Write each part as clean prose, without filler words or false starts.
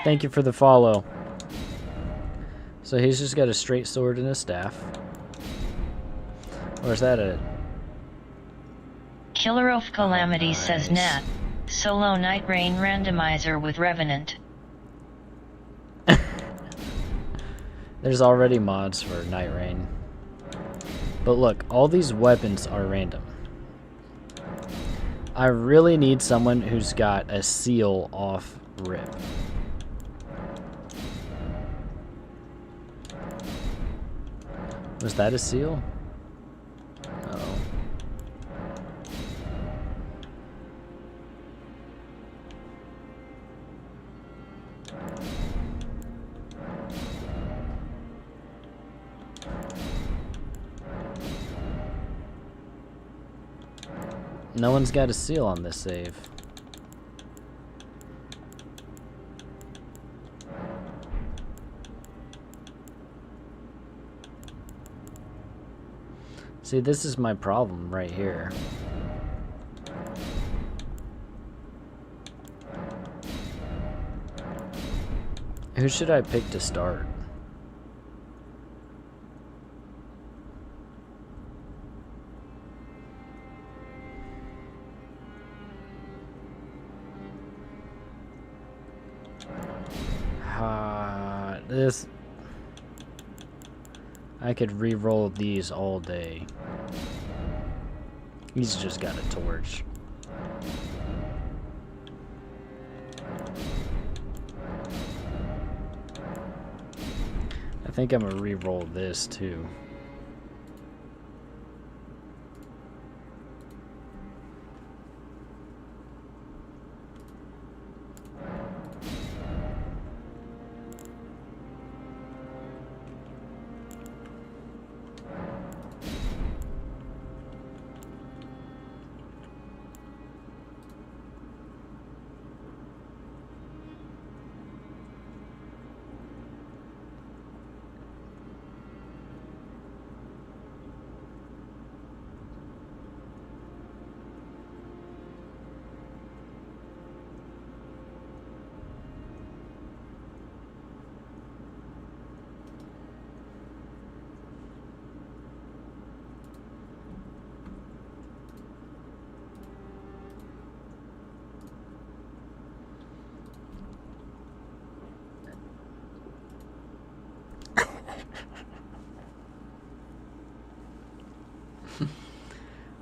Thank you for the follow. So he's just got a straight sword and a staff. Or is that a... Killer of Calamity nice. says Nat. Solo Night Rain Randomizer with Revenant. There's already mods for Night Rain. But look, all these weapons are random. I really need someone who's got a seal off rip. Was that a seal? Oh. No one's got a seal on this save. See, this is my problem right here. Who should I pick to start? This... I could re-roll these all day. He's just got a torch. I think I'm gonna re-roll this too.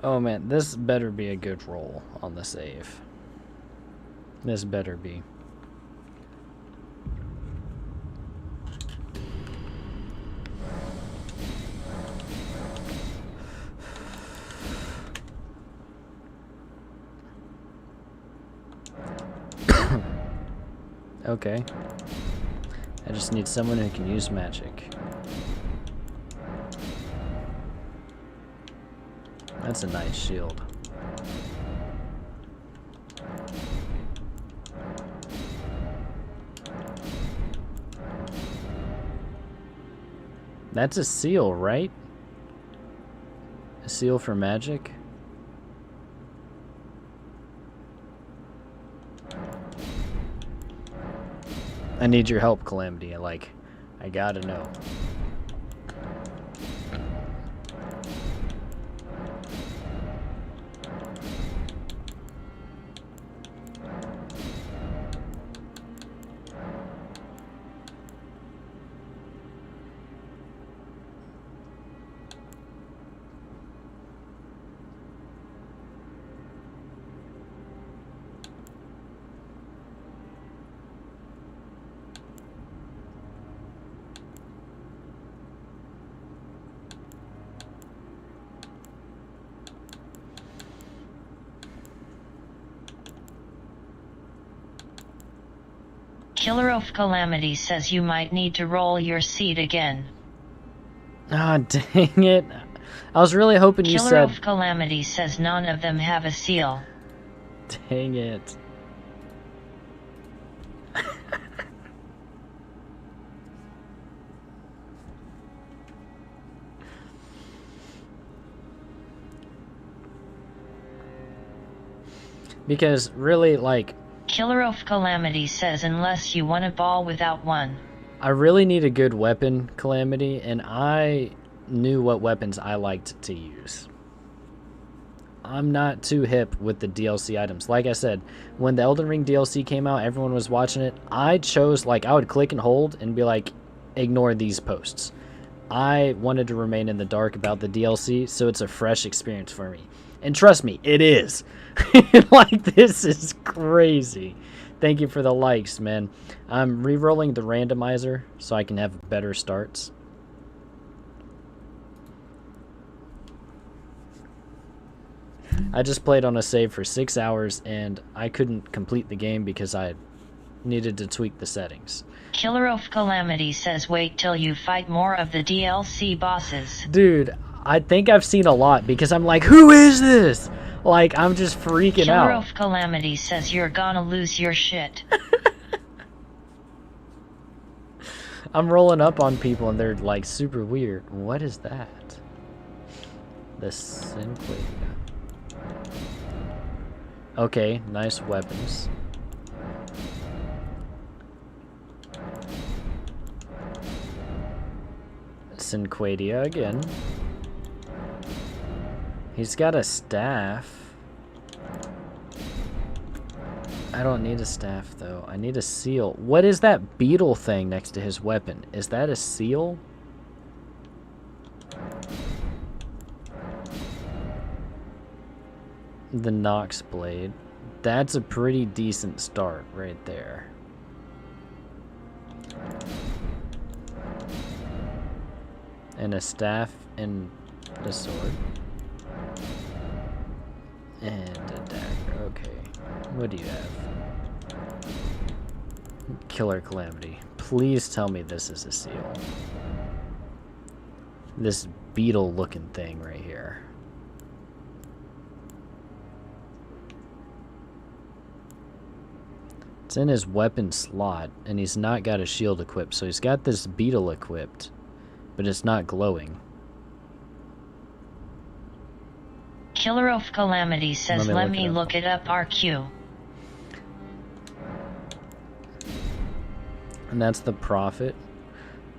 Oh man, this better be a good roll on the save. This better be. Okay. I just need someone who can use magic. That's a nice shield. That's a seal, right? A seal for magic? I need your help, Calamity. I gotta know. Killer of Calamity says you might need to roll your seed again. Ah, dang it. I was really hoping you said... Killer of Calamity says none of them have a seal. Dang it. Because really, Killer of Calamity says unless you want a ball without one. I really need a good weapon, Calamity, and I knew what weapons I liked to use. I'm not too hip with the DLC items. Like I said, when the Elden Ring DLC came out, everyone was watching it. I chose, like, I would click and hold and be like, ignore these posts. I wanted to remain in the dark about the DLC, so it's a fresh experience for me. And trust me, it is. Like, this is crazy. Thank you for the likes, man. I'm re-rolling the randomizer so I can have better starts. I just played on a save for 6 hours, and I couldn't complete the game because I needed to tweak the settings. Killer of Calamity says wait till you fight more of the DLC bosses. Dude, I think I've seen a lot because I'm like, who is this? Like, I'm just freaking out. Killer of Calamity says you're gonna lose your shit. I'm rolling up on people and they're like super weird. What is that? The Sinclair. Okay, nice weapons. Cinquadia again. He's got a staff. I don't need a staff though. I need a seal. What is that beetle thing next to his weapon? Is that a seal? The Nox blade. That's a pretty decent start right there. And a staff and a sword. And a dagger. Okay. What do you have? Killer Calamity. Please tell me this is a seal. This beetle looking thing right here. It's in his weapon slot, and he's not got a shield equipped, so he's got this beetle equipped, but it's not glowing. Killer of Calamity says let me look it up RQ. And that's the Prophet.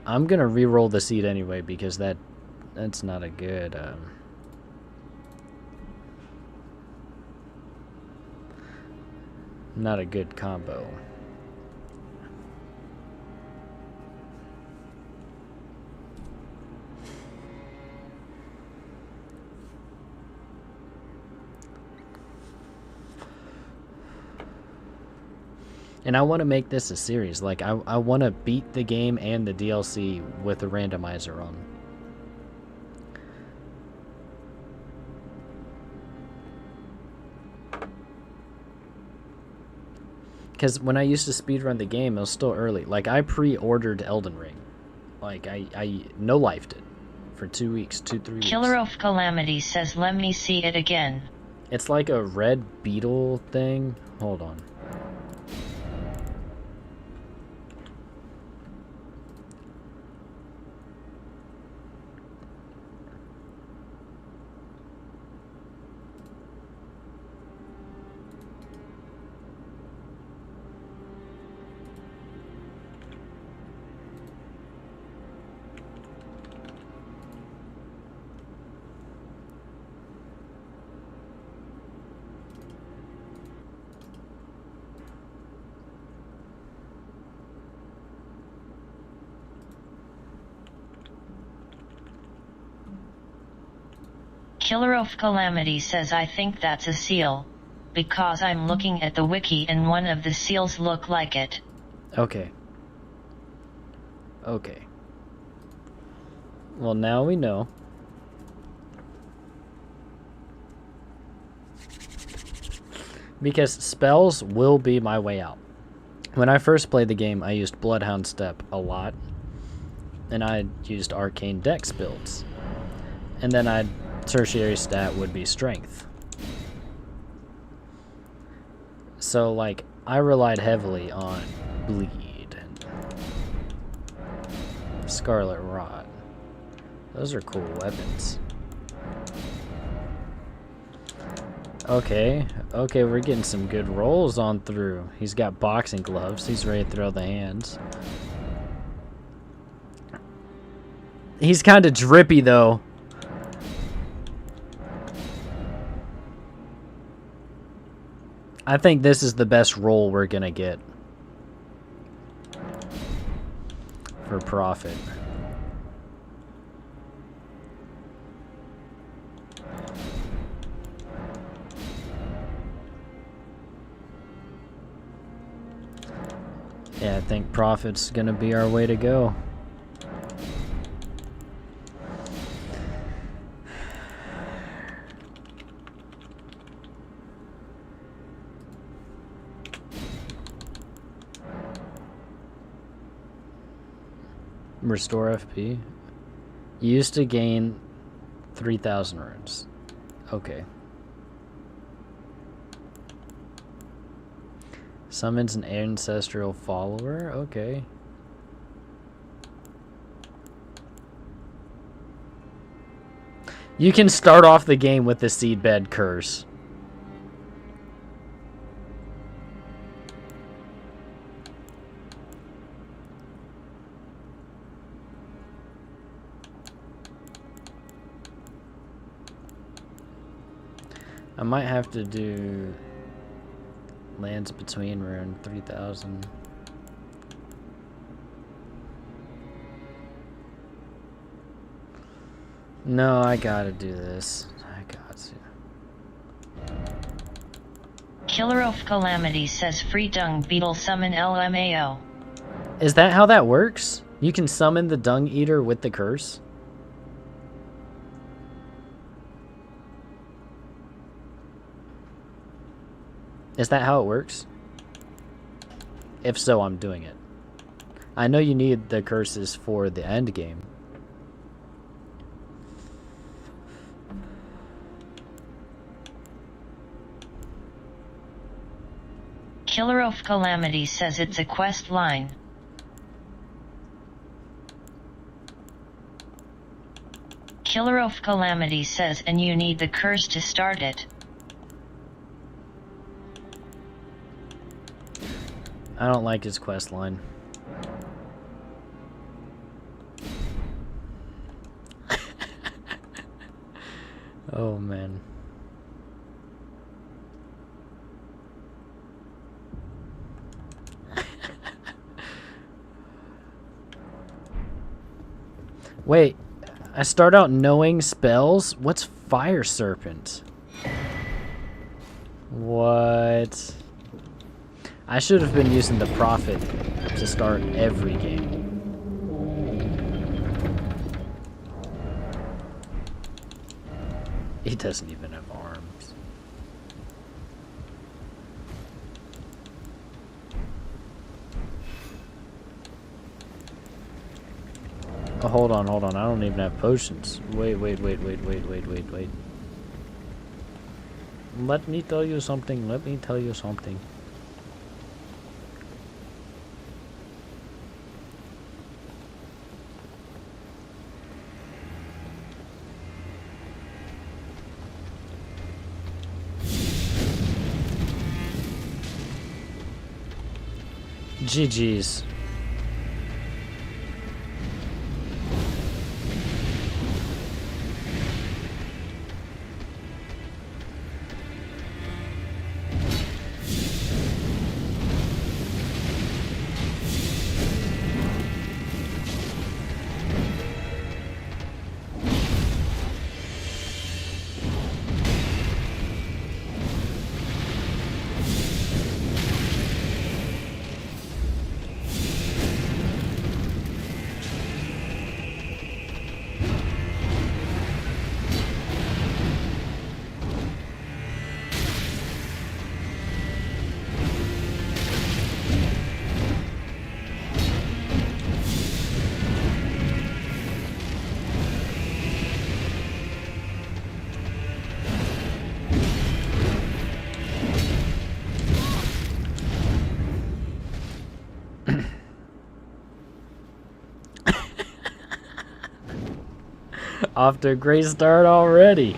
I'm gonna re-roll the seed anyway because that's not a good not a good combo. And I want to make this a series. Like, I want to beat the game and the DLC with a randomizer on. Because when I used to speedrun the game, it was still early. Like, I pre-ordered Elden Ring. Like, I no-lifed it for 2 weeks, 3 weeks. Killer of Calamity says let me see it again. It's like a red beetle thing. Hold on. Killer of Calamity says I think that's a seal, because I'm looking at the wiki and one of the seals look like it. Okay. Okay. Well, now we know. Because spells will be my way out. When I first played the game, I used Bloodhound Step a lot. And I used Arcane Dex builds. And then tertiary stat would be Strength. So, like, I relied heavily on Bleed and Scarlet Rot. Those are cool weapons. Okay, okay, we're getting some good rolls on through. He's got boxing gloves. He's ready to throw the hands. He's kind of drippy, though. I think this is the best roll we're gonna get for profit. Yeah, I think profit's gonna be our way to go. Restore FP. Used to gain 3,000 runes. Okay. Summons an ancestral follower. Okay. You can start off the game with the Seedbed Curse. I might have to do lands between rune 3,000. No, I gotta do this. I got to. Killer of Calamity says free dung beetle summon LMAO. Is that how that works? You can summon the Dung Eater with the curse? Is that how it works? If so, I'm doing it. I know you need the curses for the end game. Killer of Calamity says it's a quest line. Killer of Calamity says and you need the curse to start it. I don't like his quest line. Oh man. Wait, I start out knowing spells? What's Fire Serpent? What? I should have been using the Prophet to start every game. He doesn't even have arms. Oh, hold on. I don't even have potions. Wait. Let me tell you something. GG's. Off to a great start already.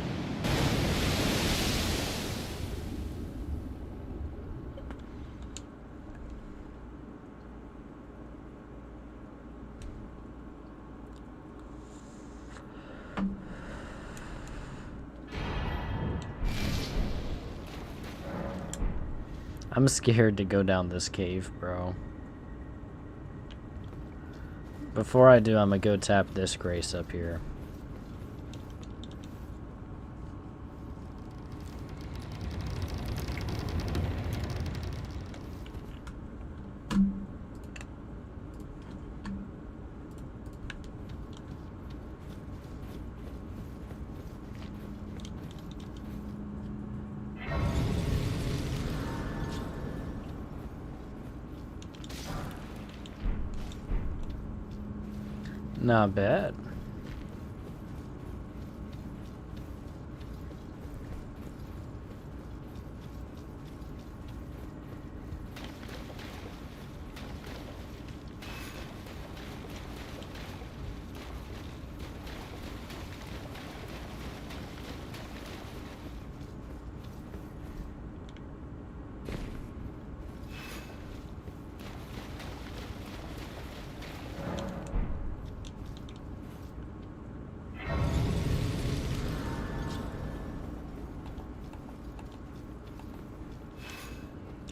I'm scared to go down this cave, bro. Before I do, I'm gonna go tap this grace up here. Not bad.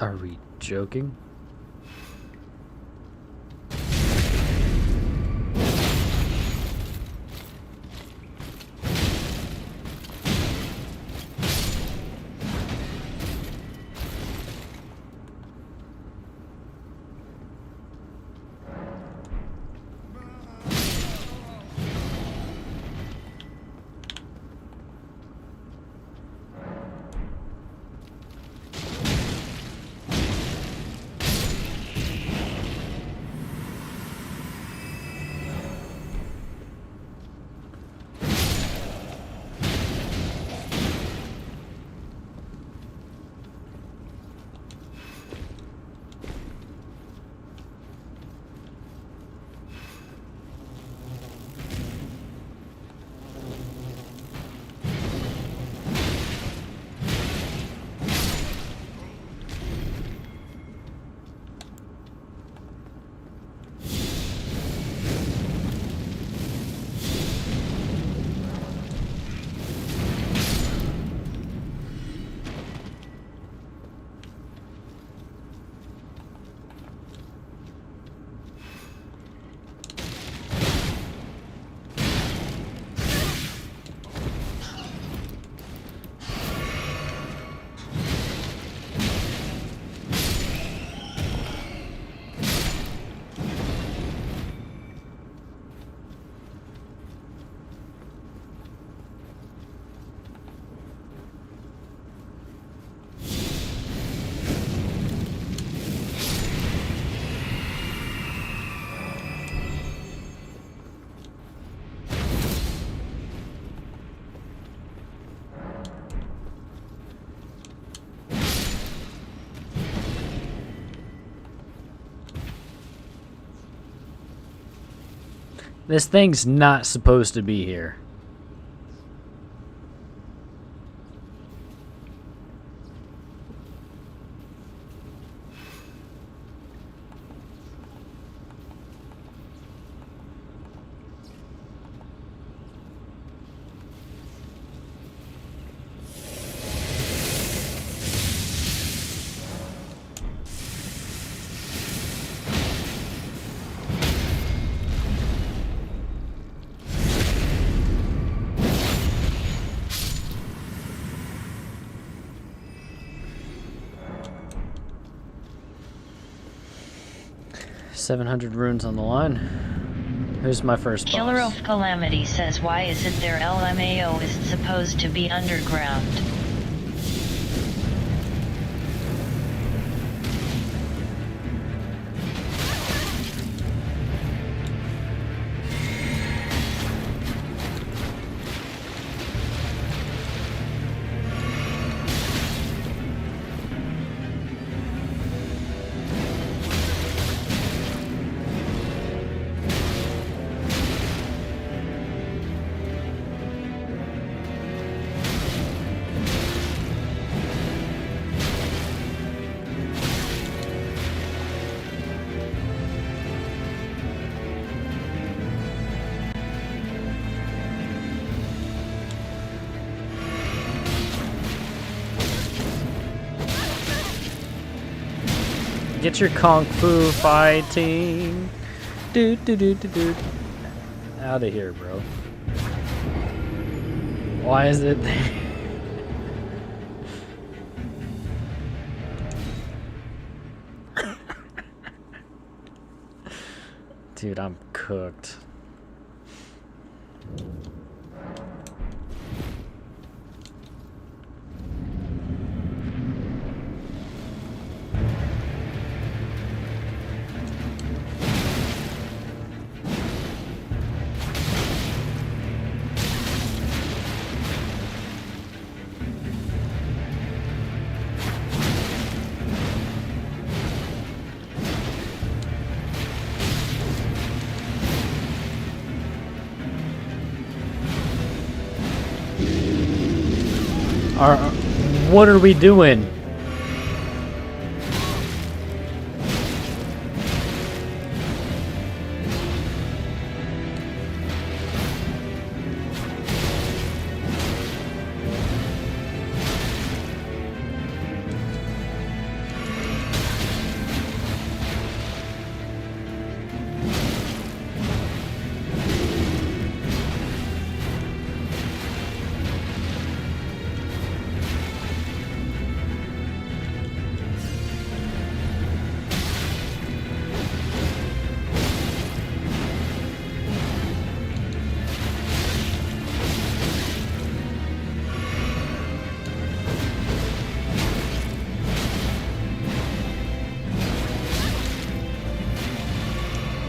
Are we joking? This thing's not supposed to be here. $700 runes on the line. Who's my first boss? Killer of Calamity says, why is it their LMAO is supposed to be underground? Get your kung fu fighting. Do. Out of here, bro. Why is it there? Dude, I'm cooked. What are we doing?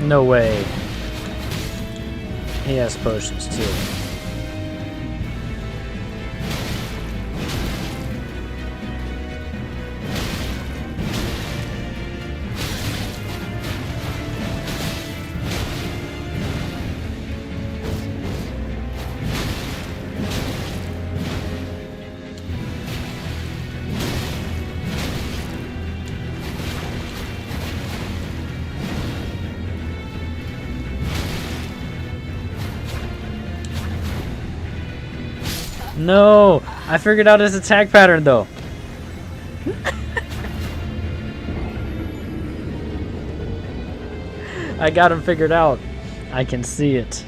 No way. He has potions too. No! I figured out his attack pattern though. I got him figured out. I can see it.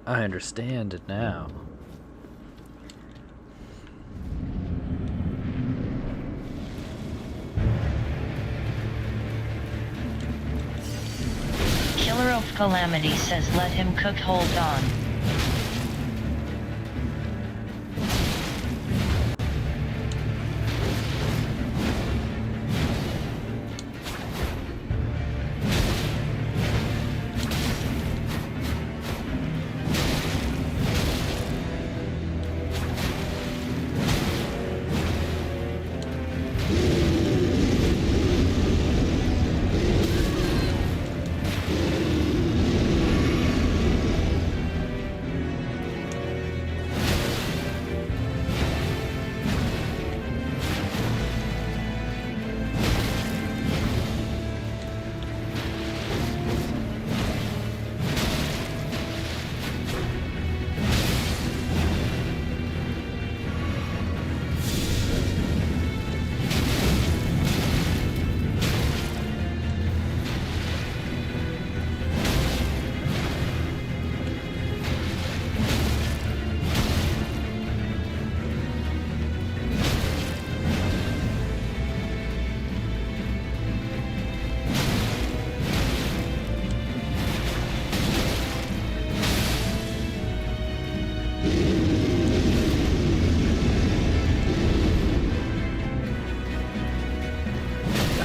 I understand it now. Killer of Calamity says let him cook, hold on.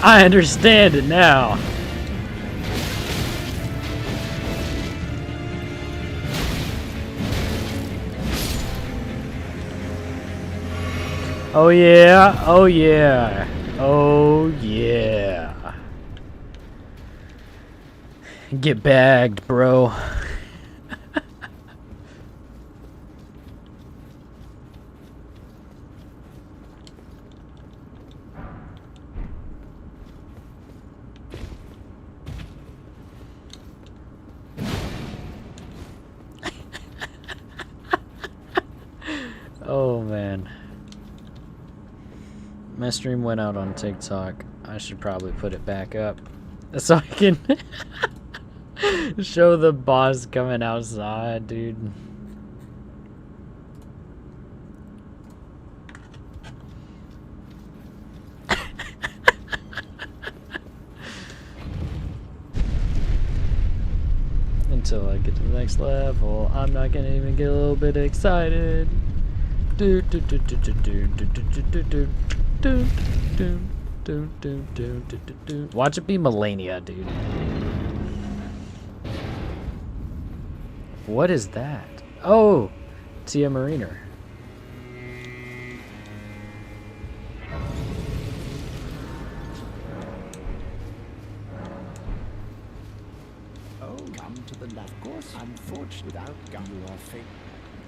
I understand it now. Oh yeah, oh yeah, oh yeah. Get bagged, bro. My stream went out on TikTok. I should probably put it back up so I can show the boss coming outside, dude. Until I get to the next level, I'm not gonna even get a little bit excited. Watch it be Melania, dude. What is that? Oh, Tia Mariner.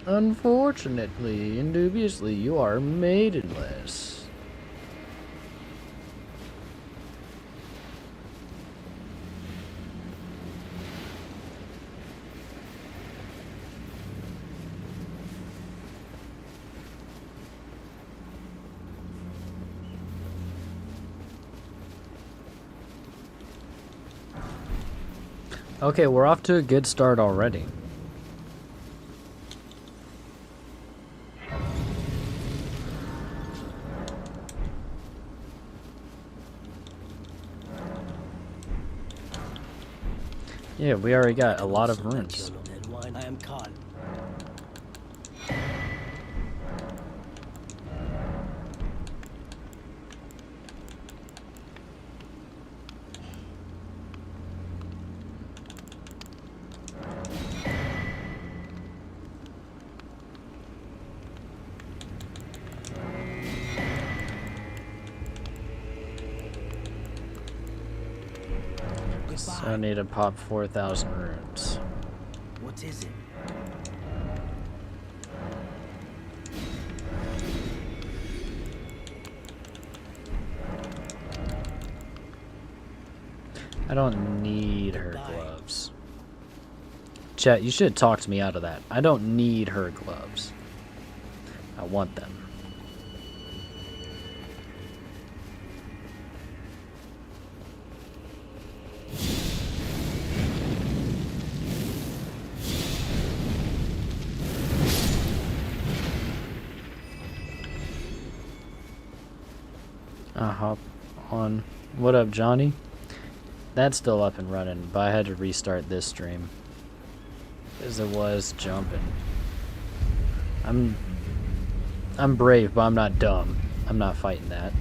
Unfortunately and dubiously, you are maidenless. Okay, we're off to a good start already. Yeah, we already got a lot of runes. I am caught. So I need to pop 4,000 runes. What is it? I don't need her gloves. Chat, you should talk to me out of that. I don't need her gloves. I want them. I'll hop on. What up, Johnny? That's still up and running, but I had to restart this stream because it was jumping. I'm brave, but I'm not dumb. I'm not fighting that.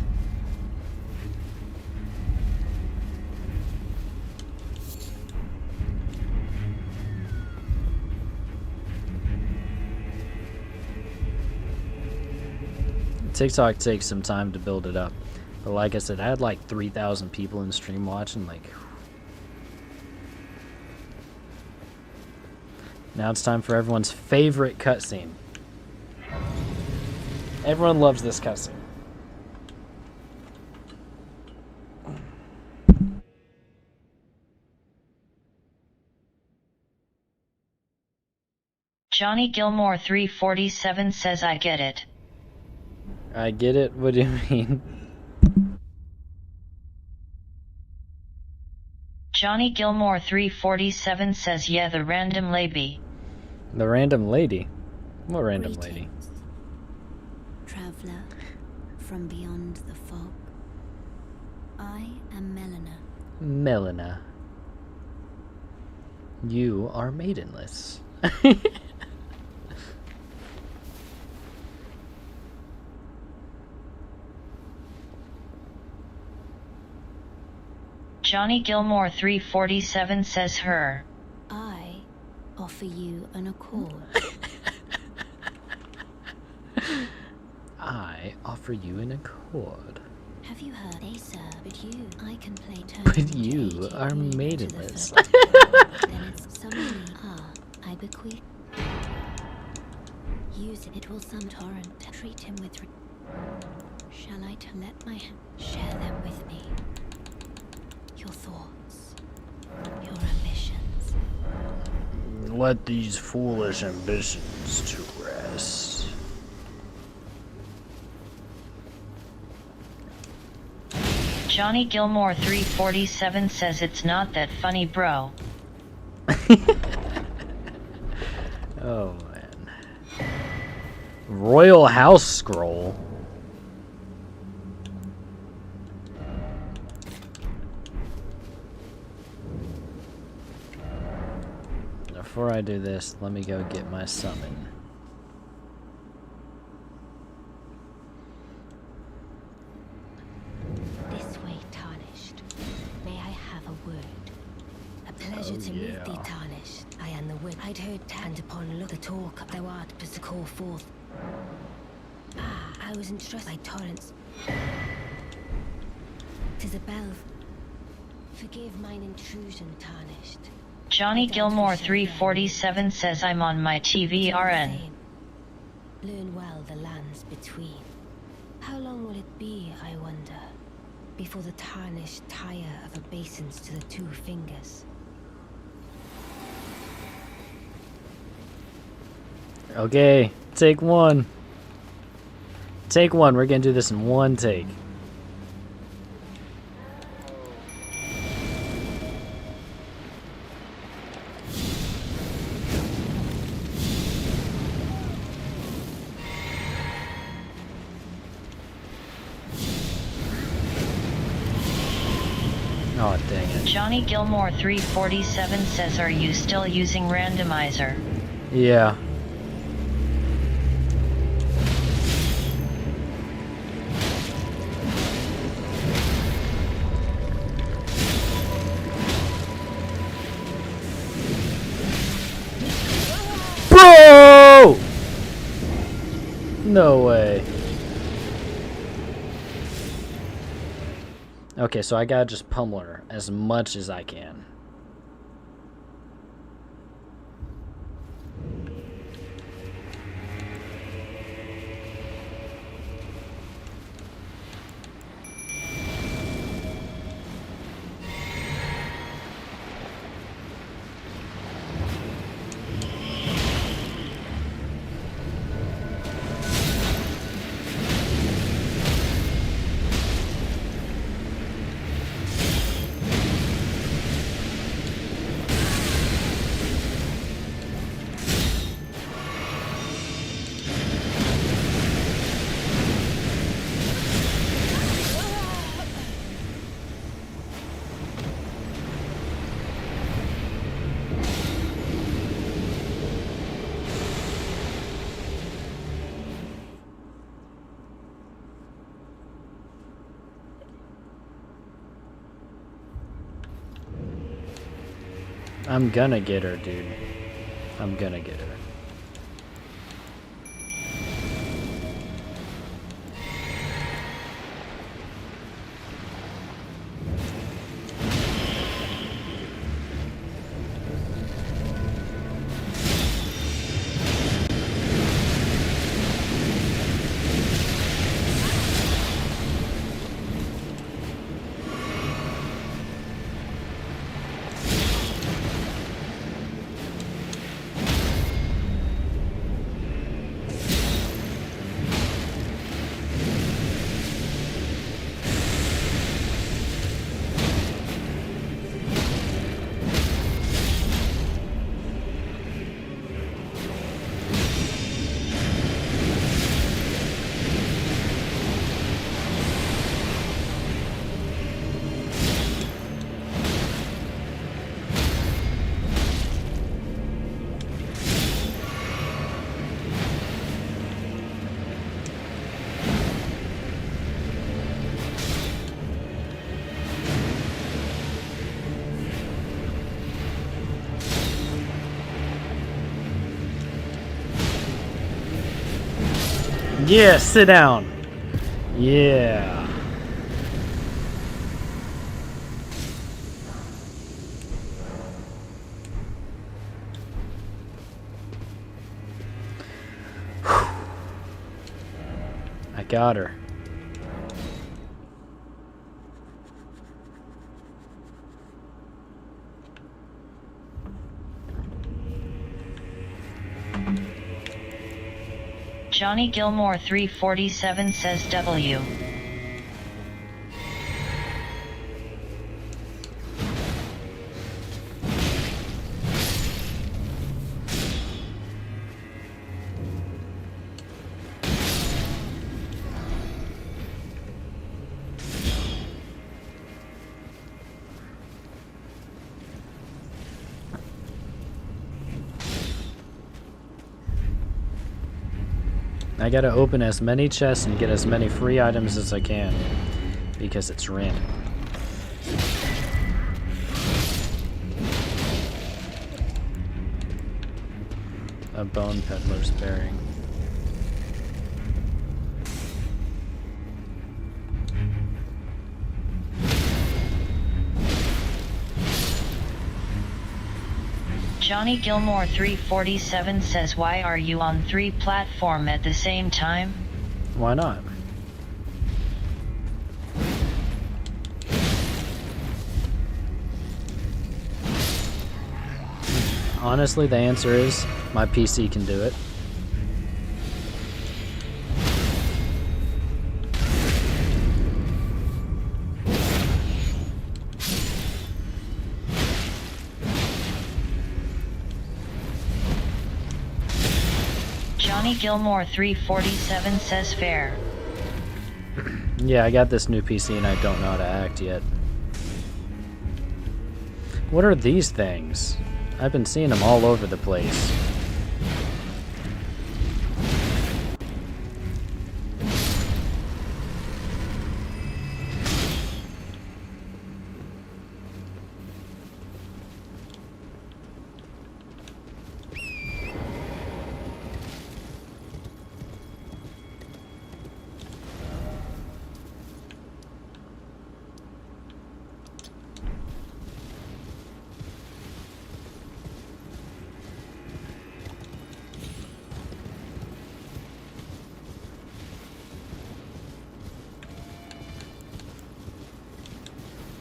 TikTok takes some time to build it up. But like I said, I had like 3,000 people in stream watching. Like, now it's time for everyone's favorite cutscene. Everyone loves this cutscene. Johnny Gilmore 347 says I get it. I get it? What do you mean? Johnny Gilmore 347 says yeah, the random lady. The random lady? What random lady? Traveler from beyond the fog. I am Melina. Melina. You are maidenless. Johnny Gilmore 347 says her. I offer you an accord. I offer you an accord. Have you heard? They sir, but you, I can play turn. But you are maidenless. Then it's suddenly, I bequeath. Use it, it will some torrent. Treat him with. Shall I let my hand share them with me? Your thoughts, your ambitions. Let these foolish ambitions to rest. Johnny Gilmore 347 says it's not that funny, bro. Oh man. Royal House Scroll. Before I do this, let me go get my summon. This way, Tarnished. May I have a word? A pleasure to meet thee, Tarnished. I am the wit. I'd heard and upon look the talk thou art but to call forth. Ah, I was entrusted by torrents. 'Tis a bell. Forgive mine intrusion, Tarnished. Johnny Gilmore 347 says I'm on my TVRN. Learn well the lands between. How long will it be, I wonder, before the Tarnished tire of obeisance to the two fingers? Okay, take one. Take one. We're gonna do this in one take. Oh, dang it. Johnny Gilmore 347 says, are you still using Randomizer? Yeah. Bro! No way. Okay, so I gotta just pummel her as much as I can. I'm gonna get her, dude. I'm gonna get her. Yeah, sit down. Yeah. I got her. Johnny Gilmore 347 says W. I gotta open as many chests and get as many free items as I can, because it's random. A bone peddler's bearing. Johnny Gilmore 347 says, why are you on 3 platform at the same time? Why not? Honestly, the answer is my PC can do it. Johnny Gilmore 347 says fair. Yeah, I got this new PC and I don't know how to act yet. What are these things? I've been seeing them all over the place.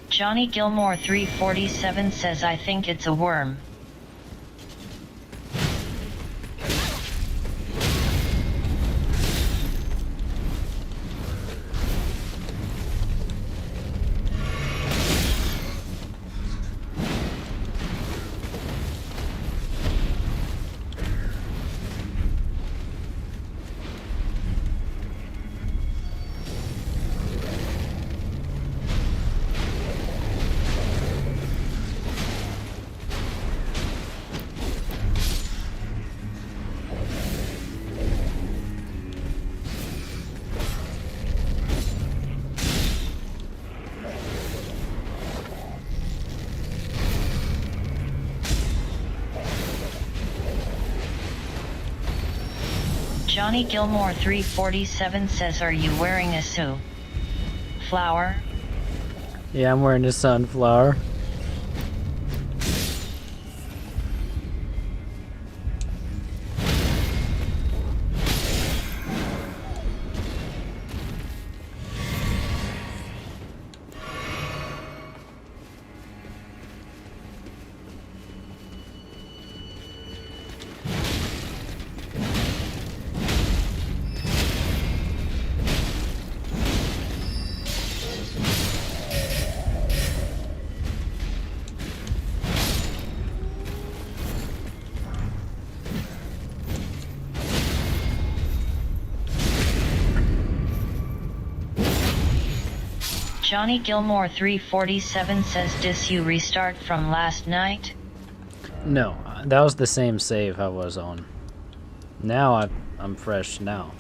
Johnny Gilmore 347 says, I think it's a worm. Johnny Gilmore 347 says, are you wearing a flower? Yeah, I'm wearing a sunflower. Johnny Gilmore 347 says, "Dis you restart from last night?" No, that was the same save I was on. Now I'm fresh now.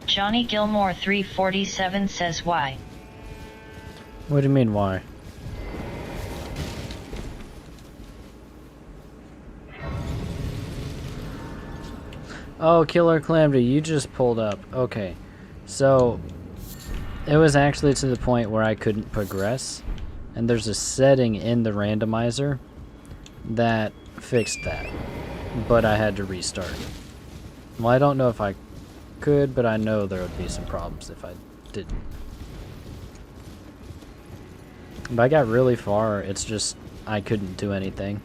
Johnny Gilmore 347 says, "Why?" What do you mean, why? Oh, Killer Calamity, you just pulled up. Okay. So, it was actually to the point where I couldn't progress. And there's a setting in the randomizer that fixed that. But I had to restart. Well, I don't know if I could, but I know there would be some problems if I didn't. But I got really far, it's just I couldn't do anything.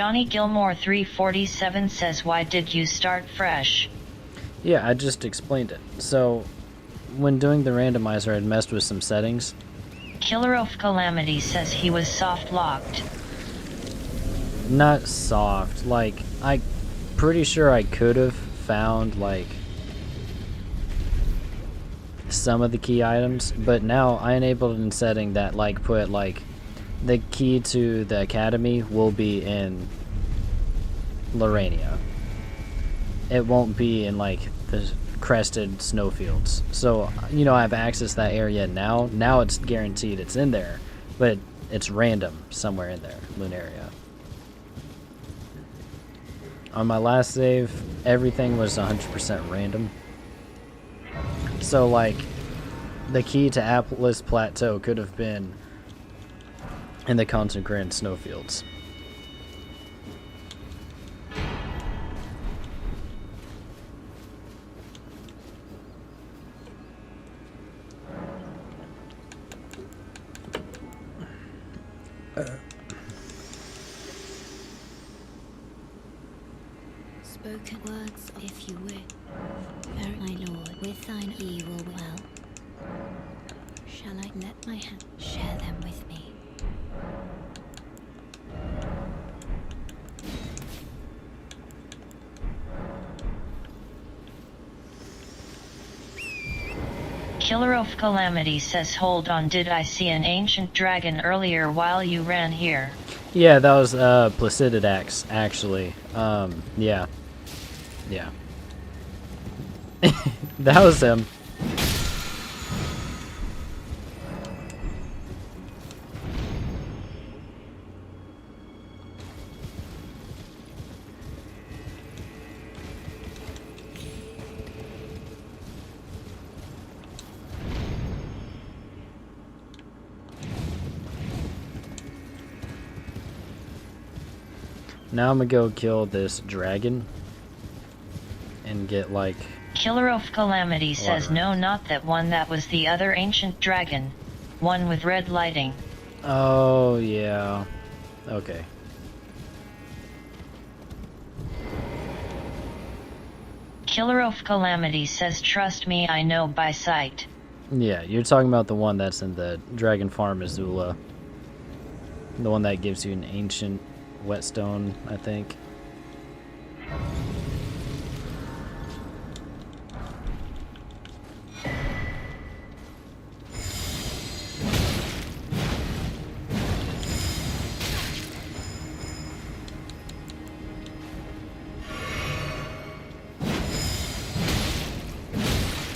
Johnny Gilmore 347 says, why did you start fresh? Yeah, I just explained it. So, when doing the randomizer, I'd messed with some settings. Killer of Calamity says he was soft locked. Not soft. Like, I pretty sure I could have found, like, some of the key items, but now I enabled in setting that, like, put, like, the key to the academy will be in Lorania. It won't be in, like, the crested snowfields. So, you know, I have access to that area now. Now it's guaranteed it's in there, but it's random somewhere in there, Lunaria. On my last save, everything was 100% random. So, like, the key to Atlas Plateau could have been in the Consecrated Snowfields. Spoken words, if you will. My lord, with thine evil will, shall I let my hand share them with me? Killer of Calamity says, hold on, did I see an ancient dragon earlier while you ran here? Yeah, that was Placididax, actually. Yeah. Yeah. That was him. Now I'm gonna go kill this dragon and get, like... Killer of Calamity says, no, not that one, that was the other ancient dragon. One with red lighting. Oh, yeah. Okay. Killer of Calamity says, trust me, I know by sight. Yeah, you're talking about the one that's in the Dragon Farm Azula. The one that gives you an ancient whetstone, I think.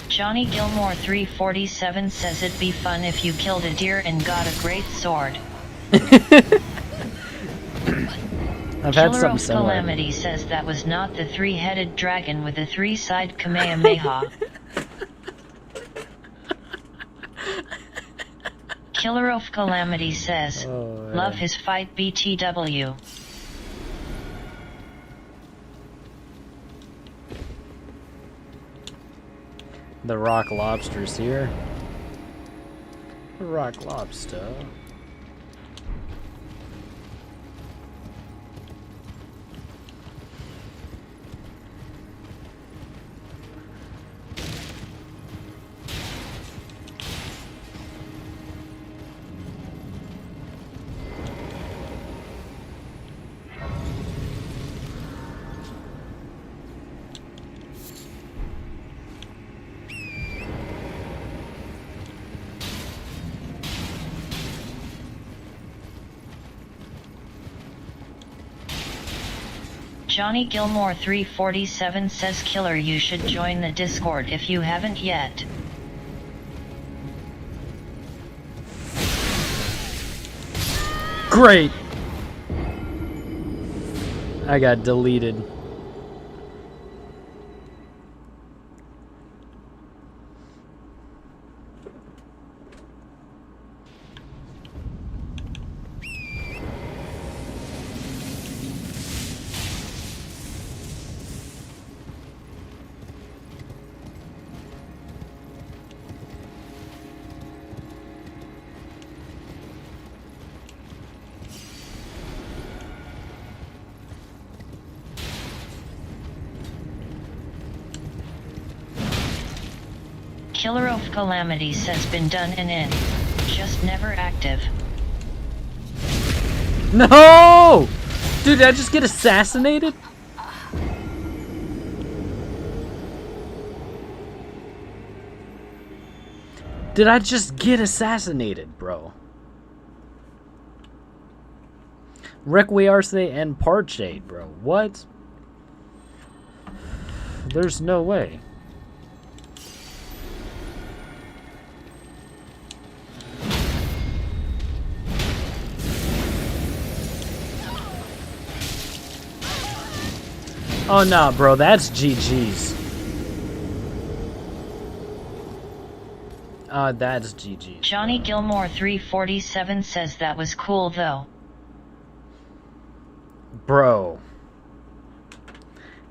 Johnny Gilmore 347 says, it'd be fun if you killed a deer and got a great sword. I've had Killer something of similar. Calamity says that was not the three-headed dragon with the three-side Kamehameha. Killer of Calamity says, love his fight BTW. The rock lobster's here. The rock lobster. Johnny Gilmore 347 says, Killer, you should join the Discord if you haven't yet. Great! I got deleted. Killer of Calamity says been done and in. Just never active. No! Dude, did I just get assassinated? Did I just get assassinated, bro? Requiarce and Parchade, bro. What? There's no way. Oh, nah, bro. That's GG's. That's GG's. Johnny Gilmore 347 says that was cool though. Bro.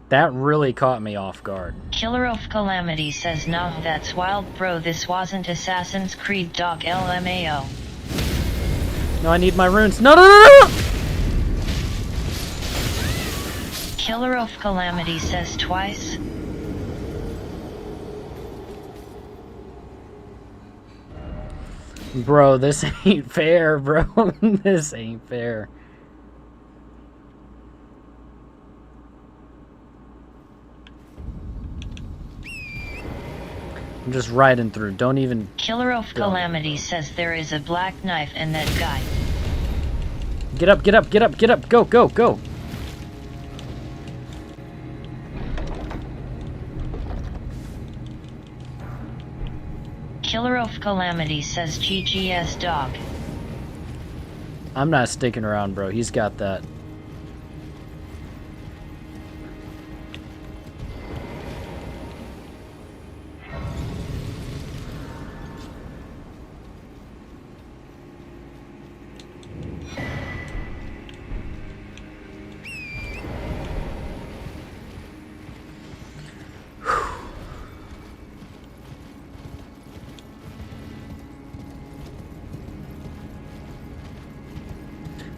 That really caught me off guard. Killer of Calamity says nah, that's wild bro, this wasn't Assassin's Creed dog LMAO. No, I need my runes. No, no, no, no! Killer of Calamity says twice. Bro, this ain't fair, bro. This ain't fair. I'm just riding through. Don't even... Killer of Calamity says there is a black knife and that guy. Get up, get up, get up, get up. Go, go, go. Killer of Calamity says GGS dog. I'm not sticking around, bro. He's got that.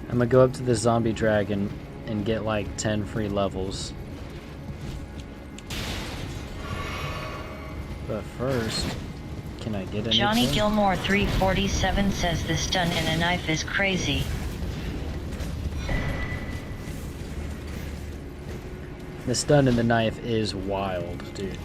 I'm gonna go up to the zombie dragon and get like 10 free levels. But first, can I get anything? Johnny Gilmore 347 says the stun and a knife is crazy. The stun and the knife is wild, dude.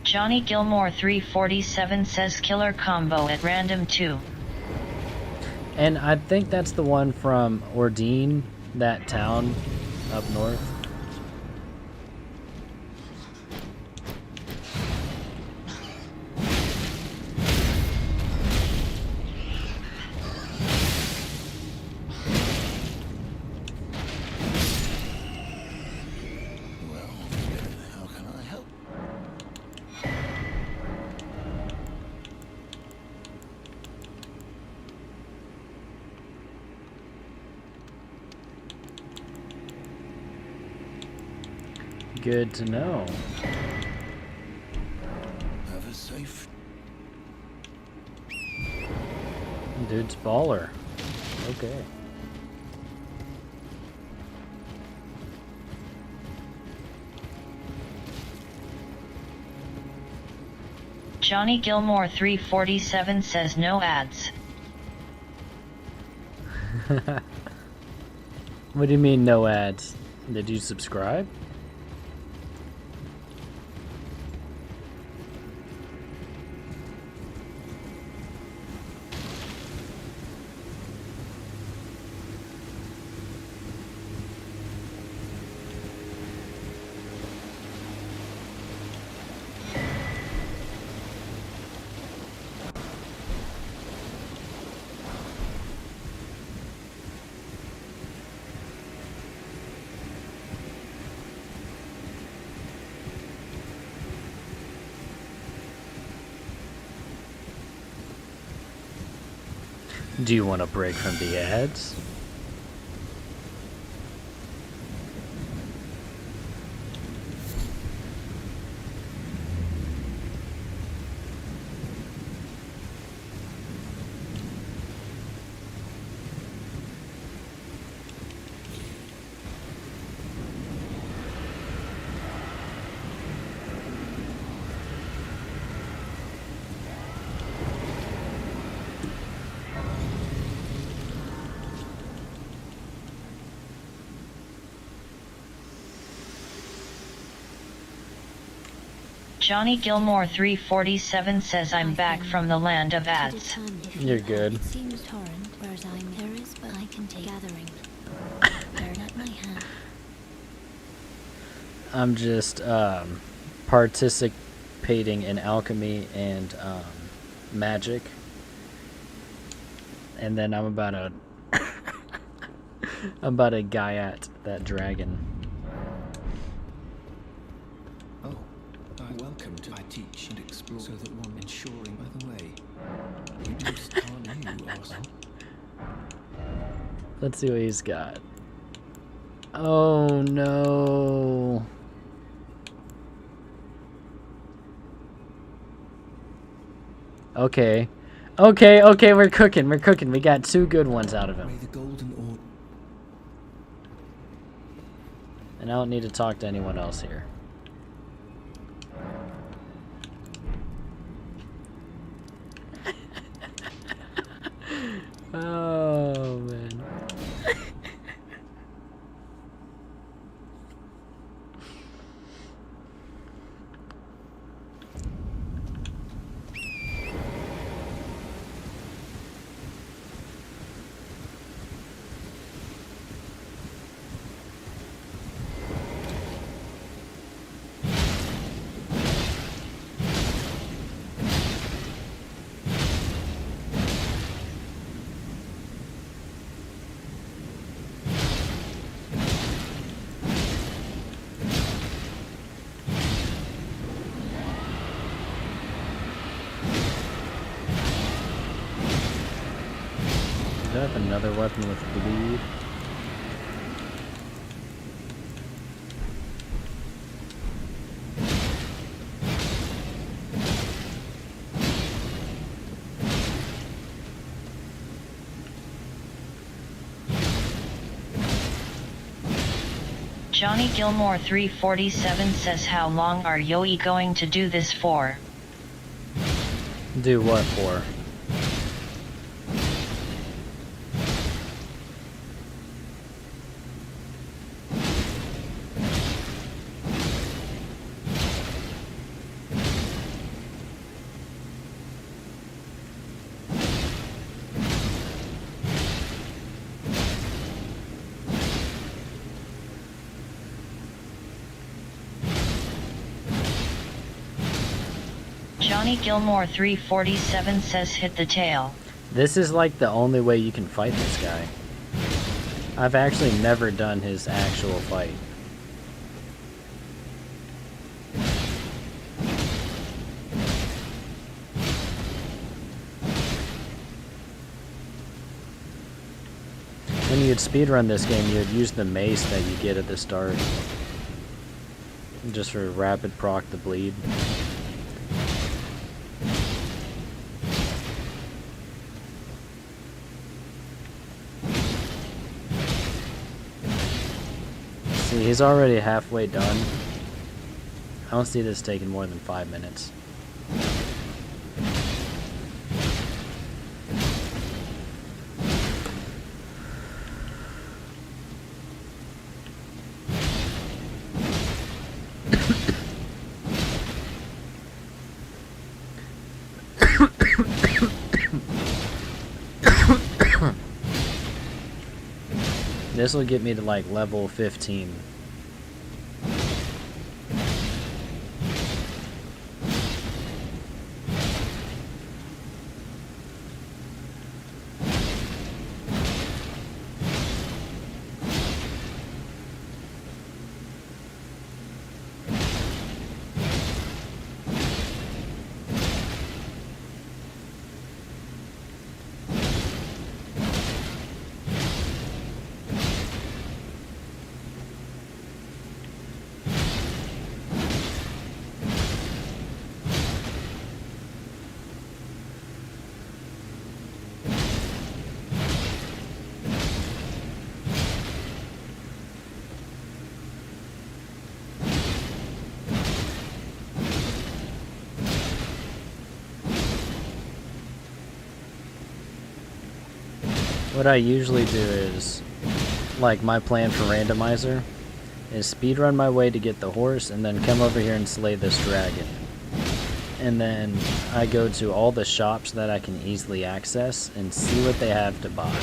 Johnny Gilmore 347 says killer combo at random 2. And I think that's the one from Ordine, that town up north. Good to know. Have a safe. Dude's baller. Okay. Johnny Gilmore 347 says no ads. What do you mean no ads? Did you subscribe? Do you want a break from the ads? Johnny Gilmore 347 says I'm back from the land of ads. You're good. It seems torrent, whereas I'm there is, but I can take gathering. Burn at my hand. I'm just participating in alchemy and magic, and then I'm about to I'm about to Gaiat that dragon. Oh, welcome to I teach and explore so that one ensuring. By the way, whose town are you, Arsenal? Let's see what he's got. Oh no. Okay. Okay, we're cooking. We got 2 good ones out of him. May the golden order. And I don't need to talk to anyone else here. Oh, man. Do I have another weapon with bleed? Johnny Gilmore 347 says how long are Yoi going to do this for? Do what for? Johnny Gilmore 347 says hit the tail. This is like the only way you can fight this guy. I've actually never done his actual fight. When you'd speedrun this game, you'd use the mace that you get at the start. Just for rapid proc the bleed. See, he's already halfway done. I don't see this taking more than 5 minutes. This will get me to like level 15. what I usually do is, like, my plan for Randomizer is speedrun my way to get the horse and then come over here and slay this dragon. And then I go to all the shops that I can easily access and see what they have to buy.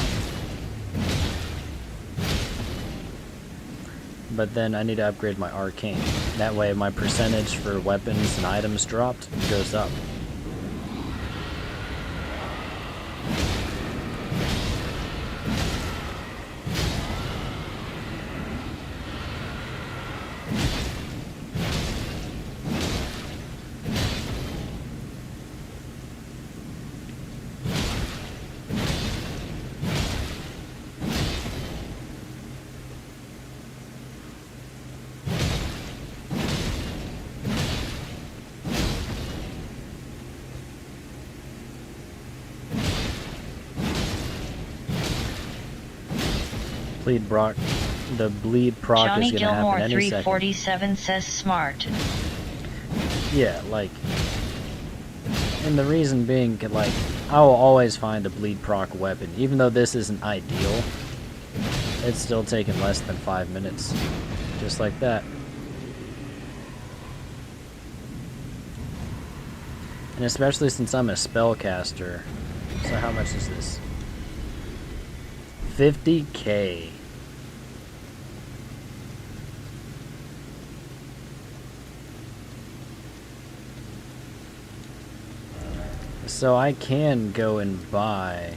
But then I need to upgrade my arcane. That way my percentage for weapons and items dropped goes up. The bleed proc Johnny is going to Gilmore happen any second. 347 says smart. Yeah, like, and the reason being, like, I will always find a bleed proc weapon. Even though this isn't ideal, it's still taking less than 5 minutes. Just like that. And especially since I'm a spellcaster. So how much is this? 50K. So I can go and buy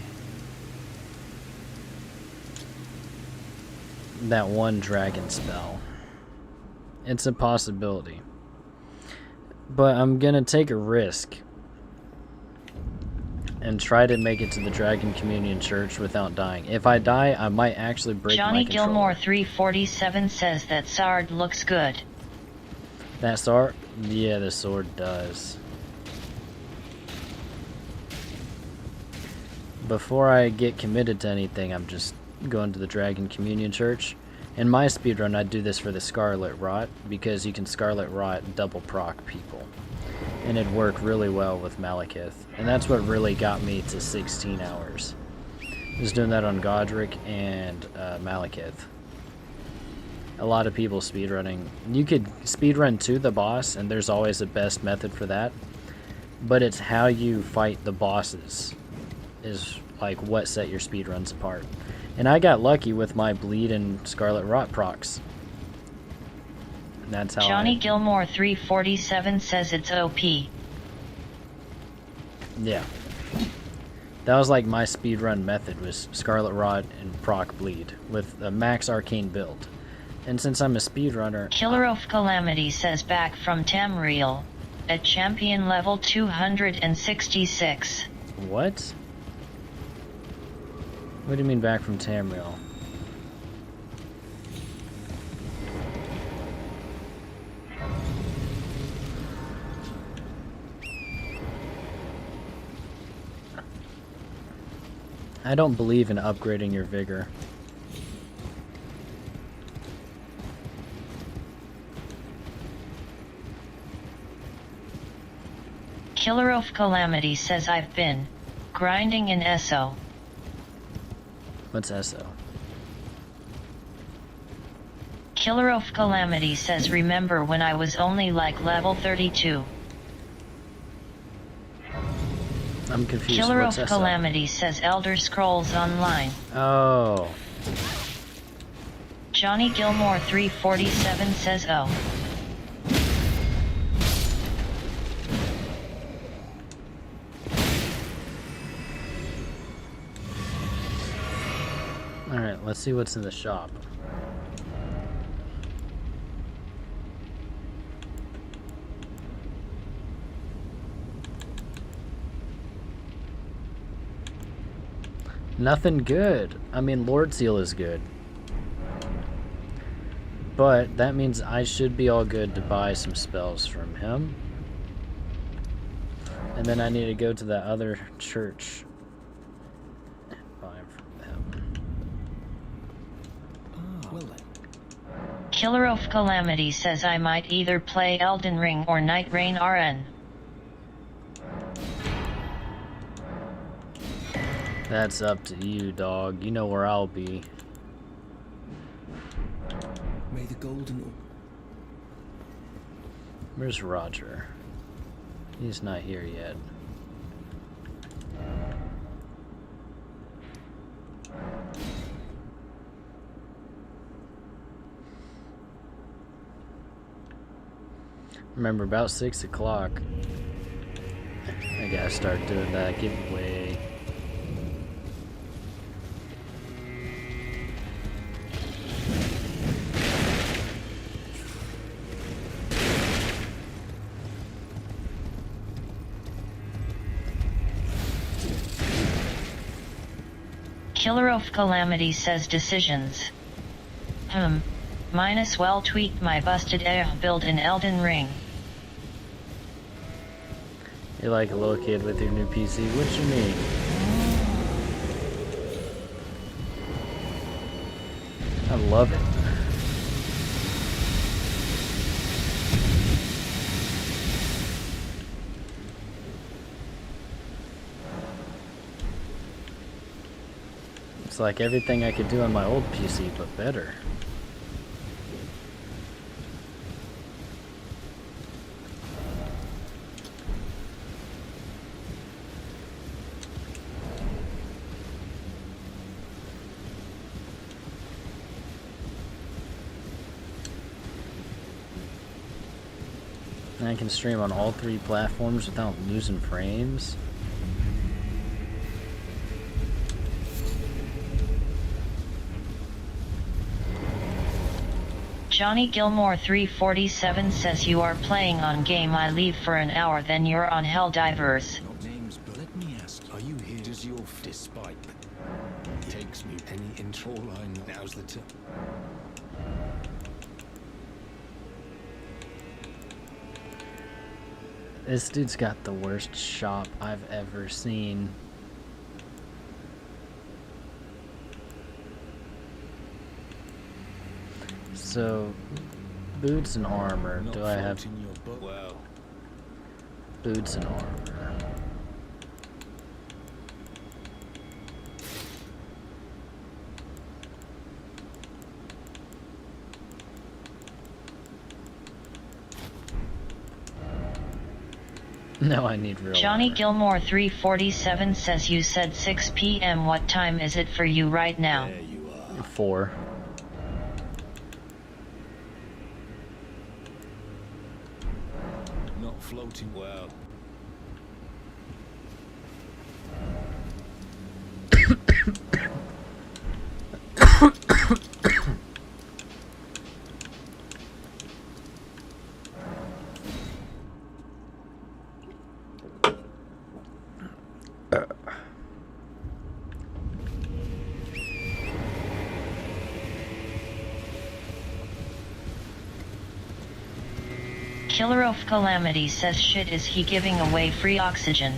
that one dragon spell. It's a possibility. But I'm gonna take a risk and try to make it to the Dragon Communion Church without dying. If I die, I might actually break my controller. Johnny Gilmore 347 says that sword looks good. That sword? Yeah, the sword does. Before I get committed to anything, I'm just going to the Dragon Communion Church. In my speedrun, I do this for the Scarlet Rot, because you can Scarlet Rot double proc people. And it'd work really well with Malekith. And that's what really got me to 16 hours. Just doing that on Godric and Malekith. A lot of people speedrunning. You could speedrun to the boss, and there's always a best method for that. But it's how you fight the bosses is like what set your speedruns apart. And I got lucky with my bleed and Scarlet Rot procs. And that's how Johnny Gilmore 347 says it's OP. Yeah. That was like my speedrun method, was Scarlet Rot and proc bleed with a max arcane build. And since I'm a speedrunner... Killer of Calamity says back from Tamriel at champion level 266. What? What do you mean back from Tamriel? I don't believe in upgrading your vigor. Killer of Calamity says I've been grinding in SO. What's SO? Killer of Calamity says remember when I was only like level 32. I'm confused. Killer What's of SO? Calamity says Elder Scrolls Online. Oh. Johnny Gilmore 347 says oh. Alright, let's see what's in the shop. Nothing good. I mean, Lord Seal is good. But that means I should be all good to buy some spells from him. And then I need to go to that other church and buy them from him. Well then. Killer of Calamity says I might either play Elden Ring or Night Rain RN. That's up to you, dog. You know where I'll be. May the golden... Where's Roger? He's not here yet. Remember, about 6 o'clock, I gotta start doing that giveaway. Killer of Calamity says decisions. Might as well tweak my busted air build in Elden Ring. You're like a little kid with your new PC. What you mean? I love it. It's like everything I could do on my old PC, but better. And I can stream on all 3 platforms without losing frames. Johnny Gilmore 347 says you are playing on game I leave for an hour then you're on Helldivers. Not names, but let me ask, are you here? Does your despite takes me any intro line? Now's the time. This dude's got the worst shop I've ever seen. So, boots and armor. Do I have boots and armor? No, I need real Johnny armor. Gilmore 347 says you said 6 p.m. What time is it for you right now? There you are. 4. Not floating well. Killer of Calamity says shit is he giving away free oxygen.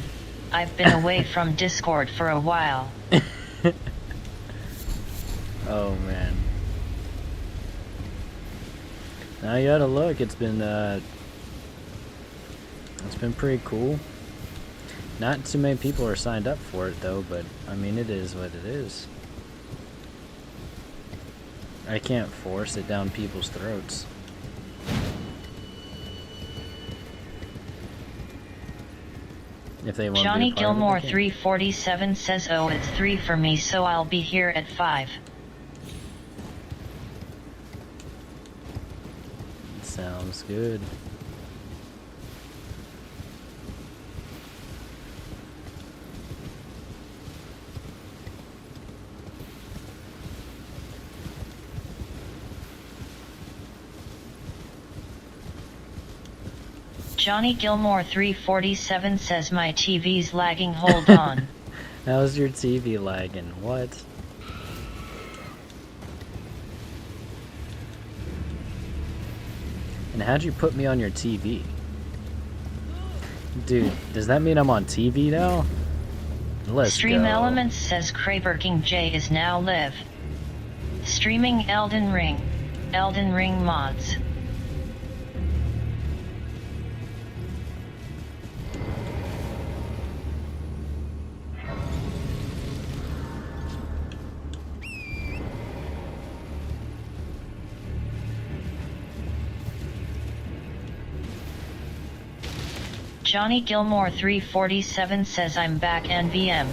I've been away from Discord for a while. Oh man. Now you gotta look, it's been pretty cool. Not too many people are signed up for it though, but I mean it is what it is. I can't force it down people's throats. If they want Johnny to be a part of it, Gilmore they can. 347 says oh it's 3 for me so I'll be here at 5. Sounds good. Johnny Gilmore 347 says my TV's lagging, hold on. How's your TV lagging? What? And how'd you put me on your TV? Dude, does that mean I'm on TV now? Let's Stream go. Elements says KraberKingDJ is now live. Streaming Elden Ring. Elden Ring mods. Johnny Gilmore 347 says I'm back NVM.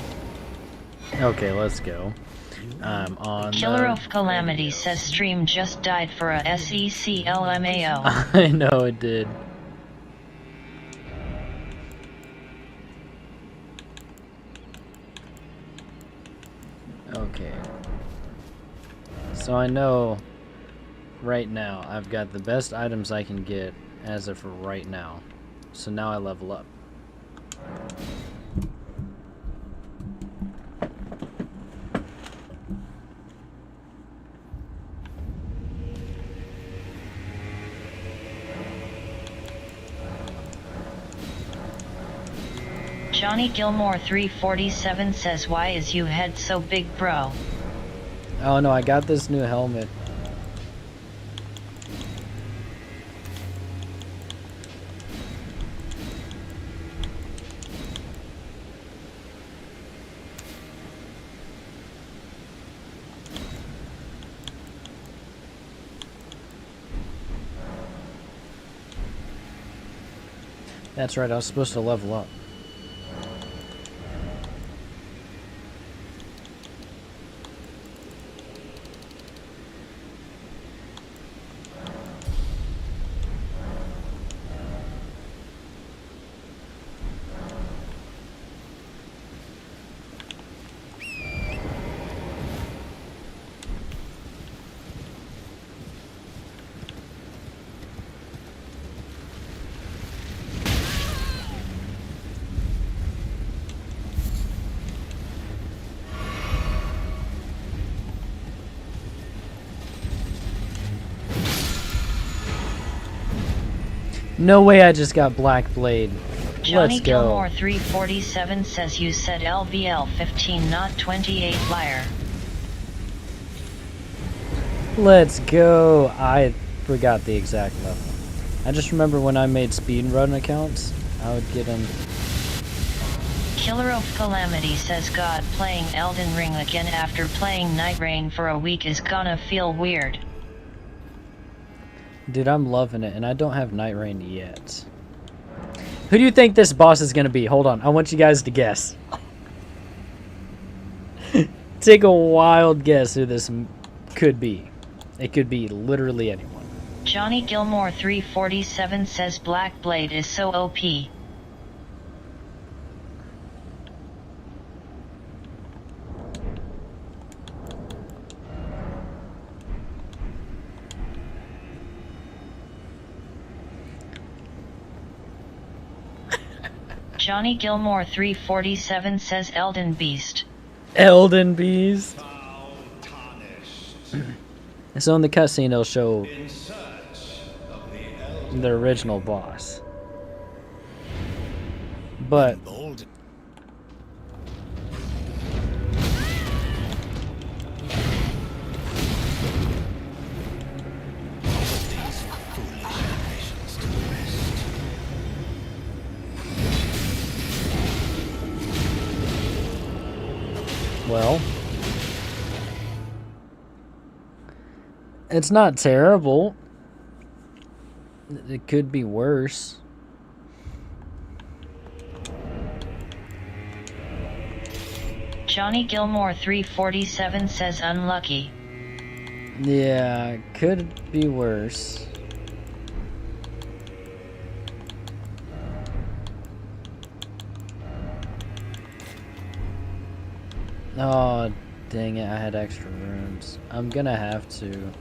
Okay, let's go. I'm on Killer the of Calamity radio. says stream just died for a SECLMAO. I know it did. Okay. So I know right now I've got the best items I can get as of right now. So now I level up. Johnny Gilmore 347 says why is you head so big bro? Oh no, I got this new helmet. That's right, I was supposed to level up. No way I just got Black Blade. Johnny Let's go. Gilmore 347 says you said LVL 15 not 28 liar. Let's go. I forgot the exact level. I just remember when I made speedrun accounts, I would get them. Killer of Calamity says God, playing Elden Ring again after playing Night Rain for a week is gonna feel weird. Dude, I'm loving it, and I don't have Night Rain yet. Who do you think this boss is going to be? Hold on, I want you guys to guess. Take a wild guess who this could be. It could be literally anyone. Johnny Gilmore 347 says Black Blade is so OP. Johnny Gilmore 347 says Elden Beast. Elden Beast. So in the cutscene, it'll show the original boss. But well, it's not terrible. It could be worse. Johnny Gilmore 347 says unlucky. Yeah, could be worse. Oh, dang it, I had extra rooms. I'm gonna have to.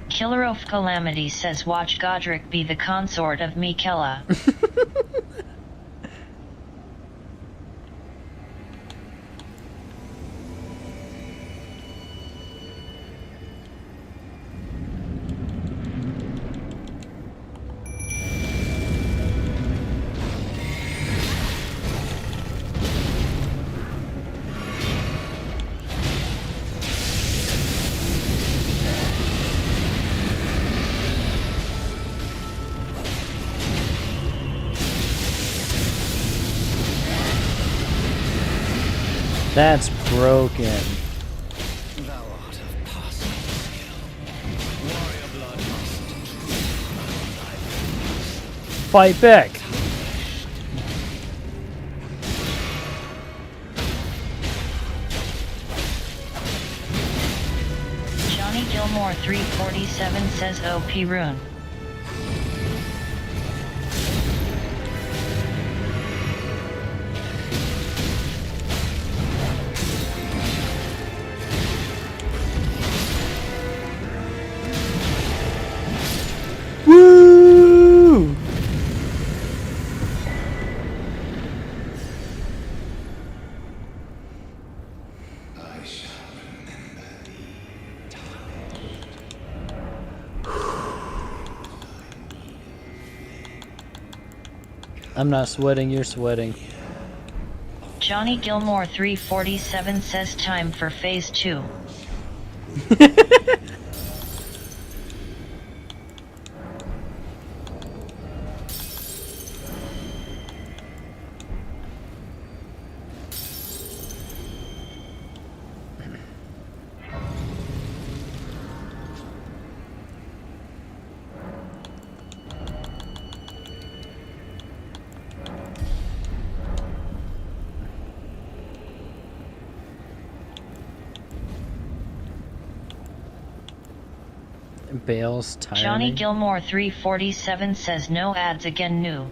Killer of Calamity says watch Godric be the consort of Mikela. That's broken. Thou art of passing skill. Warrior blood must Fight back. Gilmore 347 says OP rune. Woo! I'm not sweating, you're sweating. Johnny Gilmore 347 says time for phase 2. Bale's tyranny. Johnny Gilmore 347 says no ads again new.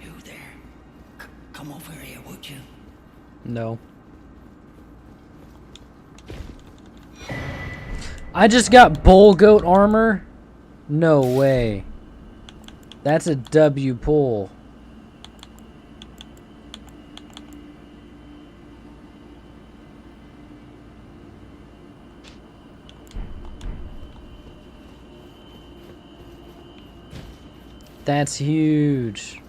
You there? Come over here, would you? No. I just got bull goat armor? No way. That's a W pull. That's huge.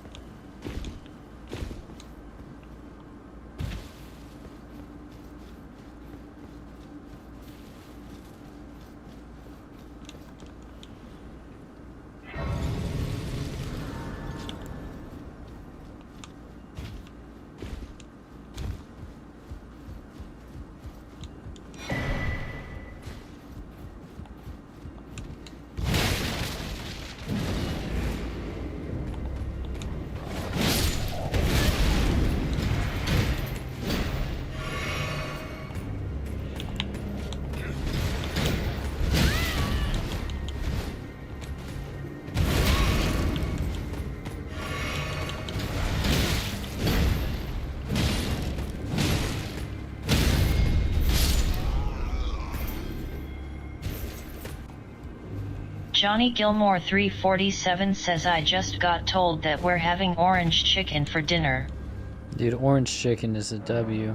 Johnny Gilmore 347 says I just got told that we're having orange chicken for dinner. Dude, orange chicken is a W.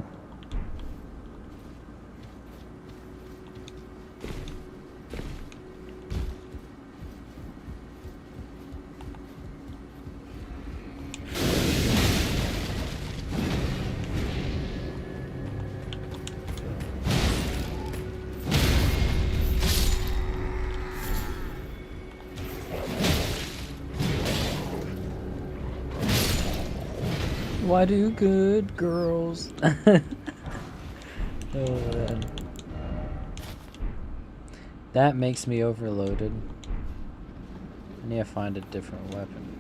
Why do good girls? Oh man. That makes me overloaded. I need to find a different weapon.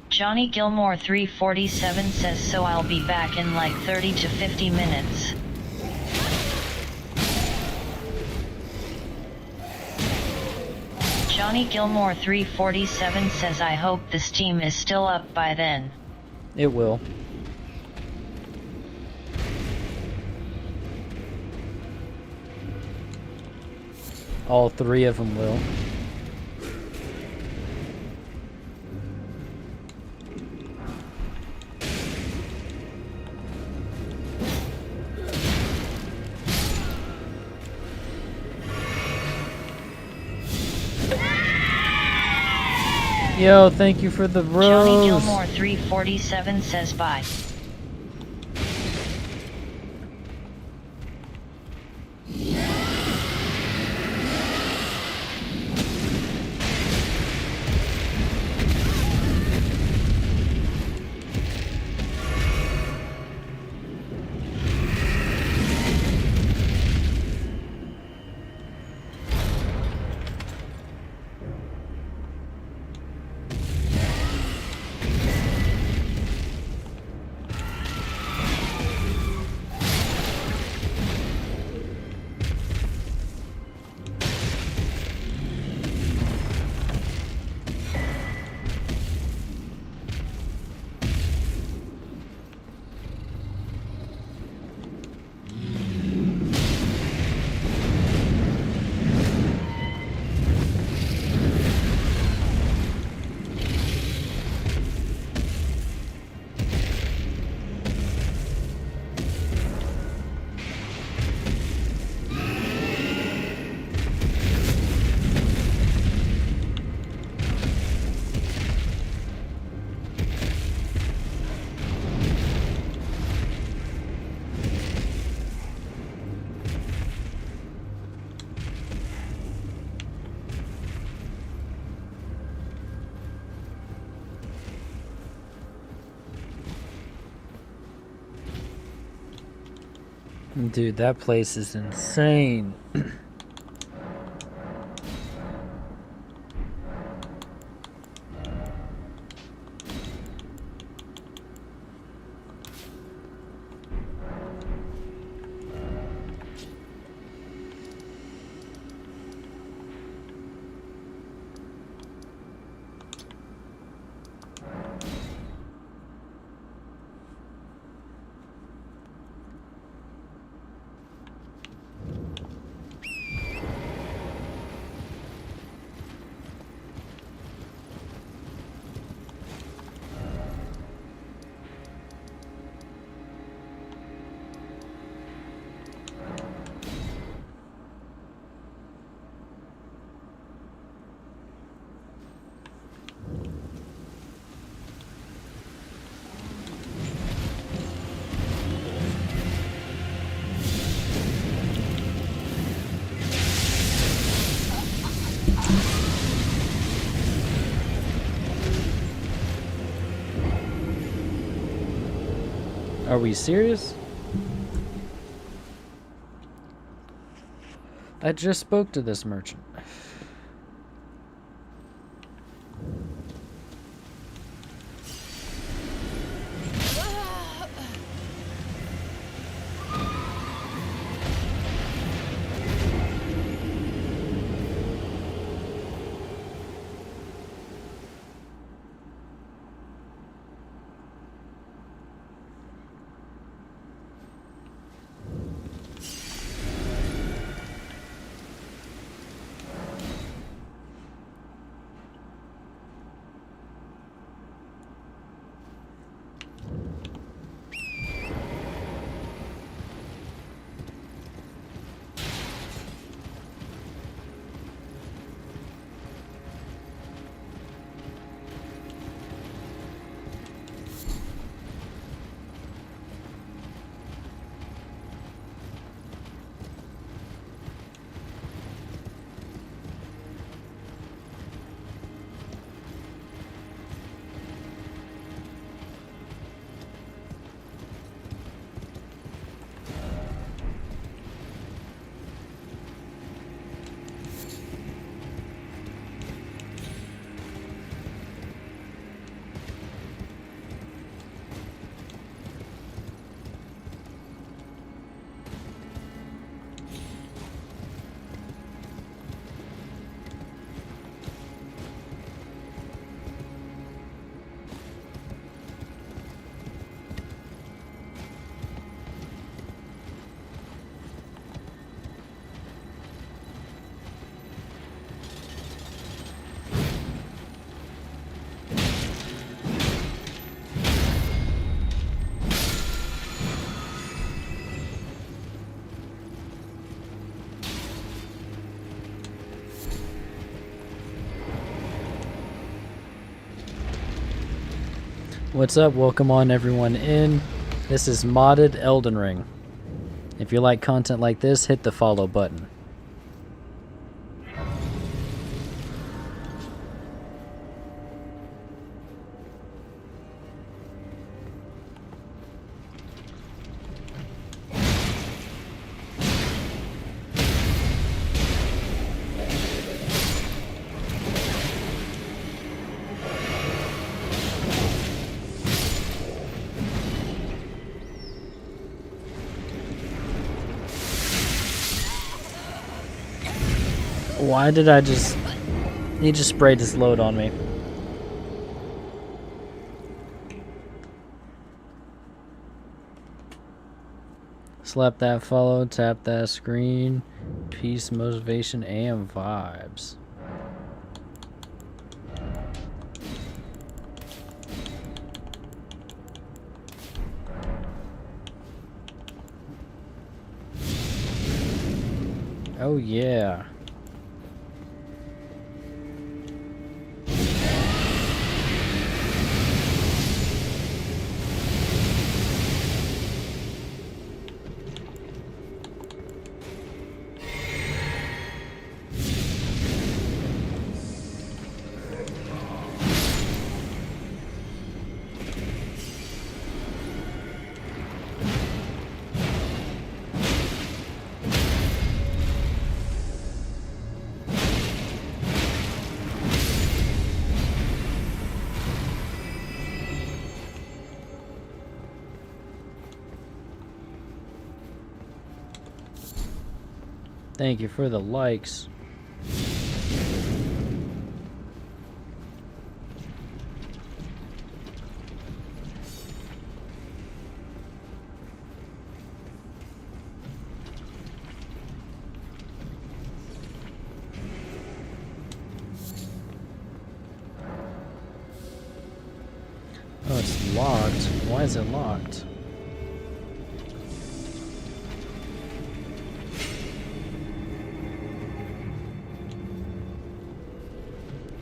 Johnny Gilmore 347 says so I'll be back in like 30 to 50 minutes. Johnny Gilmore 347 says I hope the Steam is still up by then. It will. All three of them will. Yo, thank you for the rose. Johnny Gilmore 347 says bye. Dude, that place is insane. Are we serious? I just spoke to this merchant. What's up? Welcome on everyone in. This is modded Elden Ring. If you like content like this, hit the follow button. Why did he just sprayed his load on me. Slap that follow, tap that screen, peace, motivation, and vibes. Oh yeah. Thank you for the likes. Oh, it's locked. Why is it locked?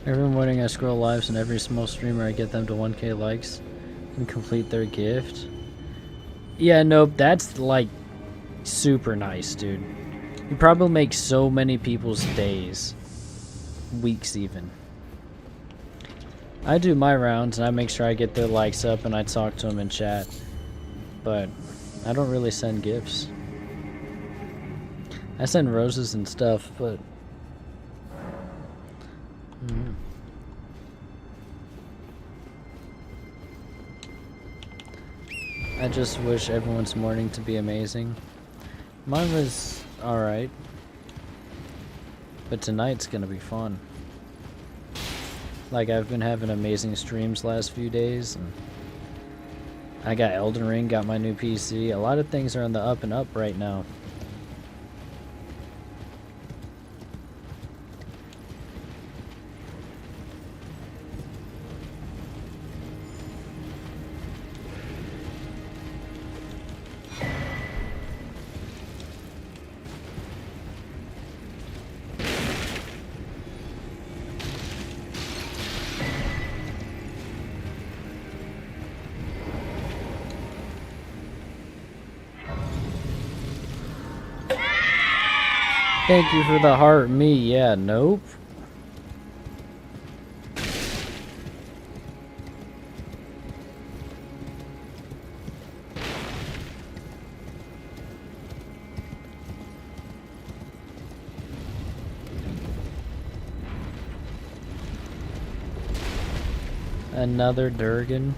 Every morning I scroll lives, and every small streamer I get them to 1K likes and complete their gift. Yeah, nope, that's like super nice, dude. You probably make so many people's days, weeks even. I do my rounds and I make sure I get their likes up and I talk to them in chat, but I don't really send gifts. I send roses and stuff, but I just wish everyone's morning to be amazing. Mine was alright, but tonight's gonna be fun. Like, I've been having amazing streams last few days, and I got Elden Ring, got my new PC. A lot of things are on the up and up right now. Thank you for the heart, me. Yeah, nope. Another Durgan.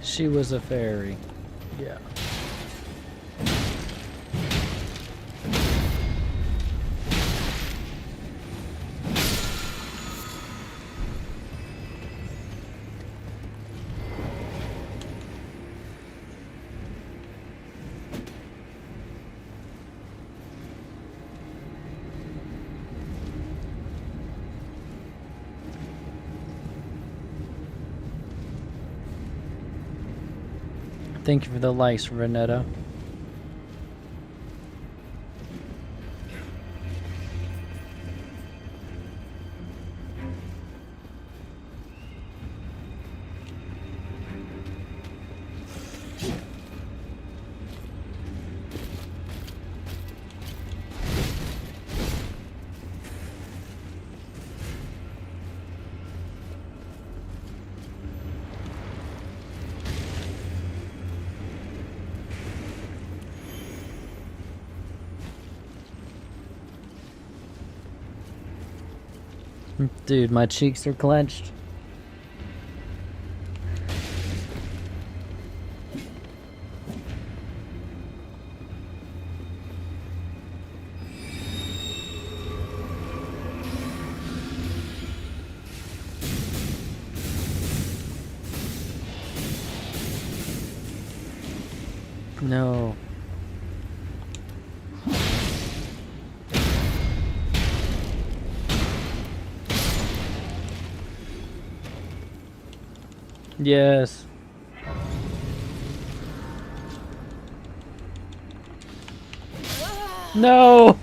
She was a fairy. Yeah. Thank you for the likes, Renetta. Dude, my cheeks are clenched. No. Yes. No.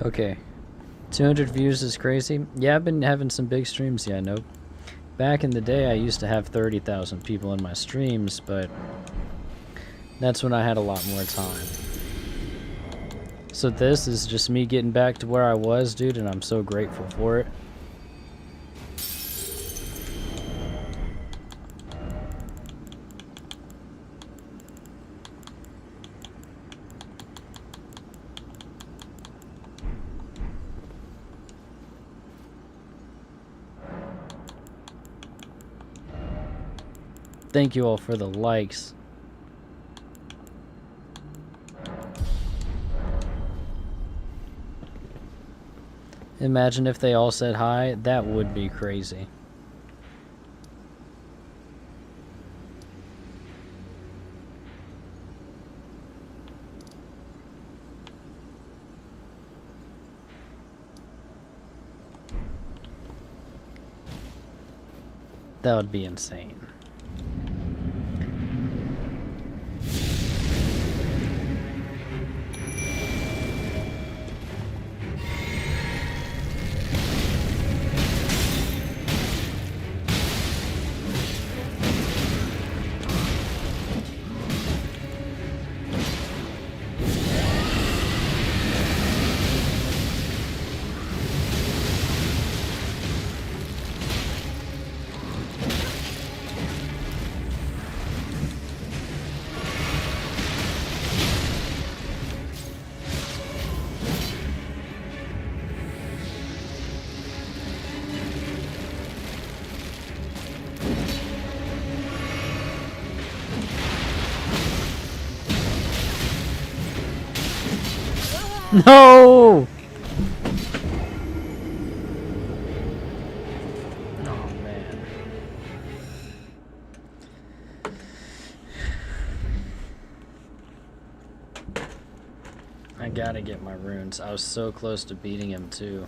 Okay. 200 views is crazy. Yeah, I've been having some big streams. Yeah, nope. Back in the day, I used to have 30,000 people in my streams, but that's when I had a lot more time. So this is just me getting back to where I was, dude, and I'm so grateful for it. Thank you all for the likes. Imagine if they all said hi. That would be crazy. That would be insane. No! Oh, man. I gotta get my runes. I was so close to beating him, too.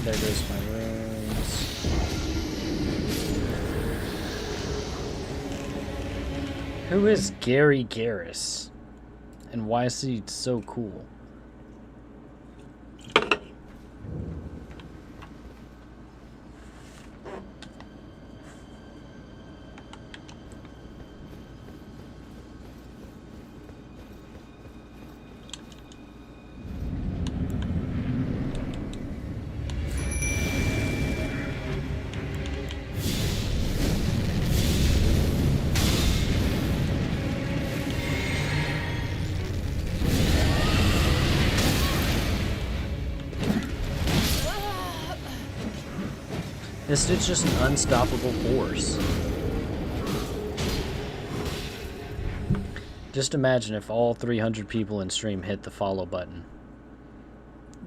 There goes my runes. Who is Gary Garris? And why is he so cool? This dude's just an unstoppable force. Just imagine if all 300 people in stream hit the follow button.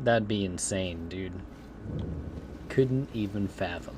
That'd be insane, dude. Couldn't even fathom.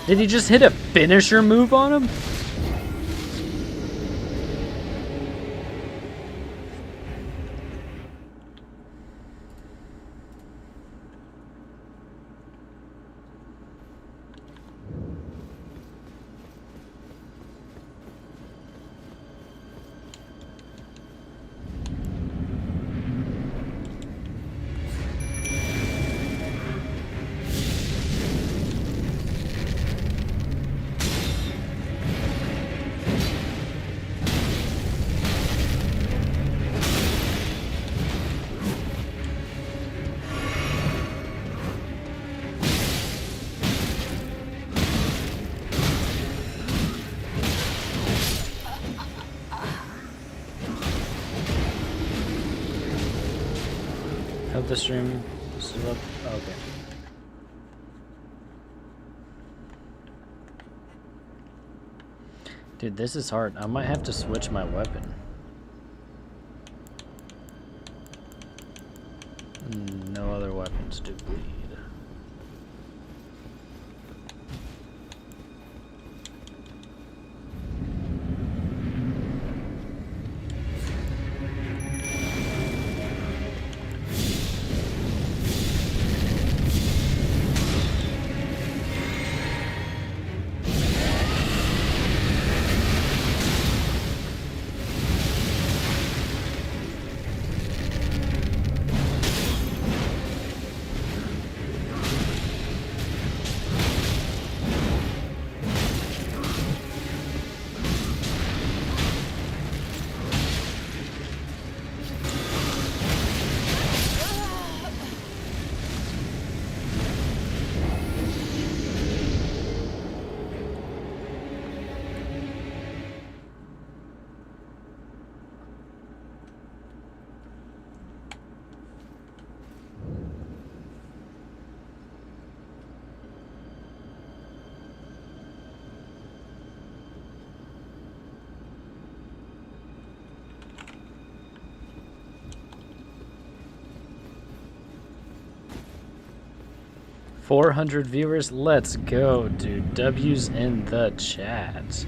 Did he just hit a finisher move on him? Hope the stream is up. Okay. Dude, this is hard. I might have to switch my weapon. No other weapons do bleed. $400 viewers, let's go, dude. W's in the chat.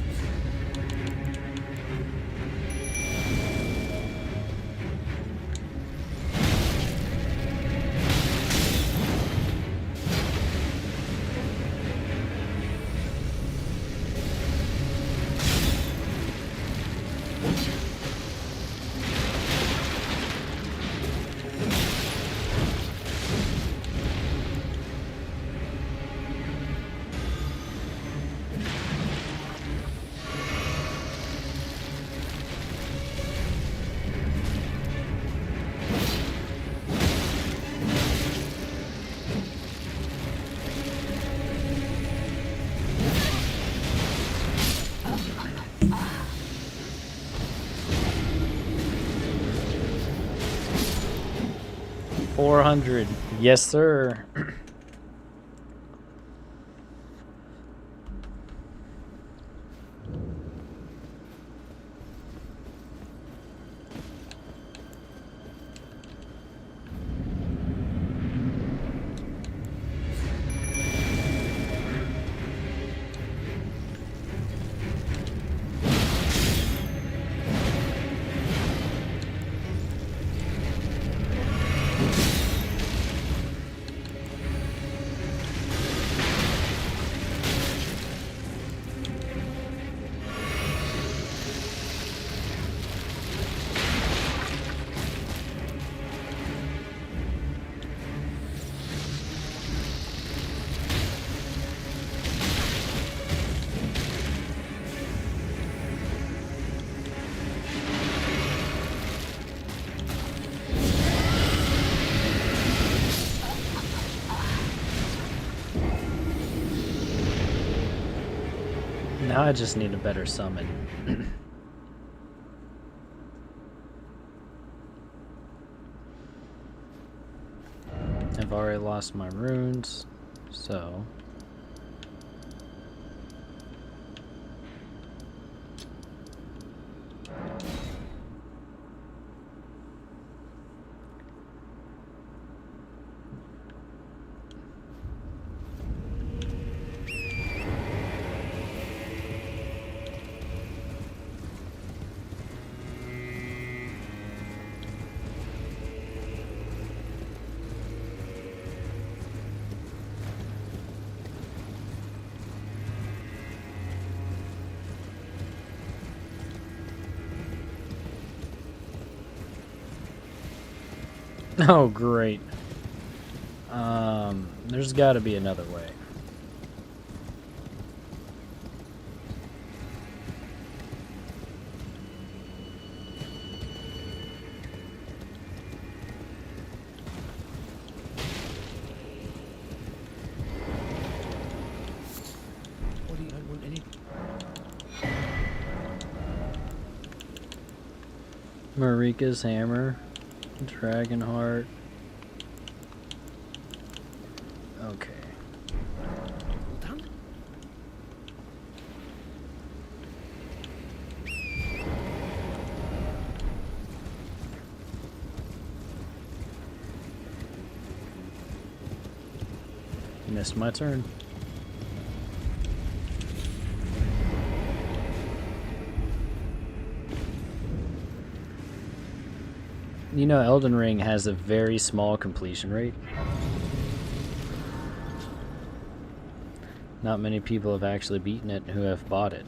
$400, yes sir. Now I just need a better summon. I've already lost my runes, so... Oh, great. There's got to be another way. What do you want any? Marika's hammer, Dragonheart. Okay. All done? Missed my turn. You know, Elden Ring has a very small completion rate. Not many people have actually beaten it who have bought it.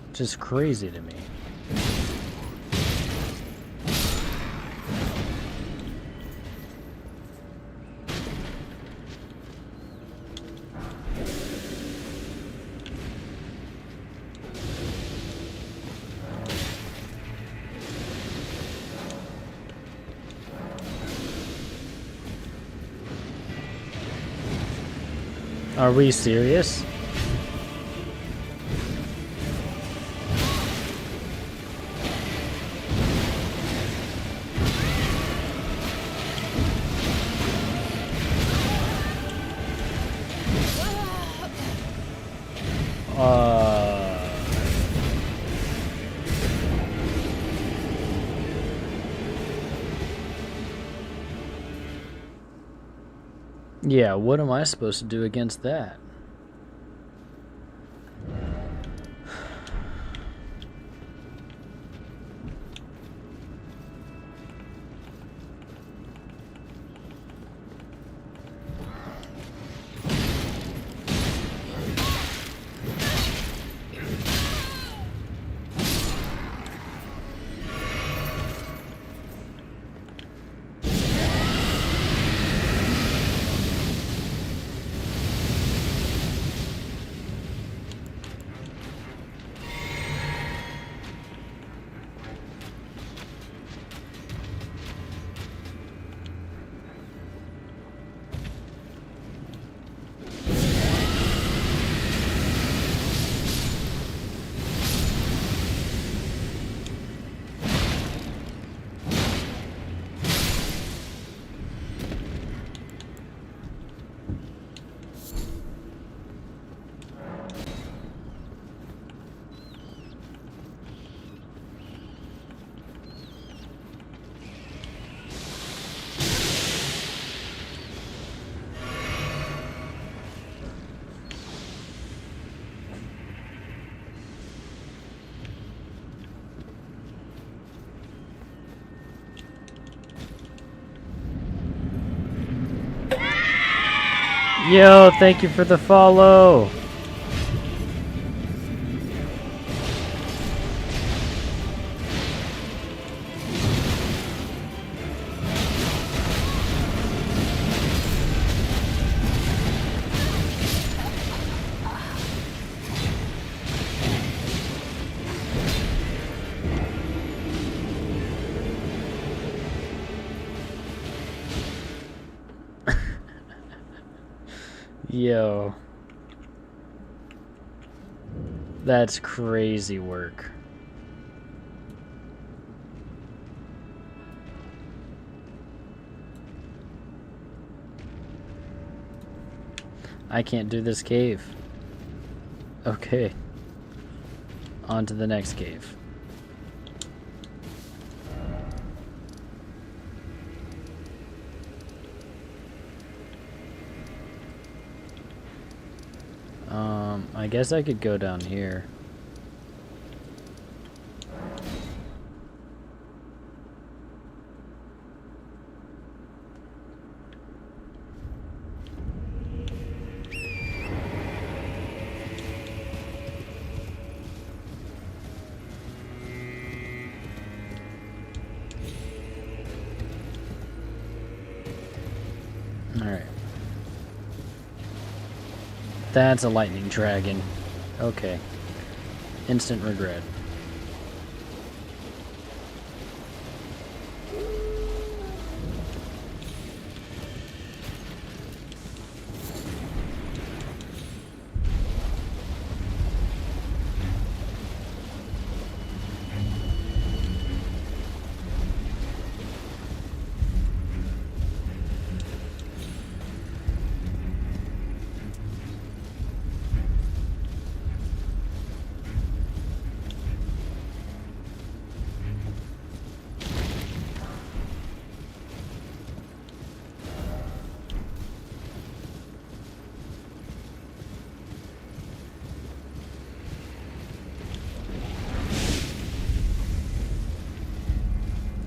Which is crazy to me. Are we serious? Yeah, what am I supposed to do against that? Yo, thank you for the follow. Yo. That's crazy work. I can't do this cave. Okay. On to the next cave. I guess I could go down here. Alright. That's a lightning dragon. Okay. Instant regret.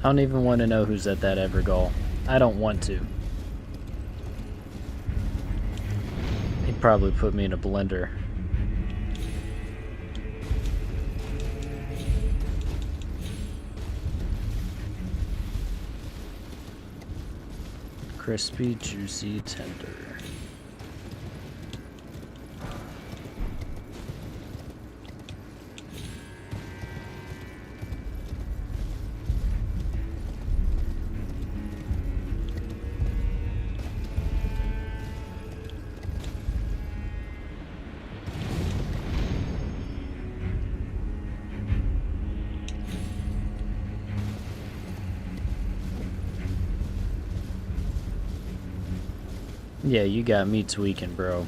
don't even want to know who's at that ever goal. I don't want to. He'd probably put me in a blender. Crispy, juicy, tender. Yeah, you got me tweaking, bro.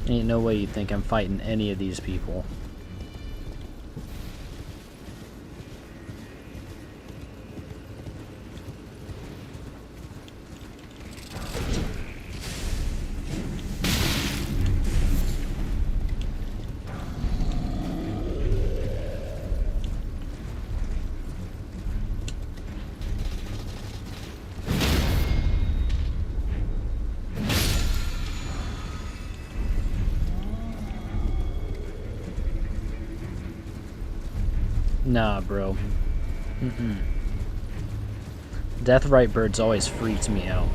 Ain't no way you think I'm fighting any of these people. Nah, bro. Deathrite birds always freaked me out.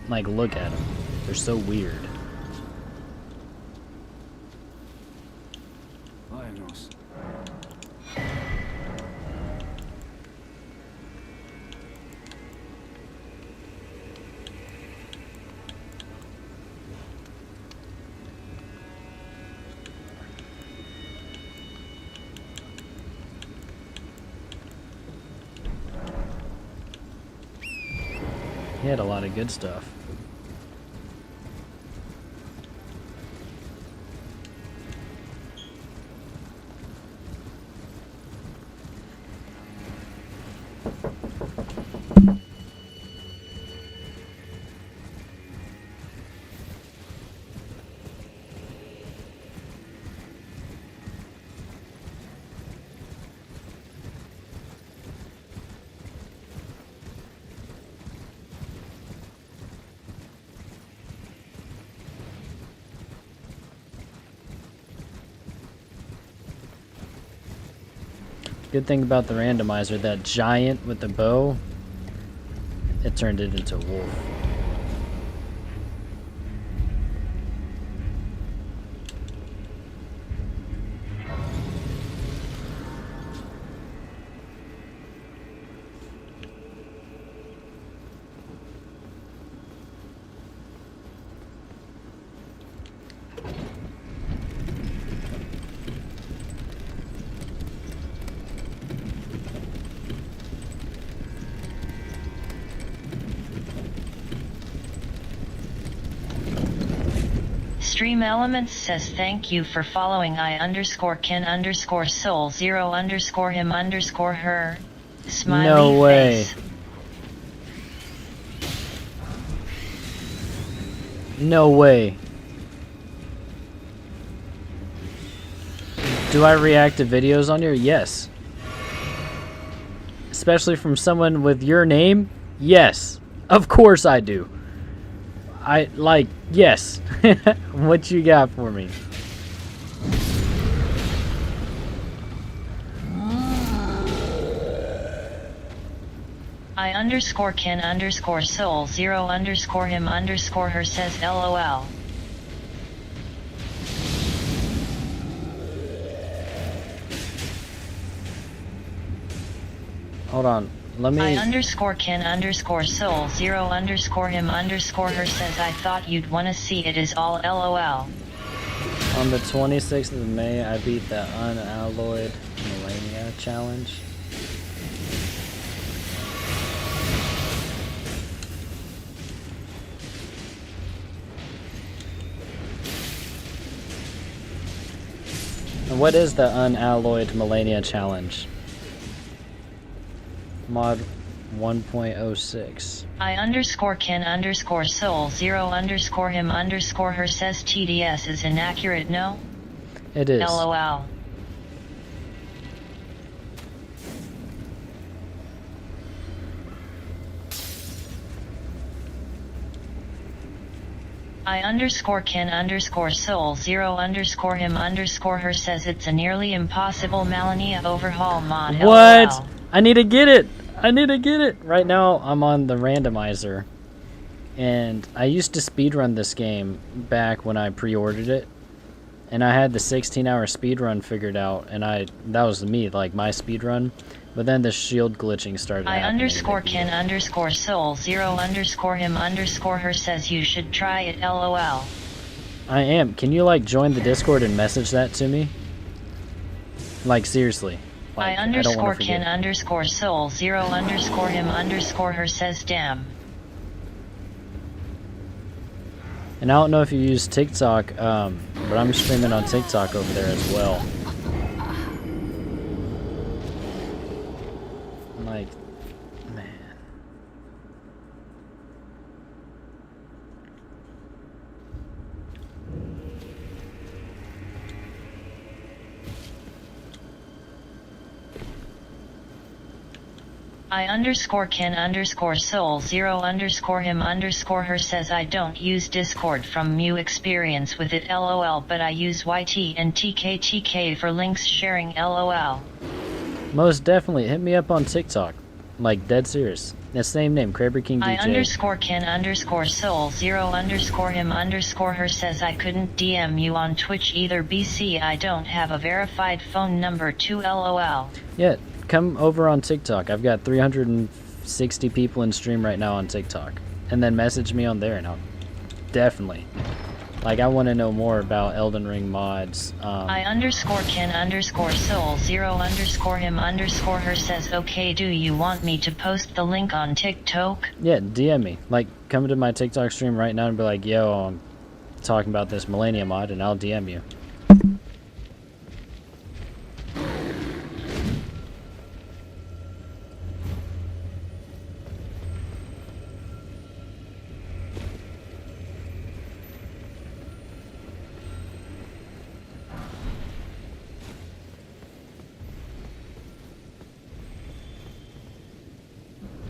Like, look at them. They're so weird. Lionos. He had a lot of good stuff. Good thing about the randomizer, that giant with the bow, it turned it into a wolf. Stream Elements says thank you for following I_Ken_Soul0_him_her. Smiley No way. face. No way. Do I react to videos on here? Yes. Especially from someone with your name? Yes. Of course I do. Yes. What you got for me? I_Ken_Soul0_him_her says LOL. Hold on. Let me... I_Ken_Soul0_him_her says I thought you'd wanna see it is all LOL. On the 26th of May, I beat the unalloyed Millennia challenge. What is the unalloyed Melania challenge? Mod 1.06. I_Ken_Soul 0_him_her says TDS is inaccurate, no? It is. LOL. I_Ken_Soul 0_him_her says it's a nearly impossible Melania overhaul mod. What? LOL. I need to get it. I need to get it. Right now, I'm on the Randomizer. And I used to speedrun this game back when I pre-ordered it. And I had the 16-hour speedrun figured out. And that was me, like my speedrun. But then the shield glitching started happening. I_Ken_Soul 0_him_her says you should try it. LOL. I am. Can you, like, join the Discord and message that to me? Like, seriously. Like, I don't want to forget. I_Ken_Soul 0_him_her says damn. And I don't know if you use TikTok, but I'm streaming on TikTok over there as well. Like, man. I_Ken_Soul 0_him_her says I don't use Discord from Mew experience with it. LOL, but I use YT and TKTK for links sharing. LOL. Most definitely. Hit me up on TikTok. Like, dead serious. The same name, KraberKingDJ. I_Ken_Soul 0_him_her says I couldn't DM you on Twitch either. BC, I don't have a verified phone number too. LOL. Yeah, come over on TikTok. I've got 360 people in stream right now on TikTok. And then message me on there and I'll definitely. Like, I want to know more about Elden Ring mods. I_Ken_Soul 0_him_her says okay, do you want me to post the link on TikTok? Yeah, DM me. Like, come to my TikTok stream right now and be like, yo, I'm talking about this Melania mod, and I'll DM you.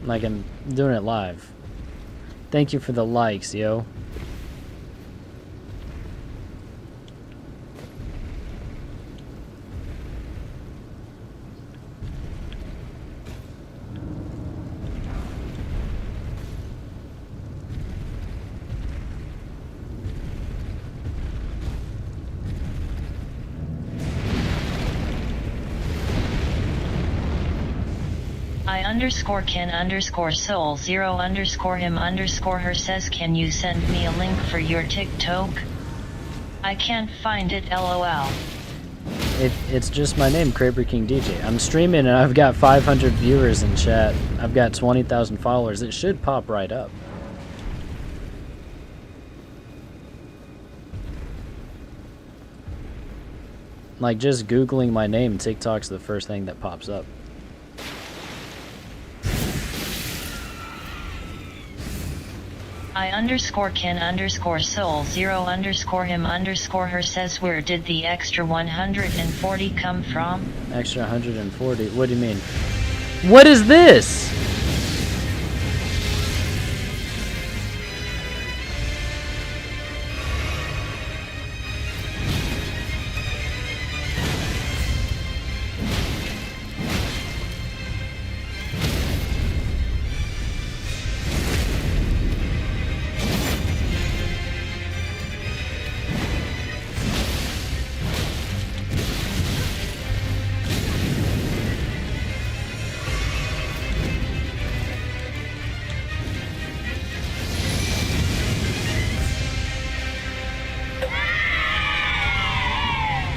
Like, I'm doing it live. Thank you for the likes, yo. I_Ken_Soul 0_him_her says can you send me a link for your TikTok? I can't find it. LOL. It's just my name, KraberKingDJ. I'm streaming and I've got 500 viewers in chat. I've got 20,000 followers. It should pop right up. Like, just Googling my name, TikTok's the first thing that pops up. I_Ken_Soul 0_him_her says where did the extra 140 come from? Extra 140? What do you mean? What is this?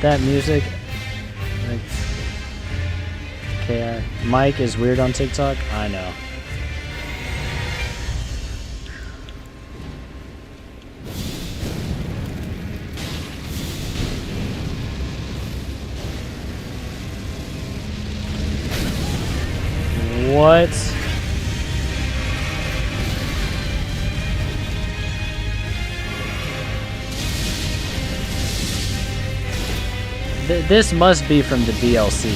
That music, like, okay, Mike is weird on TikTok. I know. What? This must be from the DLC.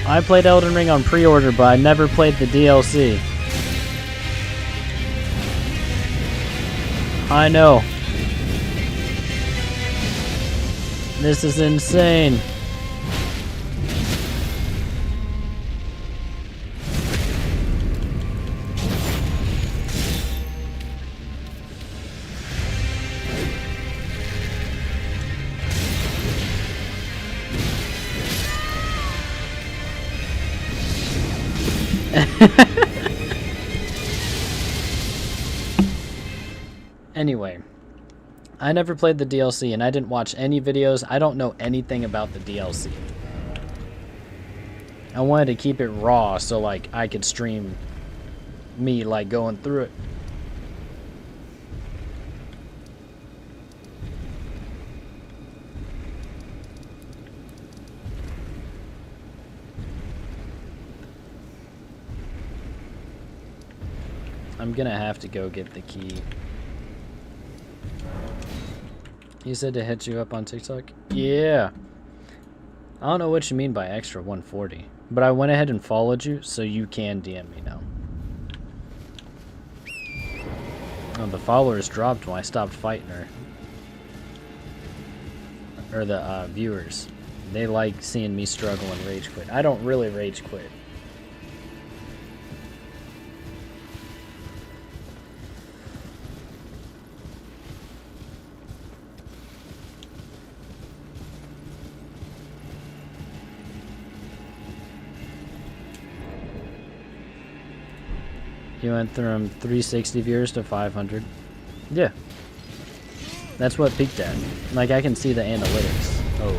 I played Elden Ring on pre-order, but I never played the DLC. I know. This is insane. Anyway, I never played the DLC and I didn't watch any videos. I don't know anything about the DLC. I wanted to keep it raw so like I could stream me like going through it. I'm gonna have to go get the key. He said to hit you up on TikTok? Yeah. I don't know what you mean by extra 140, but I went ahead and followed you, so you can DM me now. Oh, the followers dropped when I stopped fighting her. Or the viewers. They like seeing me struggle and rage quit. I don't really rage quit. You went from 360 viewers to 500. Yeah. That's what peaked at. Like, I can see the analytics. Oh.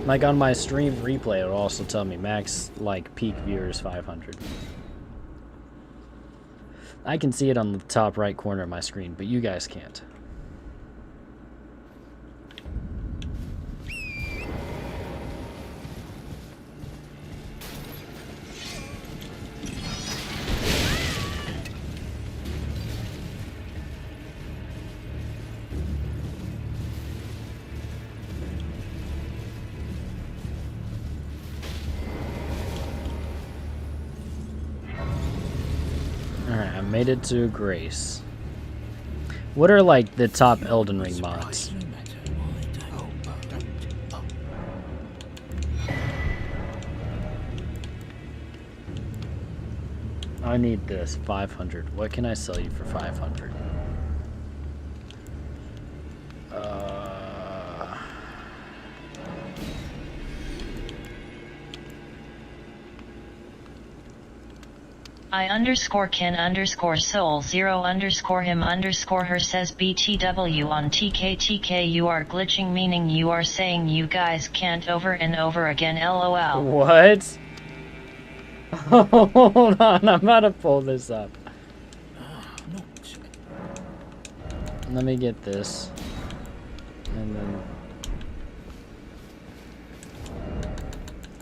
Like, on my stream replay, it will also tell me max, like, peak viewers 500. I can see it on the top right corner of my screen, but you guys can't. Alright, I made it to Grace. What are, like, the top Elden Ring mods? I need this, 500. What can I sell you for 500? I underscore Ken underscore soul 0 underscore him underscore her says BTW on TKTK you are glitching, meaning you are saying you guys can't over and over again LOL. What? Hold on, I'm about to pull this up. Let me get this. And then...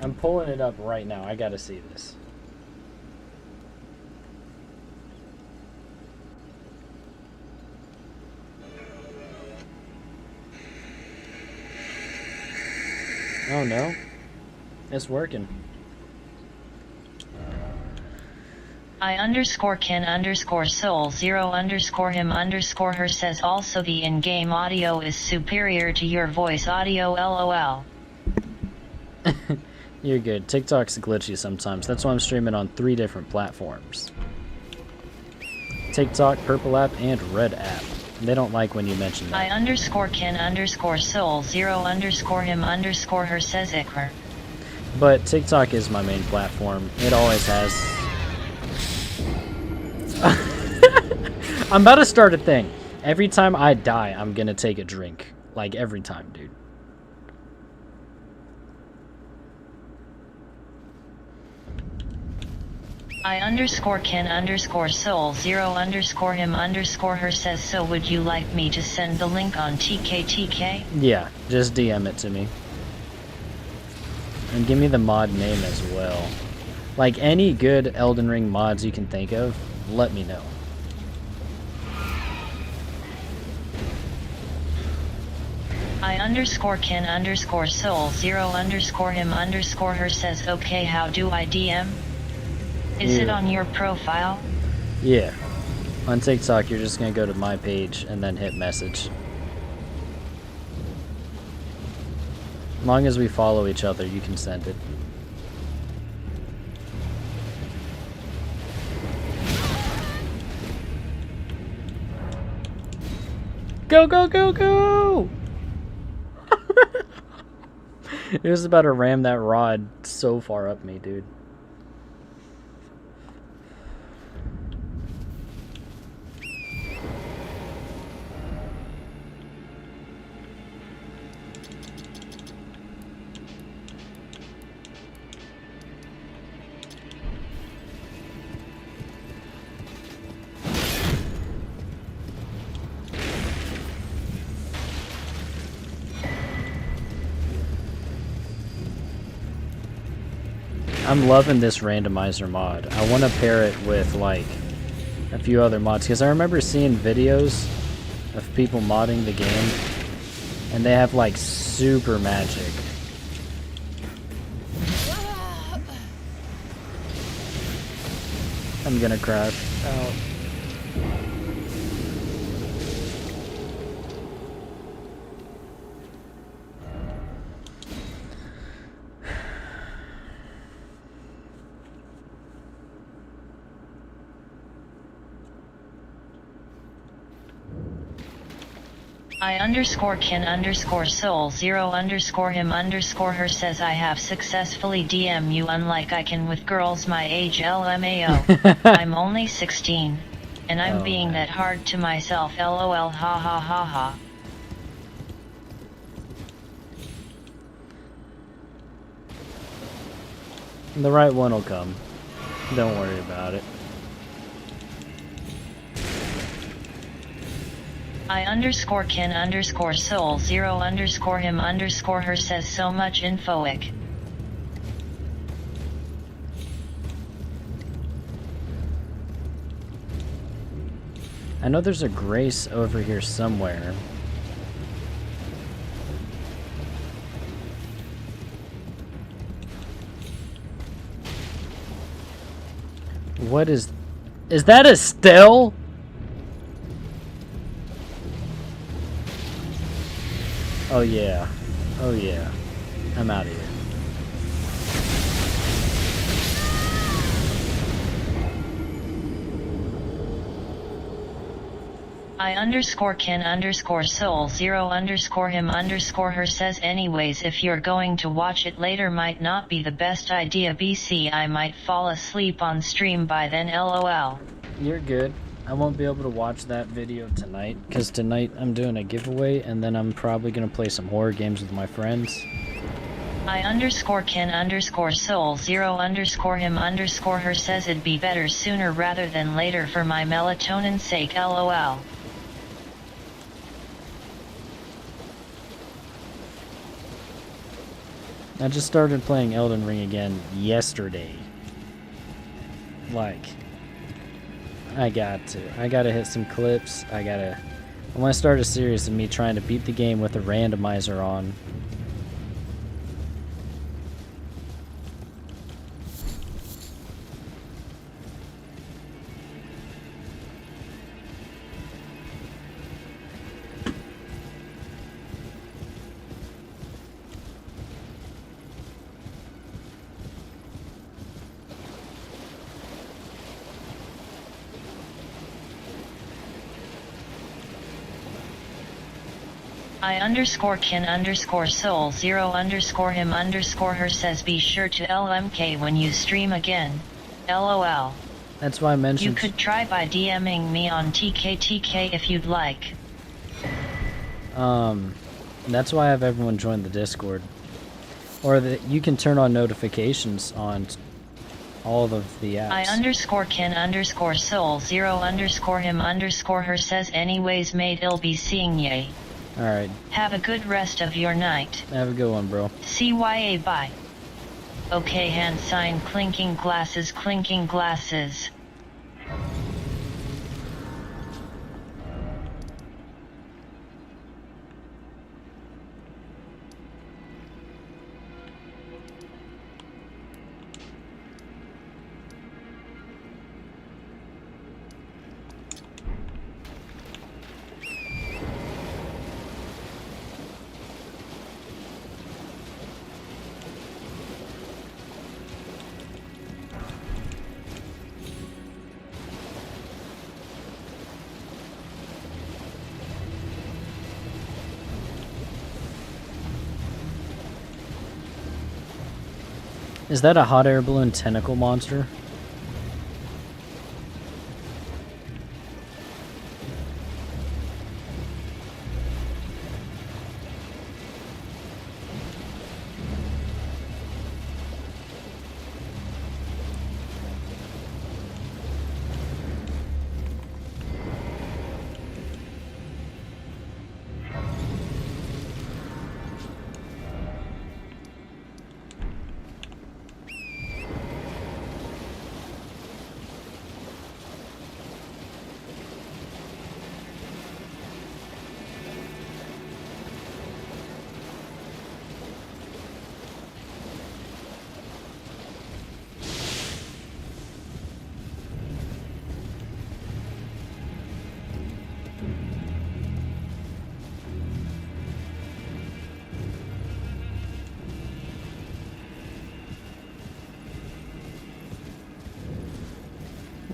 I'm pulling it up right now, I gotta see this. Oh no, it's working. I underscore Ken underscore soul 0 underscore him underscore her says also the in-game audio is superior to your voice audio LOL. You're good. TikTok's glitchy sometimes. That's why I'm streaming on 3 different platforms. TikTok, Purple app, and Red app. They don't like when you mention that. I underscore Ken underscore soul 0 underscore him underscore her says Icar. But TikTok is my main platform. It always has. I'm about to start a thing. Every time I die, I'm gonna take a drink. Like, every time, dude. I underscore Ken underscore soul 0 underscore him underscore her says, so would you like me to send the link on TKTK? Yeah, just DM it to me. And give me the mod name as well. Like any good Elden Ring mods you can think of, let me know. I underscore Ken underscore soul 0 underscore him underscore her says, okay, how do I DM? Is it on your profile? Yeah. On TikTok, you're just gonna go to my page and then hit message. As long as we follow each other, you can send it. Go, go, go, go! It was about to ram that rod so far up me, dude. I'm loving this randomizer mod. I want to pair it with like a few other mods because I remember seeing videos of people modding the game and they have like super magic. I'm gonna crash out. I underscore Ken underscore soul 0 underscore him underscore her says, I have successfully DM you unlike I can with girls my age LMAO. I'm only 16. And I'm being that hard to myself LOL ha ha ha ha. The right one will come. Don't worry about it. I underscore Ken underscore soul 0 underscore him underscore her says, so much infoic. I know there's a Grace over here somewhere. What is that Estelle? Oh yeah. Oh yeah. I'm out of here. I underscore Ken underscore soul 0 underscore him underscore her says, anyways, if you're going to watch it later might not be the best idea BC, I might fall asleep on stream by then LOL. You're good. I won't be able to watch that video tonight because tonight I'm doing a giveaway and then I'm probably going to play some horror games with my friends. I underscore Ken underscore soul 0 underscore him underscore her says, it'd be better sooner rather than later for my melatonin's sake LOL. I just started playing Elden Ring again yesterday. Like, I gotta hit some clips. I want to start a series of me trying to beat the game with a randomizer on. I underscore Ken underscore soul 0 underscore him underscore her says, be sure to LMK when you stream again. LOL. That's why I mentioned... You could try by DMing me on TKTK if you'd like. That's why I have everyone join the Discord. Or that you can turn on notifications on all of the apps. I underscore can underscore soul 0 underscore him underscore her says anyways mate I'll be seeing ye. Alright. Have a good rest of your night. Have a good one, bro. CYA bye. Okay, hand sign clinking glasses clinking glasses. Is that a hot air balloon tentacle monster?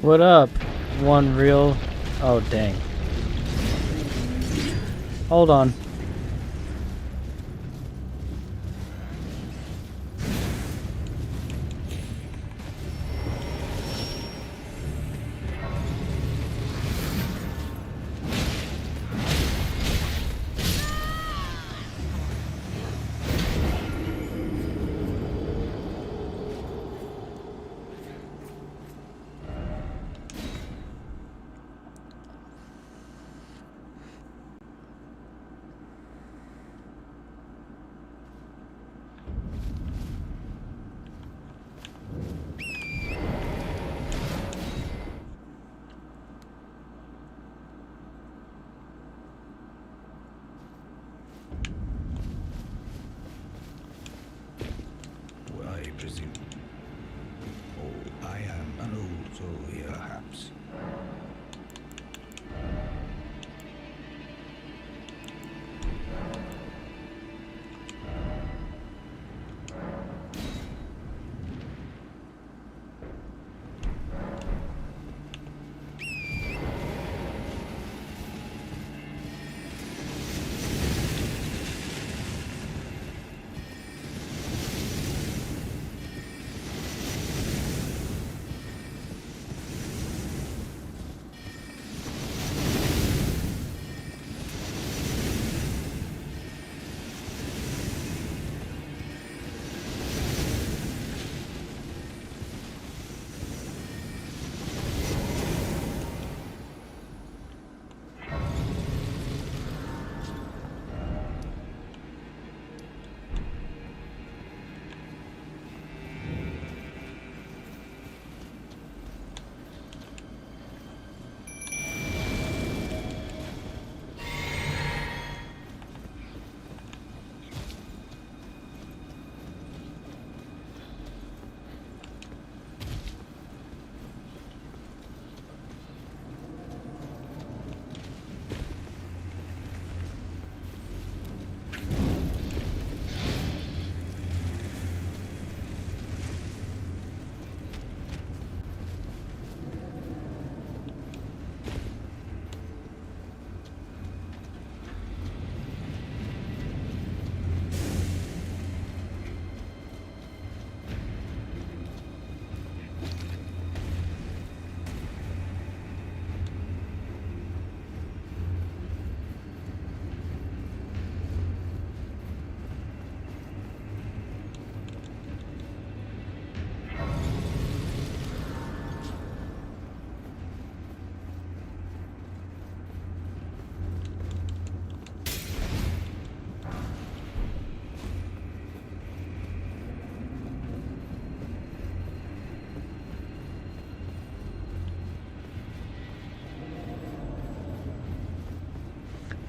What up? One real... Oh, dang. Hold on.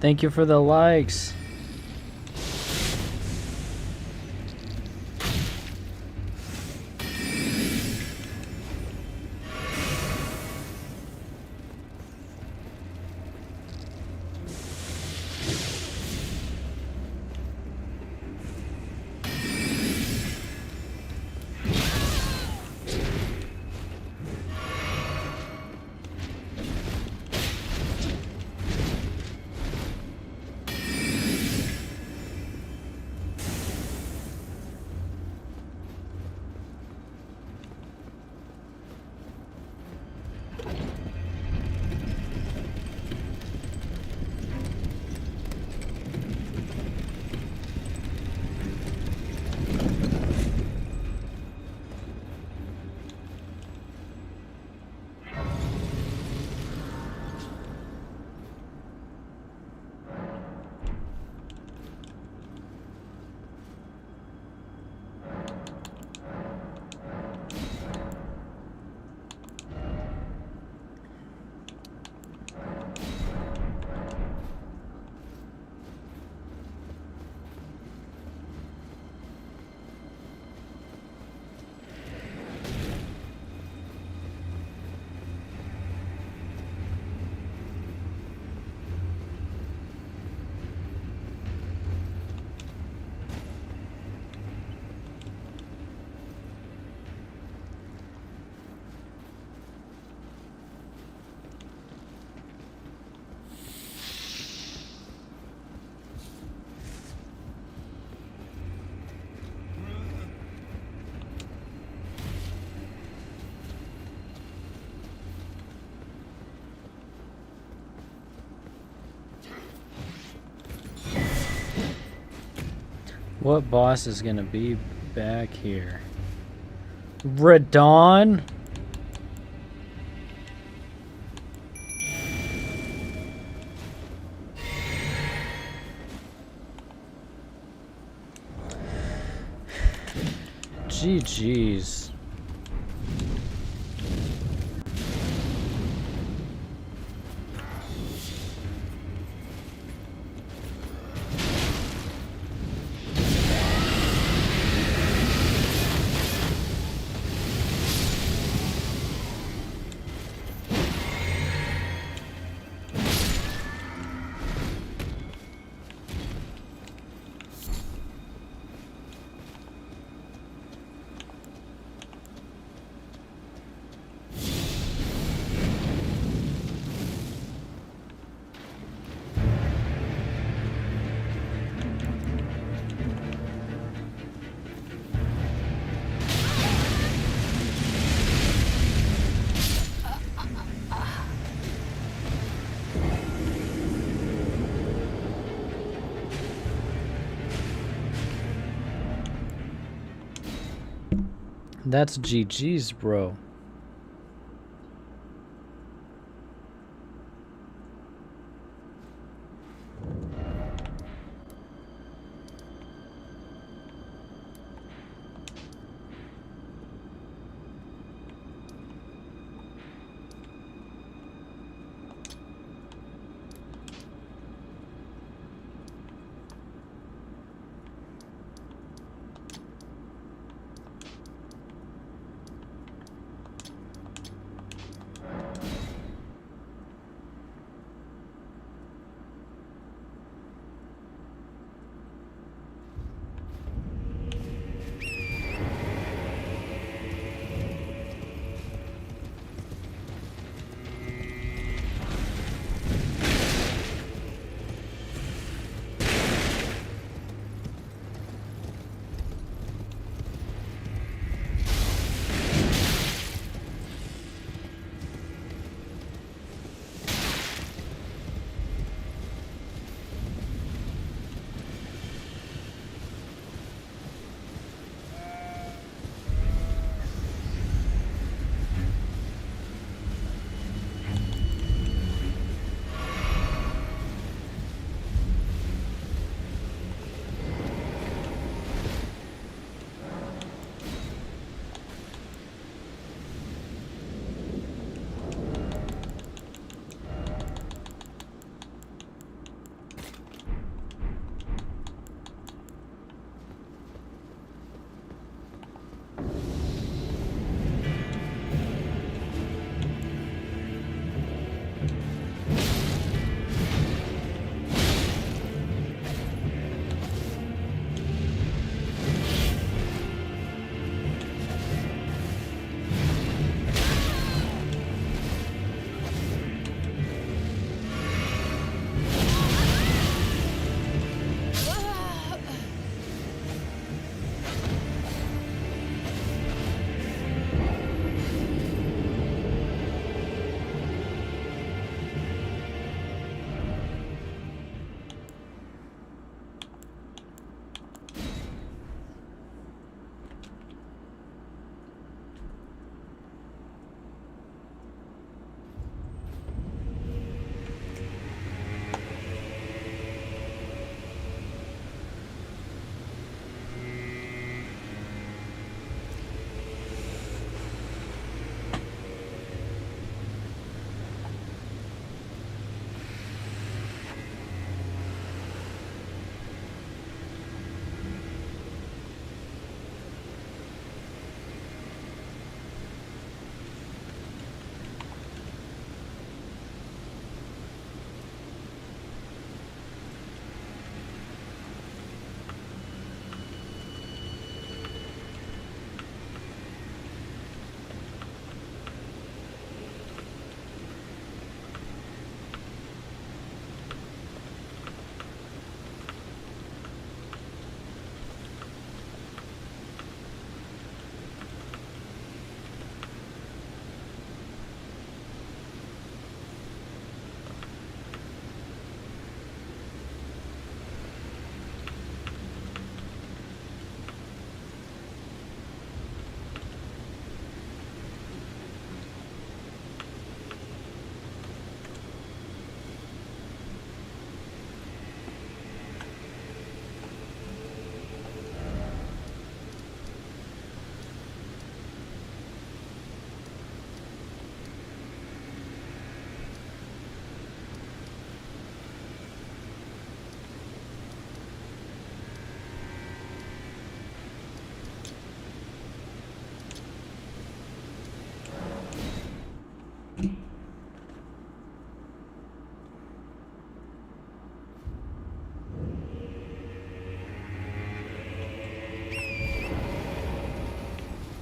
Thank you for the likes. What boss is gonna be back here? Radon? GG's. That's GG's, bro.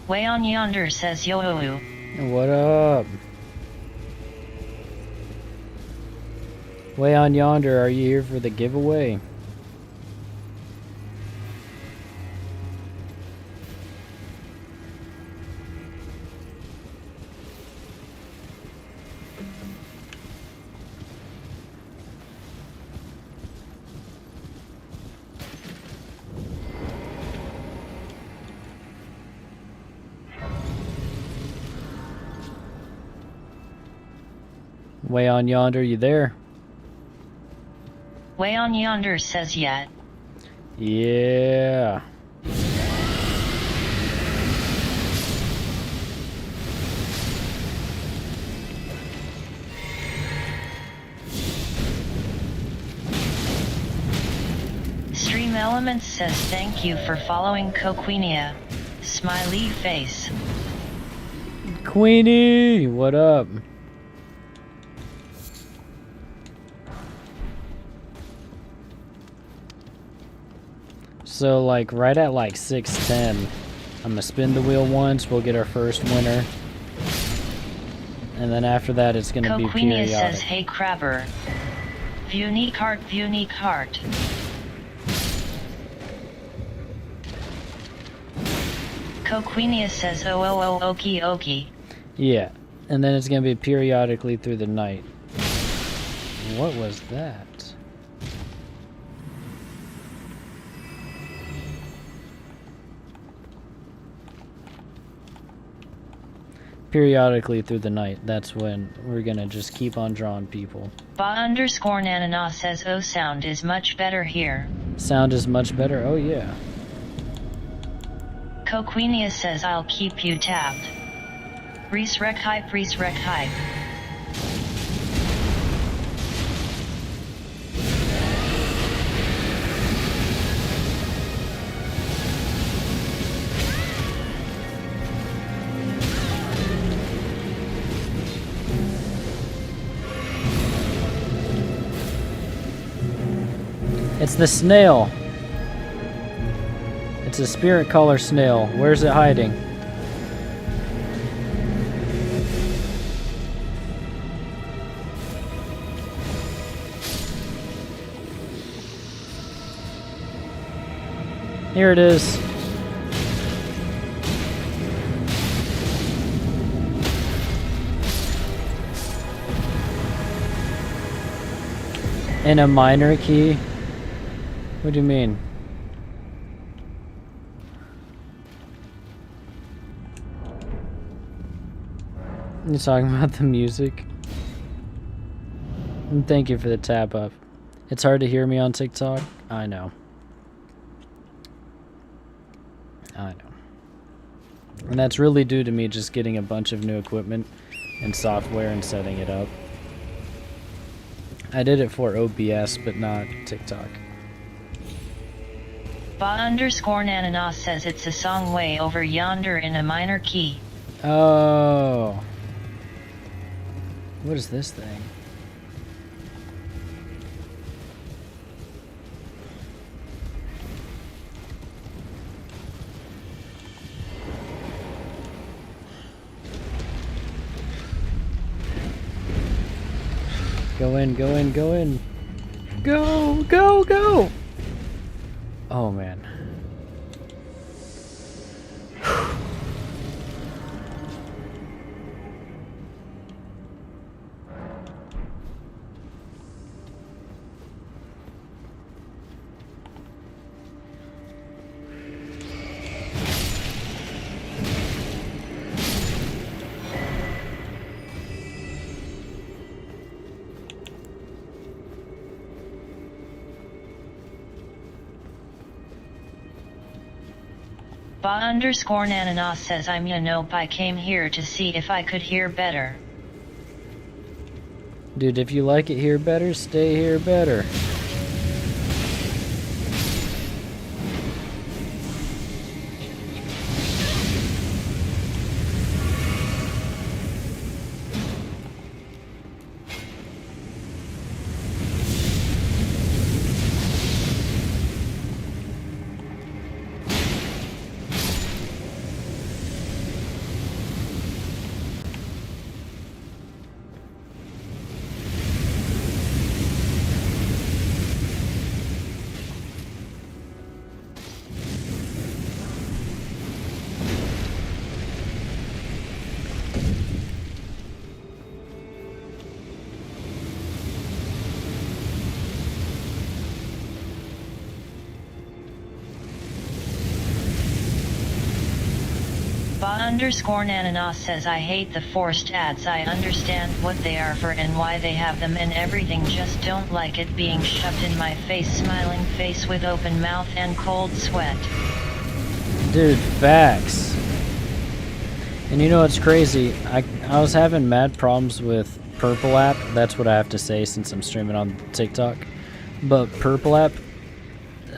Way on Yonder says yo. What up? Way on Yonder, are you here for the giveaway? Way on Yonder, you there? Way on Yonder says yet. Yeah. Stream Elements says thank you for following Coquinia. Smiley face. Queenie, what up? So like right at like 6:10, I'm gonna spin the wheel once, we'll get our first winner. And then after that it's gonna be Coquinia periodic. says hey Krabber. Unique heart. Coquinia says oh okie. Yeah, and then it's gonna be periodically through the night. What was that? Periodically through the night. That's when we're gonna just keep on drawing people. Ba_Nanana says oh sound is much better here. Sound is much better? Oh yeah. Coquinia says I'll keep you tapped. Reese rec hype. It's the snail. It's a spirit color snail. Where's it hiding? Here it is. In a minor key? What do you mean? You talking about the music? And thank you for the tap up. It's hard to hear me on TikTok. I know. And that's really due to me just getting a bunch of new equipment and software and setting it up. I did it for OBS, but not TikTok. Ba_Nanana says it's a song way over yonder in a minor key. Oh. What is this thing? Go in, go in, go in. Go, go, go! Oh, man. Ba_Nanana says I'm nope, I came here to see if I could hear better. Dude, if you like it here better, stay here better. Ba_Nananas says I hate the forced ads. I understand what they are for and why they have them and everything, just don't like it being shoved in my face. Smiling face with open mouth and cold sweat. Dude, facts. And you know what's crazy? I was having mad problems with Purple app. That's what I have to say since I'm streaming on TikTok. But Purple app,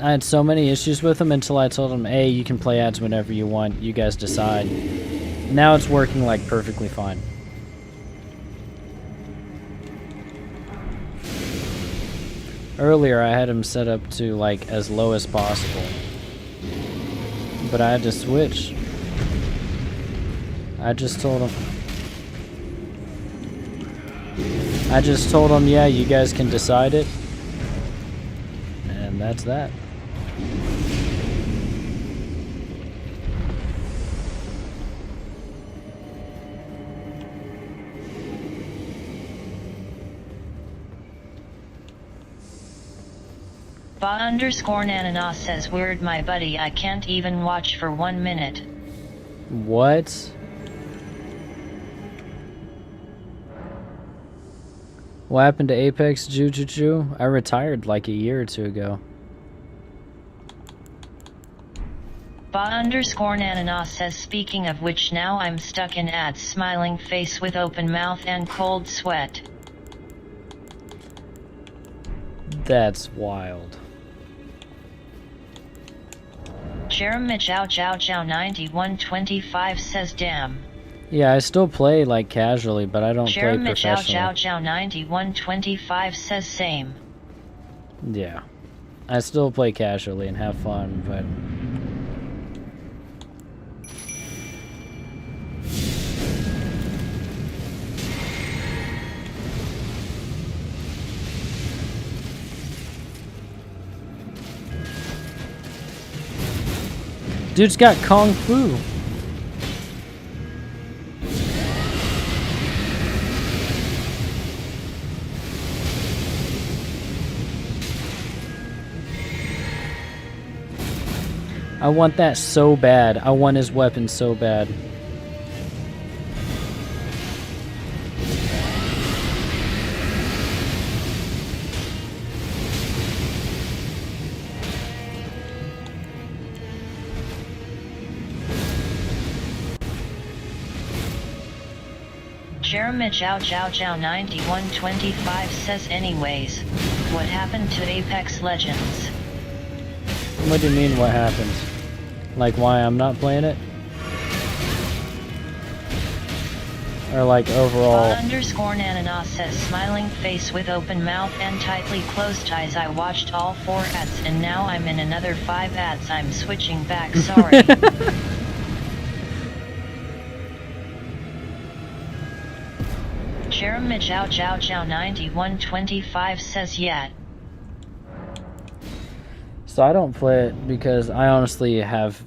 I had so many issues with them until I told them, hey, you can play ads whenever you want. You guys decide. Now it's working like perfectly fine. Earlier I had them set up to like as low as possible. But I had to switch. I just told them, yeah, you guys can decide it. And that's that. Ba_Nananas says weird my buddy, I can't even watch for 1 minute. What? What happened to Apex Jujuju? I retired like a year or two ago. Ba_Nananas says speaking of which, now I'm stuck in ads. Smiling face with open mouth and cold sweat. That's wild. Jeremy Chow 9125 says damn. Yeah, I still play like casually, but I don't play Jeremy Chow professionally. 9125 says same. Yeah. I still play casually and have fun, but dude's got Kung Fu. I want that so bad. I want his weapon so bad. Jeremy Chow 9125 says anyways, what happened to Apex Legends? What do you mean, what happened? Like why I'm not playing it? Or like overall? Ba_Nananas says smiling face with open mouth and tightly closed eyes. I watched all 4 ads and now I'm in another 5 ads. I'm switching back, sorry. Jeremy Chow 9125 says yeah. So I don't play it because I honestly have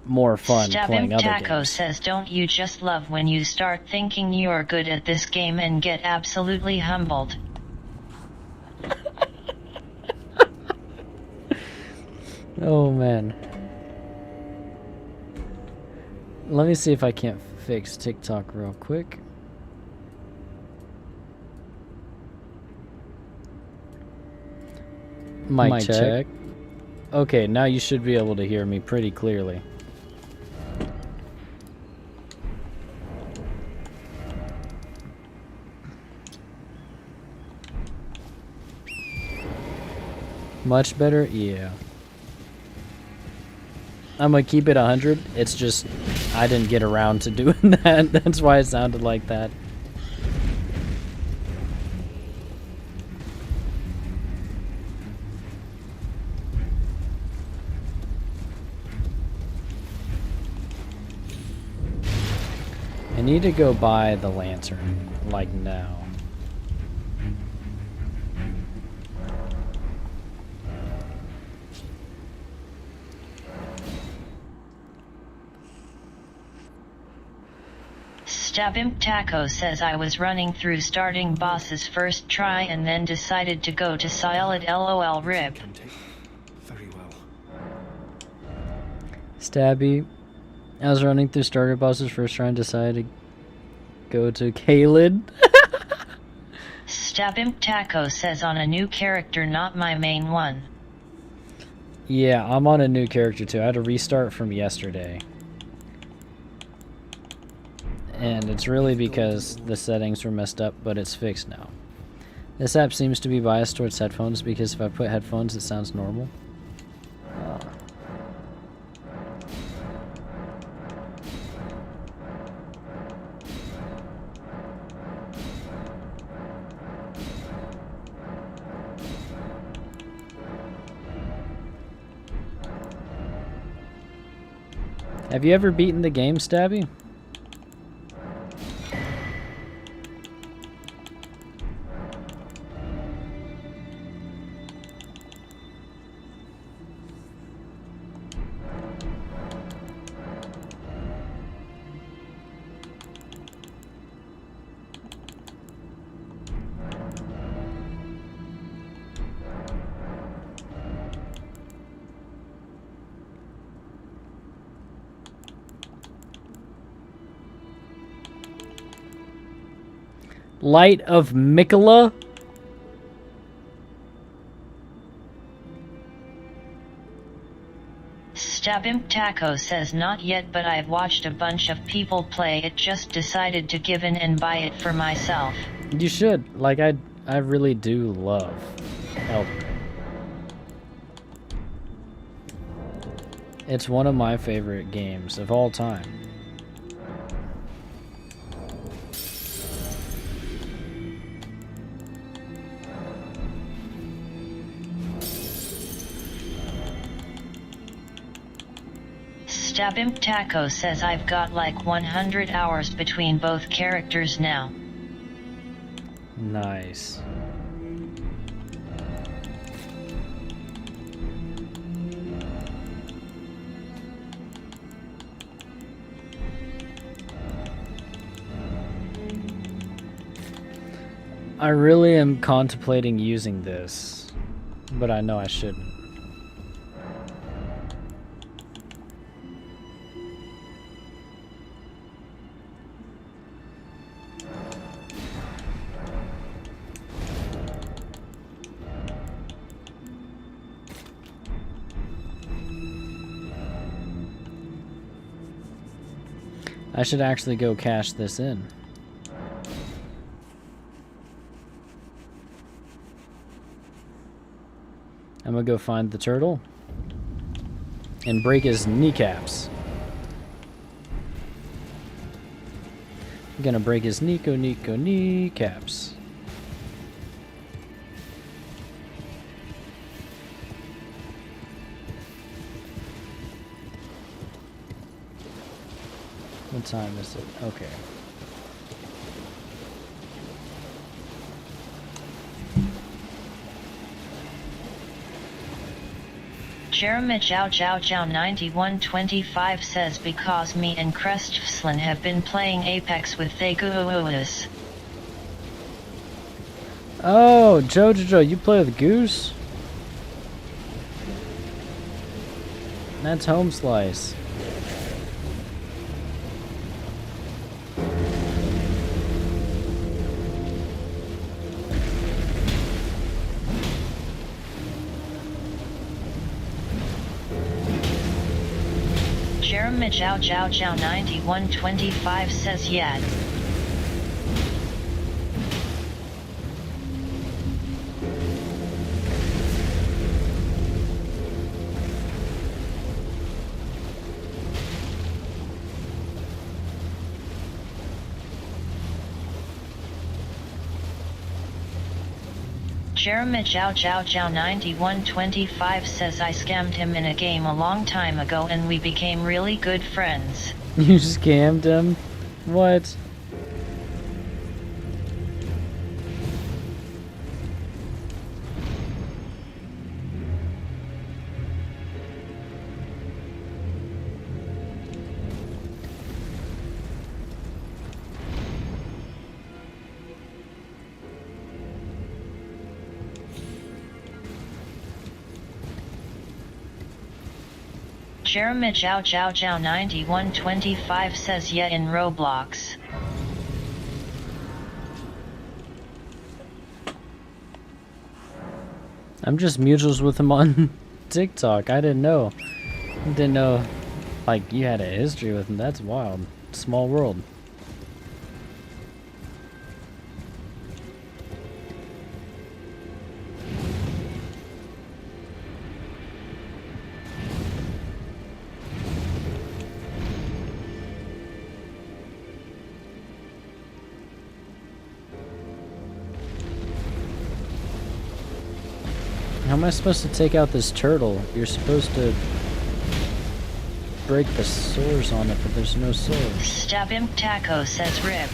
more fun playing other Taco games. says don't you just love when you start thinking you're good at this game and get absolutely humbled? Oh man. Let me see if I can't fix TikTok real quick. Mic check. Okay, now you should be able to hear me pretty clearly. Much better? Yeah. I'm gonna keep it 100. It's just, I didn't get around to doing that. That's why it sounded like that. I need to go buy the lantern, like now. Stabimp Taco says I was running through starting bosses first try and then decided to go to solid LOL rip. Very well. Stabby, I was running through starter bosses first trying to decide to go to Kaled. Stabimp Taco says on a new character, not my main one. Yeah, I'm on a new character too. I had to restart from yesterday. And it's really because the settings were messed up, but it's fixed now. This app seems to be biased towards headphones because if I put headphones, it sounds normal. Have you ever beaten the game, Stabby? Light of Mikola? Stabimp Taco says not yet, but I've watched a bunch of people play it, just decided to give in and buy it for myself. You should. Like, I really do love Elden Ring. It's one of my favorite games of all time. Stabimp Taco says I've got like 100 hours between both characters now. Nice. I really am contemplating using this, but I know I shouldn't. I should actually go cash this in. I'm gonna go find the turtle and break his kneecaps. I'm gonna break his kneecaps. What time is it? Okay. Jeremy Chow Chow Chow 9125 says because me and Crestfslin have been playing Apex with Theguus. Oh, Jojo, you play with Goose? That's Home Slice. Jeremy Chow Chow Chow 9125 says yeah. Jeremy Chow Chow Chow 9125 says I scammed him in a game a long time ago and we became really good friends. You scammed him? What? Jeremy Chow Chow Chow 9125 says yeah in Roblox. I'm just mutuals with him on TikTok. I didn't know. Didn't know, like, you had a history with him. That's wild. Small world. How am I supposed to take out this turtle? You're supposed to break the sores on it, but there's no sores. Stab him Taco says rip.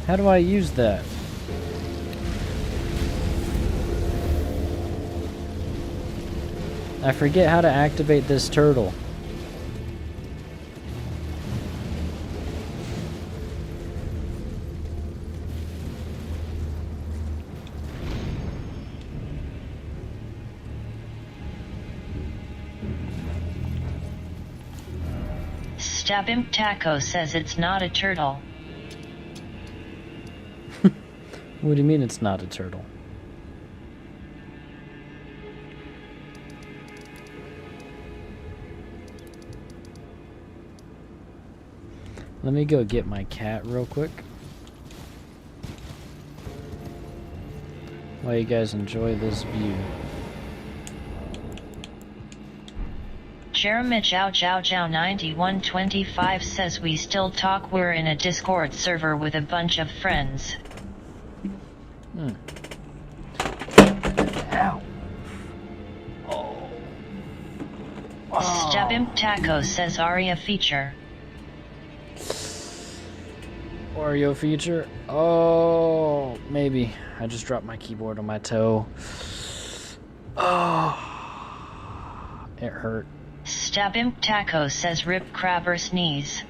How do I use that? I forget how to activate this turtle. Stab him Taco says it's not a turtle. What do you mean it's not a turtle? Let me go get my cat real quick. While you guys enjoy this view. Jeremy Chow Chow Chow 9125 says we still talk. We're in a Discord server with a bunch of friends. Ow. Oh. Stab him Taco says Aria feature. Oreo feature? Oh, maybe. I just dropped my keyboard on my toe. Oh, it hurt. Stab him Taco says rip Krabber's knees.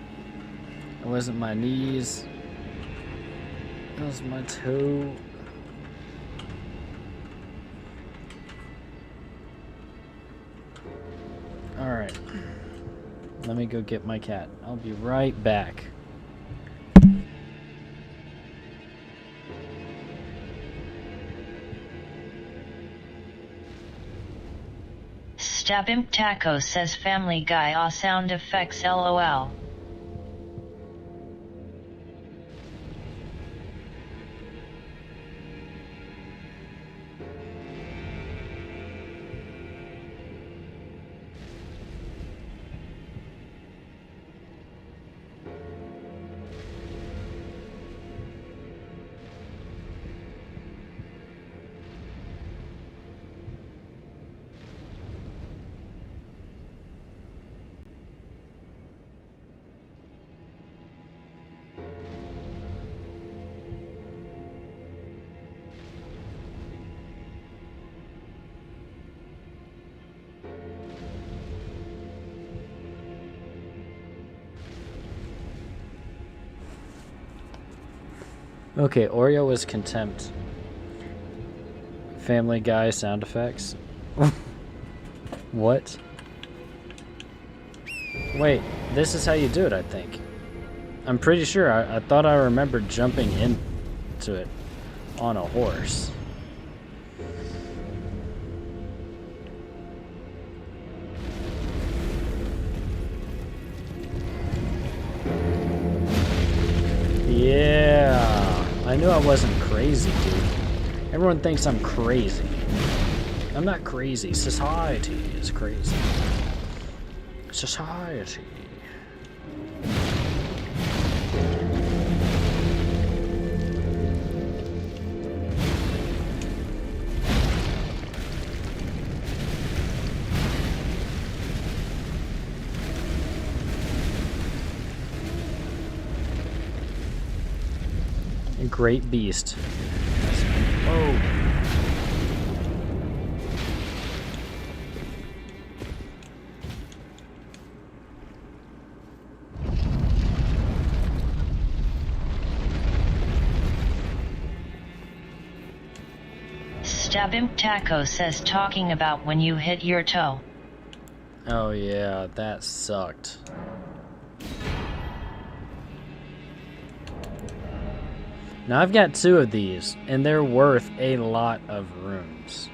It wasn't my knees. It was my toe. Alright. Let me go get my cat. I'll be right back. Stab him Taco says Family Guy aw sound effects LOL. Okay, Oreo was contempt. Family Guy sound effects. What? Wait, this is how you do it, I think. I'm pretty sure. I thought I remembered jumping into it on a horse. Yeah. I knew I wasn't crazy, dude. Everyone thinks I'm crazy. I'm not crazy. Society is crazy. Society. A great beast. Oh. Stab him Taco says talking about when you hit your toe. Oh yeah, that sucked. Now I've got 2 of these, and they're worth a lot of rooms.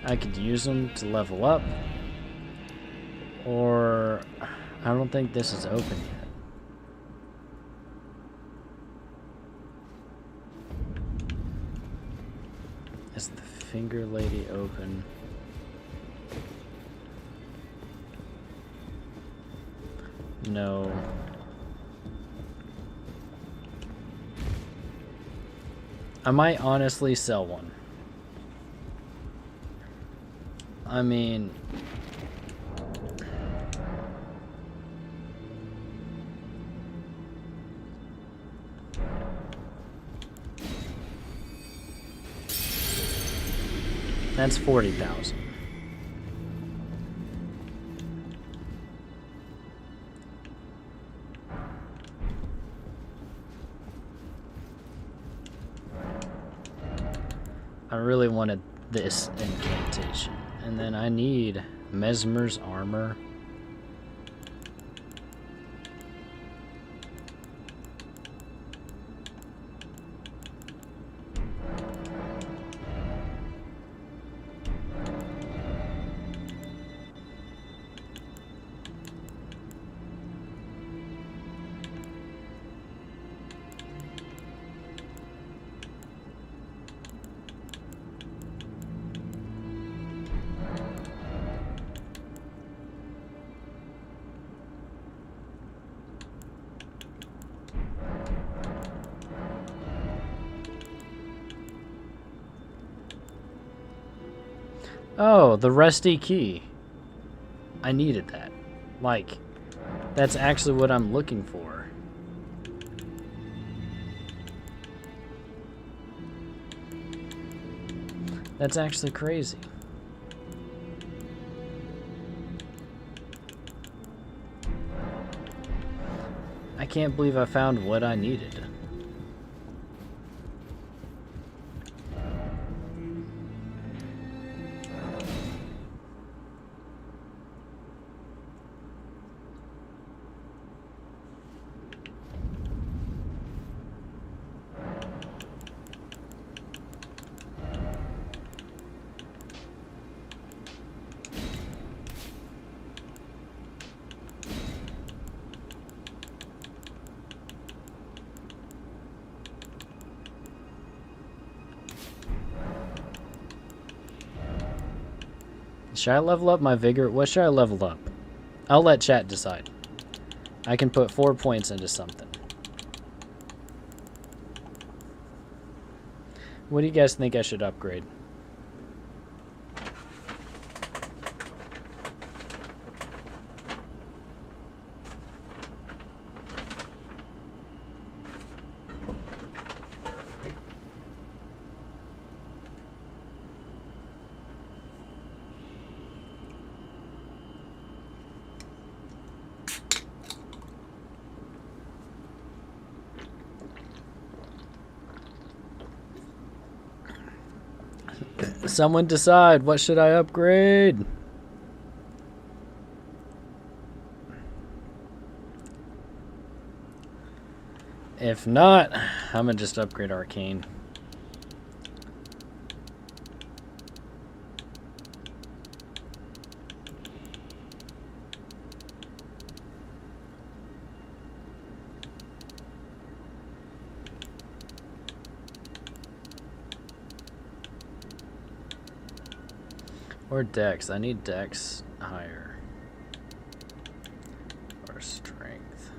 I could use them to level up, or I don't think this is open yet. Is the finger lady open? No. I might honestly sell one. I mean, that's 40,000. I really wanted this incantation. And then I need Mesmer's armor. Oh, the rusty key. I needed that. Like, that's actually what I'm looking for. That's actually crazy. I can't believe I found what I needed. Should I level up my vigor? What should I level up? I'll let chat decide. I can put 4 points into something. What do you guys think I should upgrade? Someone decide, what should I upgrade? If not, I'm gonna just upgrade Arcane. Or Dex. I need Dex higher. Or Strength.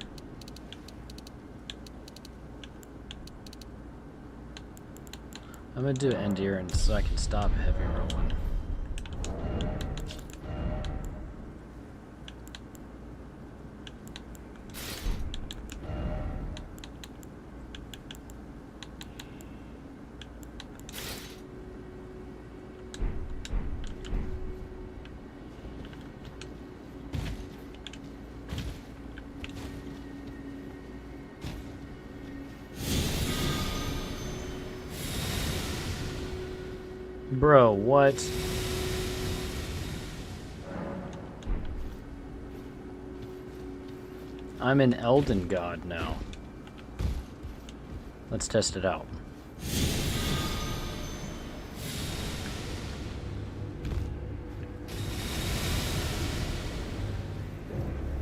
I'm gonna do Endurance so I can stop heavy rolling. Bro, what? I'm an Elden God now. Let's test it out.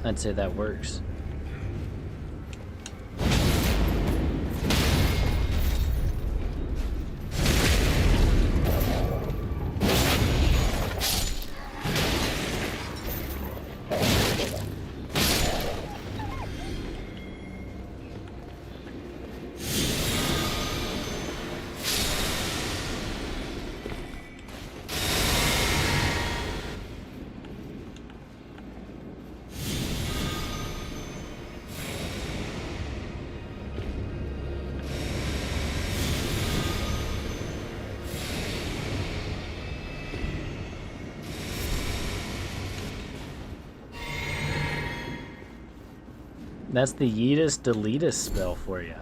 I'd say that works. That's the Yeetus Deletus spell for you.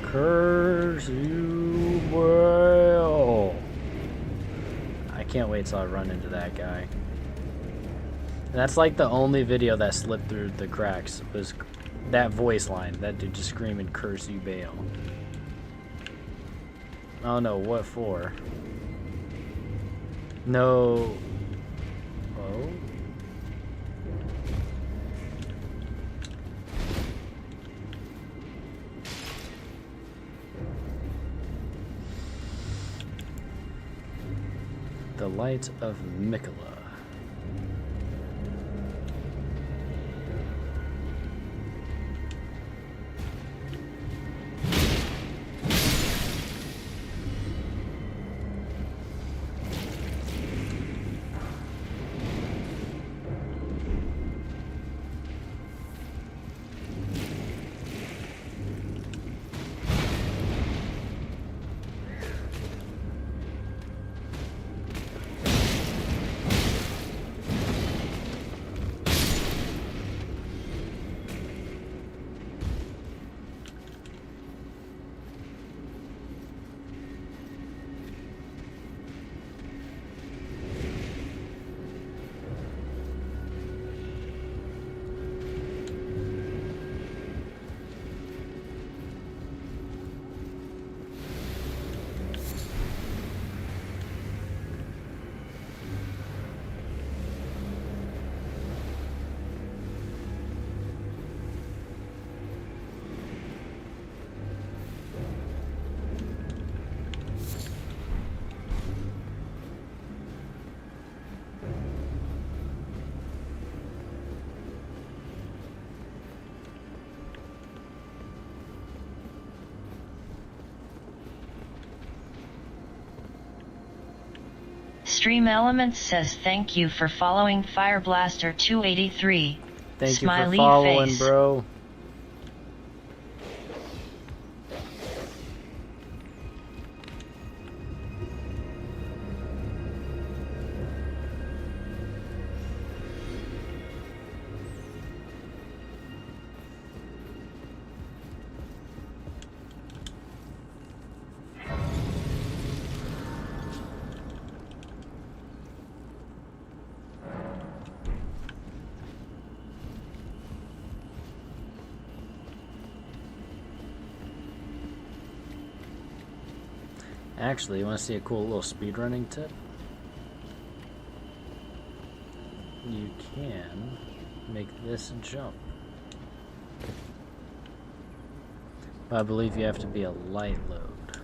Curse you well. I can't wait till I run into that guy. That's like the only video that slipped through the cracks was that voice line. That dude just screaming, "Curse you, Bale." Oh no, what for? No. Oh? The Light of Mikola. Stream Elements says thank you for following Fireblaster 283. Thank you Smiley for following, face. bro. Actually, you want to see a cool little speedrunning tip? You can make this jump. But I believe you have to be a light load.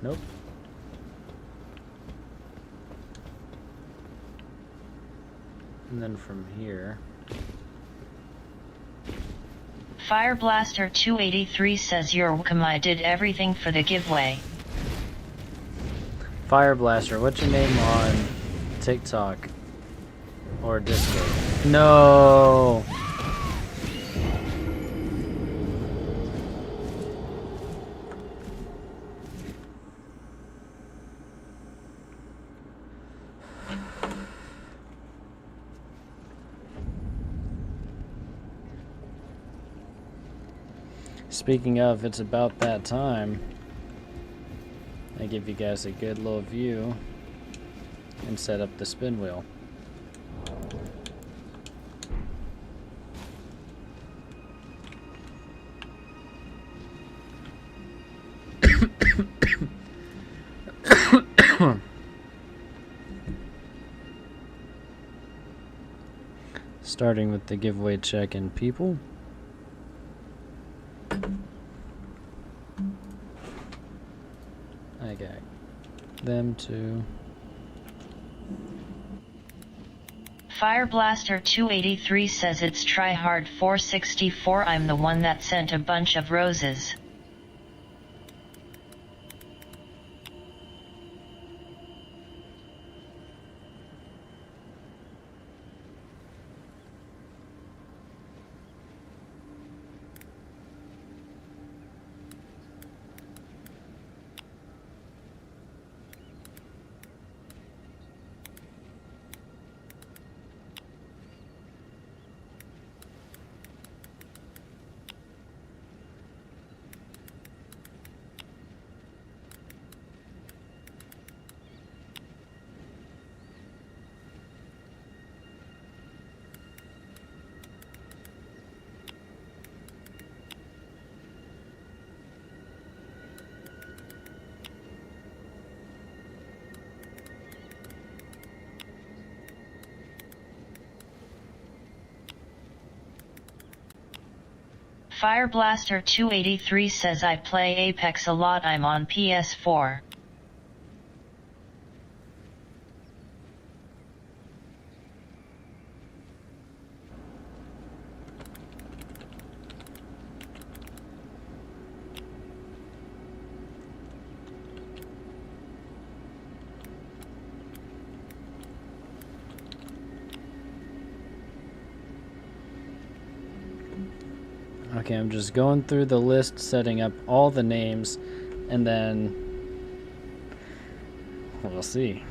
Nope. And then from here... Fireblaster 283 says you're welcome. I did everything for the giveaway. Fireblaster, what's your name on TikTok or Discord? No. Speaking of, it's about that time. I give you guys a good little view and set up the spin wheel. Starting with the giveaway check-in people. I got them too. Fireblaster 283 says it's tryhard 464. I'm the one that sent a bunch of roses. Fireblaster 283 says I play Apex a lot. I'm on PS4. Okay, I'm just going through the list, setting up all the names, and then we'll see.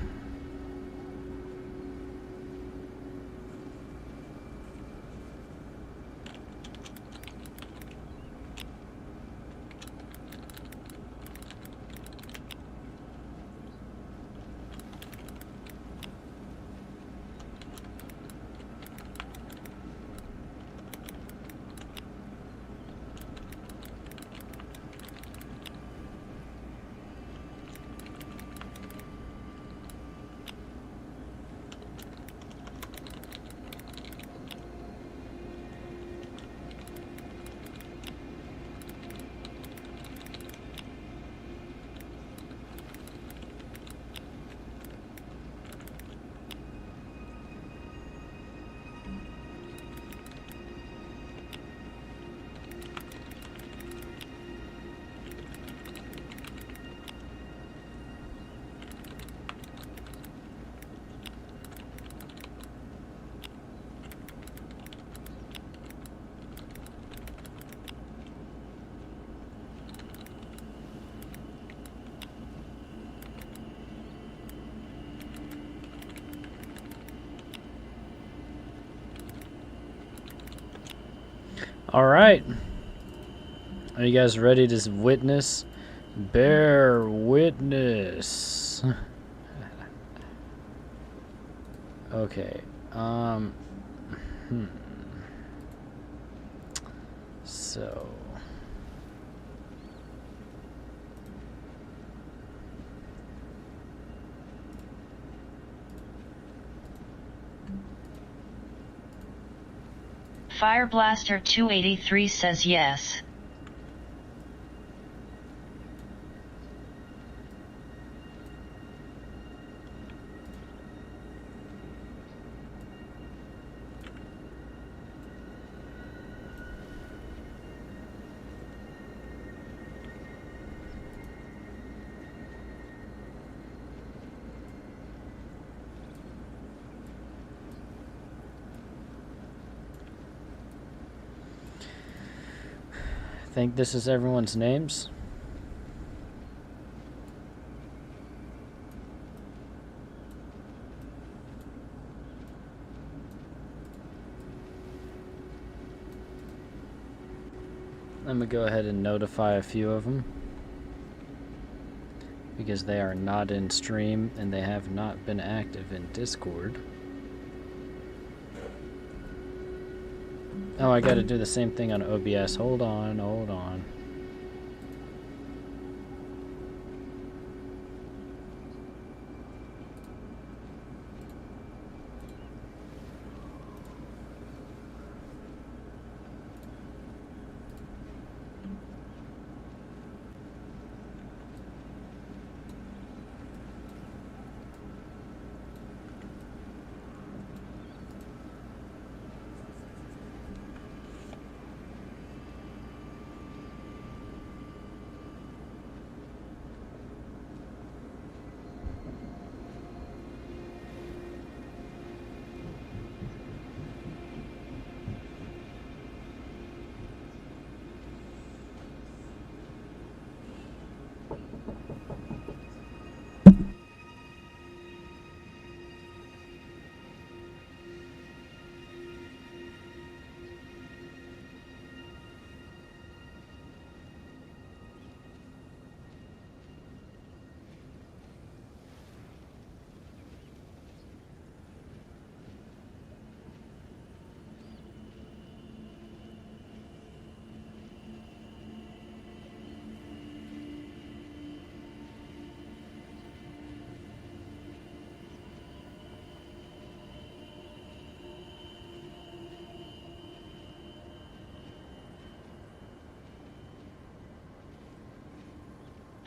All right. Are you guys ready to witness? Bear witness. Okay. So. Fireblaster 283 says yes. I think this is everyone's names. I'm gonna go ahead and notify a few of them because they are not in stream and they have not been active in Discord. Oh, I gotta do the same thing on OBS. Hold on, hold on.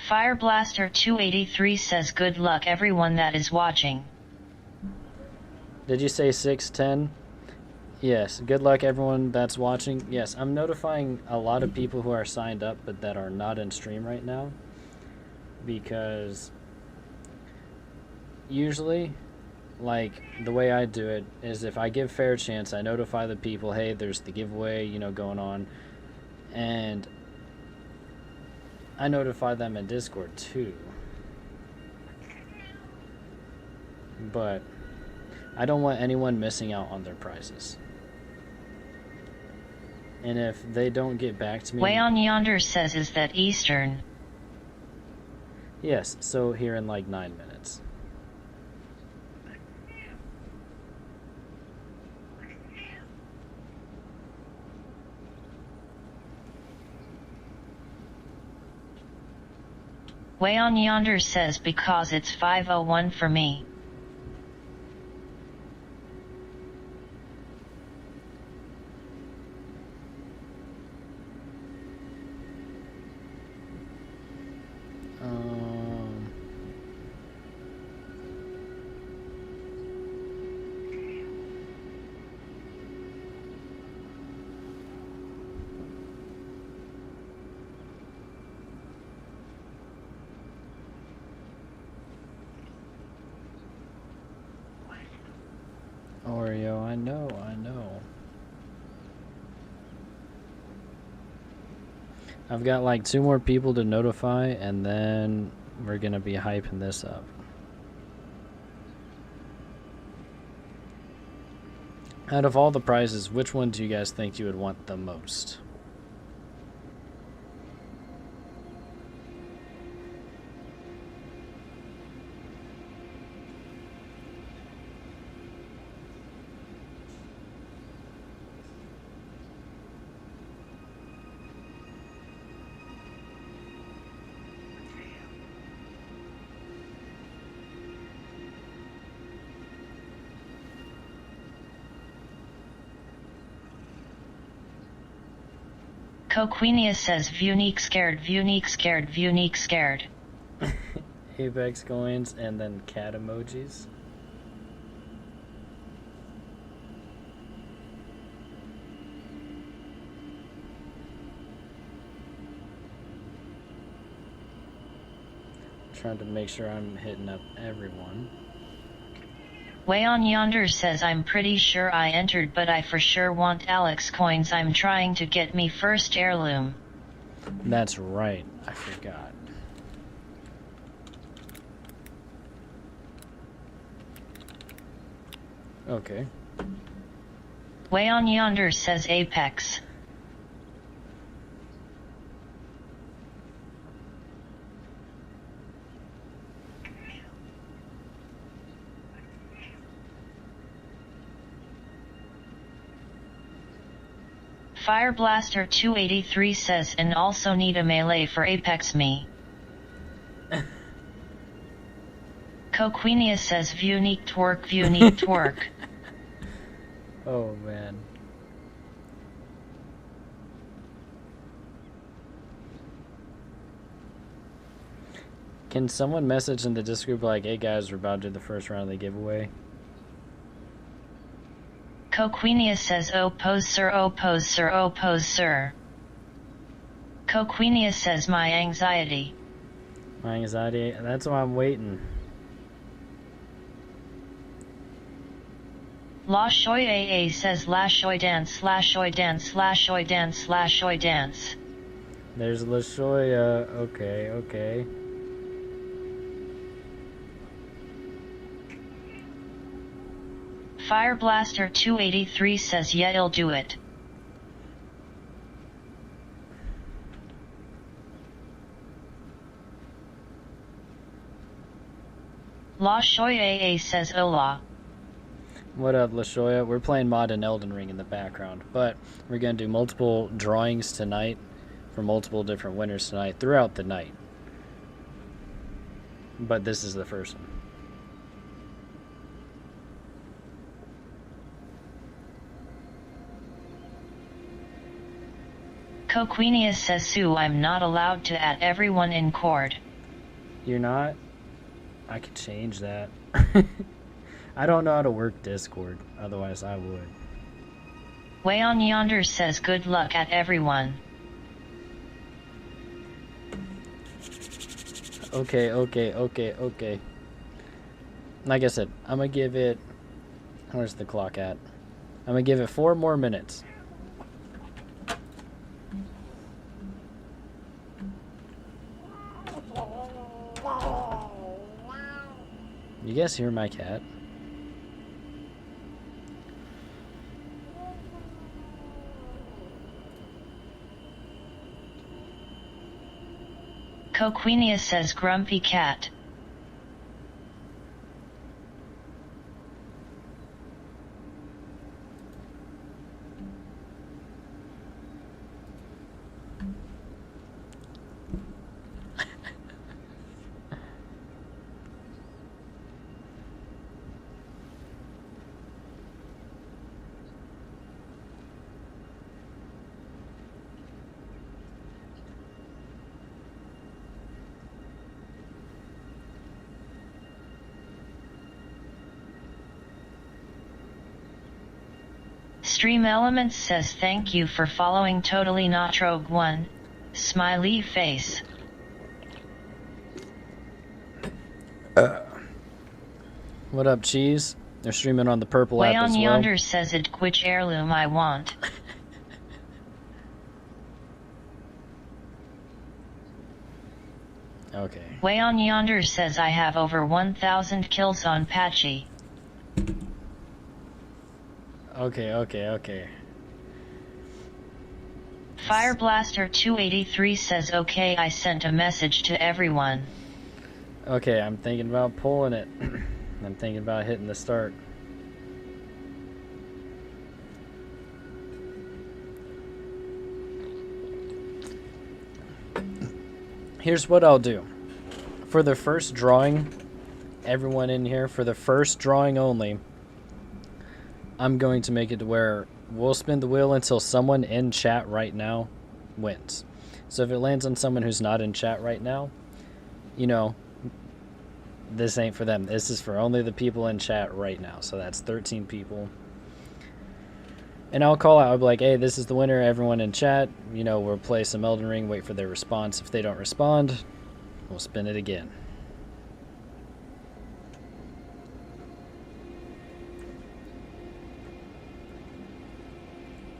Fireblaster283 says good luck everyone that is watching. Did you say 610? Yes, good luck everyone that's watching. Yes, I'm notifying a lot of people who are signed up but that are not in stream right now, because usually, like, the way I do it is if I give fair chance, I notify the people, hey, there's the giveaway, you know, going on, and I notify them in Discord too. But I don't want anyone missing out on their prizes. And if they don't get back to me... Way on Yonder says, is that Eastern? Yes, so here in like 9 minutes. Way on Yonder says because it's 5:01 for me. Oreo, I know. I've got like 2 more people to notify, and then we're gonna be hyping this up. Out of all the prizes, which one do you guys think you would want the most? Coquenia says Vunique scared, Vunique scared, Vunique scared. Apex coins and then cat emojis. Trying to make sure I'm hitting up everyone. Way on Yonder says I'm pretty sure I entered but I for sure want Alex coins, I'm trying to get me first heirloom. That's right, I forgot. Okay. Way on Yonder says Apex. Fireblaster 283 says, and also need a melee for Apex me. Coquenia says, view neat twerk. Oh man. Can someone message in the Discord group like, hey guys, we're about to do the first round of the giveaway? Coquenia says, oh pose sir, oh pose sir, oh pose sir. Coquenia says, my anxiety. My anxiety, that's why I'm waiting. La Shoy AA says, la Shoy dance, la Shoy dance, la Shoy dance, la Shoy dance. There's LaShoya. Okay. Fireblaster 283 says, yeah, I'll do it. La Shoy AA says, hola. What up, LaShoya? We're playing mod and Elden Ring in the background, but we're going to do multiple drawings tonight for multiple different winners tonight throughout the night. But this is the first one. Coquenia says, Sue, I'm not allowed to add everyone in Cord. You're not? I could change that. I don't know how to work Discord, otherwise I would. Way on Yonder says, good luck at everyone. Okay. Like I said, I'm gonna give it... Where's the clock at? I'm gonna give it 4 more minutes. You guys hear my cat? Coquenia says, grumpy cat. Stream Elements says, thank you for following Totally Not Rogue 1. Smiley face. What up, Cheese? They're streaming on the Purple Way app on as well. Yonder says, it which heirloom I want. Okay. Way on Yonder says, I have over 1,000 kills on Patchy. Okay. Fireblaster 283 says, okay, I sent a message to everyone. Okay, I'm thinking about pulling it. I'm thinking about hitting the start. Here's what I'll do. For the first drawing, everyone in here, for the first drawing only, I'm going to make it to where we'll spin the wheel until someone in chat right now wins. So if it lands on someone who's not in chat right now, you know, this ain't for them. This is for only the people in chat right now. So that's 13 people. And I'll call out, I'll be like, hey, this is the winner, everyone in chat. You know, we'll play some Elden Ring, wait for their response. If they don't respond, we'll spin it again.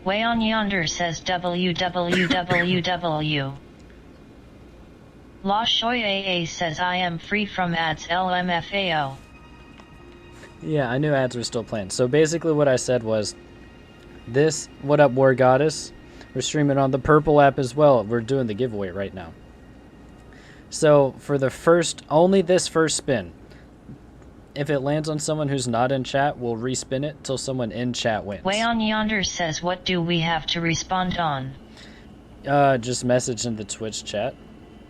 Way on Yonder says, www. La Shoy AA says, I am free from ads LMFAO. Yeah, I knew ads were still playing. So basically what I said was, this, what up, War Goddess? We're streaming on the Purple app as well. We're doing the giveaway right now. So for the first, only this first spin, If it lands on someone who's not in chat, we'll respin it till someone in chat wins. Way on Yonder says, what do we have to respond on? Just message in the Twitch chat.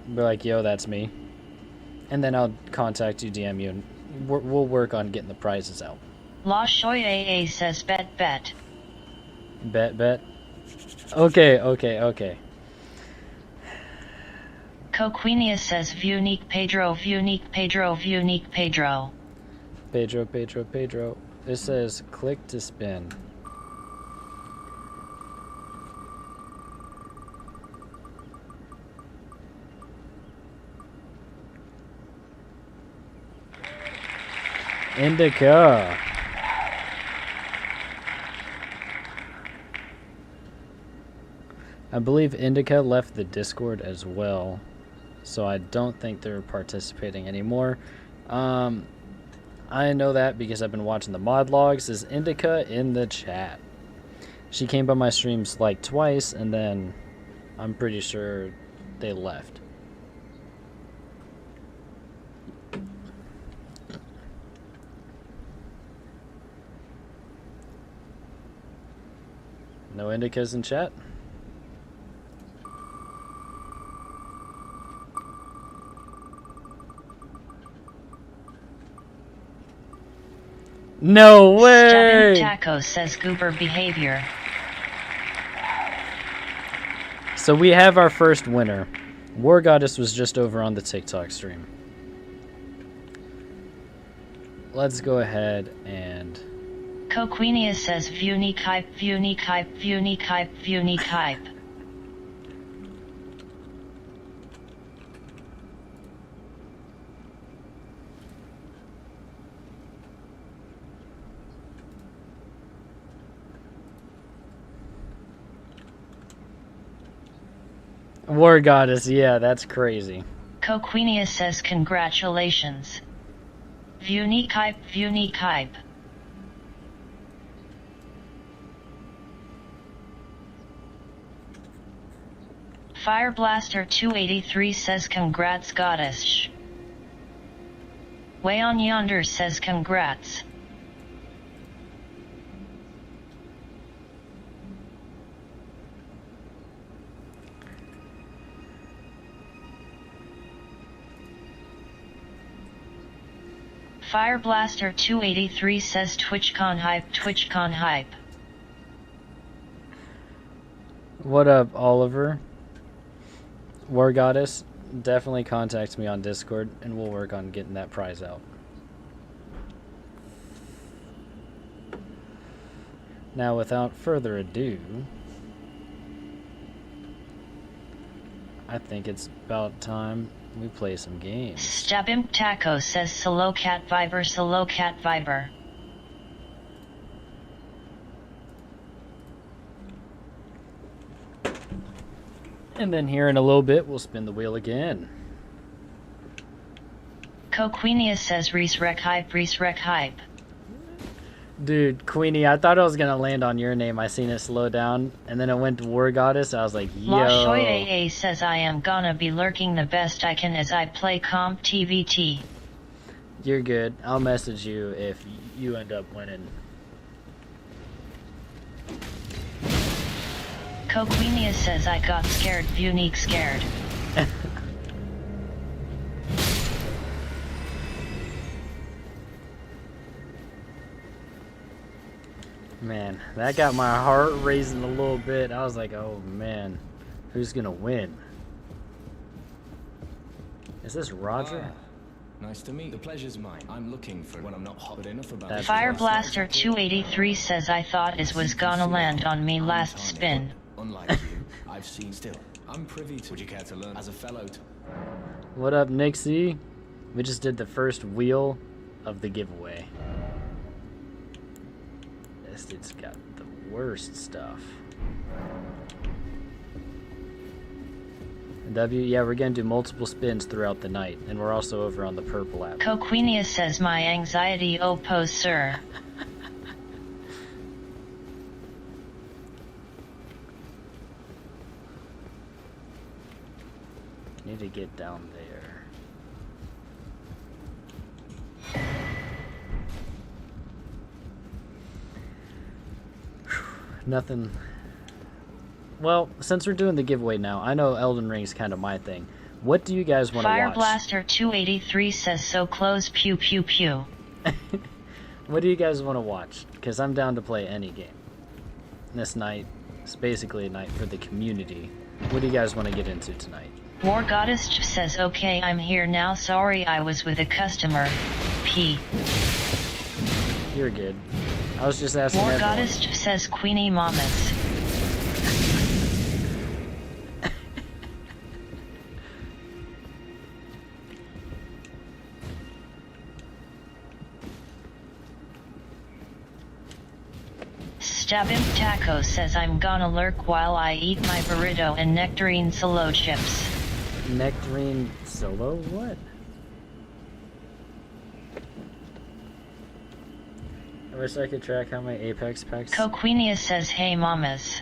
Be like, yo, that's me. And then I'll contact you, DM you, and we'll work on getting the prizes out. La Shoy AA says, bet. Bet. Okay. Coquenia says, Vunique Pedro. Pedro. It says, click to spin. Indica. I believe Indica left the Discord as well, so I don't think they're participating anymore. I know that because I've been watching the mod logs. Is Indica in the chat? She came by my streams like twice, and then I'm pretty sure they left. No Indicas in chat? No way! Stepping Taco says, goober behavior. So we have our first winner. War Goddess was just over on the TikTok stream. Let's go ahead and... Coquenia says, Vunique hype. War Goddess, yeah, that's crazy. Coquenia says, congratulations. Vunique hype. Fireblaster 283 says, congrats Goddess. Way on Yonder says, congrats. Fireblaster 283 says, TwitchCon hype. What up, Oliver? War Goddess, definitely contact me on Discord and we'll work on getting that prize out. Now, without further ado, I think it's about time we play some games. Stabim Taco says, Solo Cat Viber. And then here in a little bit, we'll spin the wheel again. Coquenia says, Reese Rec hype. Dude, Queenie, I thought I was gonna land on your name. I seen it slow down, and then it went to War Goddess. I was like, yo. La Shoy AA says, I am gonna be lurking the best I can as I play Comp TVT. You're good. I'll message you if you end up winning. Coquenia says, I got scared. Vunique scared. Man, that got my heart raising a little bit. I was like, oh man, who's gonna win? Is this Roger? Nice to meet you. The pleasure's mine. I'm looking for when I'm not hot enough about it. Fireblaster 283 says, I thought it was gonna land on me last spin. Unlike you, I've seen still. I'm privy to. Would you care to learn as a fellow? What up, Nixie? We just did the first wheel of the giveaway. This dude's got the worst stuff. W, yeah, we're gonna do multiple spins throughout the night, and we're also over on the purple app. Coquenia says, my anxiety oppose, sir. Need to get down there. Nothing. Well, since we're doing the giveaway now, I know Elden Ring's kind of my thing. What do you guys want to watch? Fire Blaster 283 says so close pew pew pew. What do you guys want to watch? Because I'm down to play any game. This night is basically a night for the community. What do you guys want to get into tonight? War Goddess says okay, I'm here now, sorry I was with a customer. P. You're good. I was just asking War everyone. Goddess says Queenie Mamas. Stabim Taco says I'm gonna lurk while I eat my burrito and nectarine solo chips. Nectarine solo? What? I wish I could track how my Apex packs. Coquenia says hey mamas.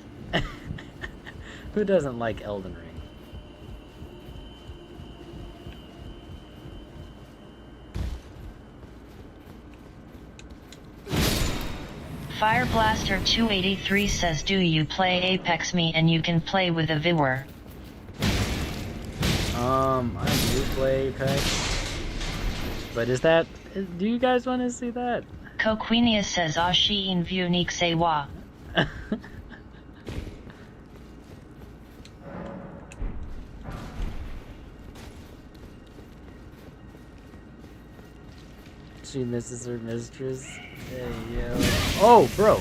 Who doesn't like Elden Ring? Fire Blaster 283 says do you play Apex me and you can play with a viewer. I do play Apex. But is that... Do you guys want to see that? Coquenia says Ashin Vunik Sewa. She misses her mistress. Hey, yo. Oh, bro!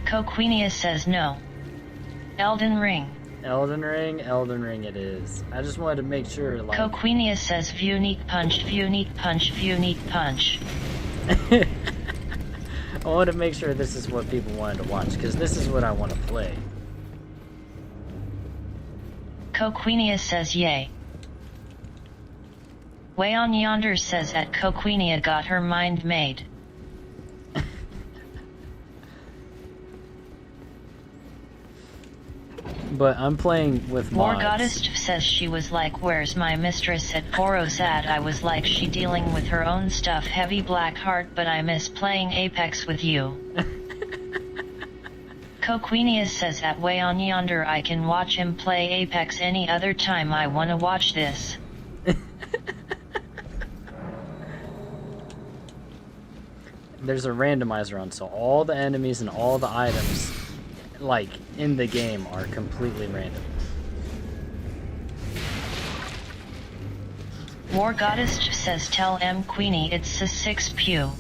Coquenia says no. Elden Ring. Elden Ring it is. I just wanted to make sure, like... Coquenia says Vunik Punch, Vunik Punch, Vunik Punch. I wanted to make sure this is what people wanted to watch, because this is what I want to play. Coquenia says yay. Way on Yonder says that Coquenia got her mind made. But I'm playing with War mods. Goddess says she was like where's my mistress at Porosad. I was like she dealing with her own stuff, heavy black heart, but I miss playing Apex with you. Coquenia says at Way on Yonder I can watch him play Apex any other time I wanna watch this. There's a randomizer on, so all the enemies and all the items, like, in the game are completely random. War Goddess says tell M Queenie it's a 6 pew.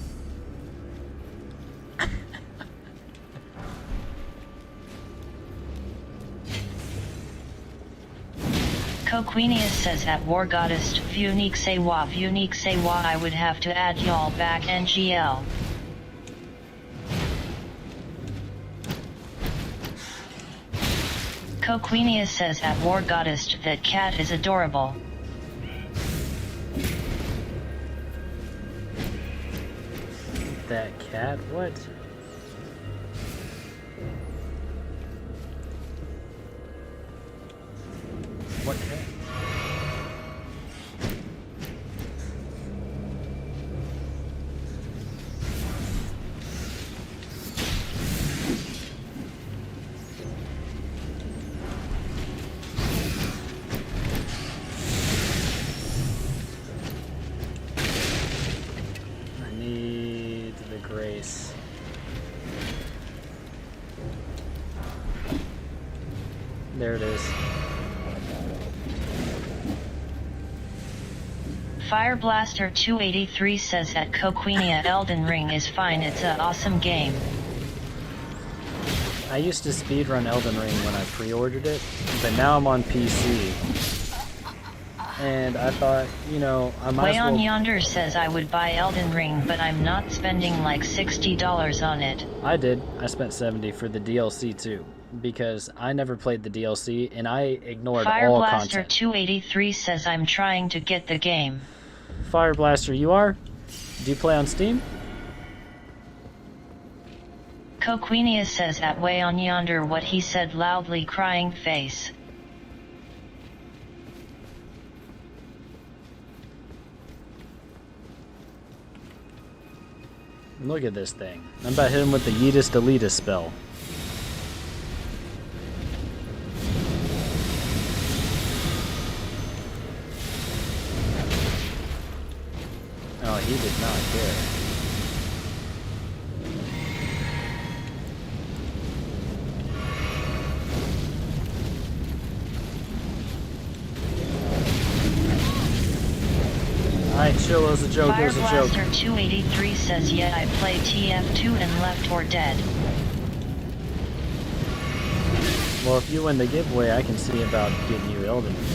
Coquenia says at War Goddess Vunik Sewa I would have to add y'all back NGL. Coquenia says at War Goddess that cat is adorable. That cat? What? What cat? I need the grace. There it is. Fire Blaster 283 says that Coquenia Elden Ring is fine, it's a awesome game. I used to speedrun Elden Ring when I pre-ordered it, but now I'm on PC. And I thought, you know, I might Way as on well... Yonder says I would buy Elden Ring but I'm not spending like $60 on it. I did. I spent $70 for the DLC too, because I never played the DLC and I ignored Fire all Blaster content. 283 says I'm trying to get the game. Fire Blaster, you are? Do you play on Steam? Coquenia says at Way on Yonder what he said loudly crying face. Look at this thing. I'm about to hit him with the Yeetus Deletus spell. Oh, he did not care. Alright, chill, it was a joke, it was a joke. Fireblaster 283 says, yeah, I play TF2 and left or dead. Well, if you win the giveaway, I can see about getting you Elden Ring.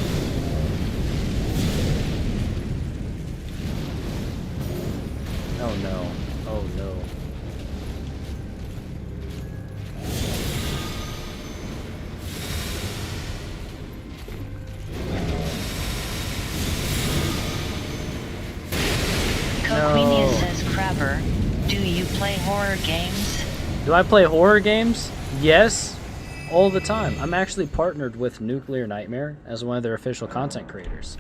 Oh no. Oh no. Coquenia says, Kraber, do you play horror games? Do I play horror games? Yes. All the time. I'm actually partnered with Nuclear Nightmare as one of their official content creators.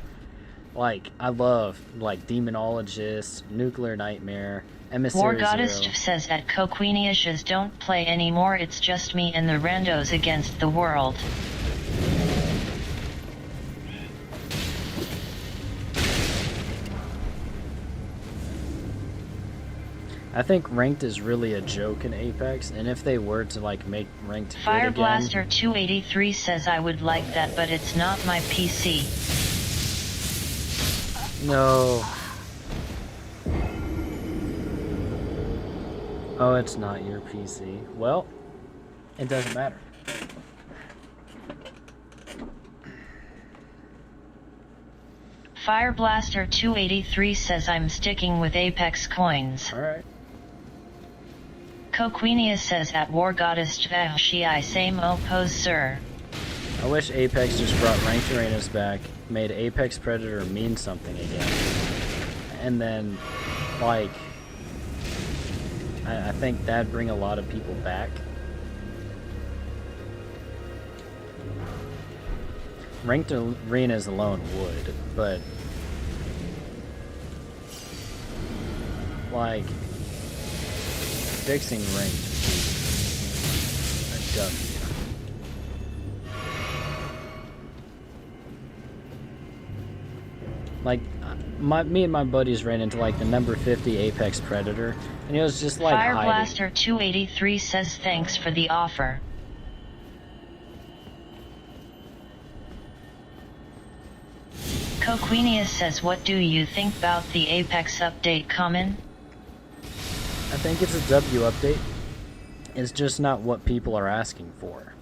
Like, I love, like, Demonologist, Nuclear Nightmare, Emissary War Goddess Zero. says that Coquenias don't play anymore, it's just me and the randos against the world. I think ranked is really a joke in Apex, and if they were to like make ranked good again, Fireblaster 283 says I would like that, but it's not my PC. no. Oh, it's not your PC. Well, it doesn't matter. Fireblaster 283 says I'm sticking with Apex coins. All right. Coquenia says at War Goddess she I same oppose sir. I wish Apex just brought ranked arenas back, made Apex Predator mean something again, and then, like, I think that'd bring a lot of people back. Ranked arenas alone would, but like fixing ranked a W. Like me and my buddies ran into like the number 50 Apex Predator, and it was just like Fireblaster 283 says thanks for the offer. Coquenia says what do you think about the Apex update coming? I think it's a W update. It's just not what people are asking for.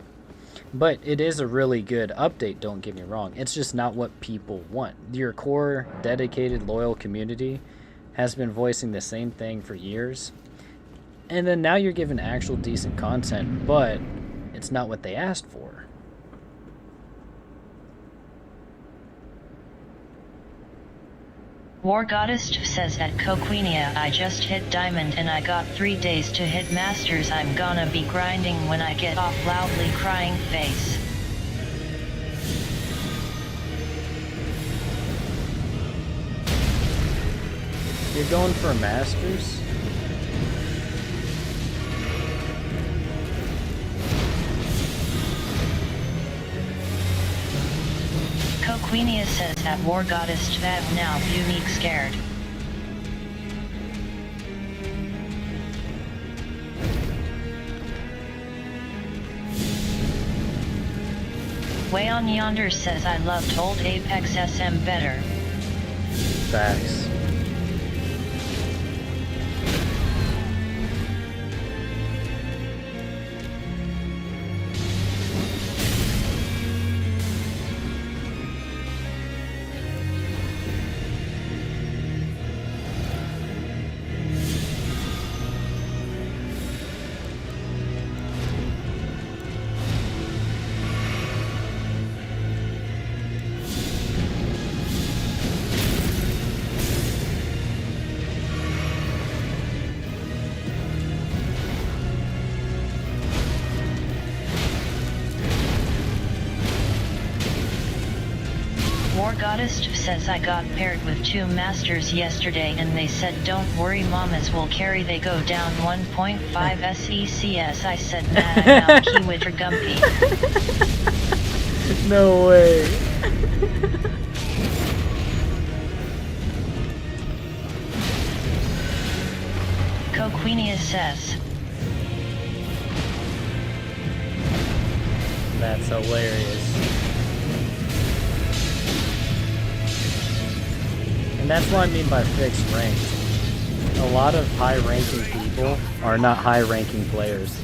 But it is a really good update, don't get me wrong. It's just not what people want. Your core, dedicated, loyal community has been voicing the same thing for years. And then now you're given actual decent content, but it's not what they asked for. War Goddess says at Coquenia I just hit Diamond and I got 3 days to hit Masters. I'm gonna be grinding when I get off loudly crying face. You're going for a Masters? Coquenia says at War Goddess now unique scared. Way on Yonder says I loved old Apex SM better. Facts. Goddess says I got paired with 2 masters yesterday and they said don't worry mamas will carry they go down 1.5 SECS. I said nah I'm out Kiwitter Gumpy. No way. Coquenia says. That's hilarious. And that's what I mean by fixed ranked. A lot of high-ranking people are not high-ranking players.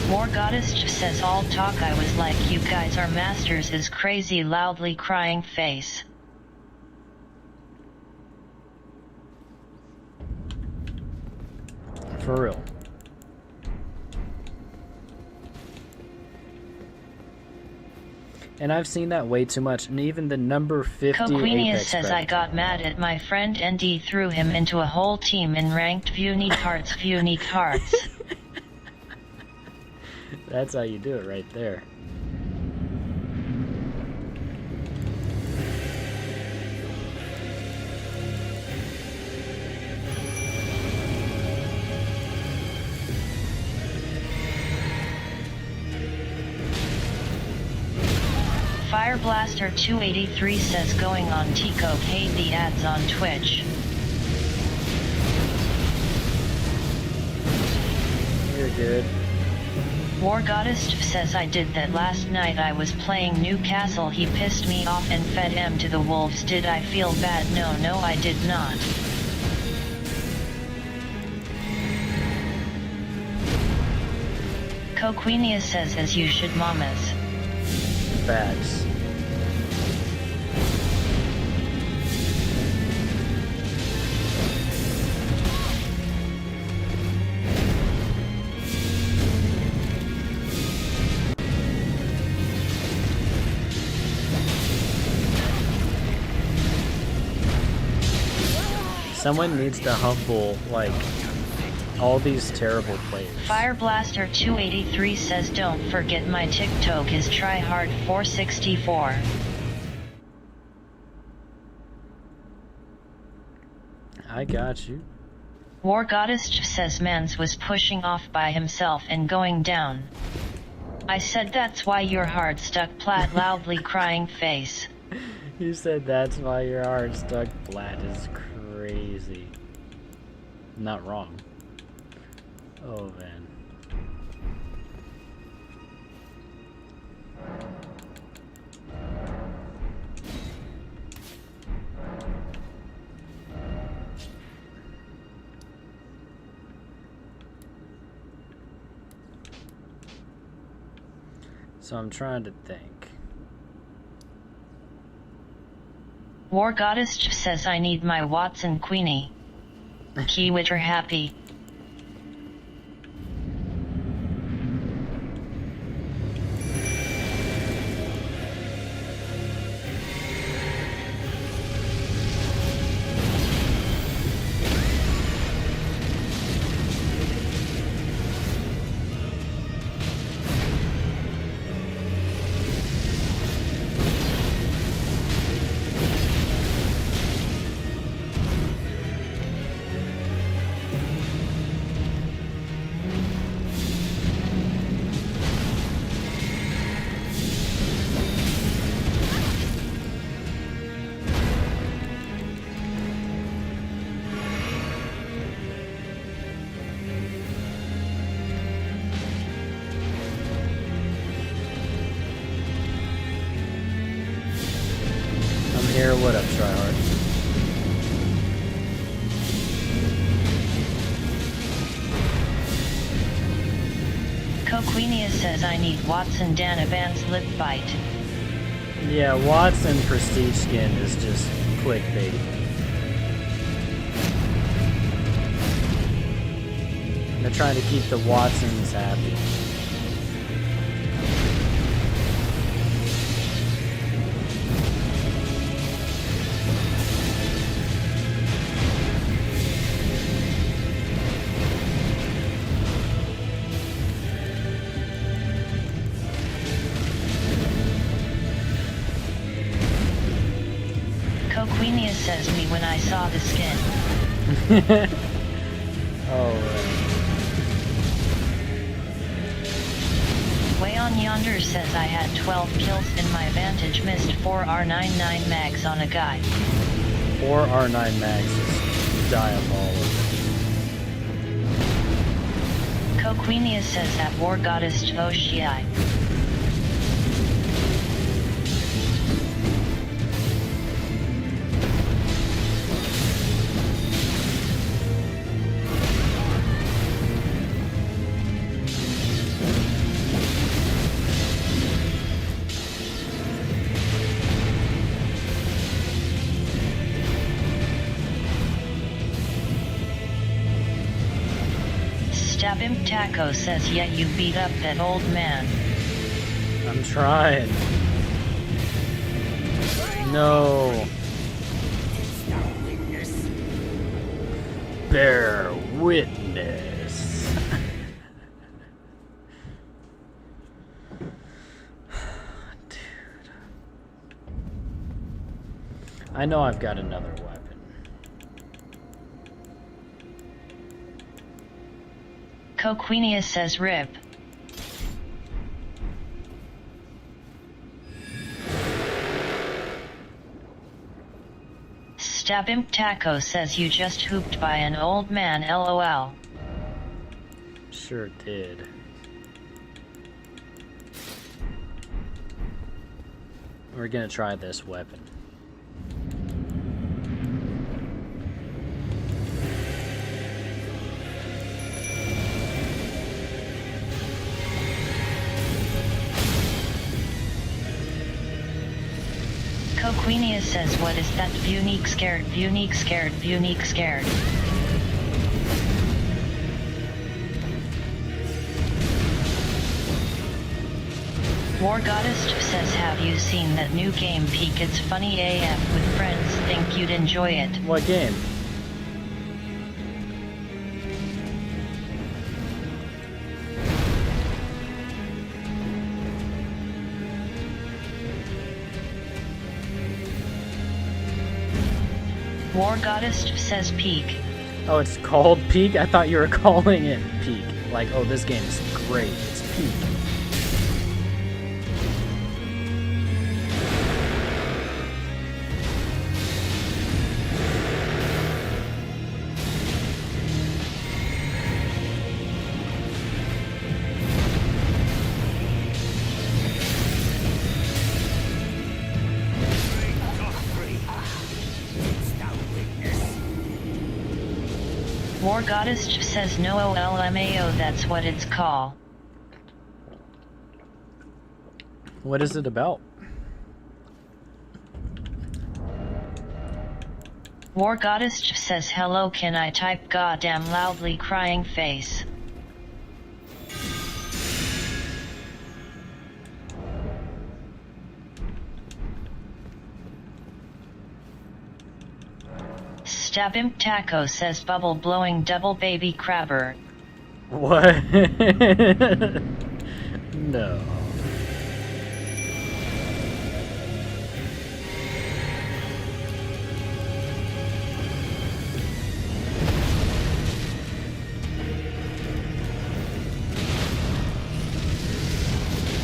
War Goddess says all talk I was like you guys are masters is crazy loudly crying face. For real. And I've seen that way too much, and even the number 50 Coquenia Apex says Predator. I got mad at my friend ND threw him into a whole team in ranked view need hearts. That's how you do it right there. Fireblaster 283 says going on Tico paid the ads on Twitch. You're good. War Goddess says I did that last night. I was playing Newcastle. He pissed me off and fed him to the wolves. Did I feel bad? No I did not. Coquenia says as you should mamas. Facts. Someone needs to humble, like, all these terrible players. Fireblaster 283 says don't forget my TikTok is tryhard464. I got you. War Goddess says Mans was pushing off by himself and going down. I said that's why your heart stuck flat loudly crying face. You said that's why your heart stuck flat is crazy. Not wrong. Oh man. So I'm trying to think. War Goddess says I need my Watson Queenie. Kiwitter happy. Here, what up, tryhard? Coquenia says I need Watson Dan Advanced Lip Bite. Yeah, Watson Prestige Skin is just clickbait. They're trying to keep the Watsons happy. says me when I saw the skin. Oh, Way on Yonder says I had 12 kills and my Vantage missed 4 R99 mags on a guy. 4 R9 mags is diabolical. Coquenia says at War Goddess Toshii. Stabim Taco says yeah you beat up that old man. I'm trying. No. Bear witness. Dude. I know I've got another weapon. Coquenia says rip. Stabim Taco says you just hooped by an old man lol. Sure did. We're gonna try this weapon. Coquenia says what is that Bunique scared Bunique scared Bunique scared. War Goddess says have you seen that new game Peak? It's funny AF with friends, think you'd enjoy it. What game? War Goddess says Peak. Oh, it's called Peak? I thought you were calling it Peak. Like, oh, this game is great. It's Peak. War Goddess says no OLMAO, that's what it's called. What is it about? War Goddess says hello, can I type goddamn loudly crying face. Stabim Taco says bubble blowing double baby crabber. What? No.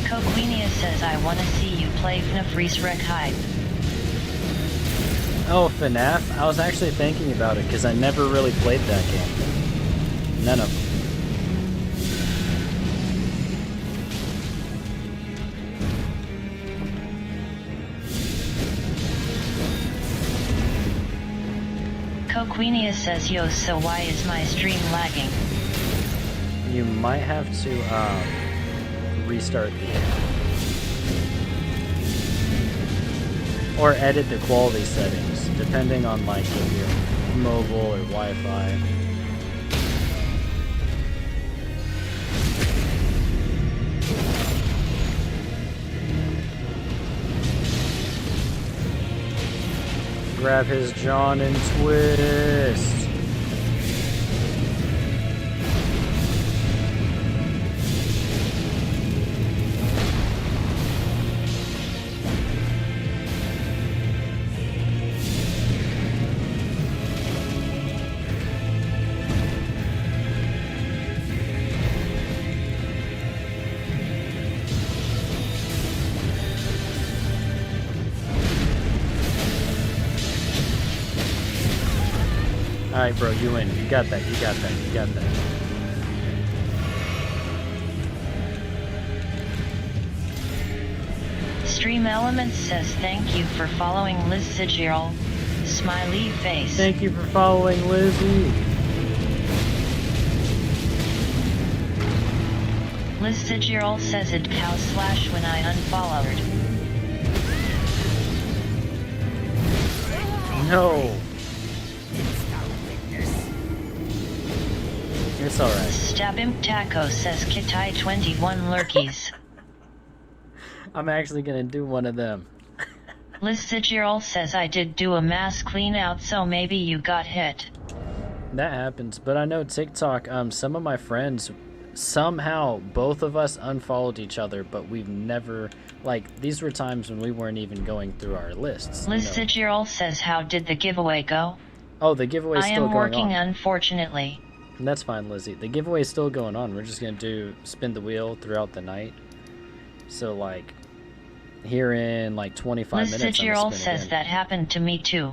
Coquenia says I wanna see you play FNAF Reese Rec Hype. Oh, FNAF? I was actually thinking about it because I never really played that game. None of them. Coquenia says yo, so why is my stream lagging? You might have to restart the game. Or edit the quality settings, depending on like if you're mobile or Wi-Fi. Grab his John and twist. Alright, bro, you win. You got that. You got that. You got that. Stream Elements says thank you for following Liz Sigil. Smiley face. Thank you for following Lizzie. Liz Sigil says it cow slash when I unfollowed. No. It's alright. Stabimp Taco says Kitai 21 lurkies. I'm actually gonna do one of them. Liz Sigil says I did do a mass clean out, so maybe you got hit. That happens, but I know TikTok, some of my friends, somehow both of us unfollowed each other, but we've never, like, these were times when we weren't even going through our lists. Liz Sigil says how did the giveaway go? Oh, the giveaway's still going on. I am working unfortunately. That's fine, Lizzie. The giveaway's still going on. We're just gonna do spin the wheel throughout the night. So, like, here in like 25 minutes. Liz Sigil says that happened to me too.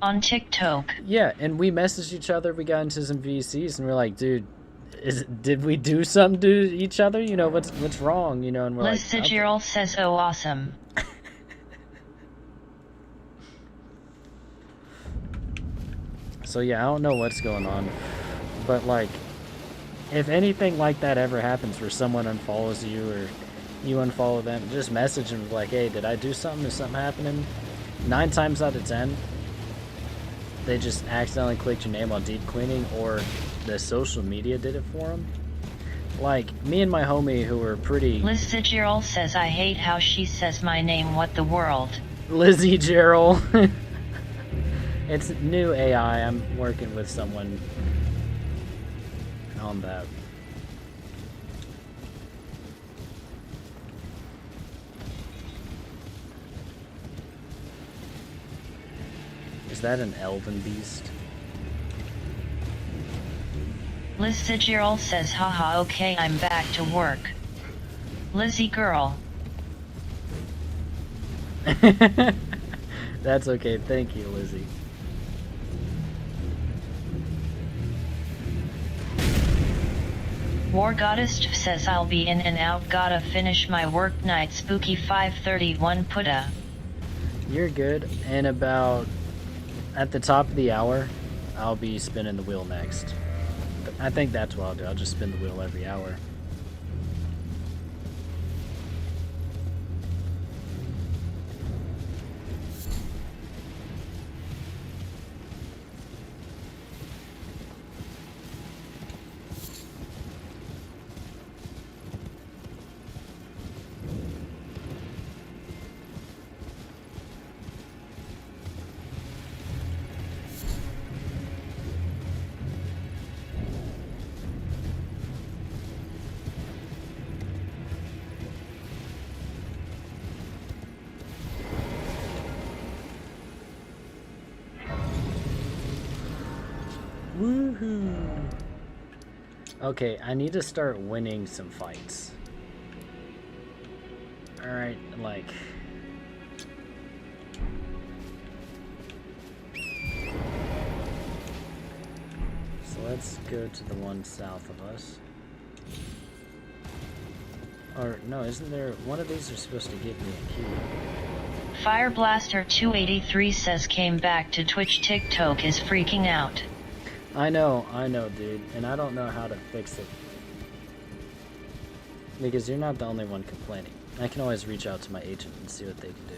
On TikTok. Yeah, and we messaged each other. We got into some VCs, and we're like, dude, did we do something to each other? You know, what's wrong? You know, and we're Liz like, Sigil says, oh, awesome. So yeah, I don't know what's going on, but like, if anything like that ever happens where someone unfollows you or you unfollow them, just message them like, hey, did I do something? Is something happening? 9 times out of 10, they just accidentally clicked your name while deep cleaning, or the social media did it for them. Like, me and my homie who were pretty... Liz Sigil says I hate how she says my name, what the world. Lizzie Gerald. It's new AI. I'm working with someone on that. Is that an elven beast? Liz Sigil says haha, okay, I'm back to work. Lizzie girl. That's okay, thank you, Lizzie. War Goddess says I'll be in and out, gotta finish my work night, spooky 5:31 putta. You're good, and about at the top of the hour, I'll be spinning the wheel next. I think that's what I'll do, I'll just spin the wheel every hour. Woohoo! Okay, I need to start winning some fights. Alright, like... So let's go to the one south of us. Or, no, isn't there... One of these are supposed to give me a key. Fireblaster 283 says came back to Twitch, TikTok is freaking out. I know, dude, and I don't know how to fix it. Because you're not the only one complaining. I can always reach out to my agent and see what they can do.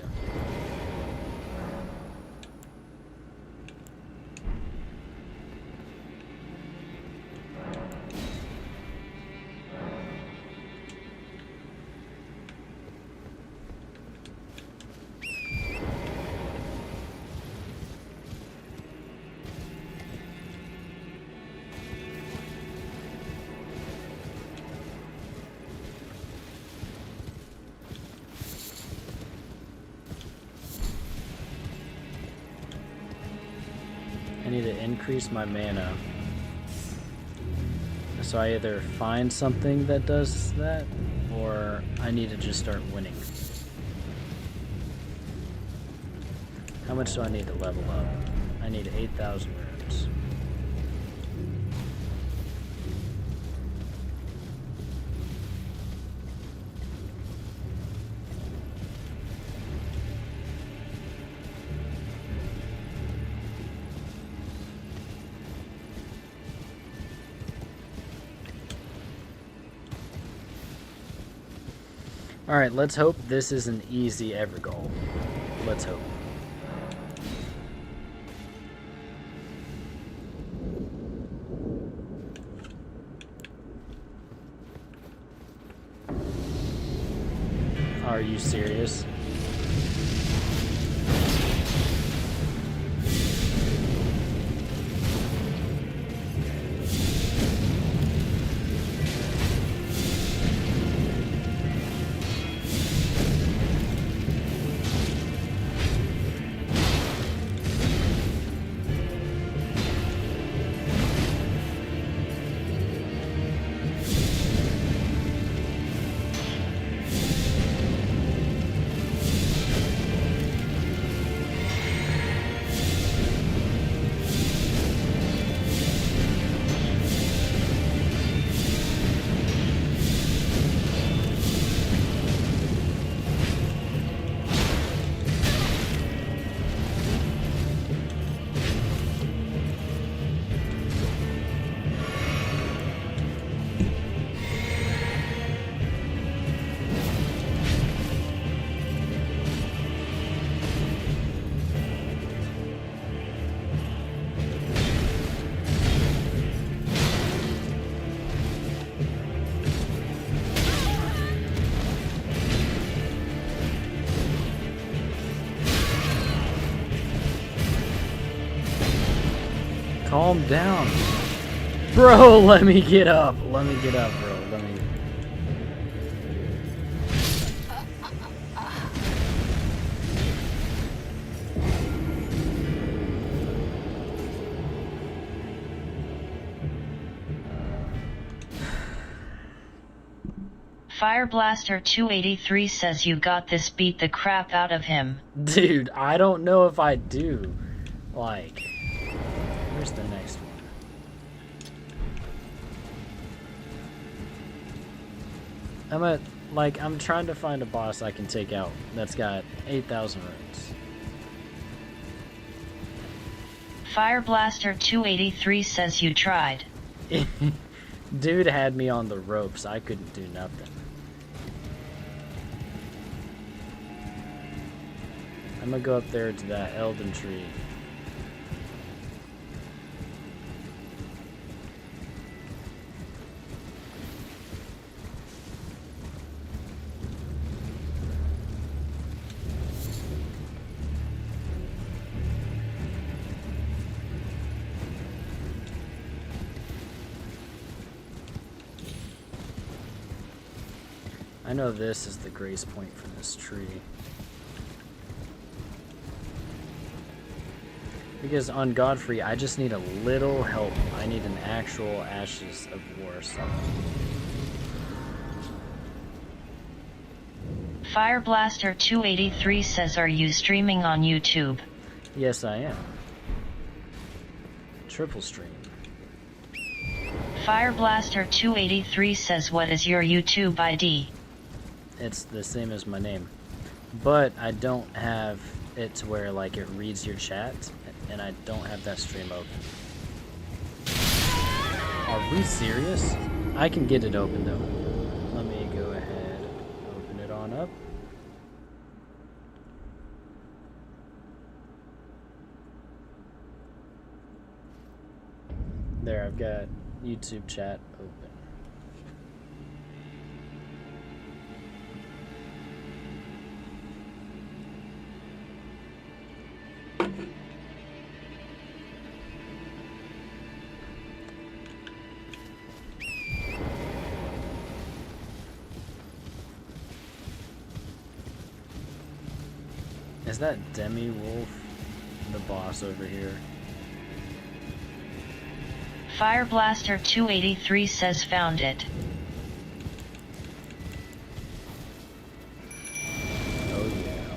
I need to increase my mana. So I either find something that does that, or I need to just start winning. How much do I need to level up? I need 8,000 runes. items. Alright, let's hope this is an easy ever goal. Let's hope. Are you serious? Calm down. Bro, let me get up. Let me get up, bro. Let me... Fireblaster 283 says you got this, beat the crap out of him. Dude, I don't know if I do. Like, where's the next one? I'm trying to find a boss I can take out that's got 8,000 runes. Fireblaster 283 says you tried. Dude had me on the ropes. I couldn't do nothing. I'm gonna go up there to that Elden tree. I know this is the grace point for this tree. Because on Godfrey, I just need a little help. I need an actual Ashes of War summon. Fireblaster 283 says, are you streaming on YouTube? Yes, I am. Triple stream. Fireblaster 283 says, what is your YouTube ID? It's the same as my name. But I don't have it to where like it reads your chat, and I don't have that stream open. Are we serious? I can get it open though. Let me go ahead, open it on up. There, I've got YouTube chat open. Is that Demi-Wolf the boss over here? Fireblaster 283 says found it. Oh yeah.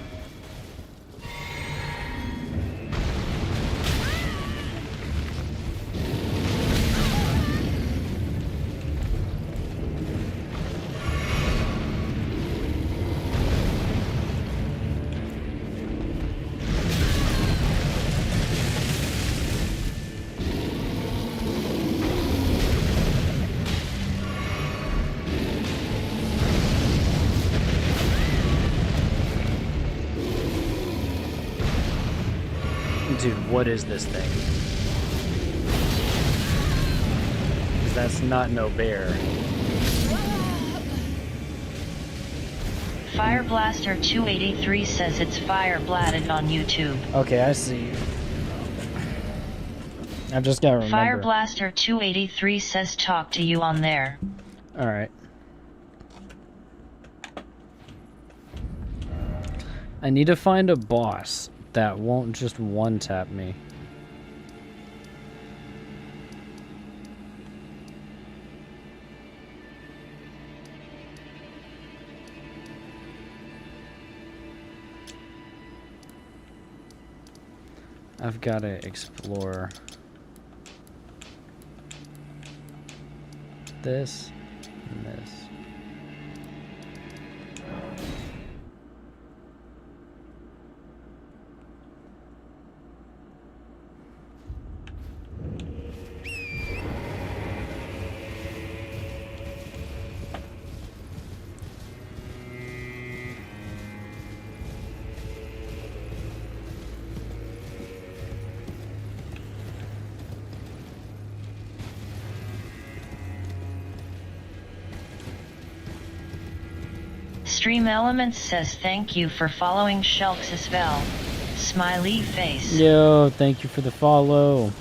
what is this thing? Because that's not no bear. Fire Blaster 283 says it's fire blatted on YouTube. Okay, I see. I just gotta remember. Fire Blaster 283 says talk to you on there. Alright. I need to find a boss that won't just one-tap me. I've got to explore this and this. Stream Elements says thank you for following Shelks as well. Smiley face. Yo, thank you for the follow.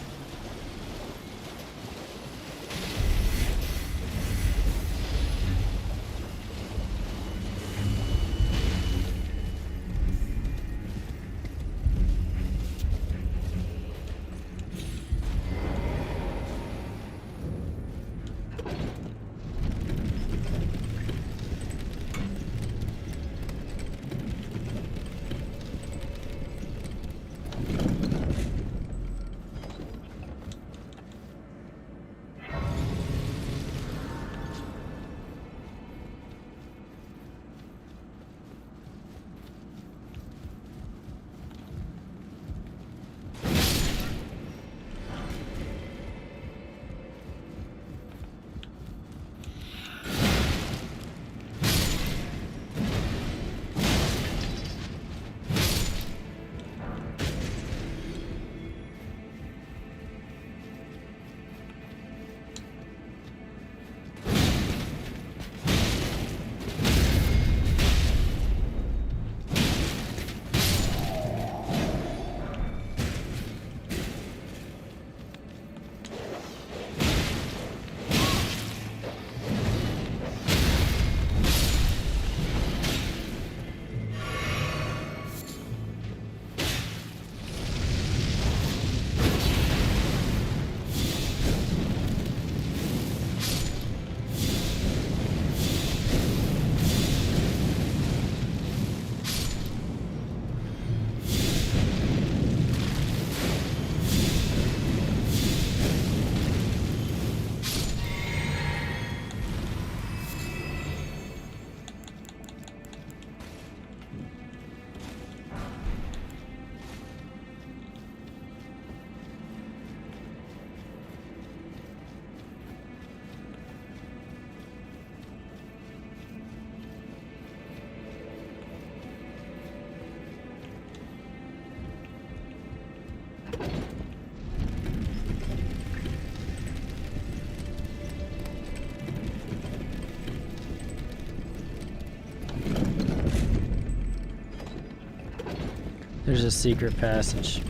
There's a secret passage.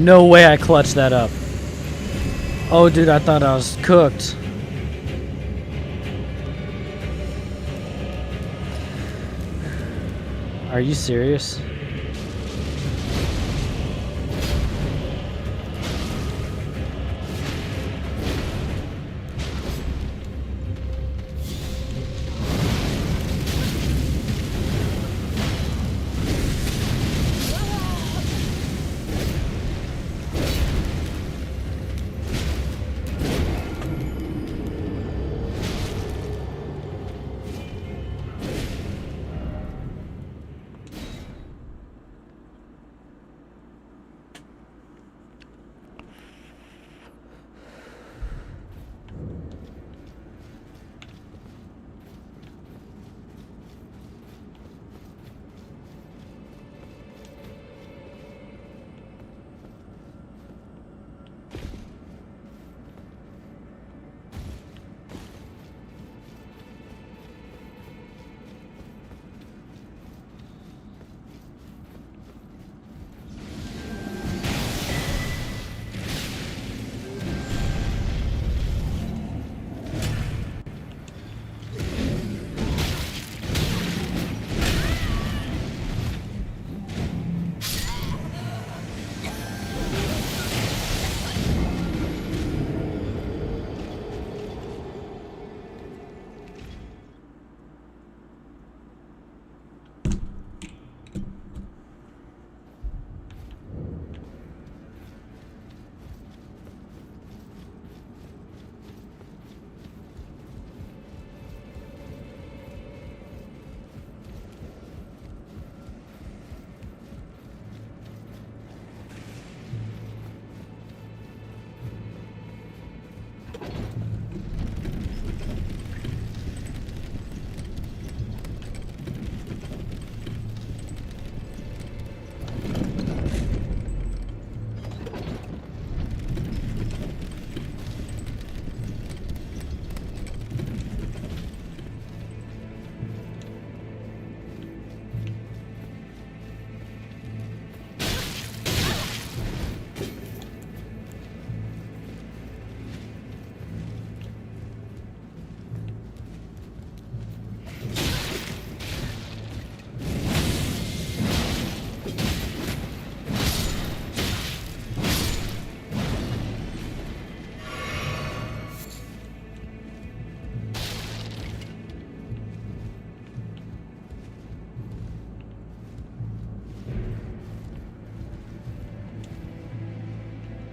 no way I clutched that up. Oh, dude, I thought I was cooked. Are you serious?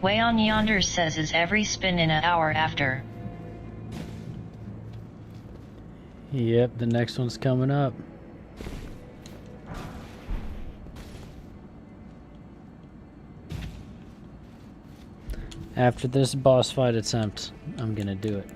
Way on yonder says is every spin in an hour after. Yep, the next one's coming up. After this boss fight attempt, I'm gonna do it.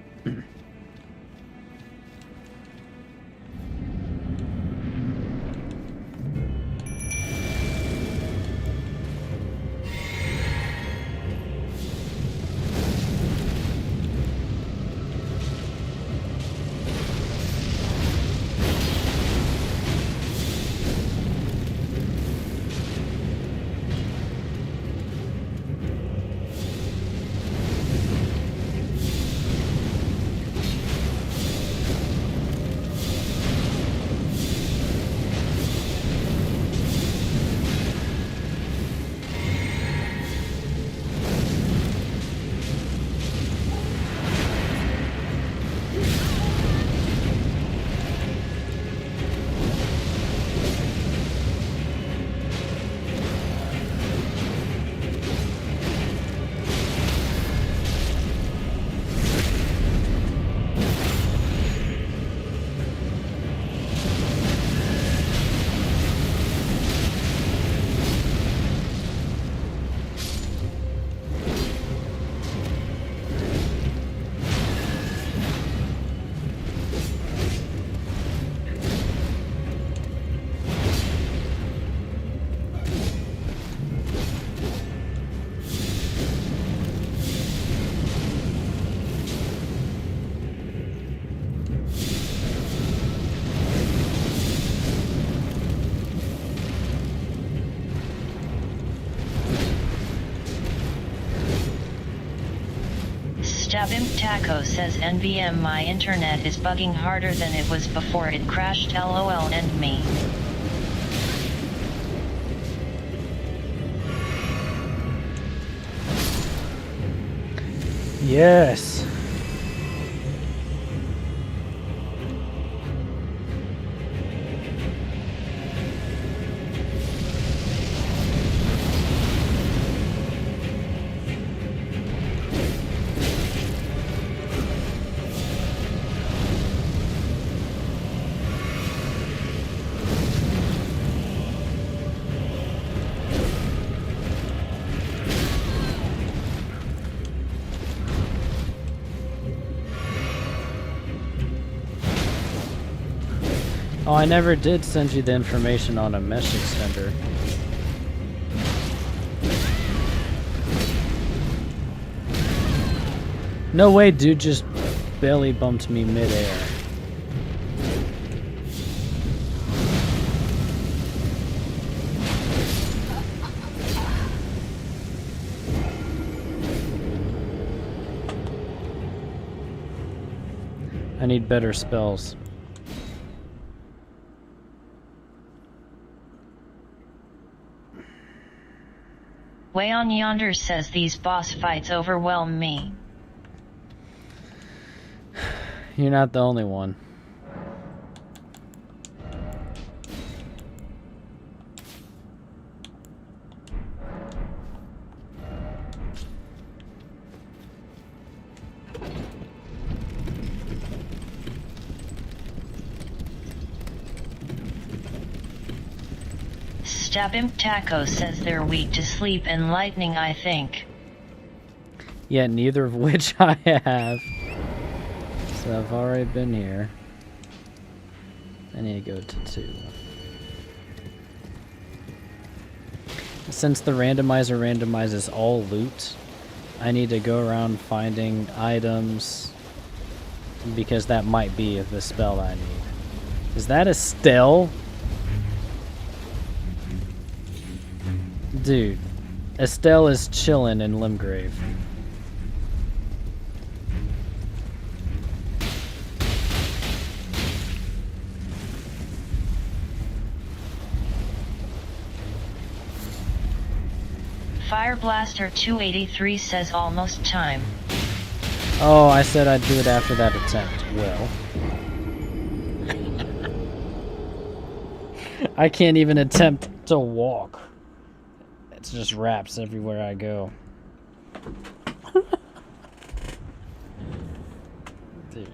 Stabimp Taco says NVM my internet is bugging harder than it was before it crashed LOL and me. Yes. Oh, I never did send you the information on a mesh extender. No way, dude just belly bumped me midair. I need better spells. Way on Yonder says these boss fights overwhelm me. You're not the only one. Stabimp Taco says they're weak to sleep and lightning, I think. Yeah, neither of which I have. So I've already been here. I need to go to 2. Since the randomizer randomizes all loot, I need to go around finding items because that might be the spell I need. Is that Estelle? Dude, Estelle is chillin' in Limgrave. Fire Blaster 283 says almost time. Oh, I said I'd do it after that attempt. Well. I can't even attempt to walk. It's just wraps everywhere I go. Dude.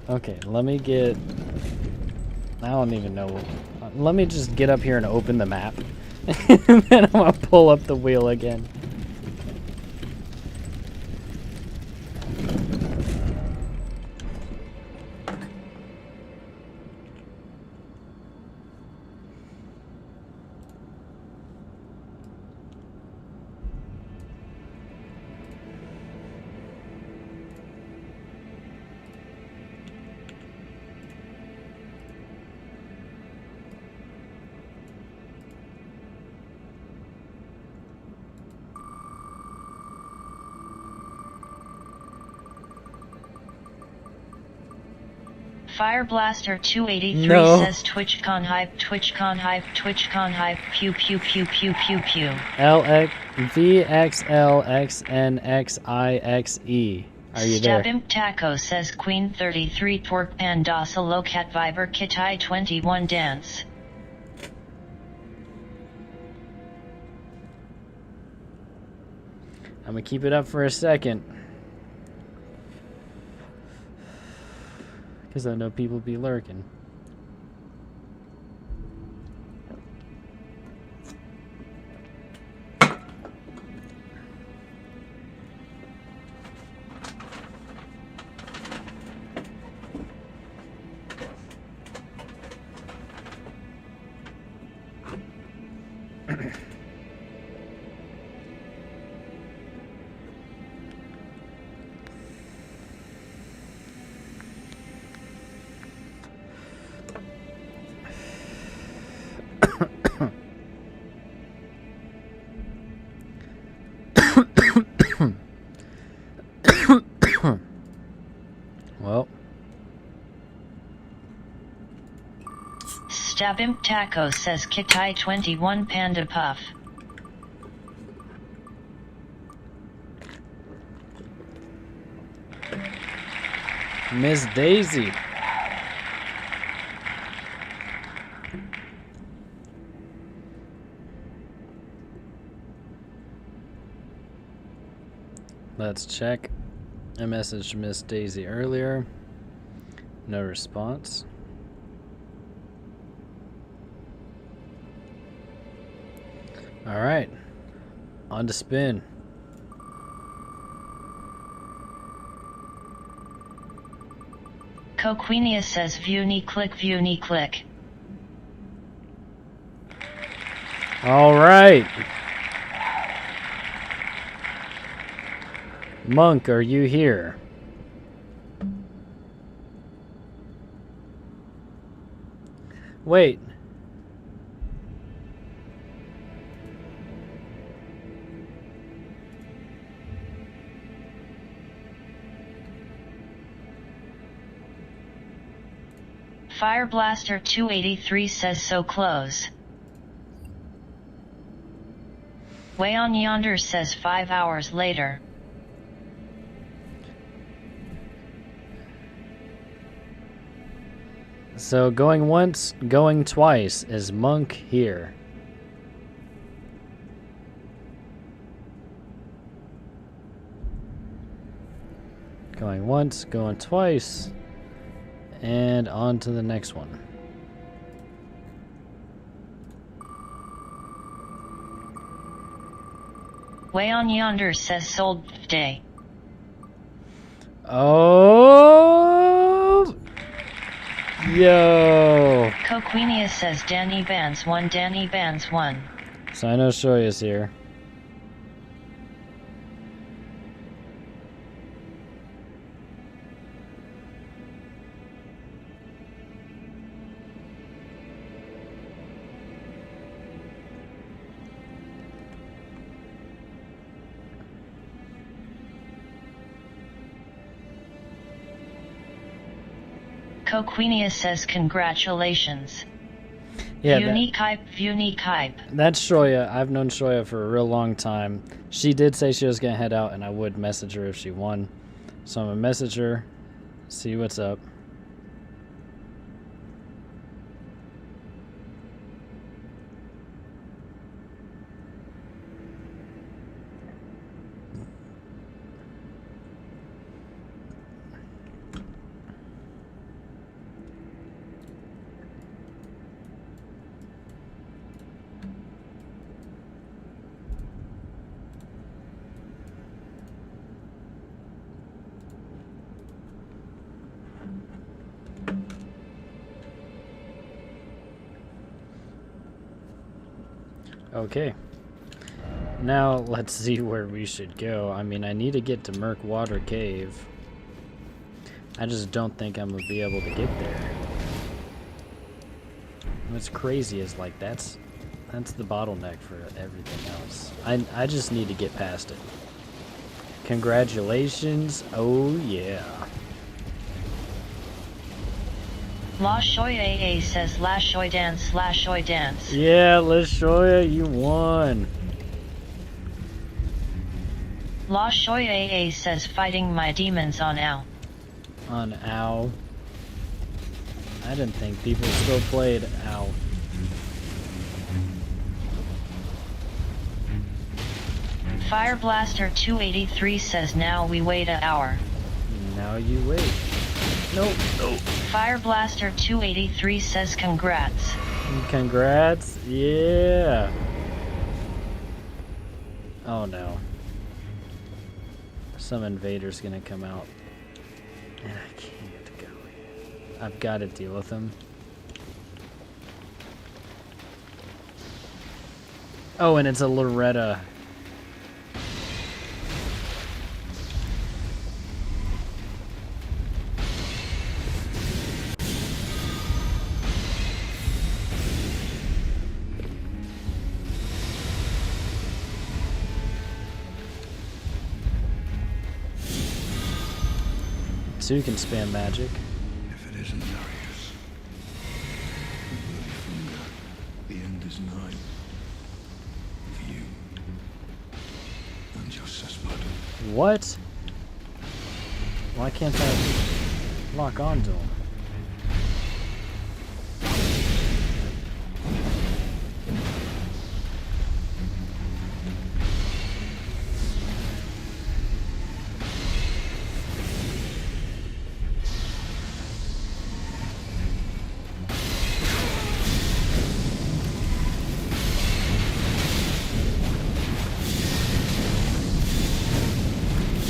Okay, let me get... I don't even know. Let me just get up here and open the map. And then I'm gonna pull up the wheel again. Fire Blaster 283 No. says TwitchCon hype, TwitchCon hype, TwitchCon hype, pew pew pew pew pew pew. VXLXNXIXE. Are you there? Stabimp Taco says Queen 33 Twerk Pandasa Locat Viber Kitai 21 Dance. I'm gonna keep it up for a second. Because I know people be lurking. Dabimp Taco says Kitai 21 Panda Puff. Miss Daisy. Let's check. I messaged Miss Daisy earlier. No response. Alright. On to spin. Coquenia says view knee click, view knee click. Alright. Monk, are you here? Wait. Fire Blaster 283 says so close. Way on Yonder says 5 hours later. So going once, going twice. Is Monk here? Going once, going twice. And on to the next one. Way on Yonder says sold day. Oh! Yo! Coquenia says Danny Bands 1, Danny Bands 1. So I know Shoya's here. Coquenia says congratulations. Yeah, unique hype, unique hype. That's Shoya. I've known Shoya for a real long time. She did say she was gonna head out, and I would message her if she won. So I'm gonna message her, see what's up. Okay. Now let's see where we should go. I mean, I need to get to Murkwater Cave. I just don't think I'm gonna be able to get there. What's crazy is like that's the bottleneck for everything else. I just need to get past it. Congratulations. Oh yeah. La Shoy AA says La Shoy dance, La Shoy dance. Yeah, Lashoya, you won. La Shoy AA says fighting my demons on Ow. On Ow. I didn't think people still played Ow. Fire Blaster 283 says now we wait an hour. Now you wait. Nope. Nope. Fire Blaster 283 says congrats. Congrats. Yeah. Oh no. Some invader's gonna come out. And I can't go. I've got to deal with him. Oh, and it's a Loretta. So you can spam magic. If it isn't Darius, end is nigh. For you. And your sister. What? Why can't I lock onto him?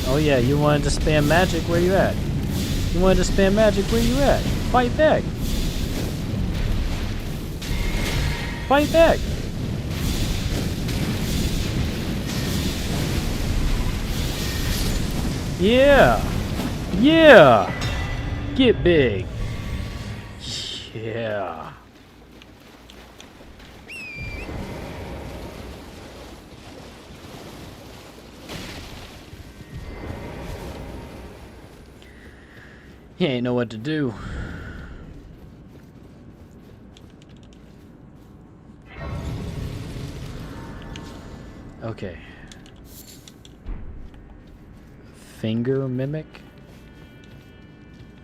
Oh yeah, you wanted to spam magic, where you at? You wanted to spam magic, where you at? Fight back! Fight back! Yeah! Yeah! Get big! Yeah! He ain't know what to do. Okay. Finger mimic?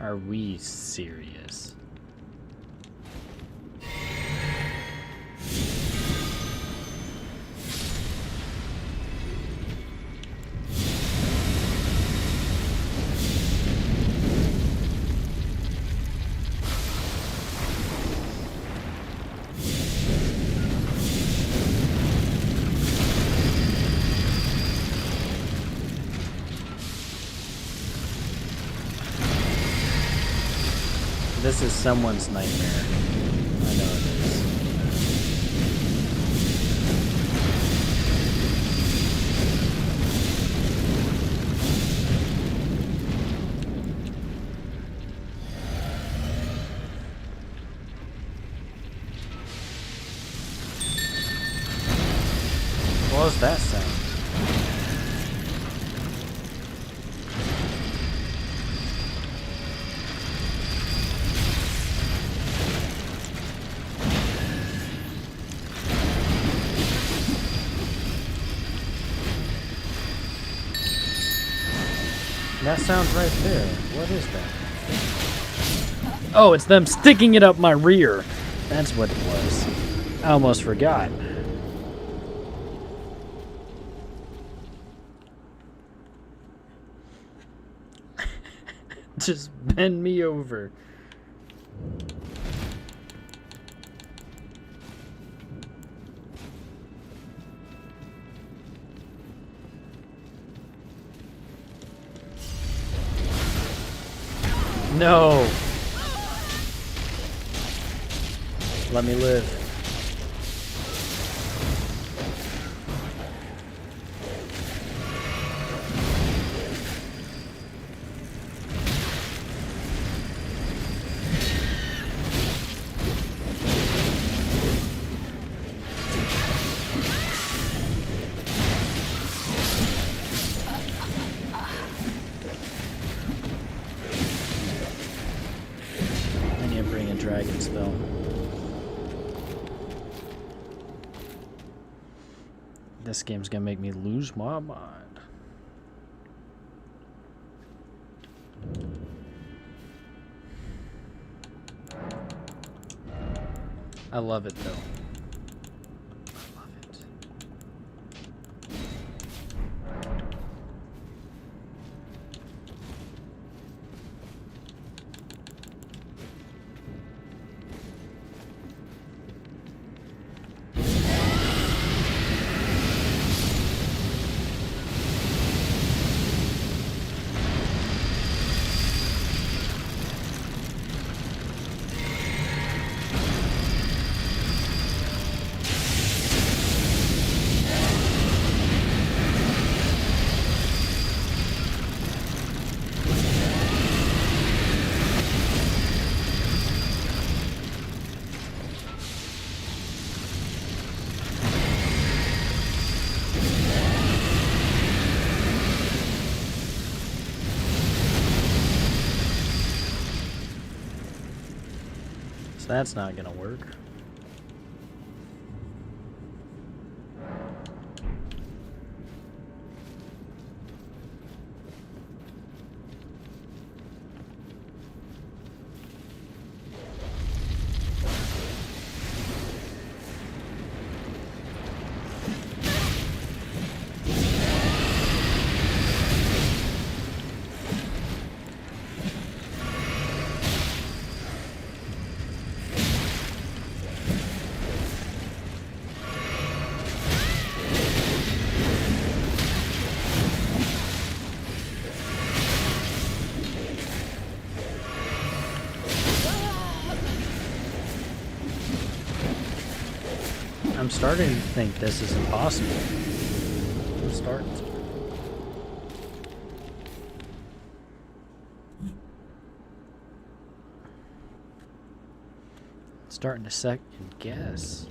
Are we serious? This is someone's nightmare. I know it is. What was that sound? That sounds right there. What is that? Oh, it's them sticking it up my rear. That's what it was. I almost forgot. Just bend me over. No! Let me live. Dragon spell. This game's gonna make me lose my mind. I love it though. I love it. That's not gonna work. I'm starting to think this is impossible. I'm starting to. Starting to second guess.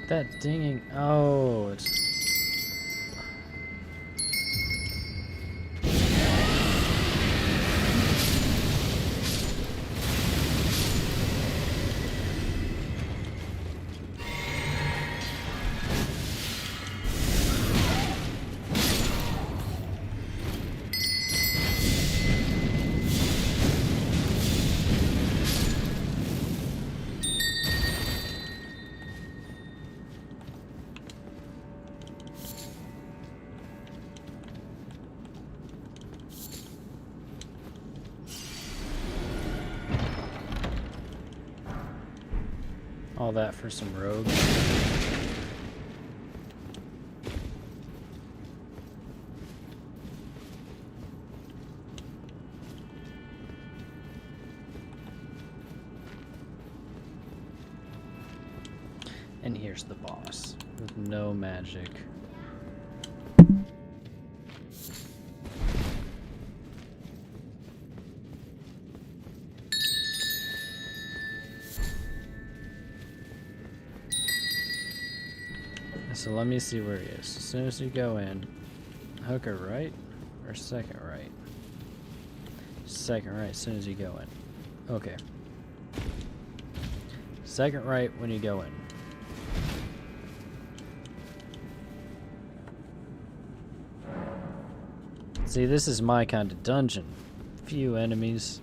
That dinging. Oh, it's. All that for some rogues. And here's the boss with no magic. So let me see where he is. As soon as you go in, hooker right or second right? Second right as soon as you go in. Okay. Second right when you go in. See, this is my kind of dungeon. Few enemies.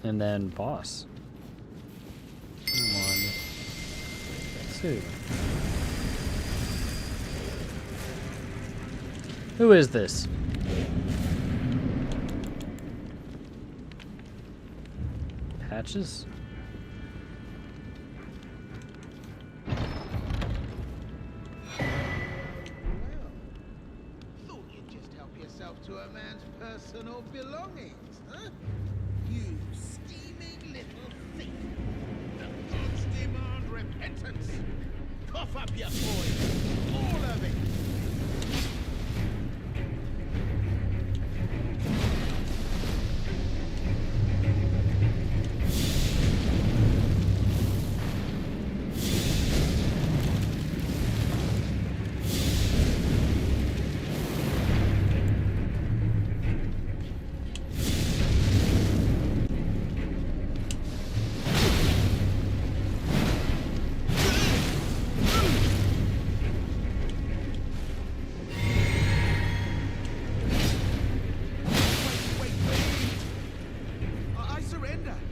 And then boss. 1, 2. Who is this? Patches? Thought you'd just help yourself to a man's personal belongings, huh? You scheming little thief. The gods demand repentance. Cough up your coin, all of it.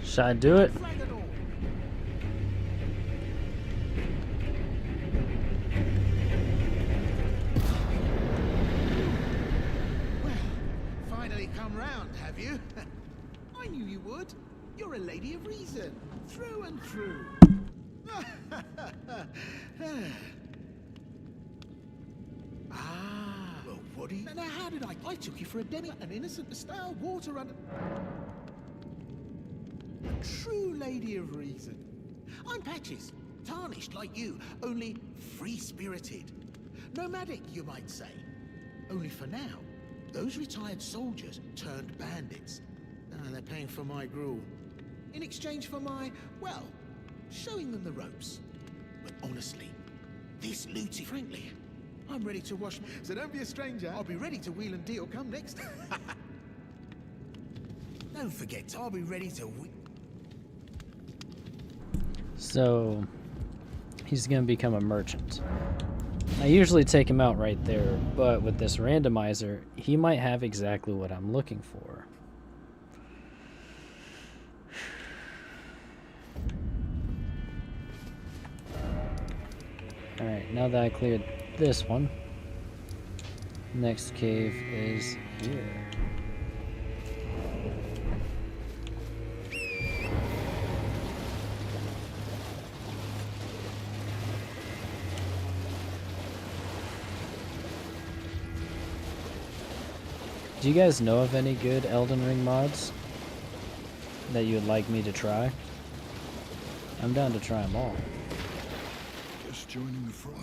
Should I do it? Well, finally come round, have you? I knew you would. You're a lady of reason, through and through. did I took you for a demi, an innocent style water under... A true lady of reason. I'm Patches, tarnished like you, only free-spirited. Nomadic, you might say. Only for now, those retired soldiers turned bandits. And they're paying for my gruel. In exchange for my, well, showing them the ropes. But honestly, this looty, frankly, I'm ready to wash my... So don't be a stranger. I'll be ready to wheel and deal come next time. Don't forget, I'll be ready to... So, he's going to become a merchant. I usually take him out right there, but with this randomizer, he might have exactly what I'm looking for. Alright, now that I cleared this one, next cave is here. Do you guys know of any good Elden Ring mods that you would like me to try? I'm down to try them all. Just joining the fray.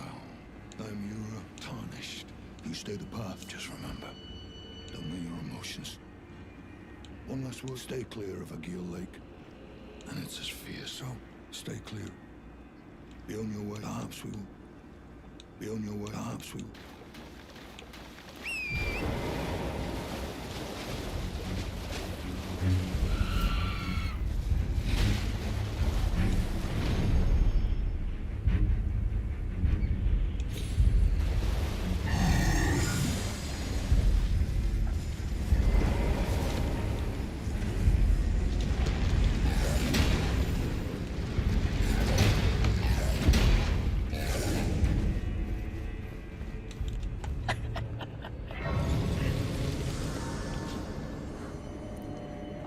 I'm your tarnished. You stay the path, just remember. Don't know your emotions. One last word, stay clear of Agil Lake. And it's as fierce, so stay clear. Be on your way, perhaps we will. Be on your way, perhaps we will.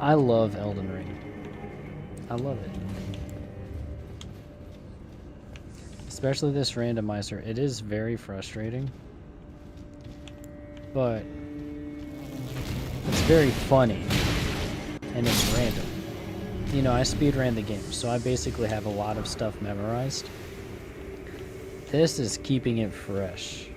I love Elden Ring. I love it. Especially this randomizer. It is very frustrating, but it's very funny and it's random. You know, I speedran the game, so I basically have a lot of stuff memorized. This is keeping it fresh.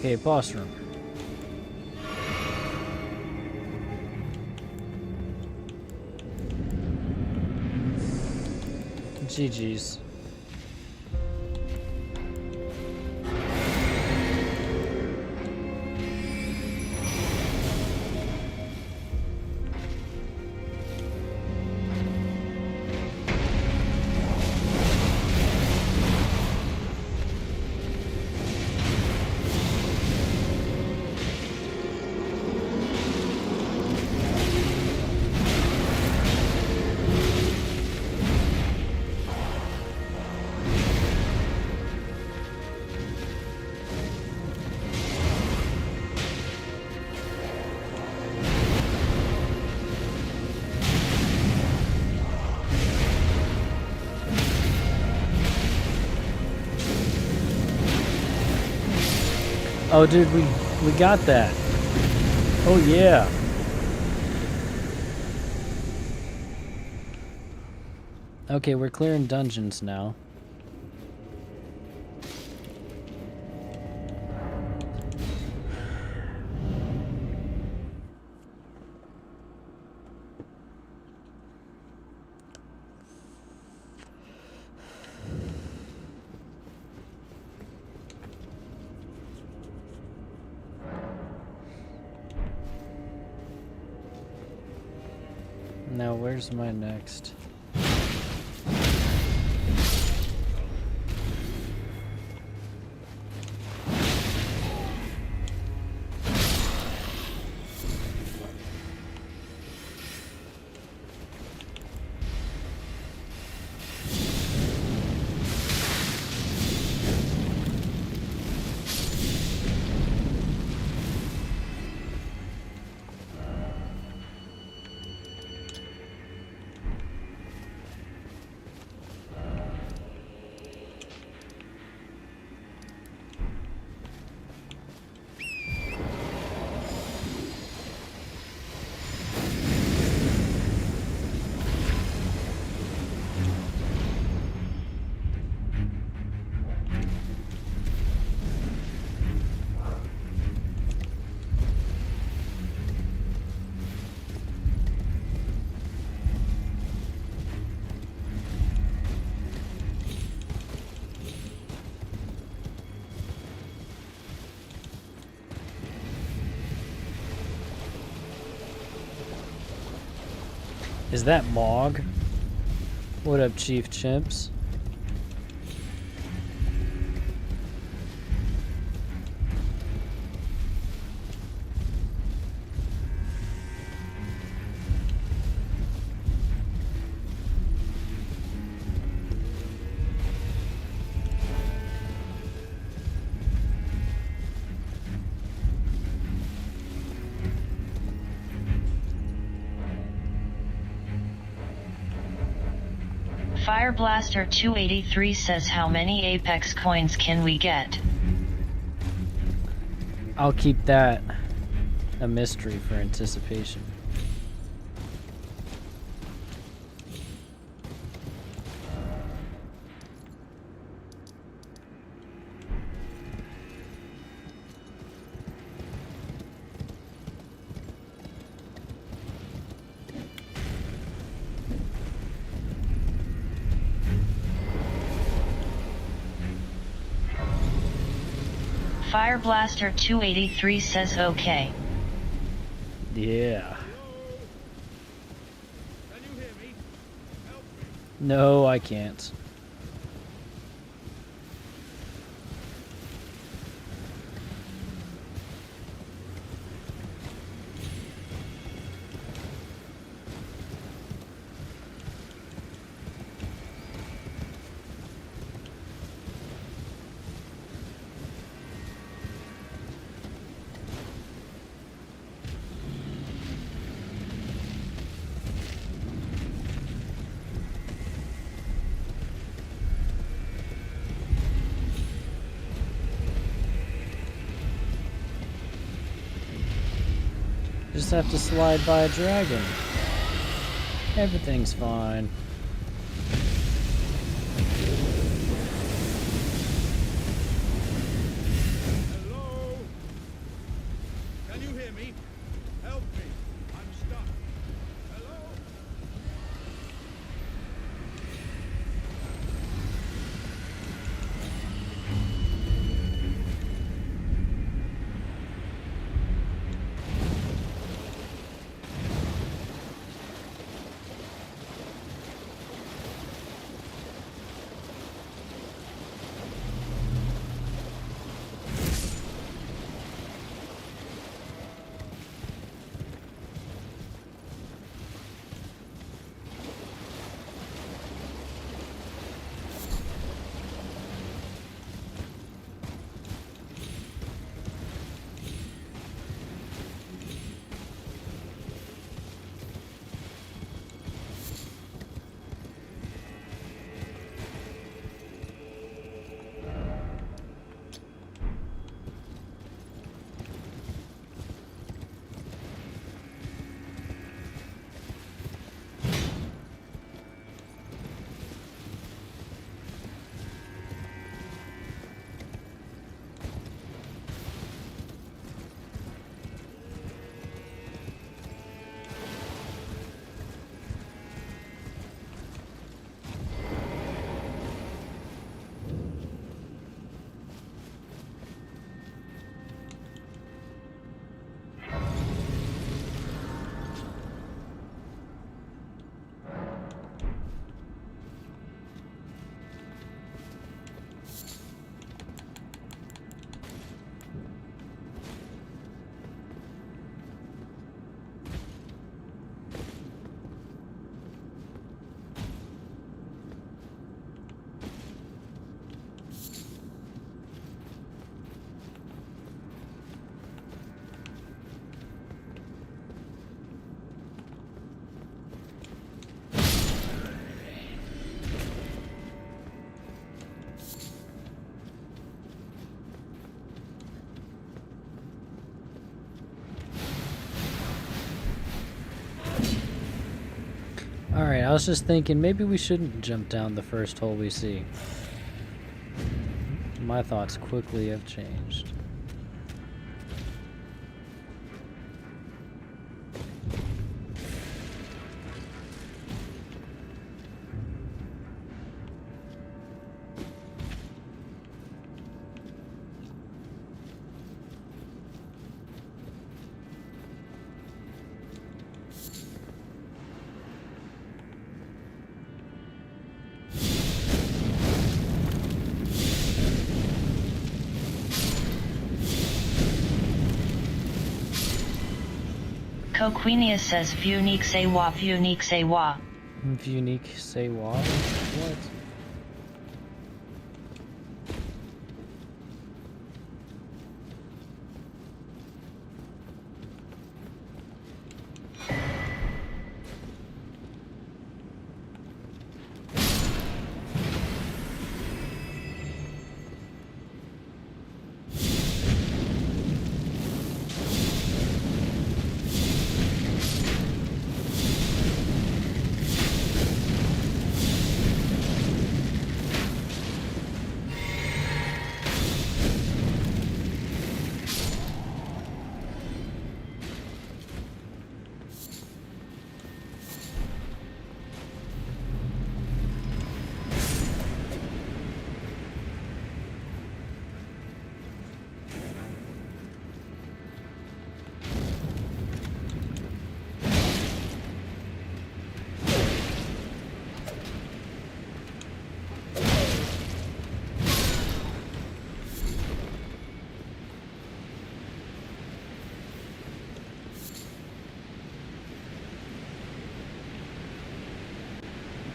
Okay, boss room. GG's. Oh, dude, we got that. Oh, yeah. Okay, we're clearing dungeons now. Now, where's my next? Is that Mog? What up, Chief Chimps? Fire Blaster 283 says how many Apex coins can we get? I'll keep that a mystery for anticipation. Fire Blaster 283 says okay. Yeah. No, I can't. Just have to slide by a dragon. Everything's fine. Hello? Can you hear me? Help me. I'm stuck. Hello? Alright, I was just thinking maybe we shouldn't jump down the first hole we see. My thoughts quickly have changed. Coquenia says Vunique say wa, Vunique say wa. Unique say what? What?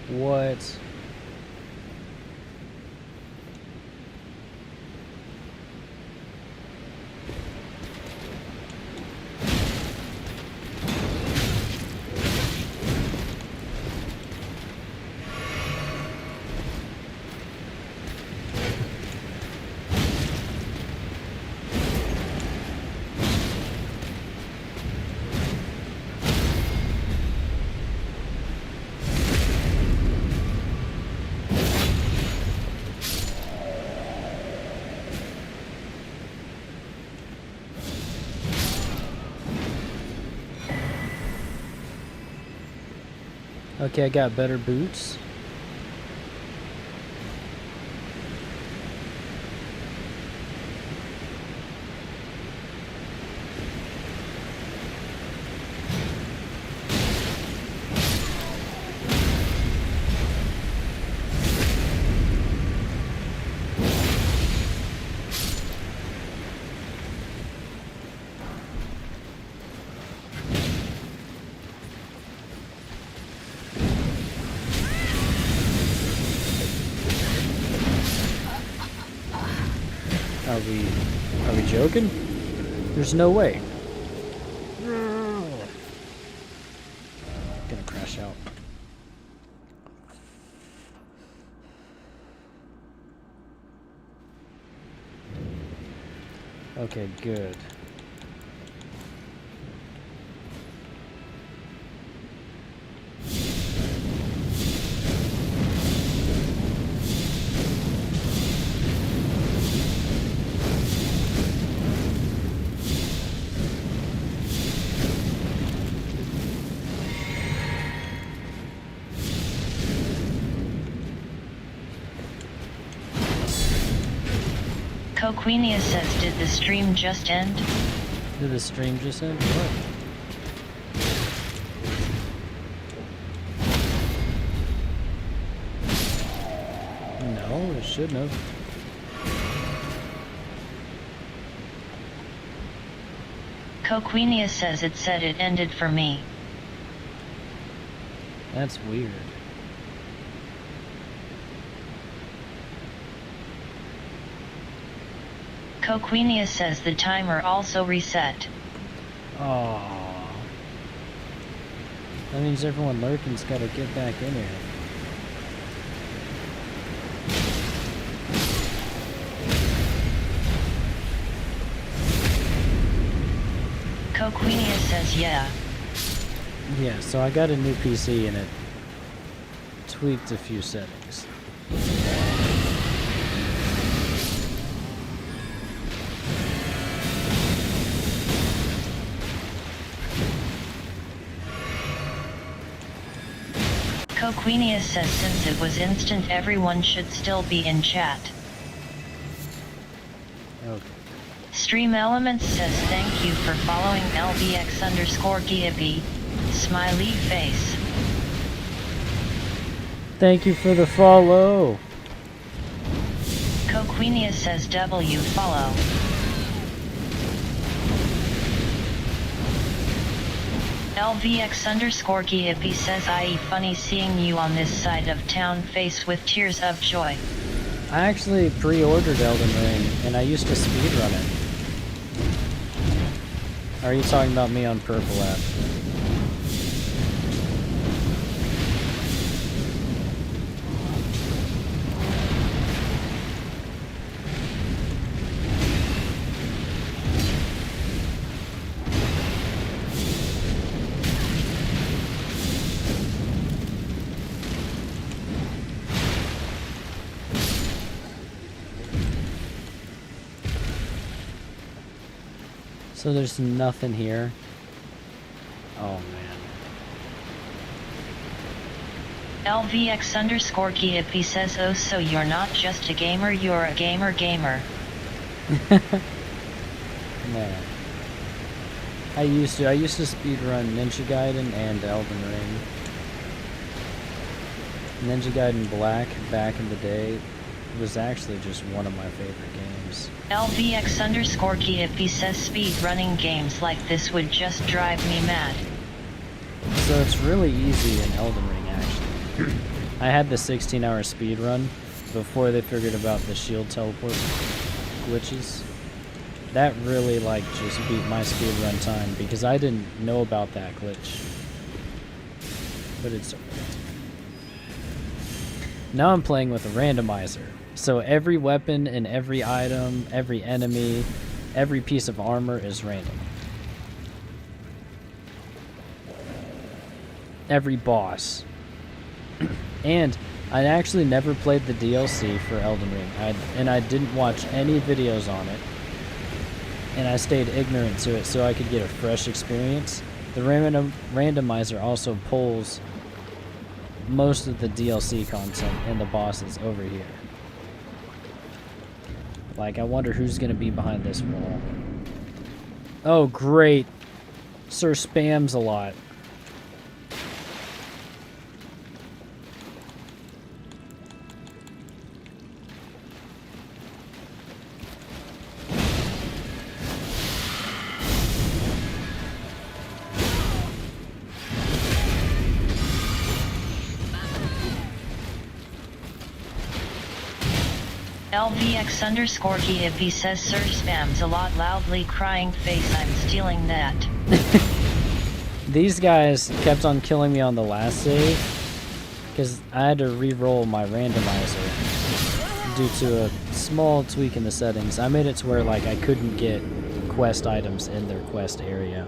What? Okay, I got better boots. Are we joking? There's no way. Gonna crash out. Okay, good. Coquenia says, did the stream just end? Did the stream just end? What? No, it shouldn't have. Coquenia says it said it ended for me. That's weird. Coquenia says the timer also reset. Oh. That means everyone lurking's gotta get back in here. Coquenia says yeah. Yeah, so I got a new PC and it tweaked a few settings. Coquinius says since it was instant everyone should still be in chat. Okay. Stream Elements says thank you for following LVX_Giaby. Smiley face. Thank you for the follow. Coquinius says W follow. LVX_Giaby says IE funny seeing you on this side of town face with tears of joy. I actually pre-ordered Elden Ring, and I used to speedrun it. Are you talking about me on Purple app? So there's nothing here. Oh man. LVX_Giaby says oh so you're not just a gamer, you're a gamer. Man. I used to speedrun Ninja Gaiden and Elden Ring. Ninja Gaiden Black back in the day was actually just one of my favorite games. LVX_Giaby says speedrunning games like this would just drive me mad. So it's really easy in Elden Ring actually. I had the 16-hour speedrun before they figured about the shield teleport glitches. That really like just beat my speedrun time because I didn't know about that glitch. But it's now I'm playing with a randomizer. So every weapon and every item, every enemy, every piece of armor is random. Every boss. And I actually never played the DLC for Elden Ring. I didn't watch any videos on it. And I stayed ignorant to it so I could get a fresh experience. The randomizer also pulls most of the DLC content and the bosses over here. Like, I wonder who's gonna be behind this wall. Oh, great. Sir spams a lot. LVX_Giaby says Sir spams a lot loudly crying face I'm stealing that. These guys kept on killing me on the last save because I had to re-roll my randomizer due to a small tweak in the settings. I made it to where like I couldn't get quest items in their quest area.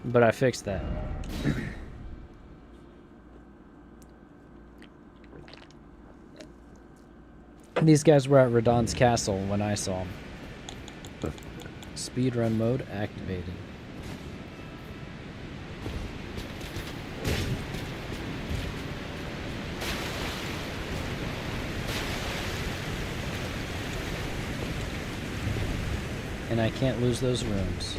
But I fixed that. These guys were at Radahn's castle when I saw them. Speedrun mode activated. And I can't lose those rooms.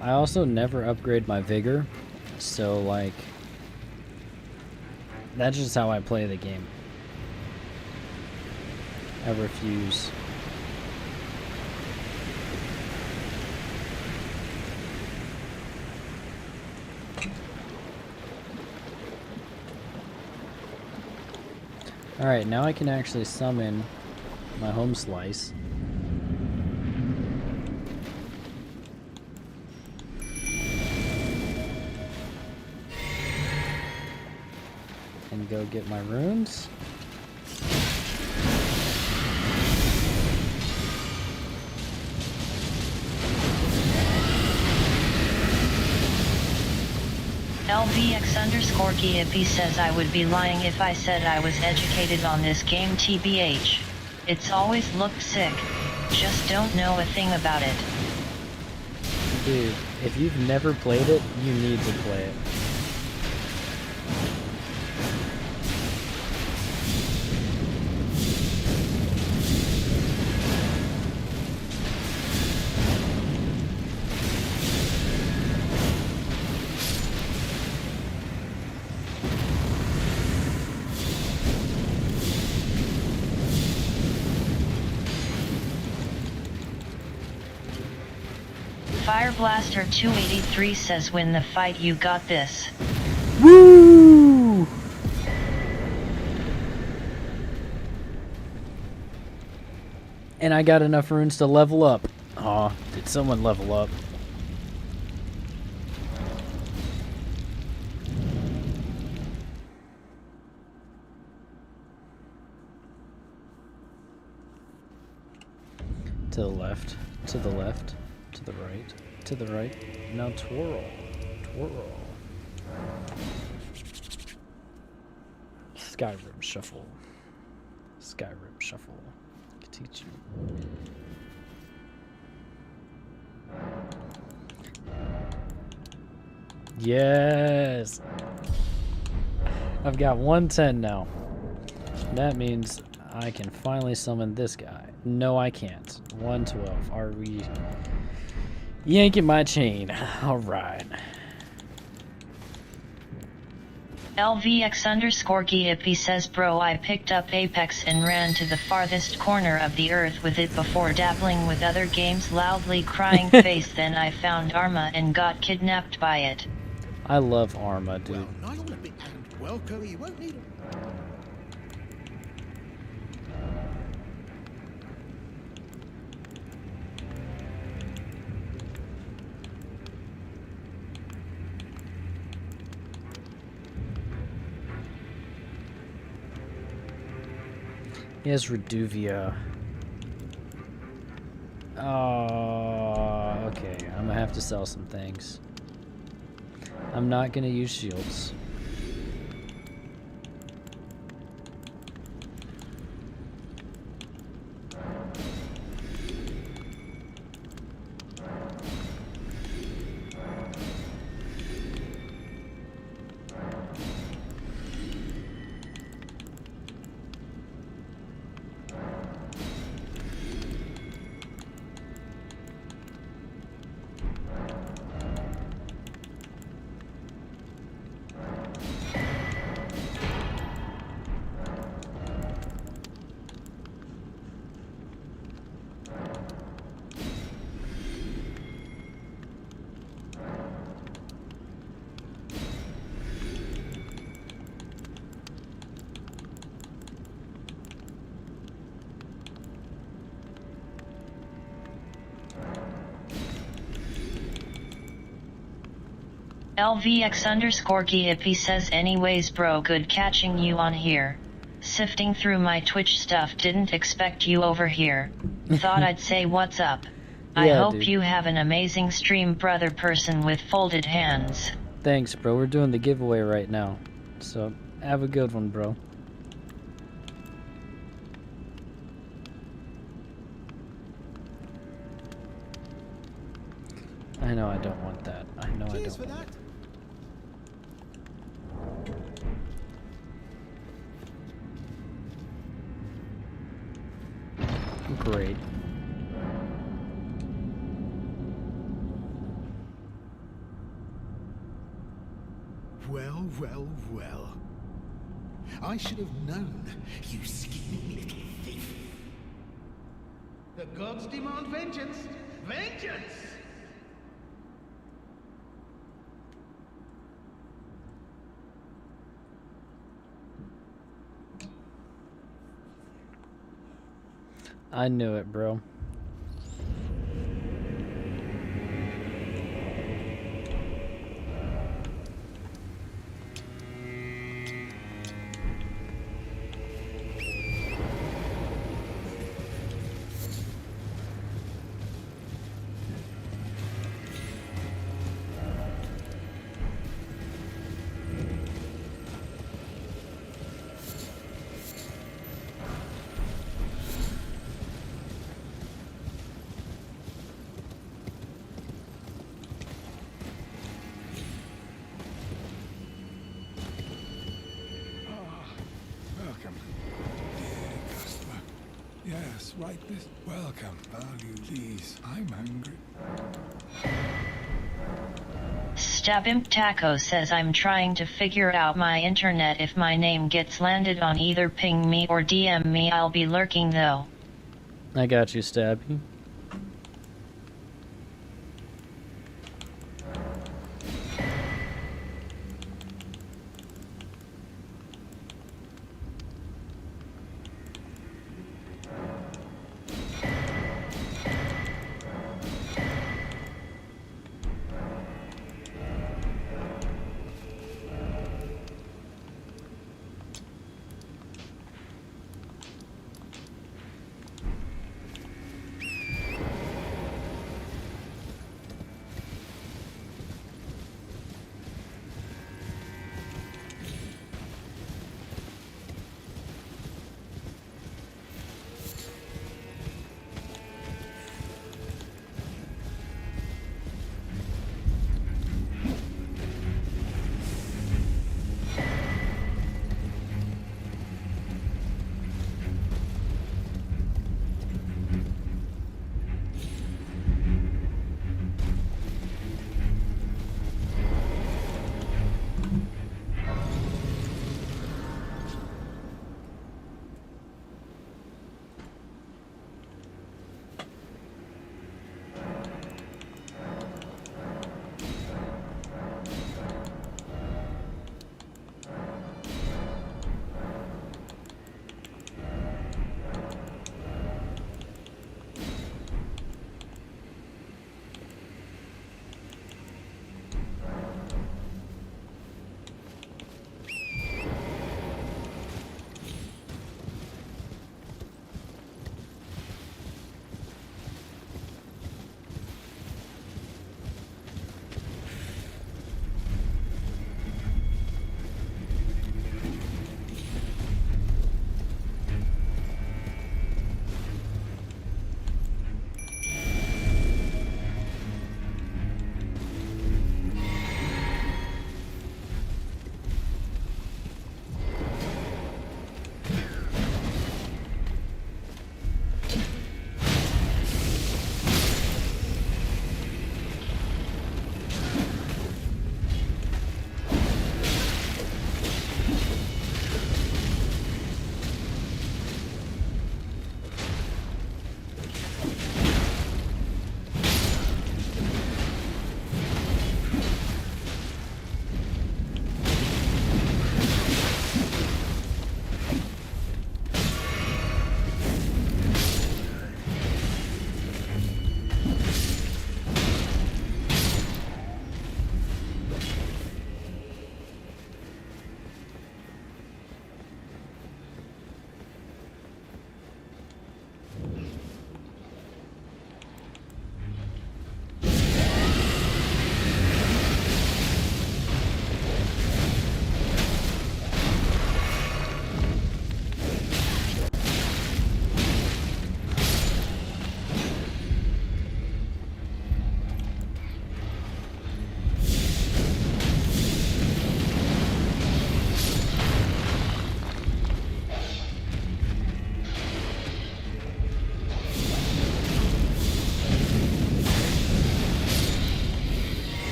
I also never upgrade my vigor, so like that's just how I play the game. I refuse. Alright, now I can actually summon my home slice. And go get my runes. LVX_Gippy says I would be lying if I said I was educated on this game TBH. It's always looked sick. Just don't know a thing about it. Dude, if you've never played it, you need to play it. Fireblaster 283 says win the fight, you got this. Woo! And I got enough runes to level up. Aw, did someone level up? To the left, to the left, to the right, to the right. Now twirl, twirl. Skyrim shuffle. Skyrim shuffle. I can teach you. Yes! I've got 110 now. That means I can finally summon this guy. No, I can't. 112. Are we yanking my chain? Alright. LVX_Gippy says bro, I picked up Apex and ran to the farthest corner of the earth with it before dabbling with other games, loudly crying face. Then I found Arma and got kidnapped by it. I love Arma, dude. Well, nice on a bit and welcome. You won't need 'em. He has Reduvia. Oh, okay. I'm gonna have to sell some things. I'm not gonna use shields. LVX_Gippy says anyways bro, good catching you on here. Sifting through my Twitch stuff, didn't expect you over here. Thought I'd say what's up. I Yeah, hope dude. you have an amazing stream, brother person with folded hands. Thanks, bro. We're doing the giveaway right now. So, have a good one, bro. I know I don't want that. I know I Cheers don't. for that. Great. Well, well, well. I should have known, you scheming little thief. The gods demand vengeance. Vengeance! I knew it, bro. Yes, right this. Welcome. Value, please. I'm hungry. Stabimp Taco says I'm trying to figure out my internet. If my name gets landed on either ping me or DM me, I'll be lurking though. I got you, Stabby.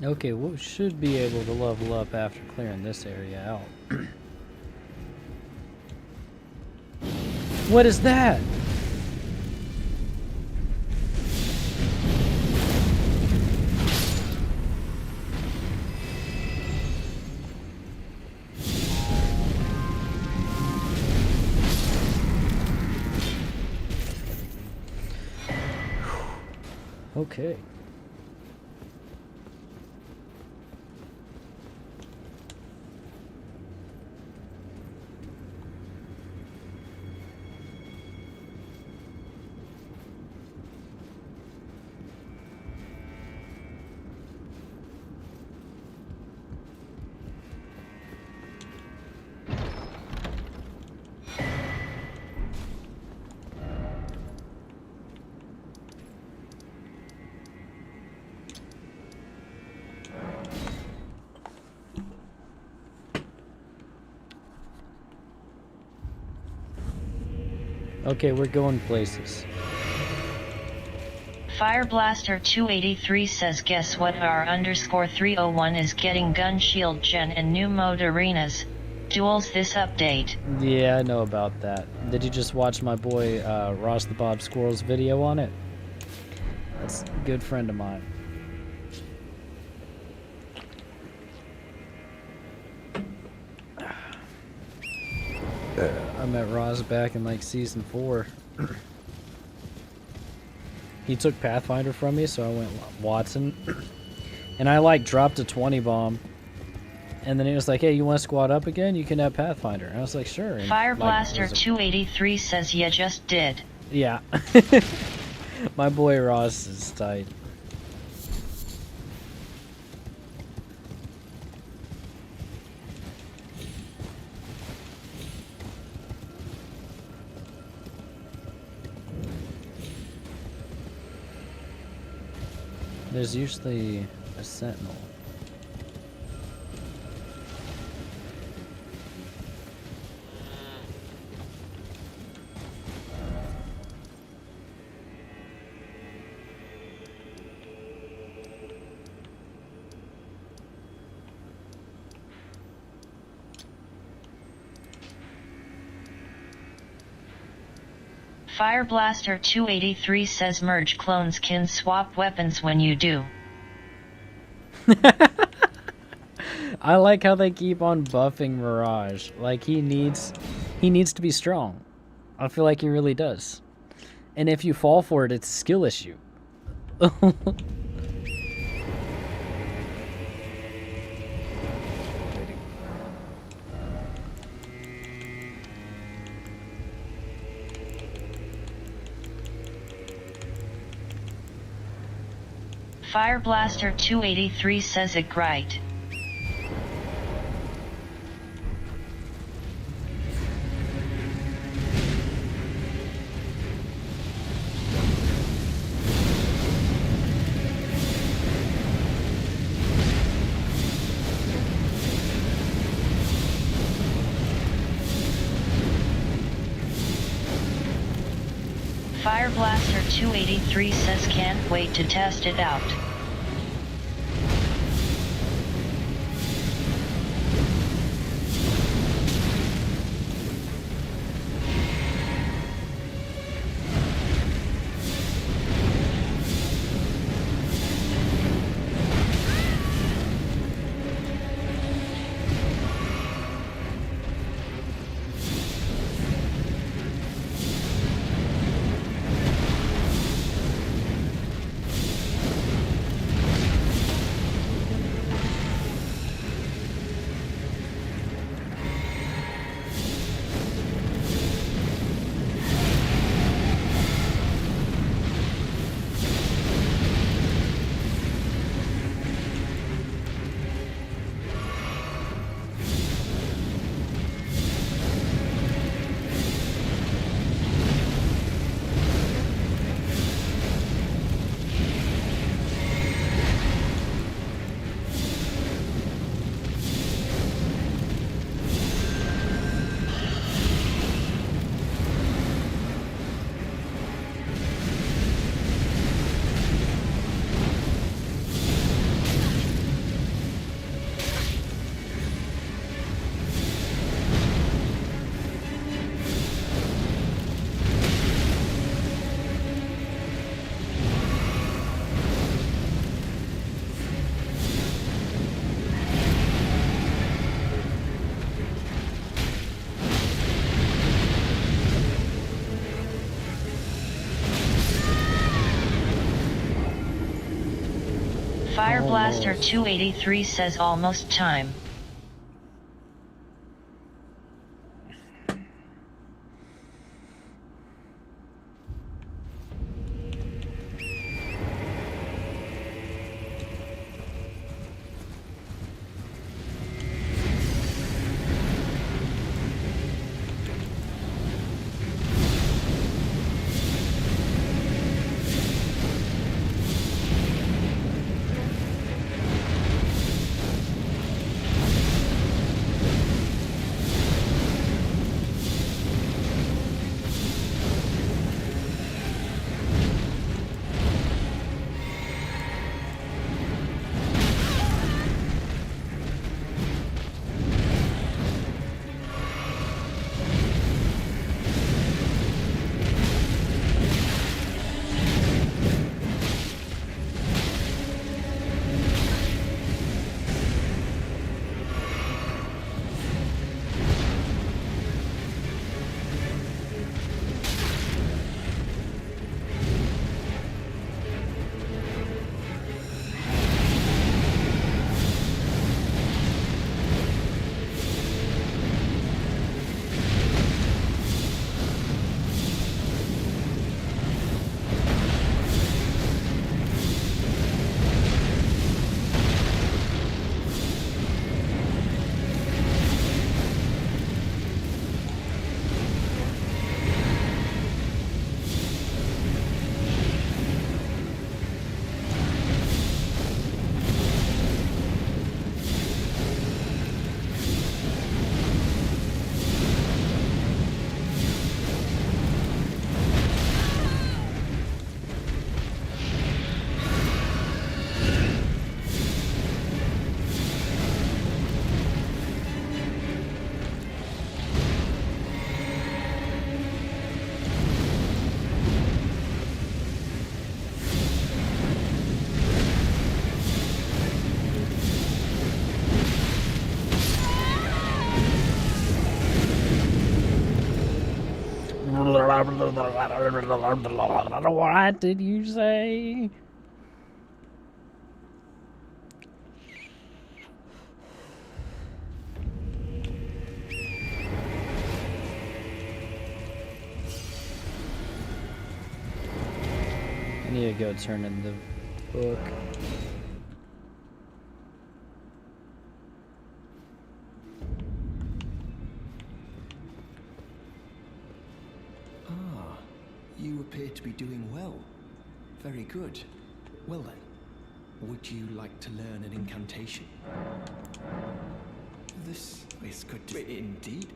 Okay, we should be able to level up after clearing this area out. What is that? Okay. Okay, we're going places. Fireblaster 283 says guess what R_301 is getting gun shield gen and new mode arenas. Duels this update. Yeah, I know about that. Did you just watch my boy Ross the Bob Squirrel's video on it? That's a good friend of mine. I met Ross back in like season 4. He took Pathfinder from me, so I went Watson. And I like dropped a 20 bomb. And then he was like, hey, you want to squad up again? You can have Pathfinder. And I was like, sure. And Fireblaster like, 283 says you just did. Yeah. My boy Ross is tight. There's usually a sentinel. Fireblaster 283 says merge clones can swap weapons when you do. I like how they keep on buffing Mirage. Like he needs to be strong. I feel like he really does. And if you fall for it, it's a skill issue. Fireblaster 283 says it right. Fireblaster 283 says can't wait to test it out. Fire Blaster Almost. 283 says almost time. What did you say? I need to go turn in the book. Ah, you appear to be doing well. Very good. Well then, would you like to learn an incantation? This could do it indeed.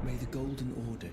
May the Golden Order.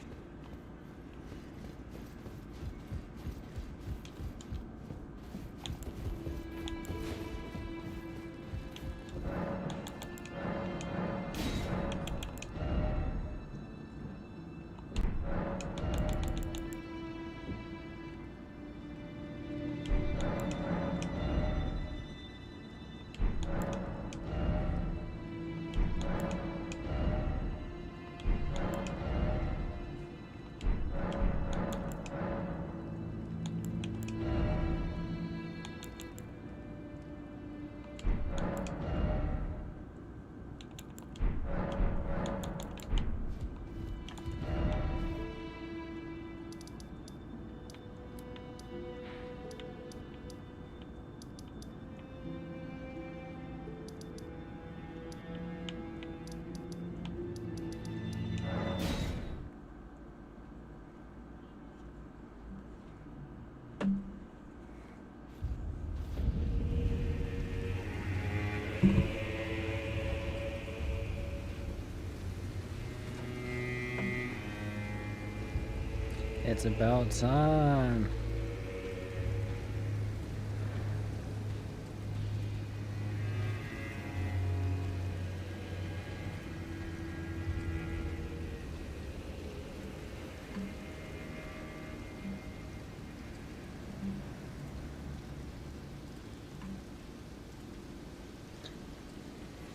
It's about time.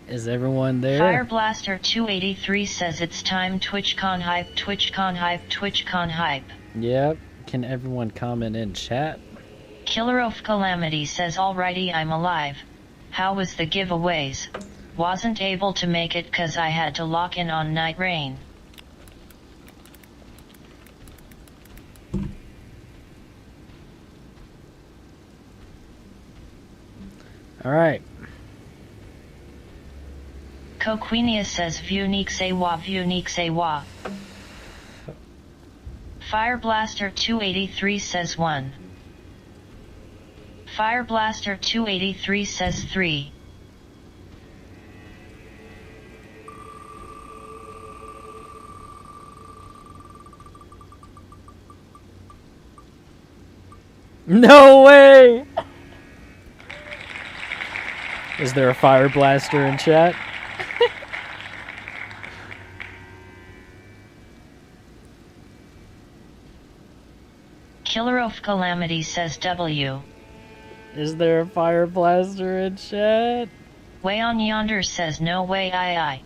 Is everyone there? Fireblaster 283 says it's time. TwitchCon hype, TwitchCon hype, TwitchCon hype. Yep. Can everyone comment in chat? Killer of Calamity says alrighty, I'm alive. How was the giveaways? Wasn't able to make it cause I had to lock in on Night Rain. Alright. Coquinia says Vunique say wa. Fireblaster 283 says 1. Fireblaster 283 says 3. No way! Is there a fire blaster in chat? Killer of Calamity says W. Is there a fire blaster in chat? Way on yonder says no way I.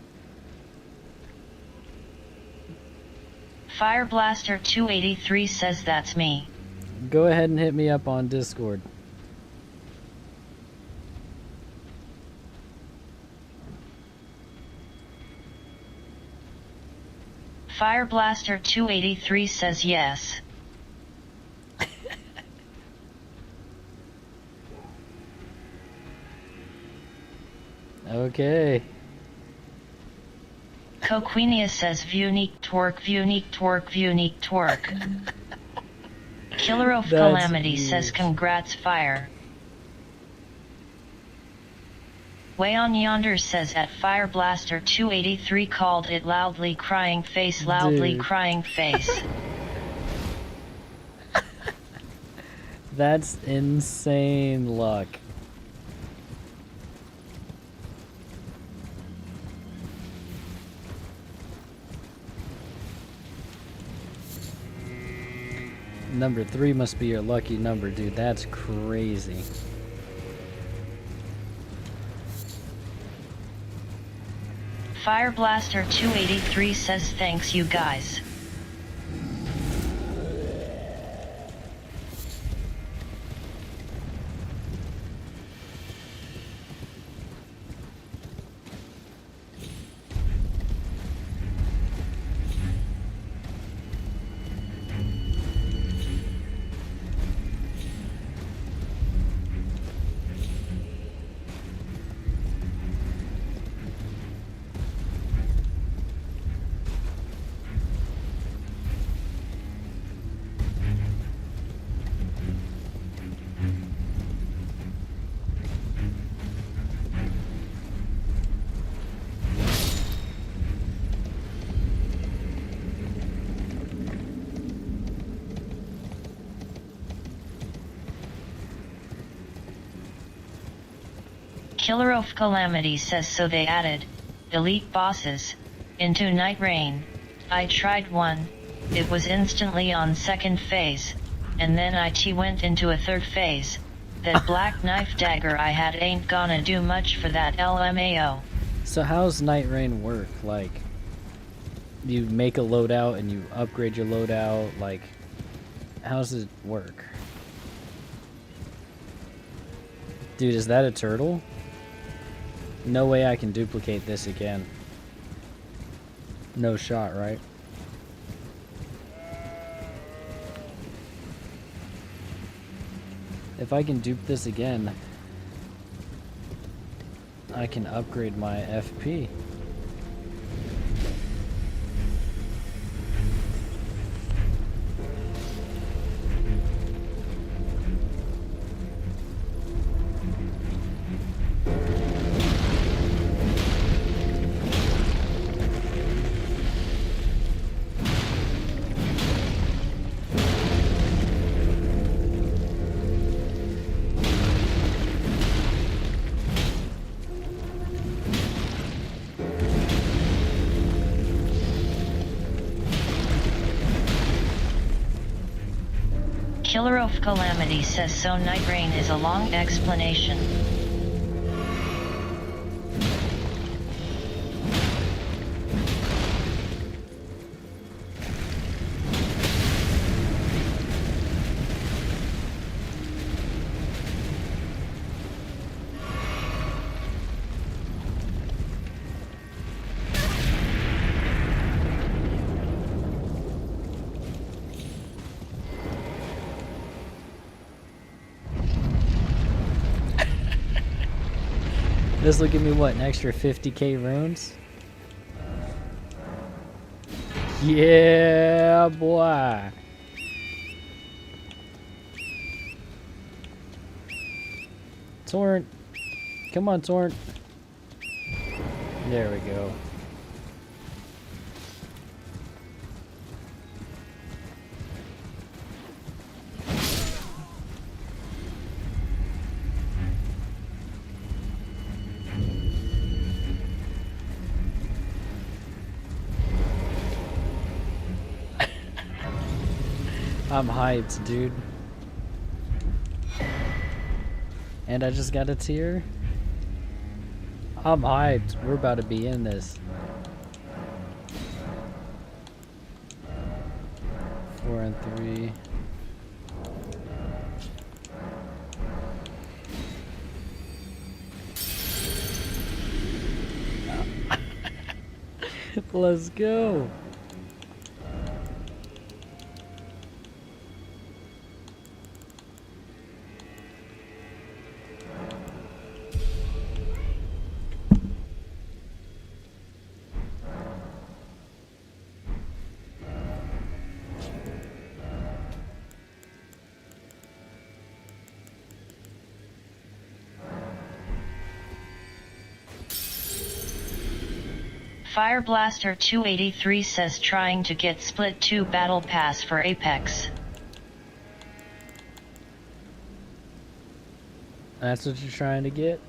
Fireblaster 283 says that's me. Go ahead and hit me up on Discord. Fireblaster 283 says yes. Okay. Coquinia says Vunique twerk. Killer of Calamity says congrats fire. Way on yonder says at Fireblaster 283 called it loudly crying face. Crying face. That's insane luck. Number 3 must be your lucky number, dude. That's crazy. Fireblaster 283 says thanks you guys. Killer of Calamity says so they added elite bosses into Night Rain. I tried one, it was instantly on second phase, and then IT went into a third phase. That black knife dagger I had ain't gonna do much for that LMAO. So how's Night Rain work? Like, you make a loadout and you upgrade your loadout, like, how's it work? Dude, is that a turtle? No way I can duplicate this again. No shot, right? If I can dupe this again, I can upgrade my FP. Killer of Calamity says so Night Rain is a long explanation. this will give me what, an extra 50k runes? Yeah, boy. Torrent. Come on, Torrent. There we go. I'm hyped, dude. And I just got a tier. I'm hyped. We're about to be in this. 4 and 3. Let's go. Fire Blaster 283 says trying to get Split 2 Battle Pass for Apex. That's what you're trying to get?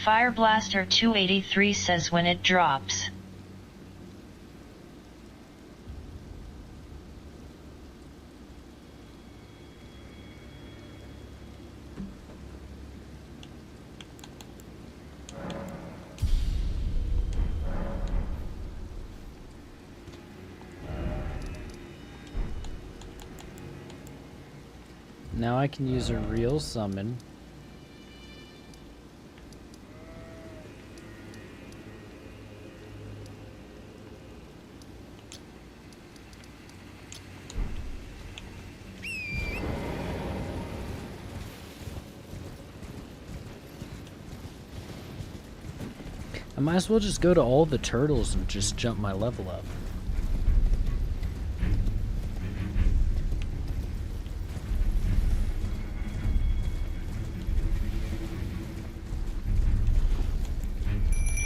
Fire Blaster 283 says when it drops. Now I can use a real summon. I might as well just go to all the turtles and just jump my level up.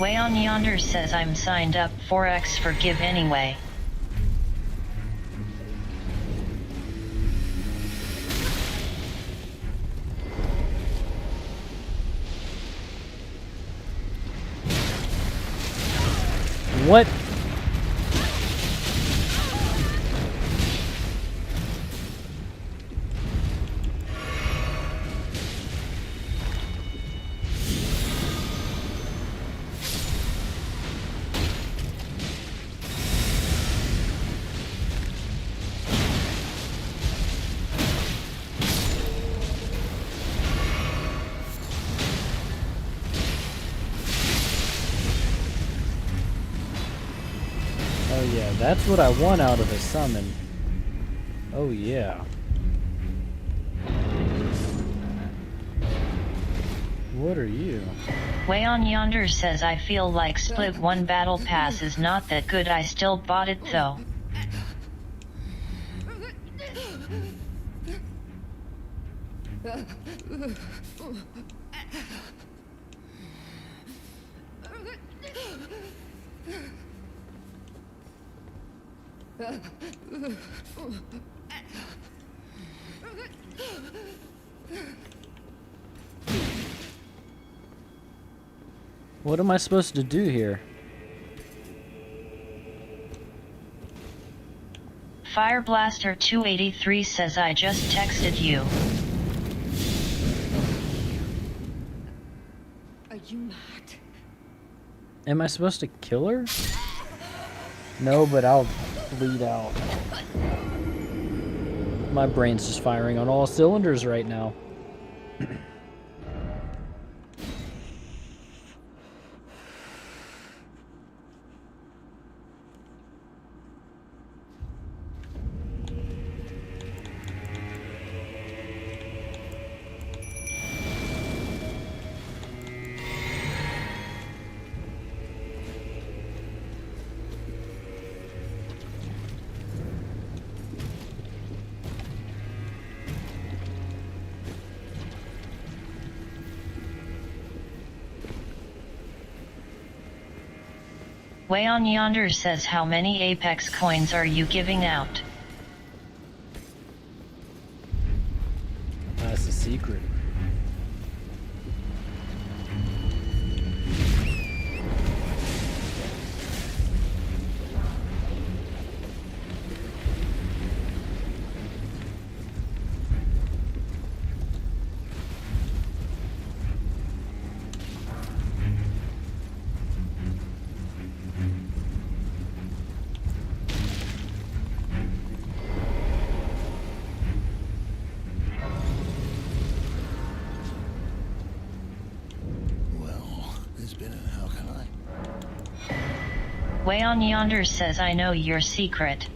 Way on Yonder says I'm signed up 4x for give anyway. What? Oh yeah, that's what I want out of a summon. Oh yeah. What are you? Way on Yonder says I feel like Split 1 Battle Pass is not that good, I still bought it though. What am I supposed to do here? Fire Blaster 283 says I just texted you. Are you mad? Am I supposed to kill her? No, but I'll bleed out. My brain's just firing on all cylinders right now. Way on Yonder says, how many Apex coins are you giving out? That's a secret. Way on Yonder says, I know your secret.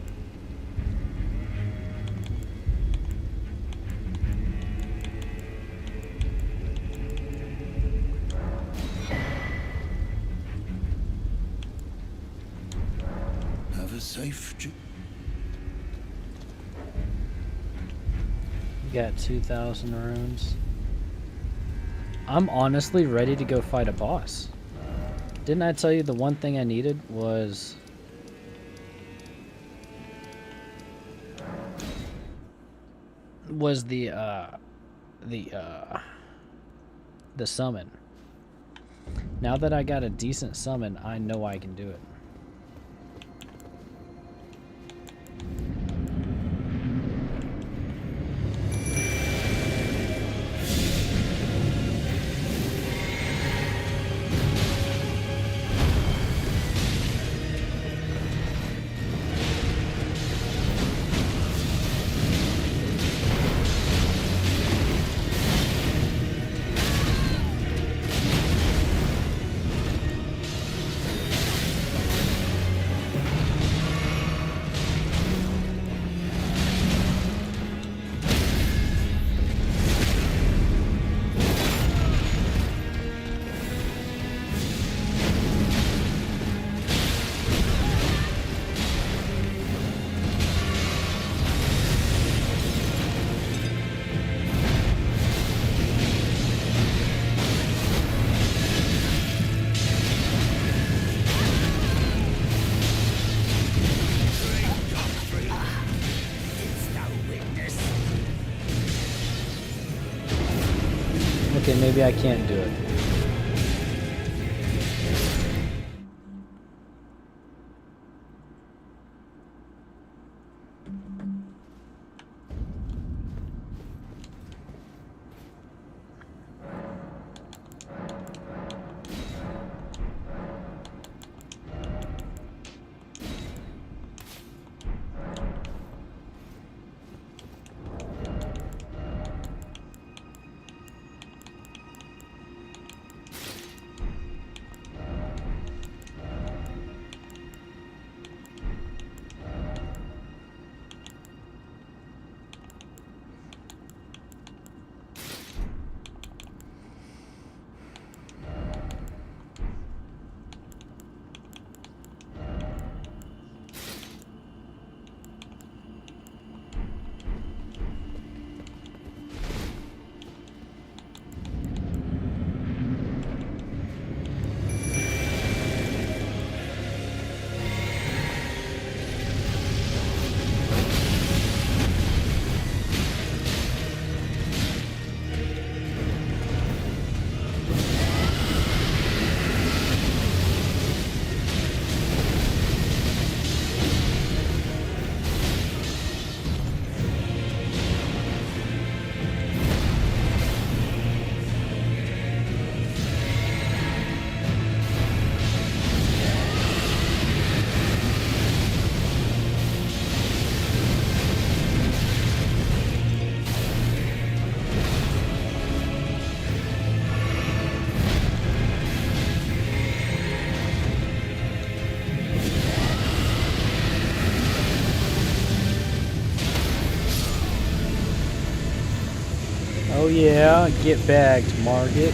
Have a safe trip. Got 2,000 runes. I'm honestly ready to go fight a boss. Didn't I tell you the one thing I needed was the summon. Now that I got a decent summon, I know I can do it. Okay, maybe I can't do it. Oh yeah, get bagged, Margit.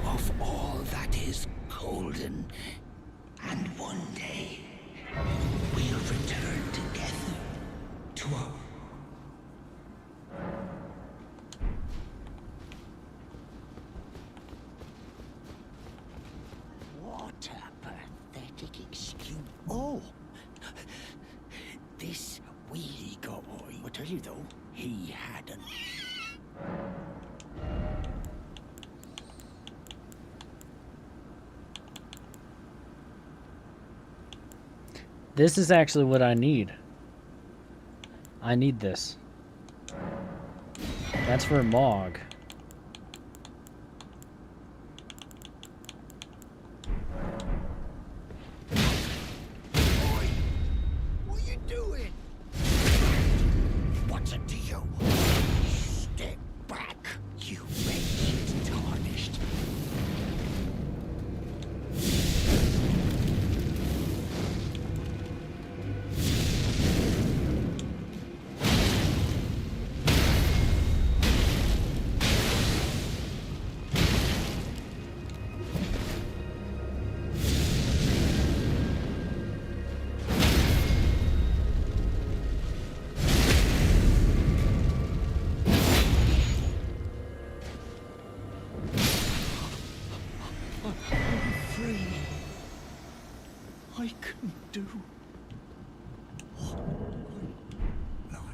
Of all that is golden, and one day we'll return together to a Oh, this wheelie guy, I tell you though, he hadn't. This is actually what I need. I need this. That's for Mog. What are you doing? What's it to you? Step back, you wretched tarnished. Free. I can do what I like.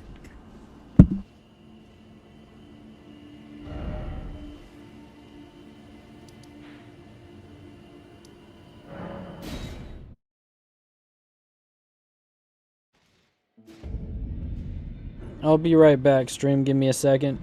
I'll be right back, stream. Give me a second.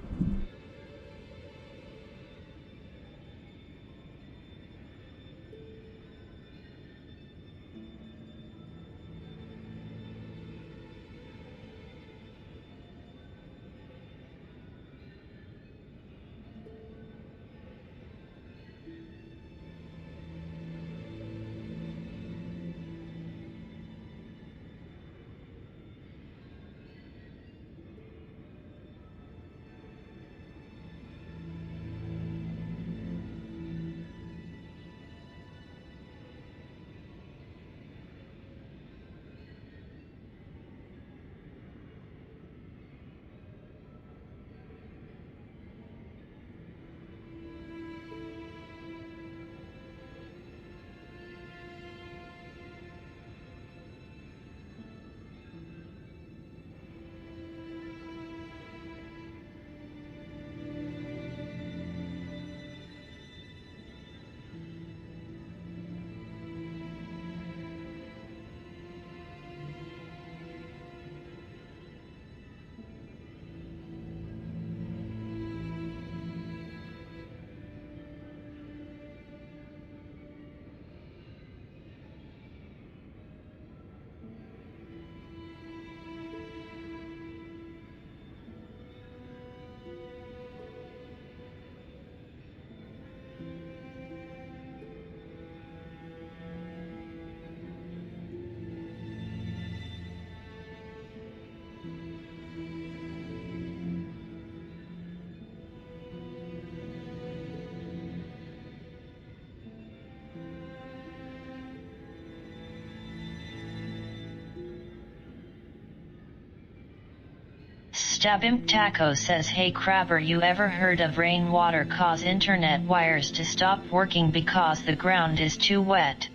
Stabimp Taco says, hey Krabber, you ever heard of rainwater cause internet wires to stop working because the ground is too wet?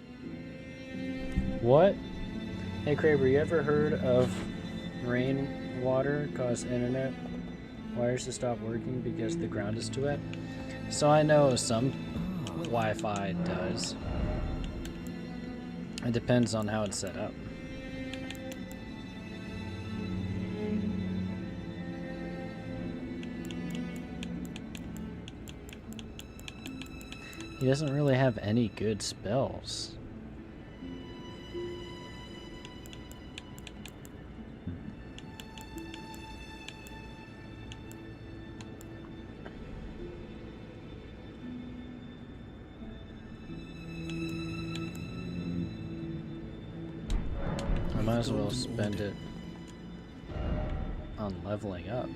What? Hey Kraber, you ever heard of rainwater cause internet wires to stop working because the ground is too wet? So I know some Wi-Fi does. It depends on how it's set up. He doesn't really have any good spells. I might as well spend it on leveling up.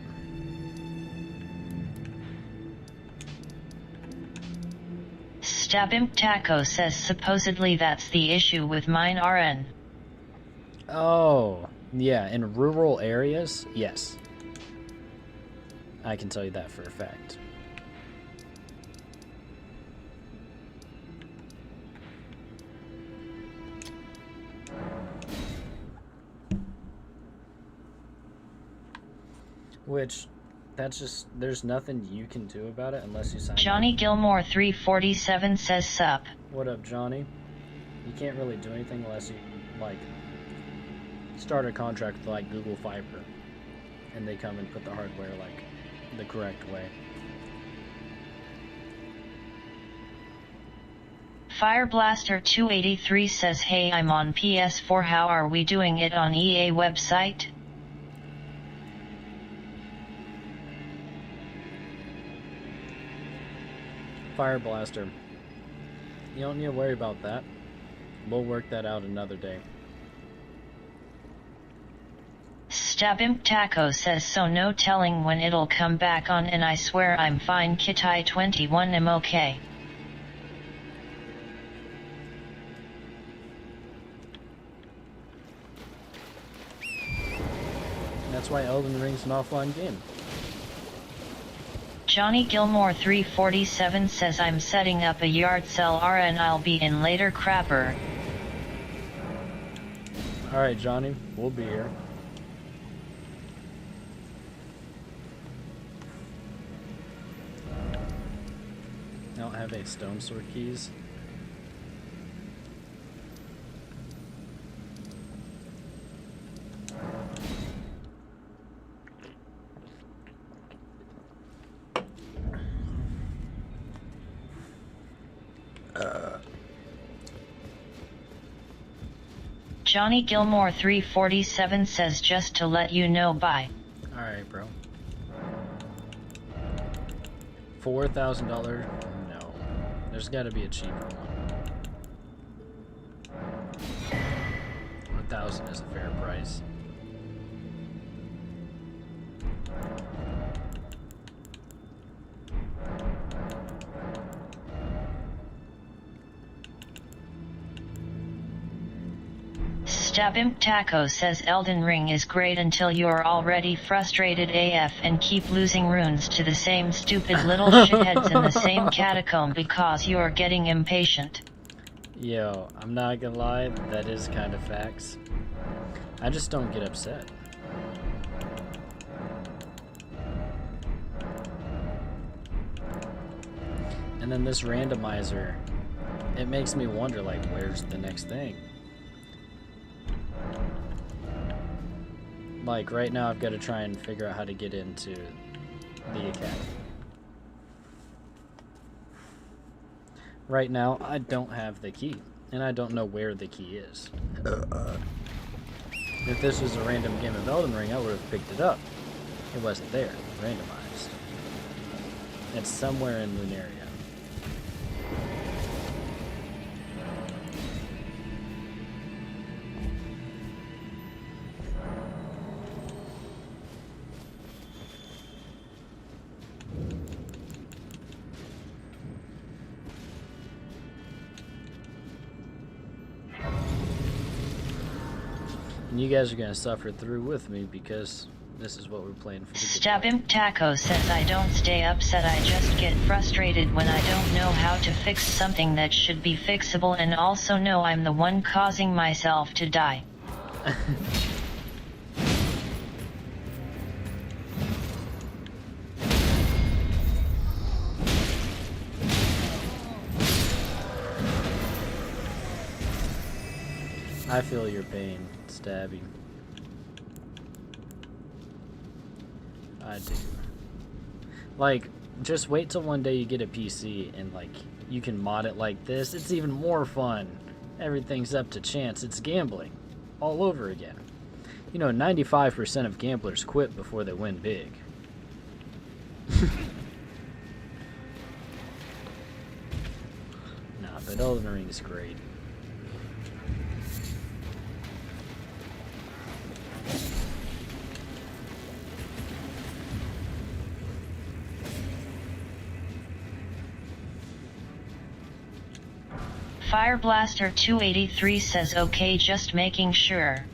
Stabimp Taco says supposedly that's the issue with mine RN. Oh, yeah, in rural areas, yes. I can tell you that for a fact. Which, that's just, there's nothing you can do about it unless you sign Johnny up. Gilmore 347 says sup. What up, Johnny? You can't really do anything unless you, like, start a contract with, like, Google Fiber. And they come and put the hardware, like, the correct way. Fireblaster 283 says hey, I'm on PS4, how are we doing it on EA website? Fire Blaster. You don't need to worry about that. We'll work that out another day. Stabimp Taco says so, no telling when it'll come back on, and I swear I'm fine. Kitai 21 am okay. That's why Elden Ring's an offline game. Johnny Gilmore 347 says I'm setting up a yard sale and I'll be in later. Krabber. Alright, Johnny, we'll be here. I don't have any stone sword keys. Johnny Gilmore 347 says just to let you know, bye. Alright, bro. $4,000? No. There's gotta be a cheaper one. 1,000 is a fair price. Stabimp Taco says Elden Ring is great until you're already frustrated AF and keep losing runes to the same stupid little shitheads in the same catacomb because you're getting impatient. Yo, I'm not gonna lie, that is kind of facts. I just don't get upset. And then this randomizer, it makes me wonder, like, where's the next thing? Like, right now I've got to try and figure out how to get into the academy. Right now, I don't have the key, and I don't know where the key is. If this was a random game of Elden Ring, I would have picked it up. It wasn't there, randomized. It's somewhere in Lunaria. And you guys are going to suffer through with me because this is what we're playing for. Stabimp Taco says I don't stay upset, I just get frustrated when I don't know how to fix something that should be fixable, and also know I'm the one causing myself to die. I feel your pain, Stabby. I do. Like, just wait till one day you get a PC and, like, you can mod it like this. It's even more fun. Everything's up to chance. It's gambling. All over again. You know, 95% of gamblers quit before they win big. Nah, but Elden Ring is great. Fireblaster 283 says okay, just making sure.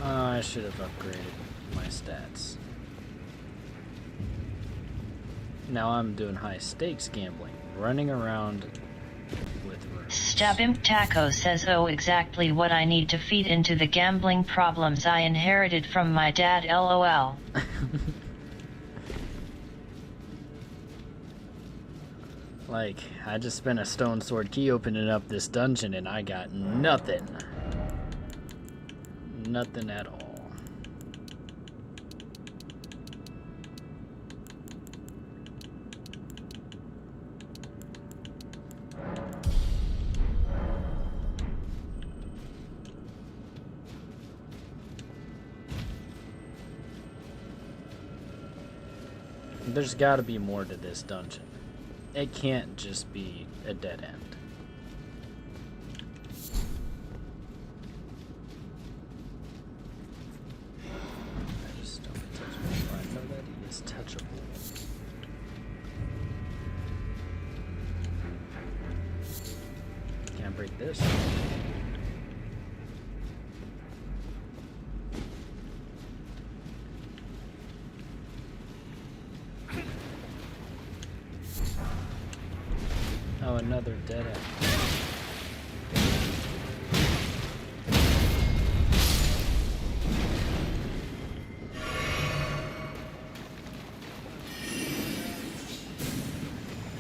I should have upgraded my stats. Now I'm doing high stakes gambling, running around with rooms. Stabimp Taco says, oh, exactly what I need to feed into the gambling problems I inherited from my dad, lol. Like, I just spent a stone sword key opening up this dungeon and I got nothing. Nothing at all. There's gotta be more to this dungeon. It can't just be a dead end. I just don't touch him. I know that he is touchable. Can't break this. Oh, another dead end.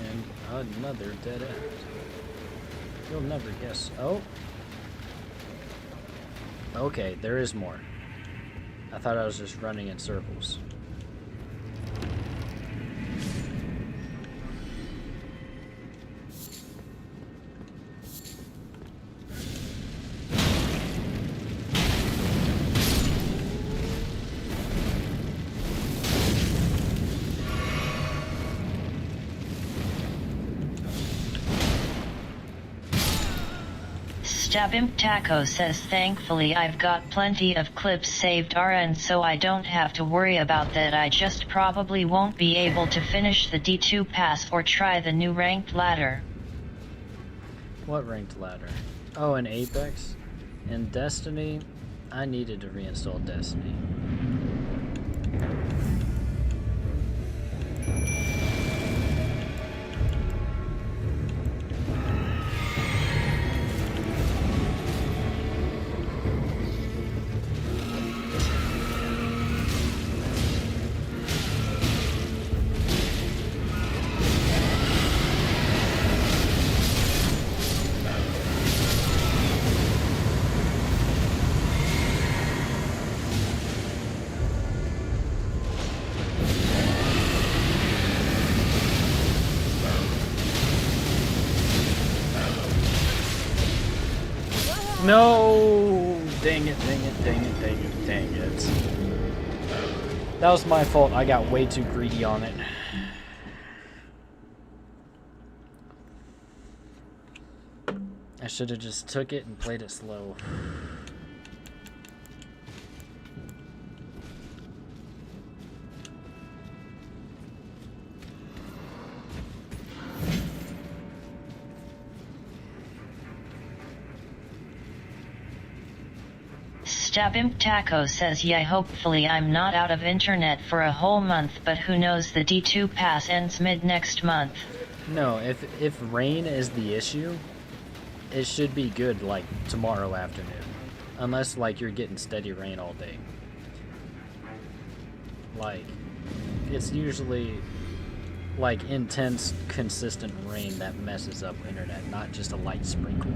And another dead end. You'll never guess. Oh. Okay, there is more. I thought I was just running in circles. Stabimp Taco says, thankfully I've got plenty of clips saved RN, so I don't have to worry about that. I just probably won't be able to finish the D2 pass or try the new ranked ladder. What ranked ladder? Oh, in Apex? In Destiny? I needed to reinstall Destiny. No! Dang it, dang it, dang it, dang it, dang it. That was my fault. I got way too greedy on it. I should have just took it and played it slow. Stabimp Taco says, yeah, hopefully I'm not out of internet for a whole month, but who knows, the D2 pass ends mid next month. No, if rain is the issue, it should be good like tomorrow afternoon. Unless like you're getting steady rain all day. Like, it's usually like intense, consistent rain that messes up internet, not just a light sprinkle.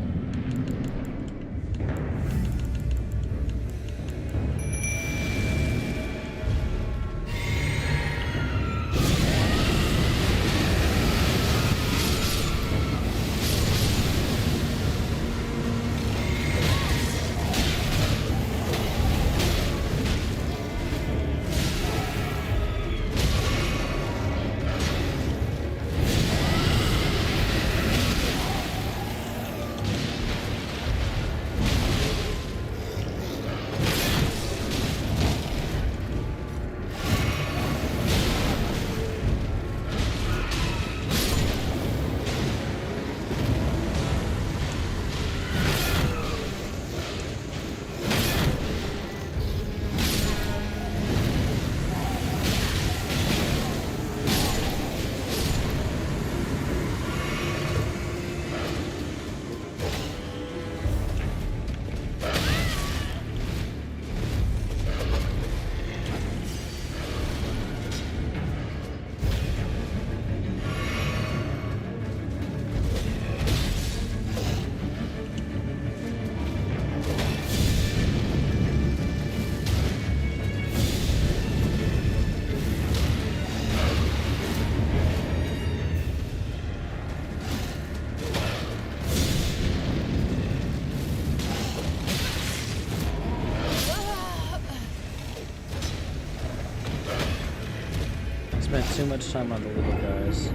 too much time on the little guys.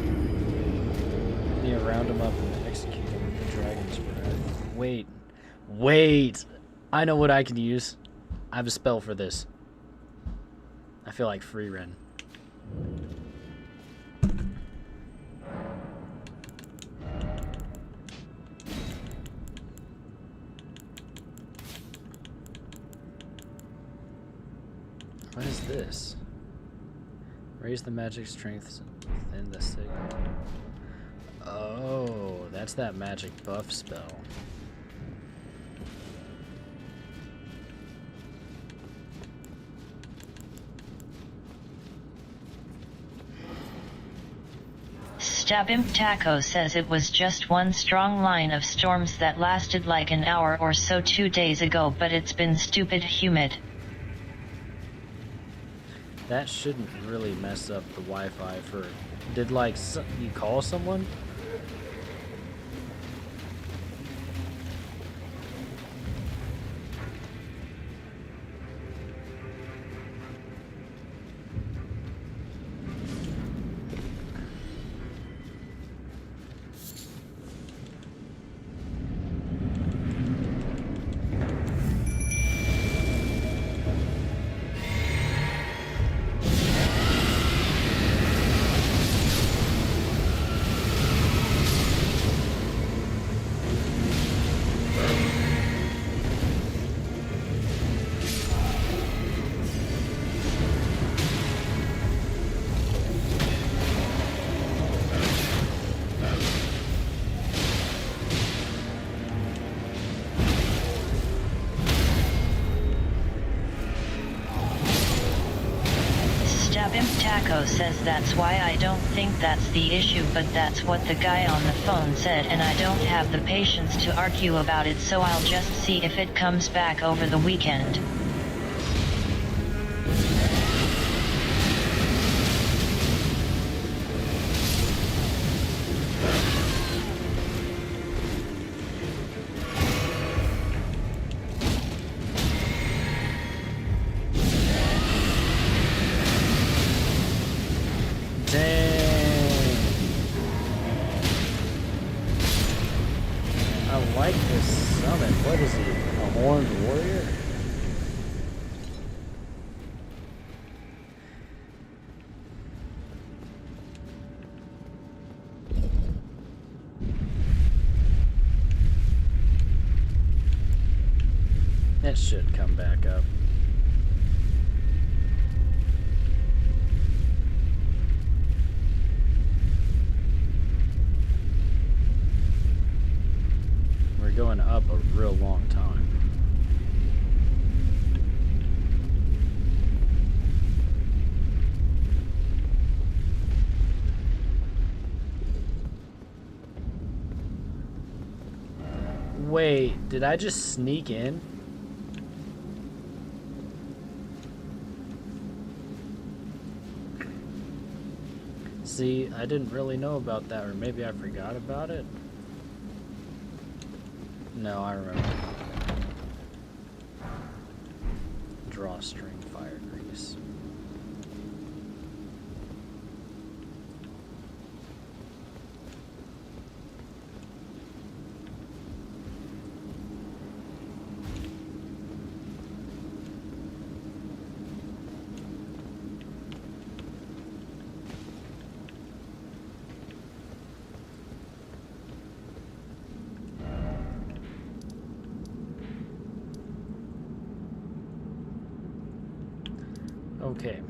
Need to round them up and execute them with the dragon's breath. Wait. Wait! I know what I can use. I have a spell for this. I feel like free Ren. What is this? Raise the magic strength within the signal. Oh, that's that magic buff spell. Stabimp Taco says it was just one strong line of storms that lasted like an hour or so 2 days ago, but it's been stupid humid. That shouldn't really mess up the Wi-Fi for... Did, like, you call someone? Stabimp Taco says that's why I don't think that's the issue, but that's what the guy on the phone said, and I don't have the patience to argue about it, so I'll just see if it comes back over the weekend. It should come back up. We're going up a real long time. Wait, did I just sneak in? See, I didn't really know about that, or maybe I forgot about it. No, I remember. Drawstring fire grease. Okay.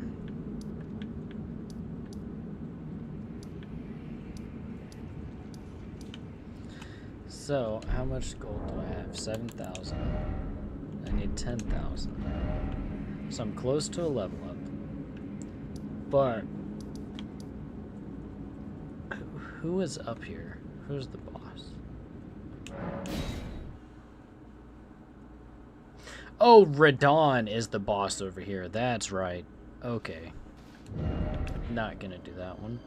So, how much gold do I have? 7,000. I need 10,000. So I'm close to a level up. But who is up here? Who's the boss? Oh, Radon is the boss over here. That's right. Okay. Not gonna do that one.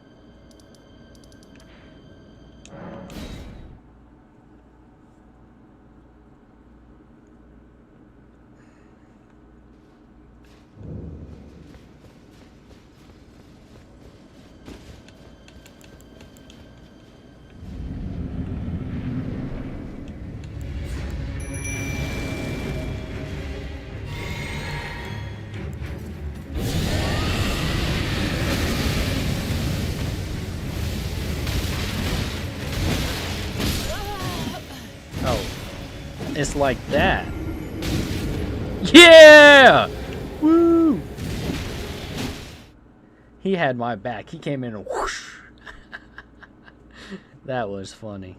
It's like that. Yeah! Woo! He had my back. He came in and whoosh. That was funny.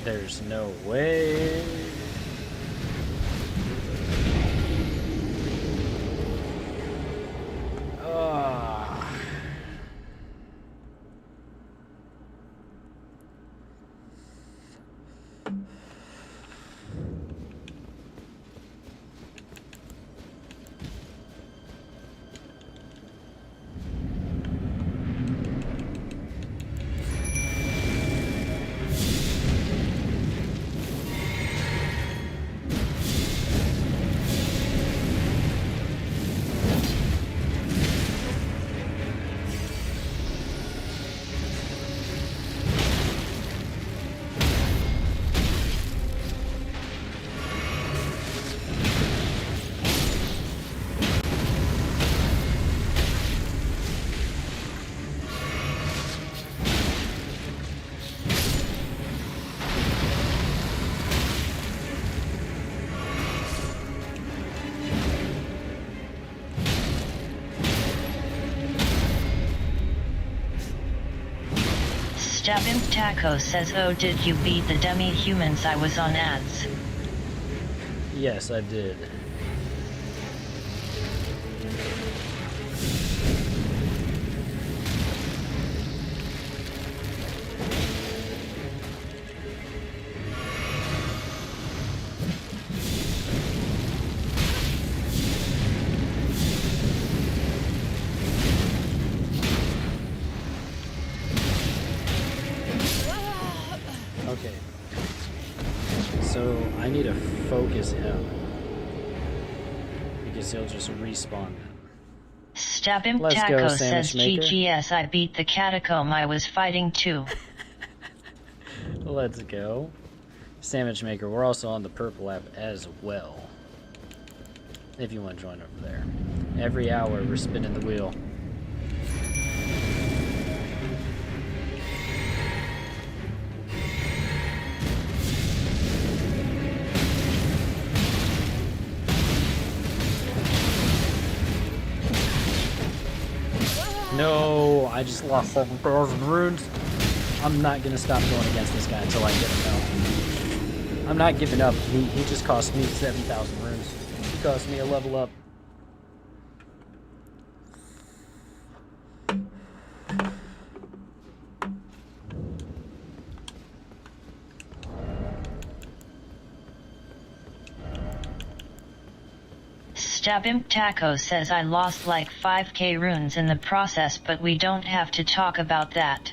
There's no way. Ah. Stabimp Taco says, oh, did you beat the demi-humans? I was on ads. Yes, I did. Okay. So I need to focus him because he'll just respawn them. Stabimp Let's Taco go, says, Sandwich Maker. GGS, I beat the catacomb I was fighting too. Let's go. Sandwich Maker, we're also on the purple app as well. If you want to join over there. Every hour we're spinning the wheel. No, I just lost 7,000 runes. I'm not gonna stop going against this guy until I get him out. I'm not giving up. He just cost me 7,000 runes. He cost me a level up. Stabimp Taco says, I lost like 5k runes in the process, but we don't have to talk about that.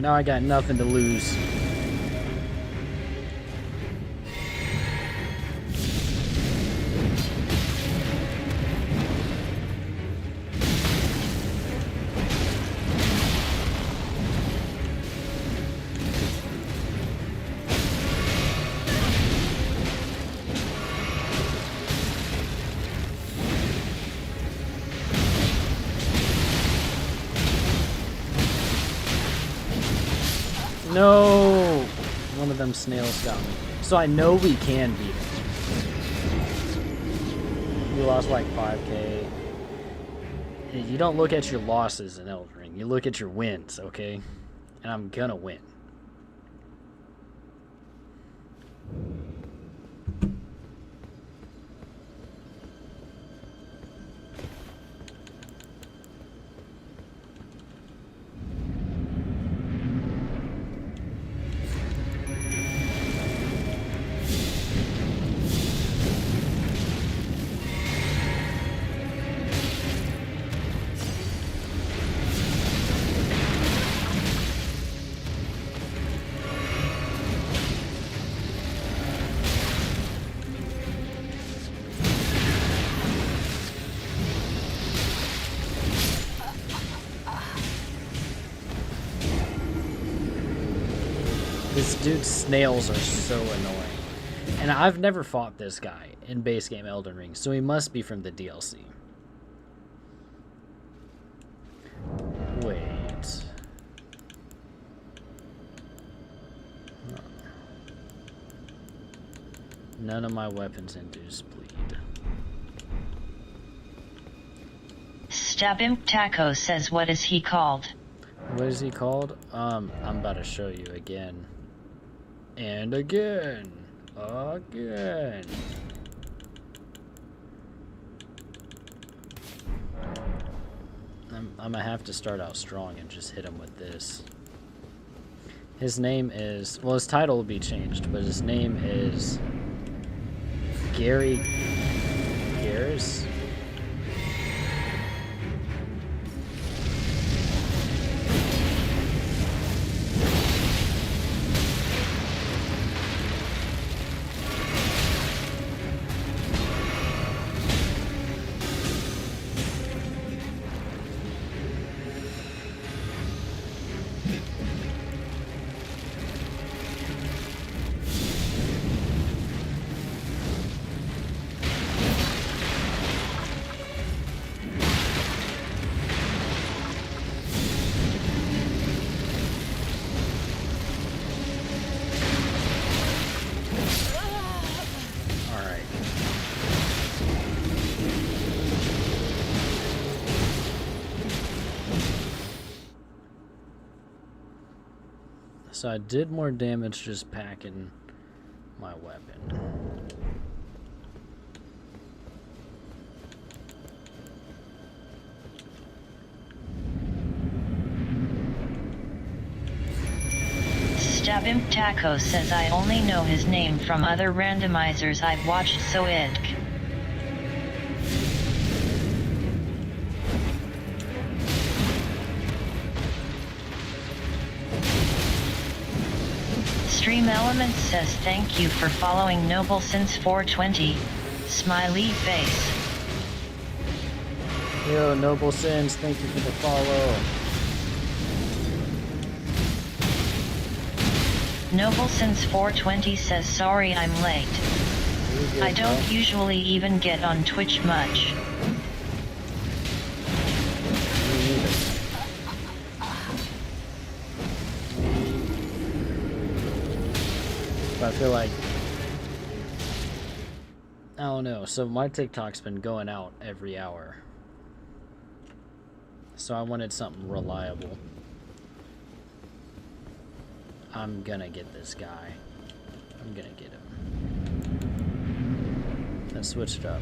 Now I got nothing to lose. No! One of them snails got me. So I know we can beat him. We lost like 5k. You don't look at your losses in Elden Ring. You look at your wins, okay? And I'm gonna win. This dude's snails are so annoying. And I've never fought this guy in base game Elden Ring, so he must be from the DLC. Wait. None of my weapons induce bleed. Stab him. Taco says, what is he called? What is he called? I'm about to show you again. And again. Again. I'm gonna have to start out strong and just hit him with this. His name is, well, his title will be changed, but his name is Gary Garris. So I did more damage just packing my weapon. Stab him. Taco says, I only know his name from other randomizers I've watched, so idk. Stream Elements says, thank you for following Noble since 420. Smiley face. Yo, Noble Sins, thank you for the follow. Noble since 420 says, sorry I'm late. Good, I don't usually even get on Twitch much. Me neither. But I feel like, I don't know, so my TikTok's been going out every hour. So I wanted something reliable. I'm gonna get this guy. I'm gonna get him. Let's switch it up.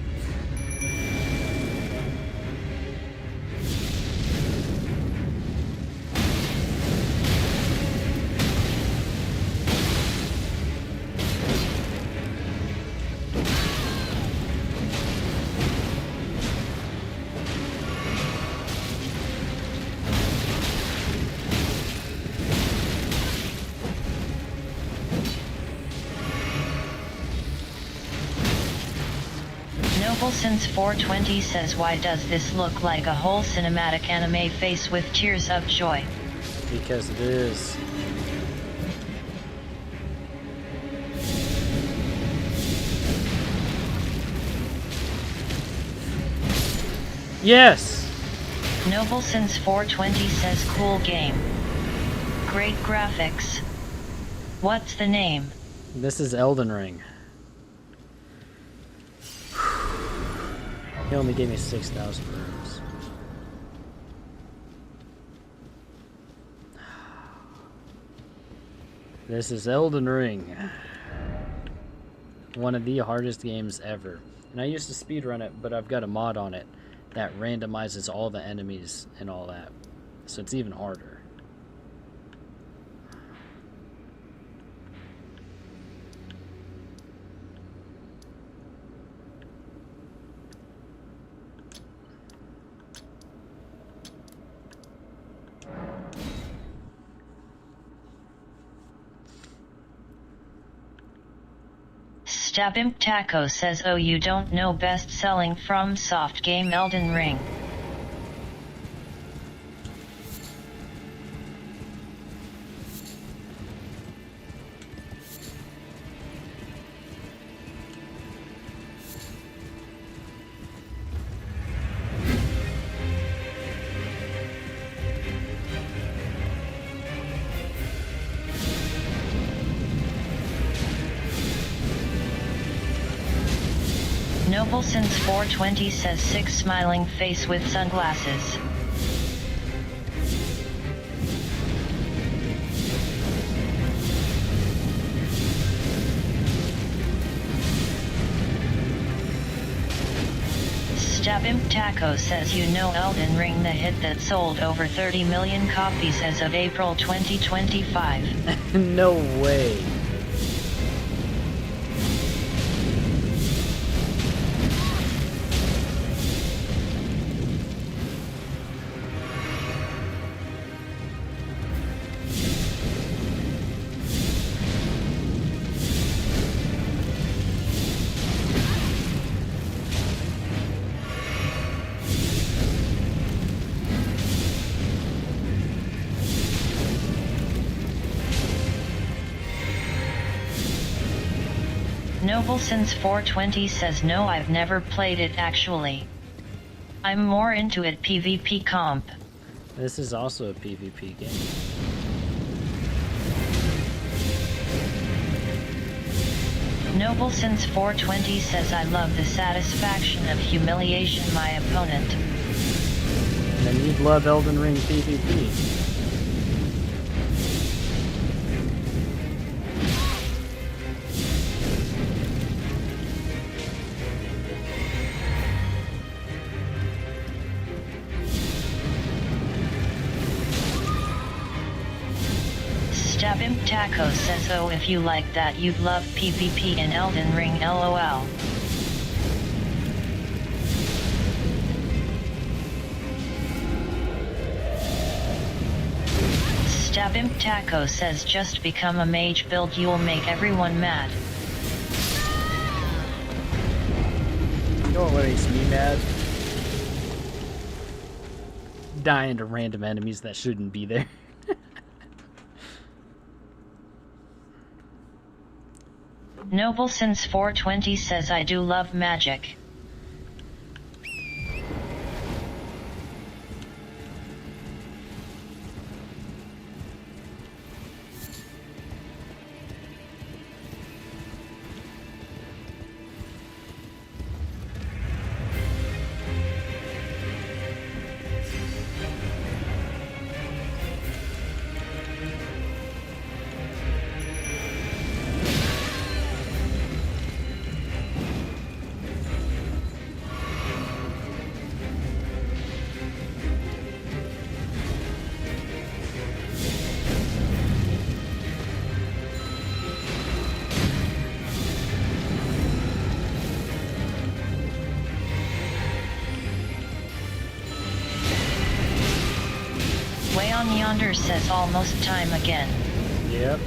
Noble Since 420 says, why does this look like a whole cinematic anime face with tears of joy? Because it is. Yes! Noble Since 420 says, cool game. Great graphics. What's the name? This is Elden Ring. He only gave me 6,000 runes. This is Elden Ring. One of the hardest games ever. And I used to speedrun it, but I've got a mod on it that randomizes all the enemies and all that. So it's even harder. Stabimp Taco says, oh, you don't know best-selling from soft game Elden Ring. Noble Since 420 says, 6 smiling face with sunglasses. Stabimp Taco says, you know Elden Ring, the hit that sold over 30 million copies as of April 2025. No way. Noble Since 420 says, no, I've never played it actually. I'm more into it PvP comp. This is also a PvP game. Noble Since 420 says, I love the satisfaction of humiliation my opponent. And then you'd love Elden Ring PvP. Stabimp Taco says, oh, if you like that, you'd love PvP in Elden Ring, LOL. Stabimp Taco says, just become a mage build, you'll make everyone mad. You know what makes me mad? Dying to random enemies that shouldn't be there. Noble Since 420 says, I do love magic. Way on Yonder says, almost time again. Yep.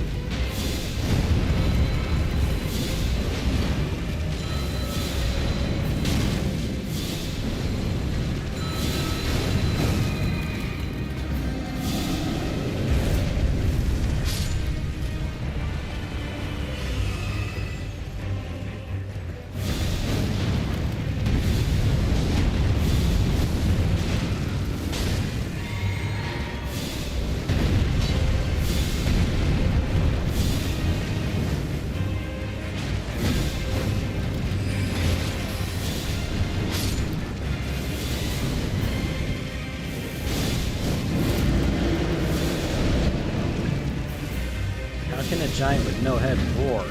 can a giant with no head roar?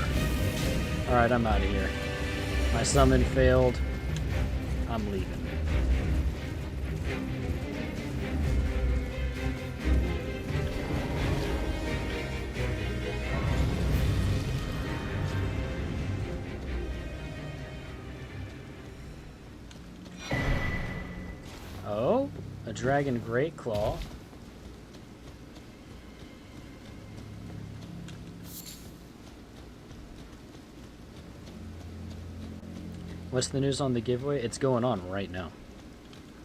Alright, I'm out of here. My summon failed. I'm leaving. Oh, a dragon great claw. What's the news on the giveaway? It's going on right now.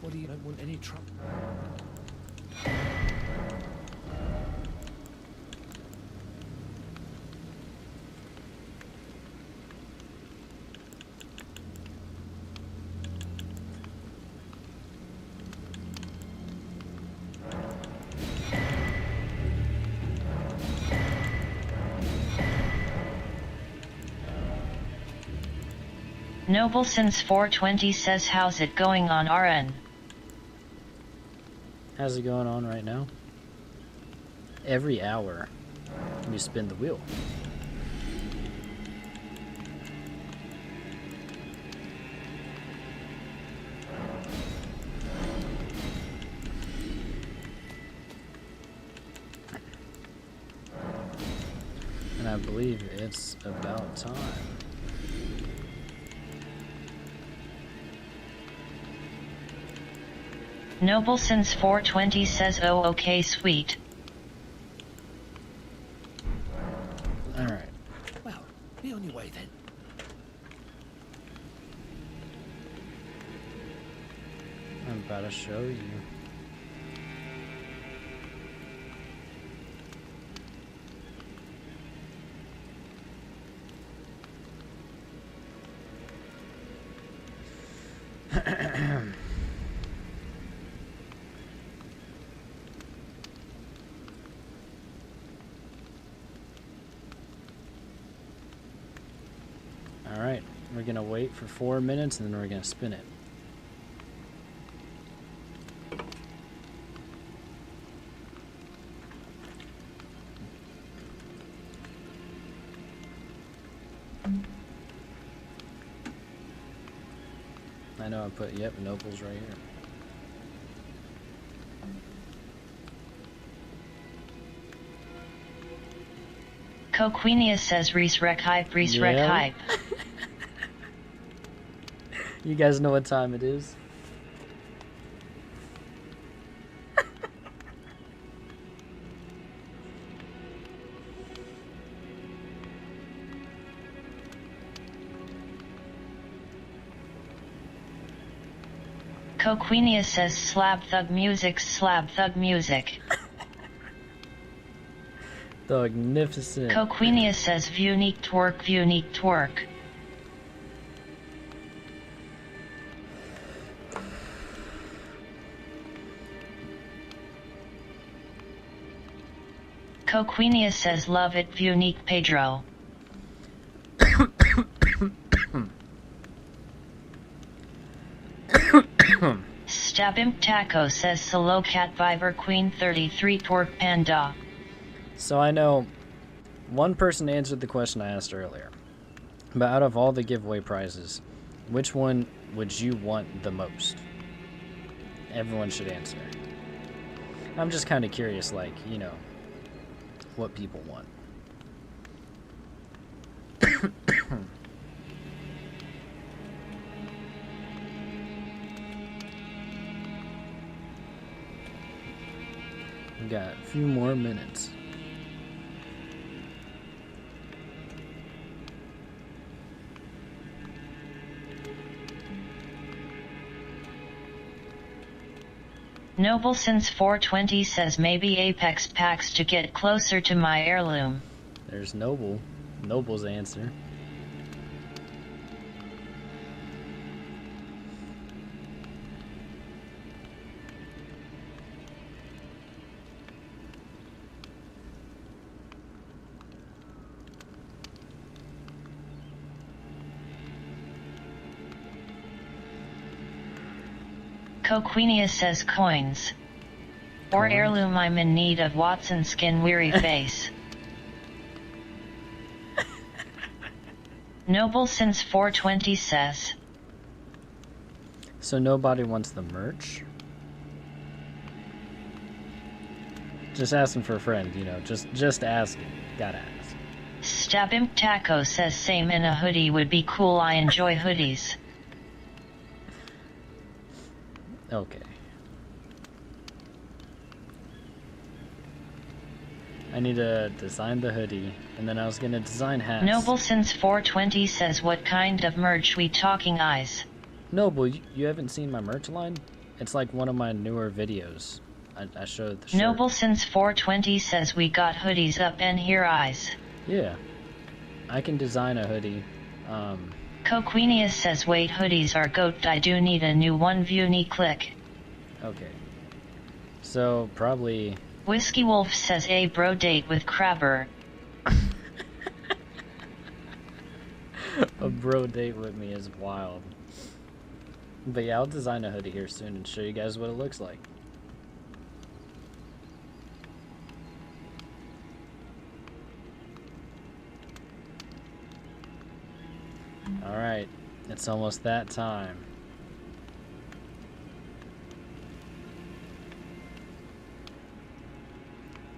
What do you don't want any trouble? Noble since 420 says how's it going on RN? How's it going on right now? Every hour, you spin the wheel. And I believe it's about time. Noble since 420 says oh okay sweet. Alright. Well, be on your way then. I'm about to show you. Alright, we're gonna wait for 4 minutes and then we're gonna spin it. I know I put, yep, Noble's right here. Coquenia says Reese Rec Hype, Reese Rec Yeah. Hype. You guys know what time it is? Coquenia says slab thug music, slab thug music. Magnificent. Coquenia says Vunique twerk, Vunique twerk. Coquenia says love it, Vunique Pedro. Stab him Taco says Solo Cat Viver Queen 33 twerk Panda. So I know one person answered the question I asked earlier. But out of all the giveaway prizes, which one would you want the most? Everyone should answer. I'm just kind of curious, like, you know, what people want. We got a few more minutes. Noble since 420 says maybe Apex packs to get closer to my heirloom. There's Noble. Noble's answer. Coquenia says coins. Or Coins? heirloom I'm in need of Watson skin weary face. Noble since 420 says. So nobody wants the merch? Just asking for a friend, you know, just asking. Gotta ask. Stabimp Taco says same in a hoodie would be cool, I enjoy hoodies. Okay. I need to design the hoodie, and then I was gonna design hats. Noble since 420 says what kind of merch we talking eyes? Noble, you haven't seen my merch line? It's like one of my newer videos. I showed the shirt. Noble since 420 says we got hoodies up and here eyes. Yeah. I can design a hoodie. Coquinius says wait, hoodies are goat, I do need a new one, view knee click. Okay. So, probably... Whiskey Wolf says a bro date with Krabber. A bro date with me is wild. But yeah, I'll design a hoodie here soon and show you guys what it looks like. Alright, it's almost that time.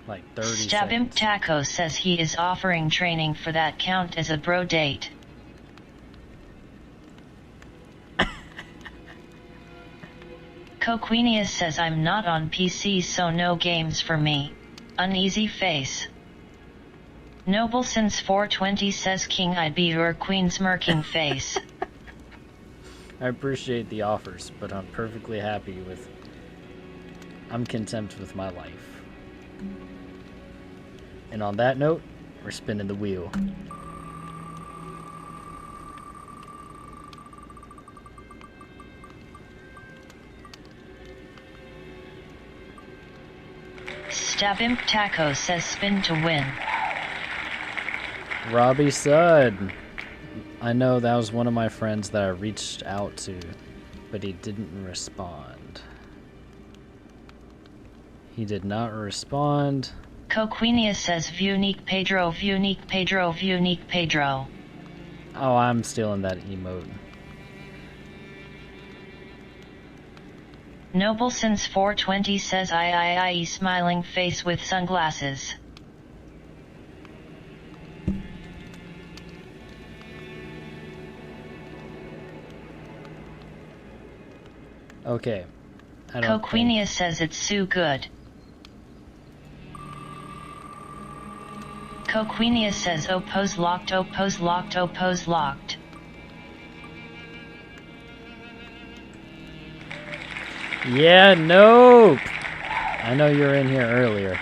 Like 30 Stabimp seconds. Taco says he is offering training for that count as a bro date. Coquinius says I'm not on PC so no games for me. Uneasy face. Noble since 420 says king I'd be your queen smirking face. I appreciate the offers, but I'm perfectly happy with... I'm content with my life. And on that note, we're spinning the wheel. Stabimp Taco says spin to win. Robbie Sud. I know that was one of my friends that I reached out to, but he didn't respond. He did not respond. Coquinius says Vunique Pedro, Vunique Pedro, Vunique Pedro. Oh, I'm still in that emote. Noble since 420 says I smiling face with sunglasses. Okay. I don't Coquinius says it's so good. Coquinius says oppose locked, oppose locked, oppose locked. Yeah, nope. I know you were in here earlier.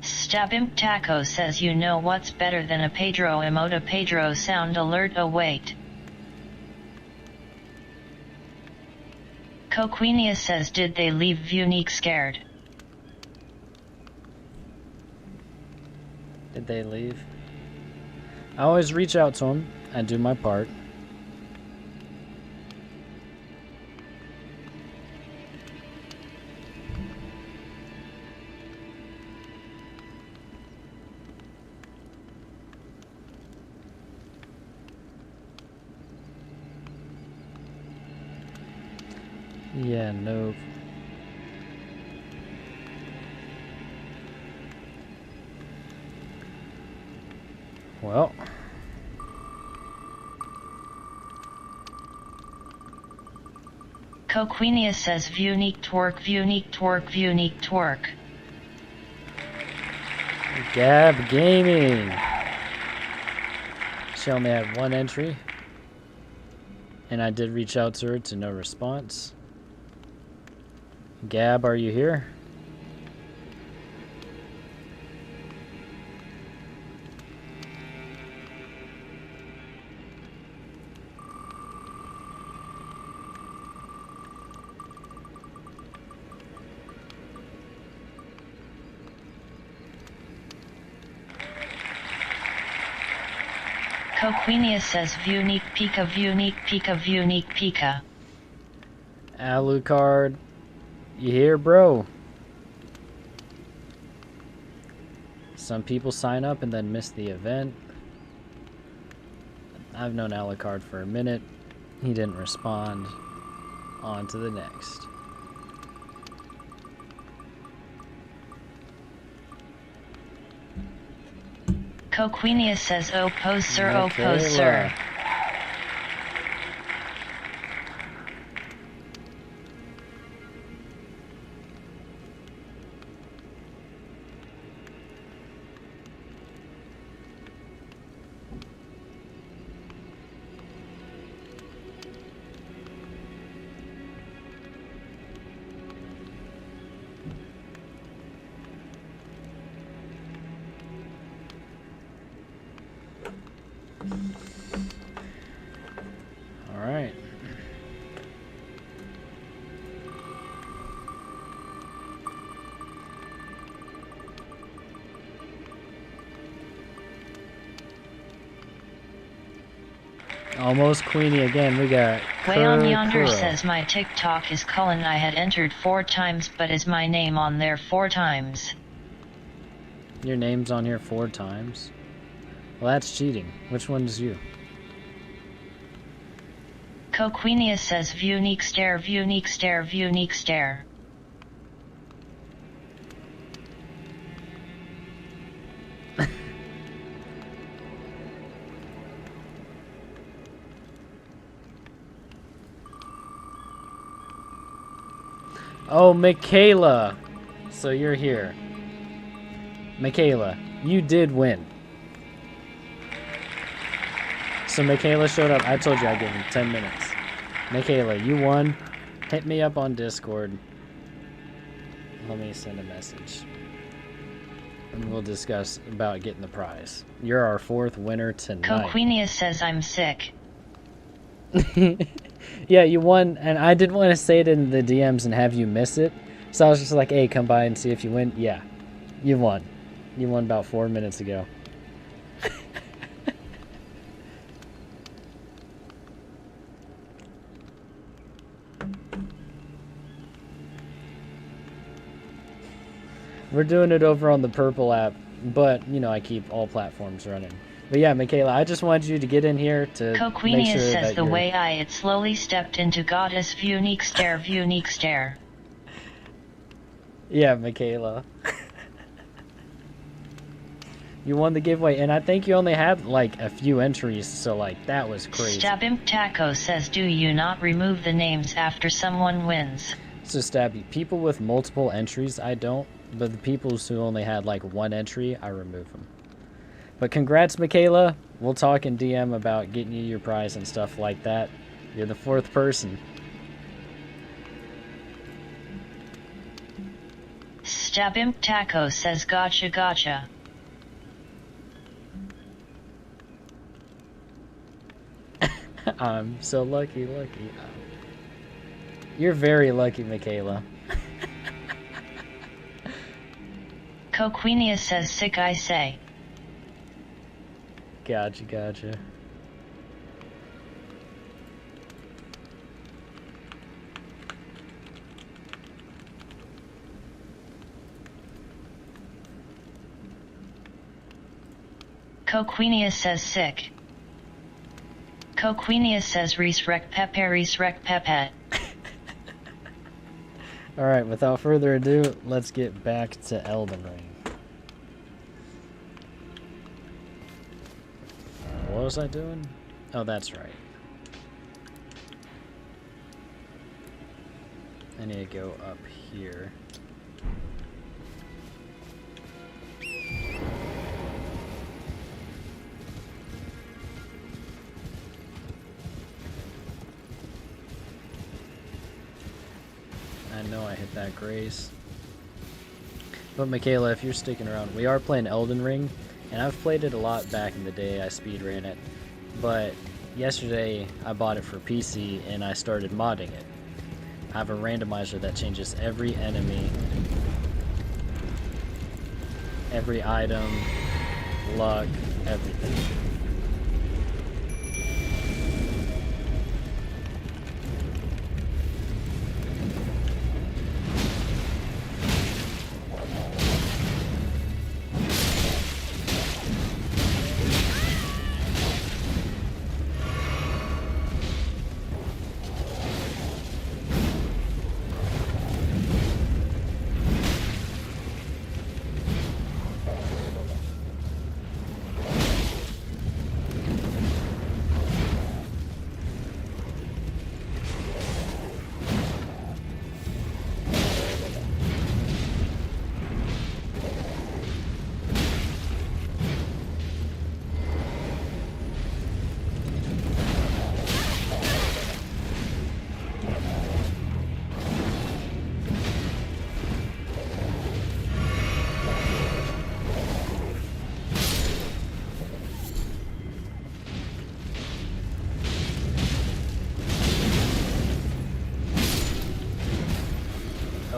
Stabimp Taco says you know what's better than a Pedro emote, a Pedro sound alert, oh wait. Coquinius says did they leave Vunique scared? Did they leave? I always reach out to them. I do my part. Yeah, nope. Well. Coquinius says Vunique twerk, Vunique twerk, Vunique twerk. Gab Gaming. She only had one entry. And I did reach out to her to no response. Gab, are you here? Coquenia says Vunique Pika Vunique Pika Vunique Pika. Alucard, you here, bro? Some people sign up and then miss the event. I've known Alucard for a minute. He didn't respond. On to the next. Coquenia says oh pose sir. All right. Almost Queenie again. We got Way on Yonder Kuro. says my TikTok is Cullen. I had entered 4 times, but is my name on there 4 times? Your name's on here 4 times. Well, that's cheating. Which one's you? Coquenia says Vunique stare Vunique stare Vunique stare. Oh, Michaela. So you're here. Michaela, you did win. So Michaela showed up. I told you I'd give him 10 minutes. Michaela, you won. Hit me up on Discord. Let me send a message. And we'll discuss about getting the prize. You're our 4th winner tonight. Coquenia says I'm sick. Yeah, you won, and I didn't want to say it in the DMs and have you miss it. So I was just like, hey, come by and see if you win. Yeah, you won. You won about 4 minutes ago. We're doing it over on the Purple app, but, you know, I keep all platforms running. But yeah, Michaela, I just wanted you to get in here to Coquenia make sure says that the you're... way I it slowly stepped into goddess Vunique stare Vunique stare. Yeah, Michaela. You won the giveaway, and I think you only had, like, a few entries, so, like, that was crazy. Stabimp Taco says do you not remove the names after someone wins? So, Stabby, people with multiple entries, I don't, but the people who only had, like, 1 entry, I remove them. But congrats, Michaela. We'll talk in DM about getting you your prize and stuff like that. You're the 4th person. Stabimp Taco says gotcha gotcha. I'm so lucky. You're very lucky, Michaela. Coquenia says sick I say. Gotcha. Coquenia says sick. Coquenia says Reese Rec Pepe. Alright, without further ado, let's get back to Elden Ring. What was I doing? Oh, that's right. I need to go up here. I know I hit that grace. But Michaela, if you're sticking around, we are playing Elden Ring, and I've played it a lot back in the day. I speedran it, but yesterday I bought it for PC and I started modding it. I have a randomizer that changes every enemy, every item, luck, everything.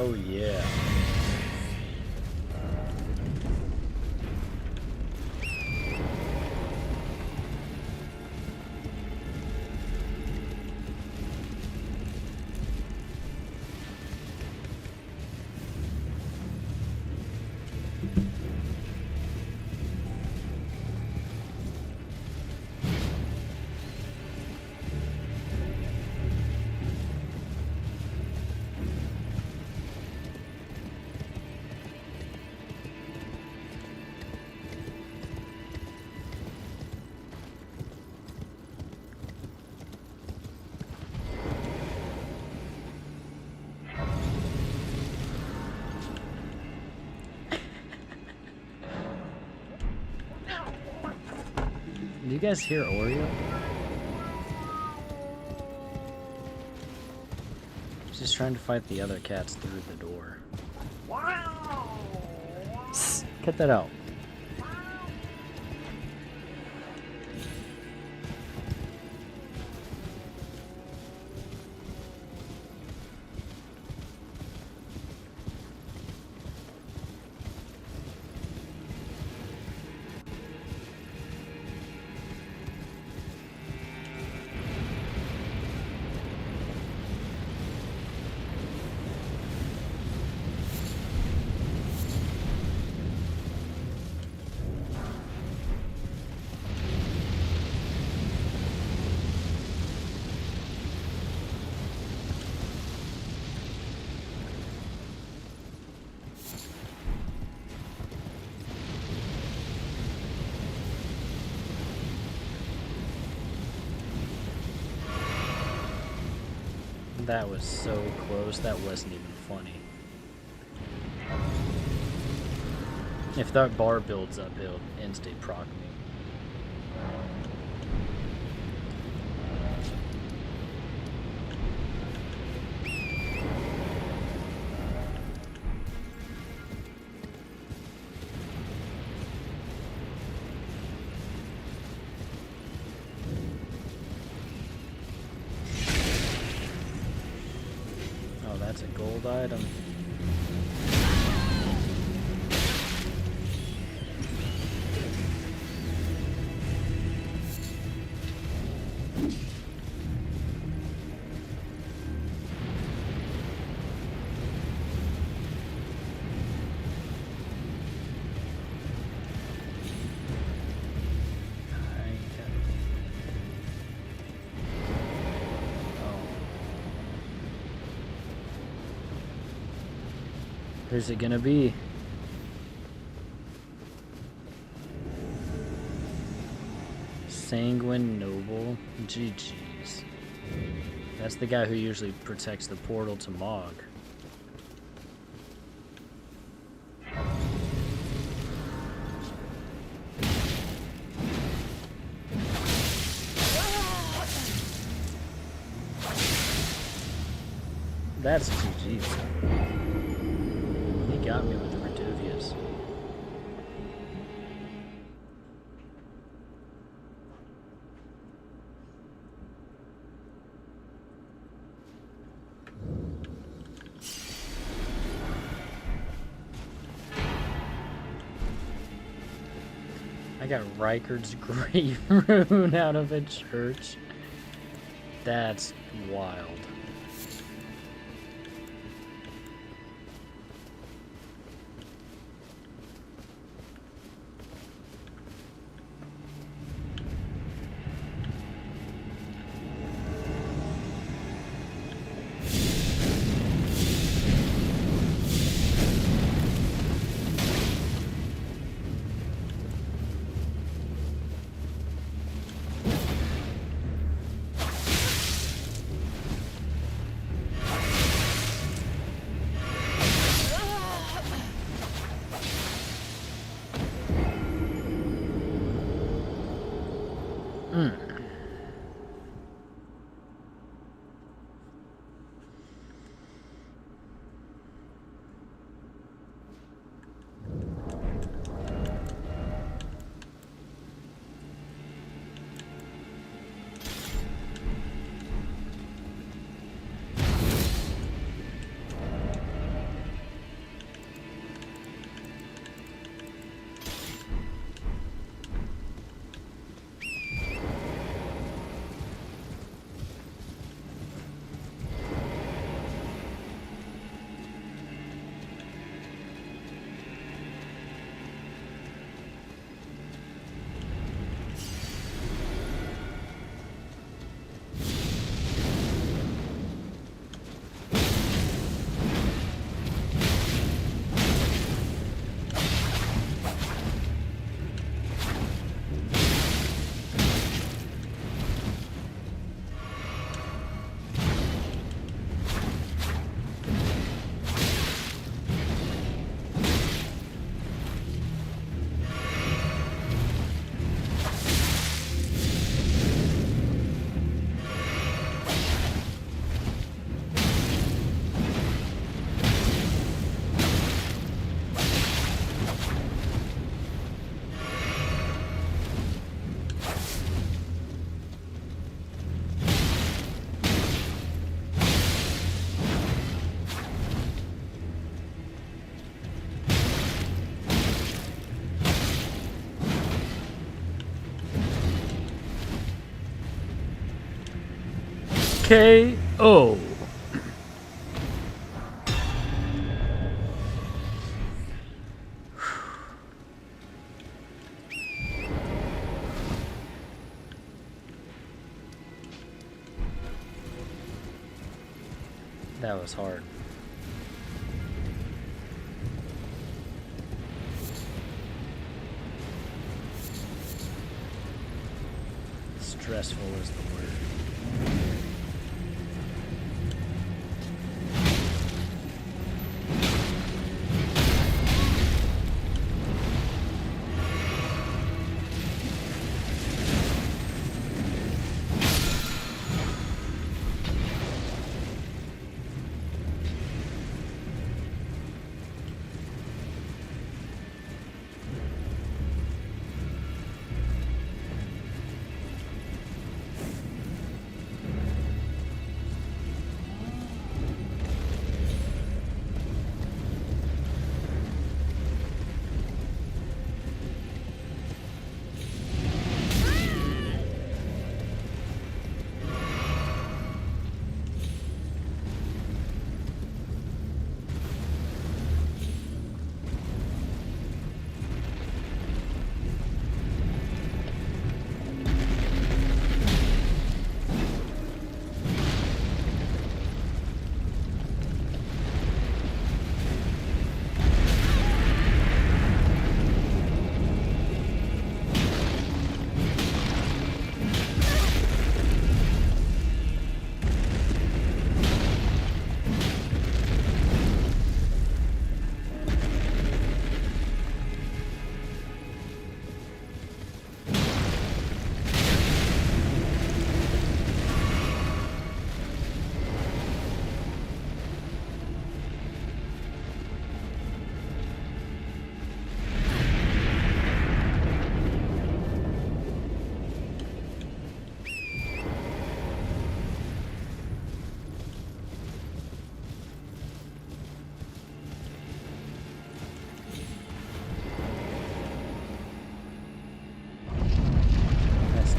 Oh yeah. Do you guys hear Oreo? She's just trying to fight the other cats through the door. Psst, cut that out. That was so close, that wasn't even funny. If that bar builds up, it'll instant proc me. That's a gold item. Who's it gonna be? Sanguine Noble? GG's. That's the guy who usually protects the portal to Mog. That's GG's. He got me with the Reduvius. I got Reichard's Grave Rune out of a church. That's wild. KO. That was hard. Stressful is the word.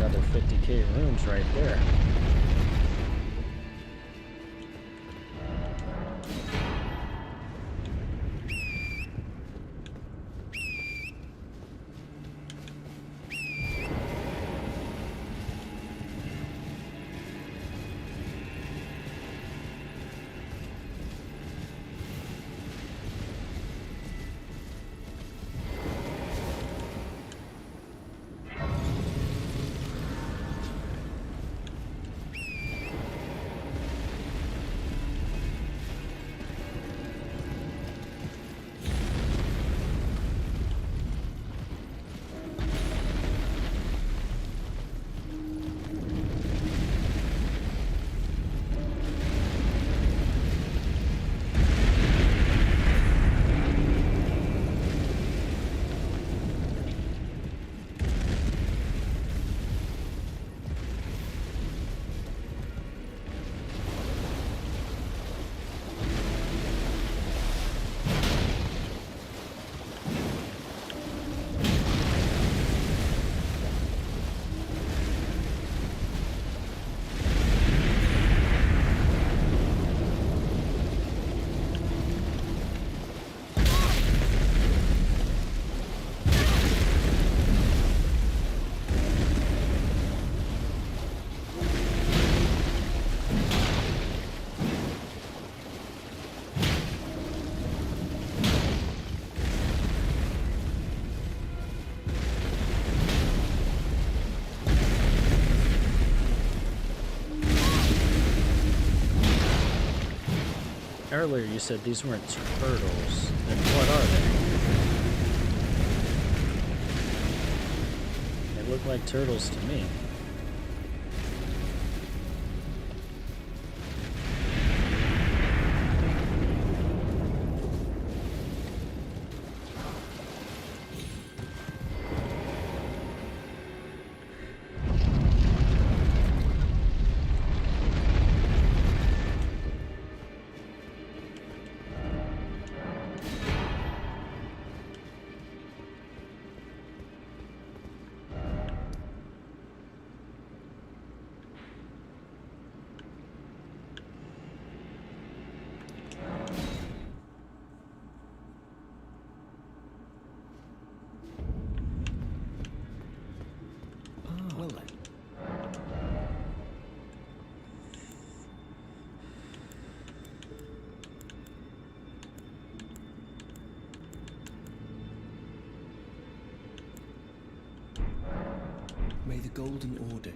Another 50k runes right there. Earlier you said these weren't turtles. Then what are they? They look like turtles to me. Golden Order.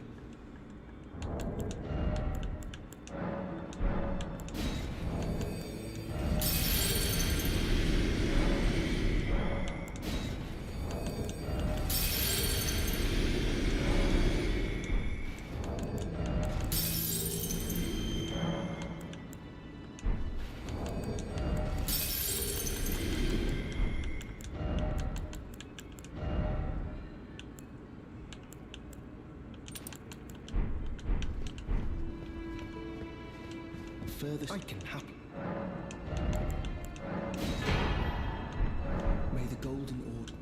Further sight can happen. May the Golden Order.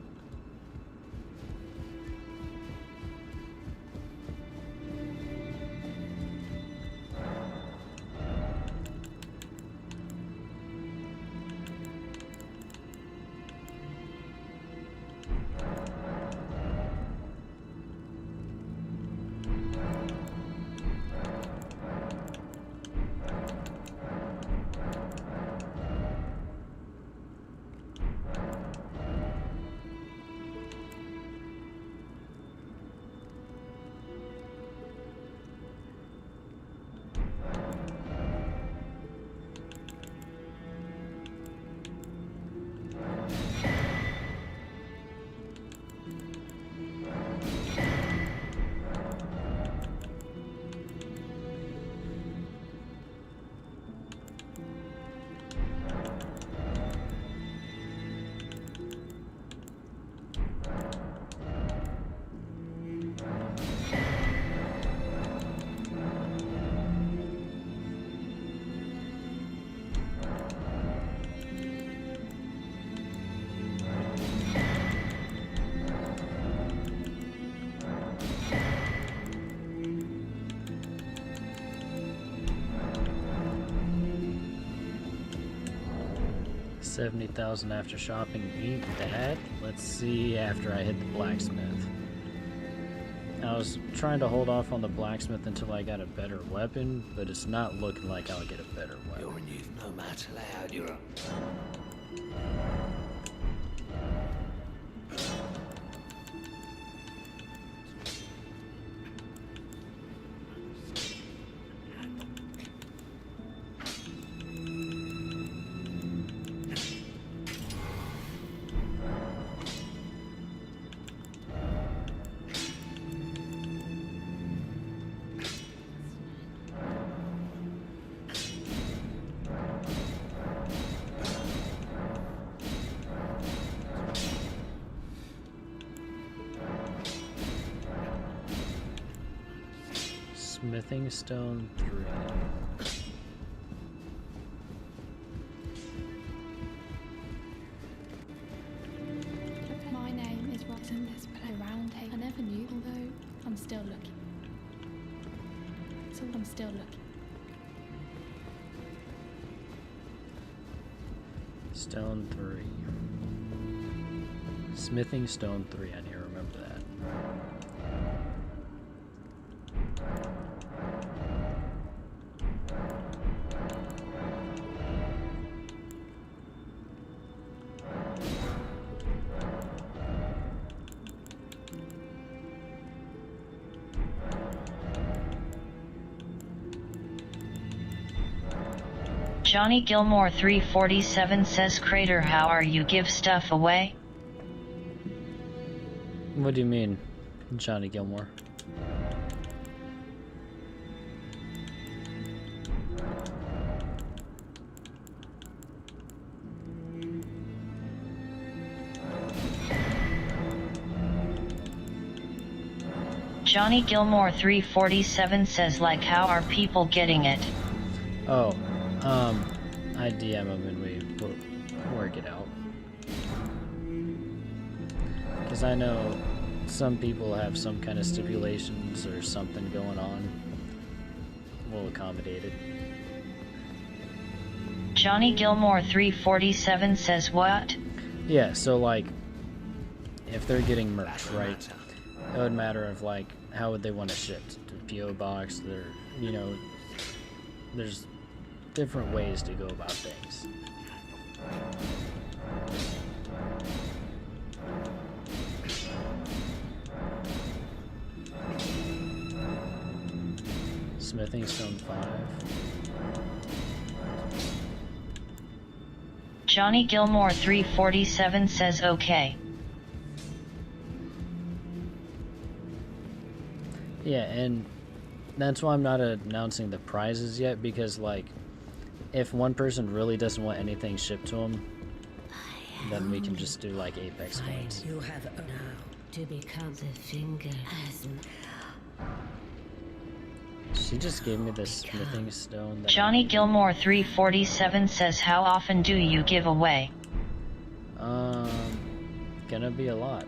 $70,000 after shopping. Eat that. Let's see after I hit the blacksmith. I was trying to hold off on the blacksmith until I got a better weapon, but it's not looking like I'll get a better weapon. You're in youth no matter loud, you're a... Smithing stone 3. My name is Roxanne. This play round here. I never knew, although I'm still looking. So I'm still looking. Stone 3. Smithing stone 3. I need to remember that. Johnny Gilmore 347 says, Crater, how are you give stuff away? What do you mean, Johnny Gilmore? Johnny Gilmore 347 says, like, how are people getting it? Oh, I DM him and we work it out. Because I know some people have some kind of stipulations or something going on. We'll accommodate it. Johnny Gilmore 347 says what? Yeah, so like, if they're getting merch, right? It would matter of like, how would they want to ship to the PO box? They're, you know, there's different ways to go about things. Smithing Stone 5. Johnny Gilmore 347 says okay. Yeah, and that's why I'm not announcing the prizes yet, because like if one person really doesn't want anything shipped to them, then we can just do like Apex coins. You have now to become the finger as She just gave me this smithing stone. That Johnny Gilmore 347 says how often do you give away? Gonna be a lot.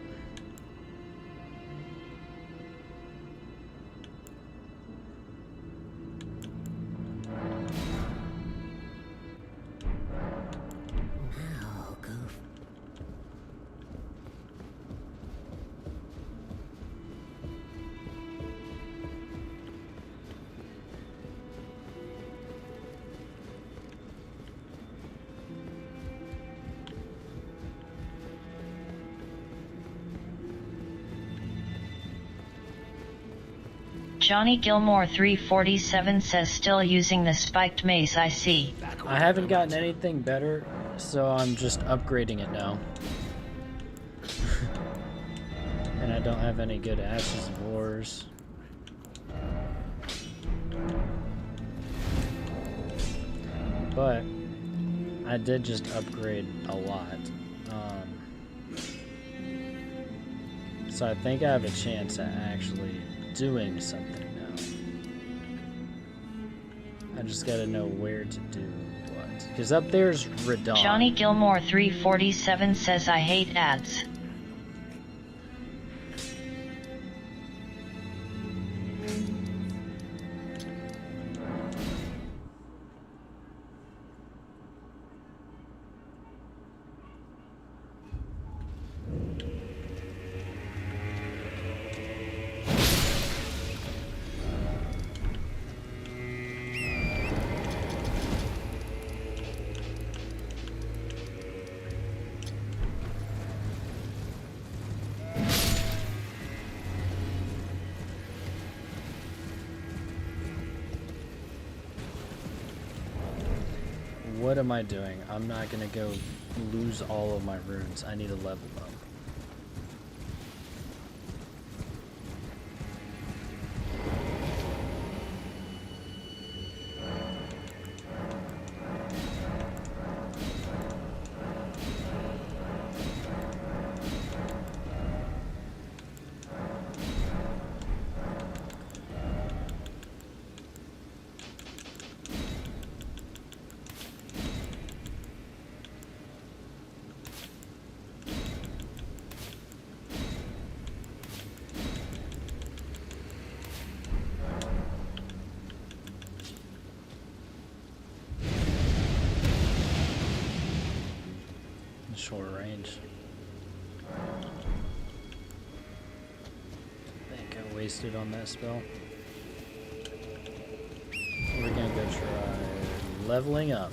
now go. Johnny Gilmore 347 says still using the spiked mace I see. I haven't gotten anything better, so I'm just upgrading it now. And I don't have any good Ashes of Wars. But I did just upgrade a lot. So I think I have a chance at actually doing something now. I just gotta know where to do what. Because up there's Radon. Johnny Gilmore 347 says I hate ads. What am I doing? I'm not gonna go lose all of my runes. I need to level up. Short range. I think I wasted on that spell. We're gonna go try leveling up.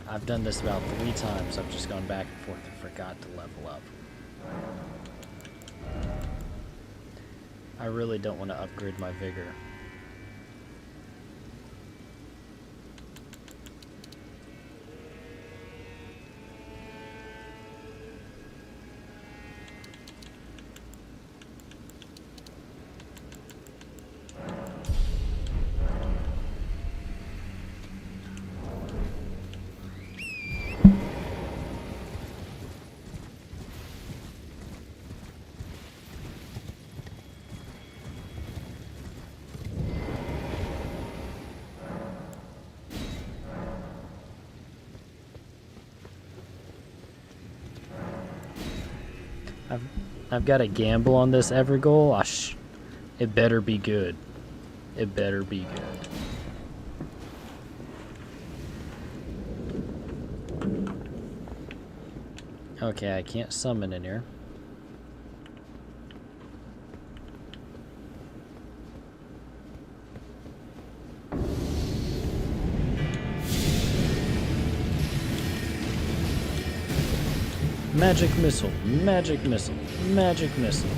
I've done this about 3 times. I've just gone back and forth and forgot to level up. I really don't want to upgrade my vigor. I've got to gamble on this Evergoal. It better be good. It better be good. Okay, I can't summon in here. Magic missile, magic missile, magic missile.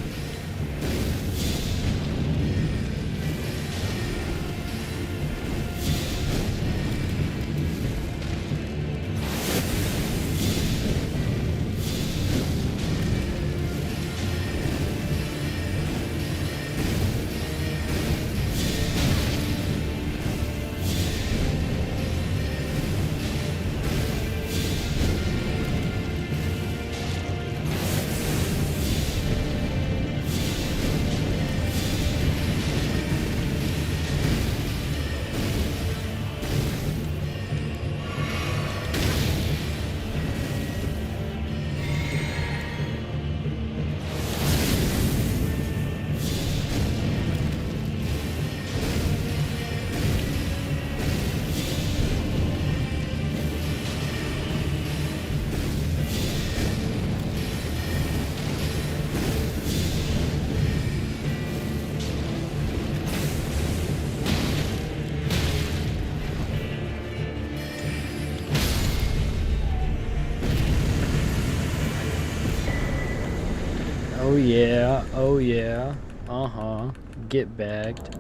Oh yeah, oh yeah. Uh-huh. Get bagged.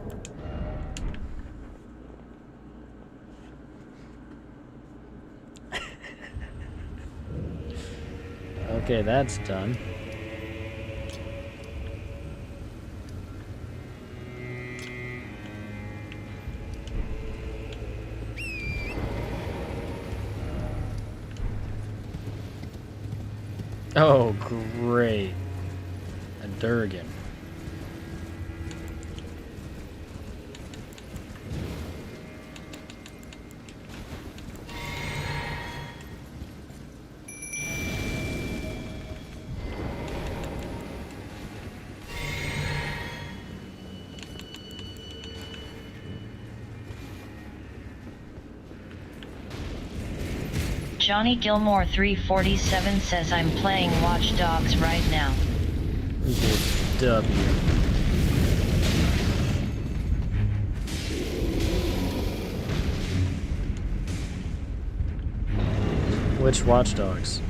Okay, that's done. Oh, great. A Durgan. Johnny Gilmore 347 says I'm playing Watch Dogs right now. Good W. Which Watch Dogs?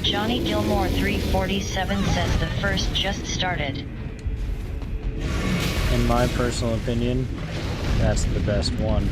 Johnny Gilmore 347 says the first just started. In my personal opinion, that's the best one.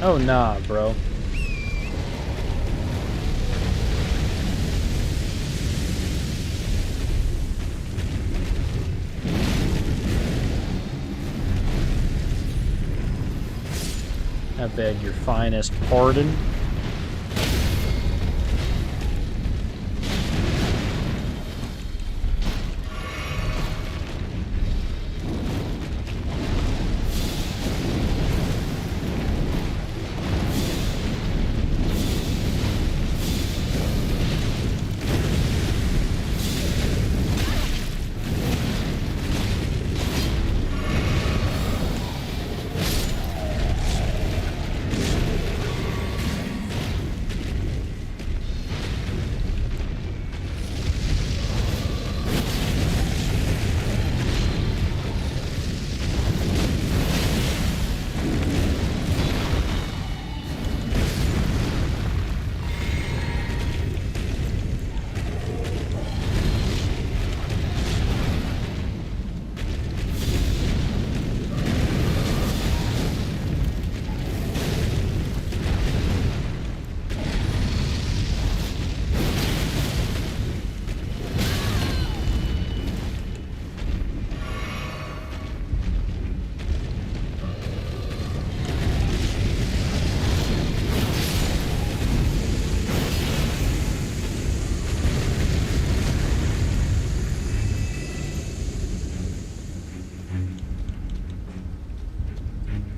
Oh nah, bro. I beg your finest pardon.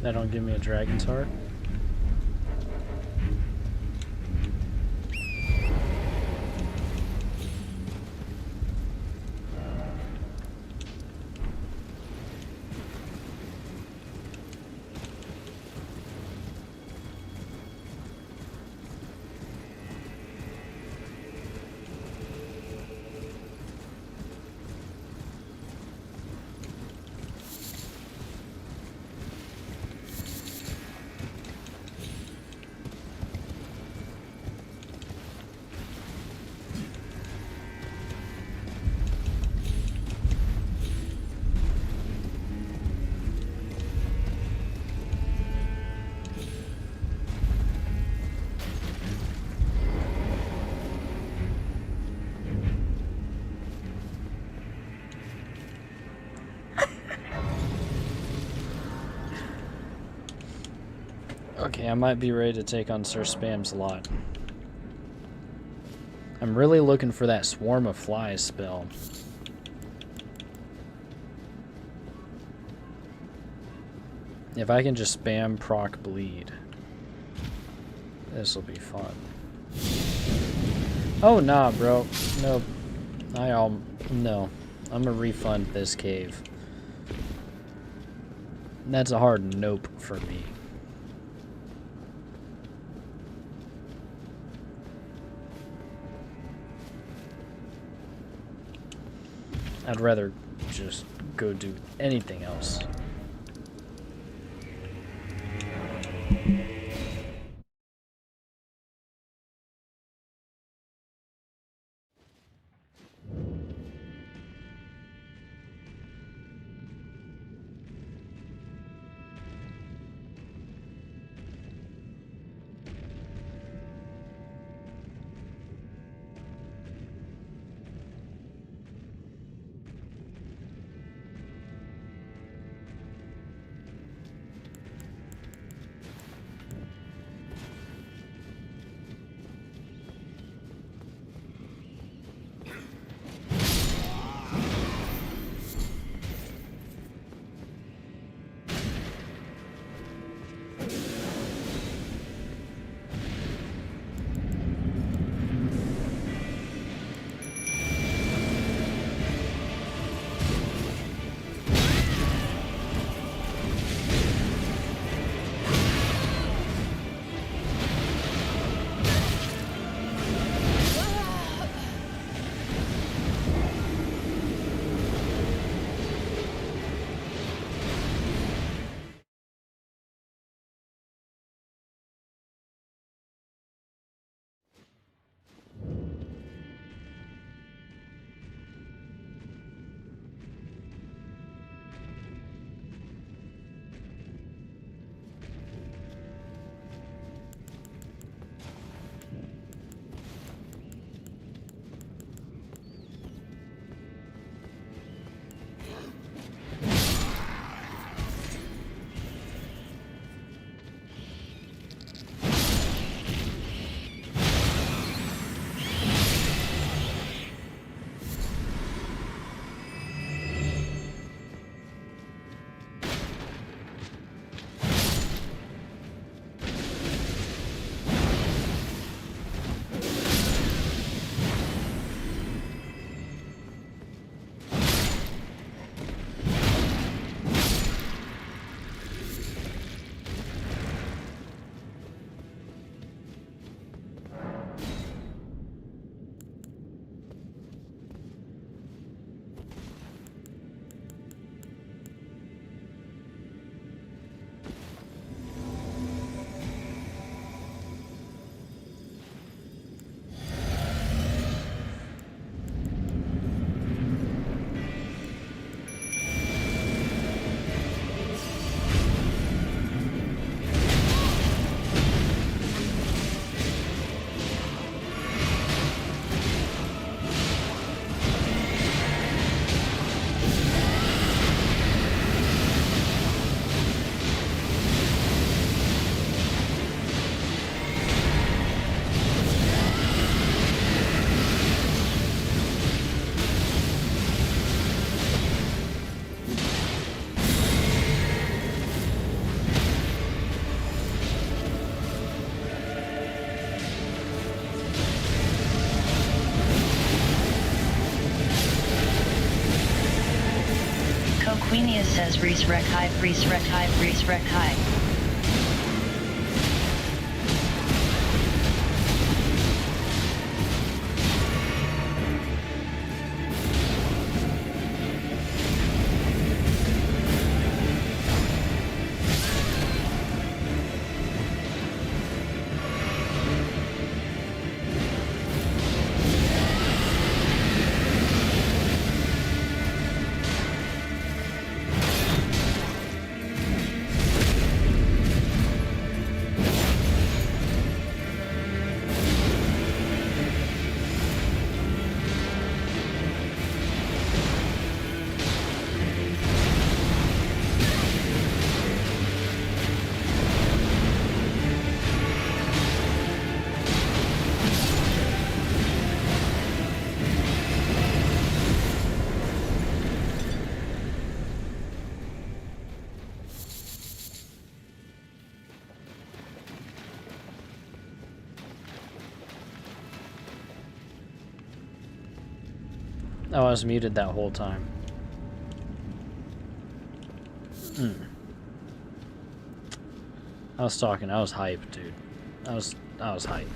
That don't give me a dragon's heart. Okay, I might be ready to take on Sir Spam's lot. I'm really looking for that Swarm of Flies spell. If I can just spam proc bleed, this will be fun. Oh nah, bro. Nope. No. I'm gonna refund this cave. That's a hard nope for me. I'd rather just go do anything else. Queenia says Reese Rec High, Reese Rec High, Reese Rec High. Oh, I was muted that whole time. I was talking. I was hype, dude. I was hype.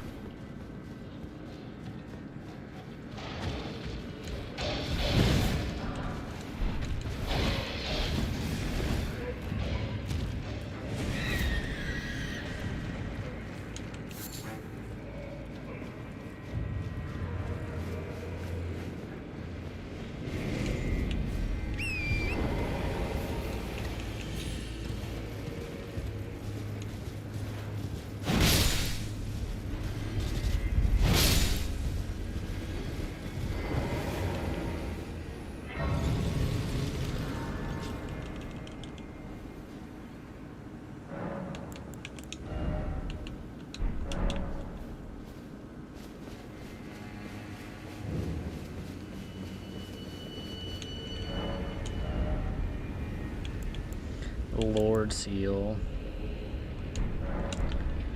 Lord Seal.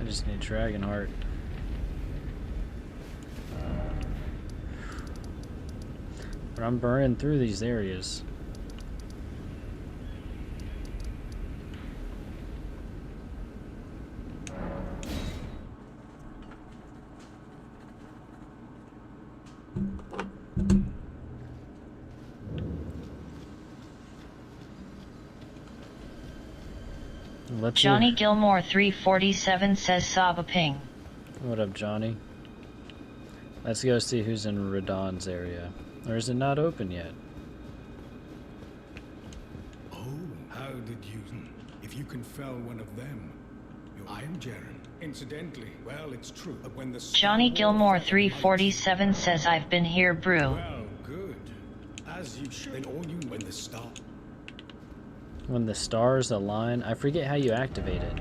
I just need Dragonheart. But I'm burning through these areas. Johnny Gilmore 347 says Saba ping. What up, Johnny? Let's go see who's in Radon's area. Or is it not open yet? Oh, how did you... If you can fell one of them... I am Jaren. Incidentally, well, it's true, but when the... Johnny Gilmore 347 says I've been here, brew. Well, good. As you should. Then all you when the star... When the stars align, I forget how you activate it.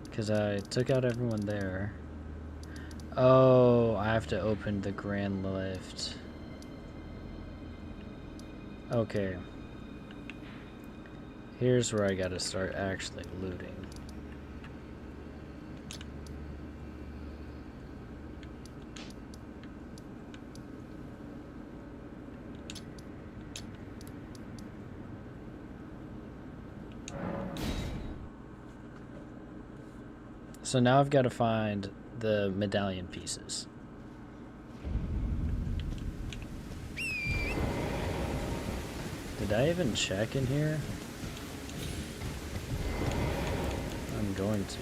Because I took out everyone there. Oh, I have to open the grand lift. Okay. Here's where I gotta start actually looting. So now I've got to find the medallion pieces. Did I even check in here? I'm going to.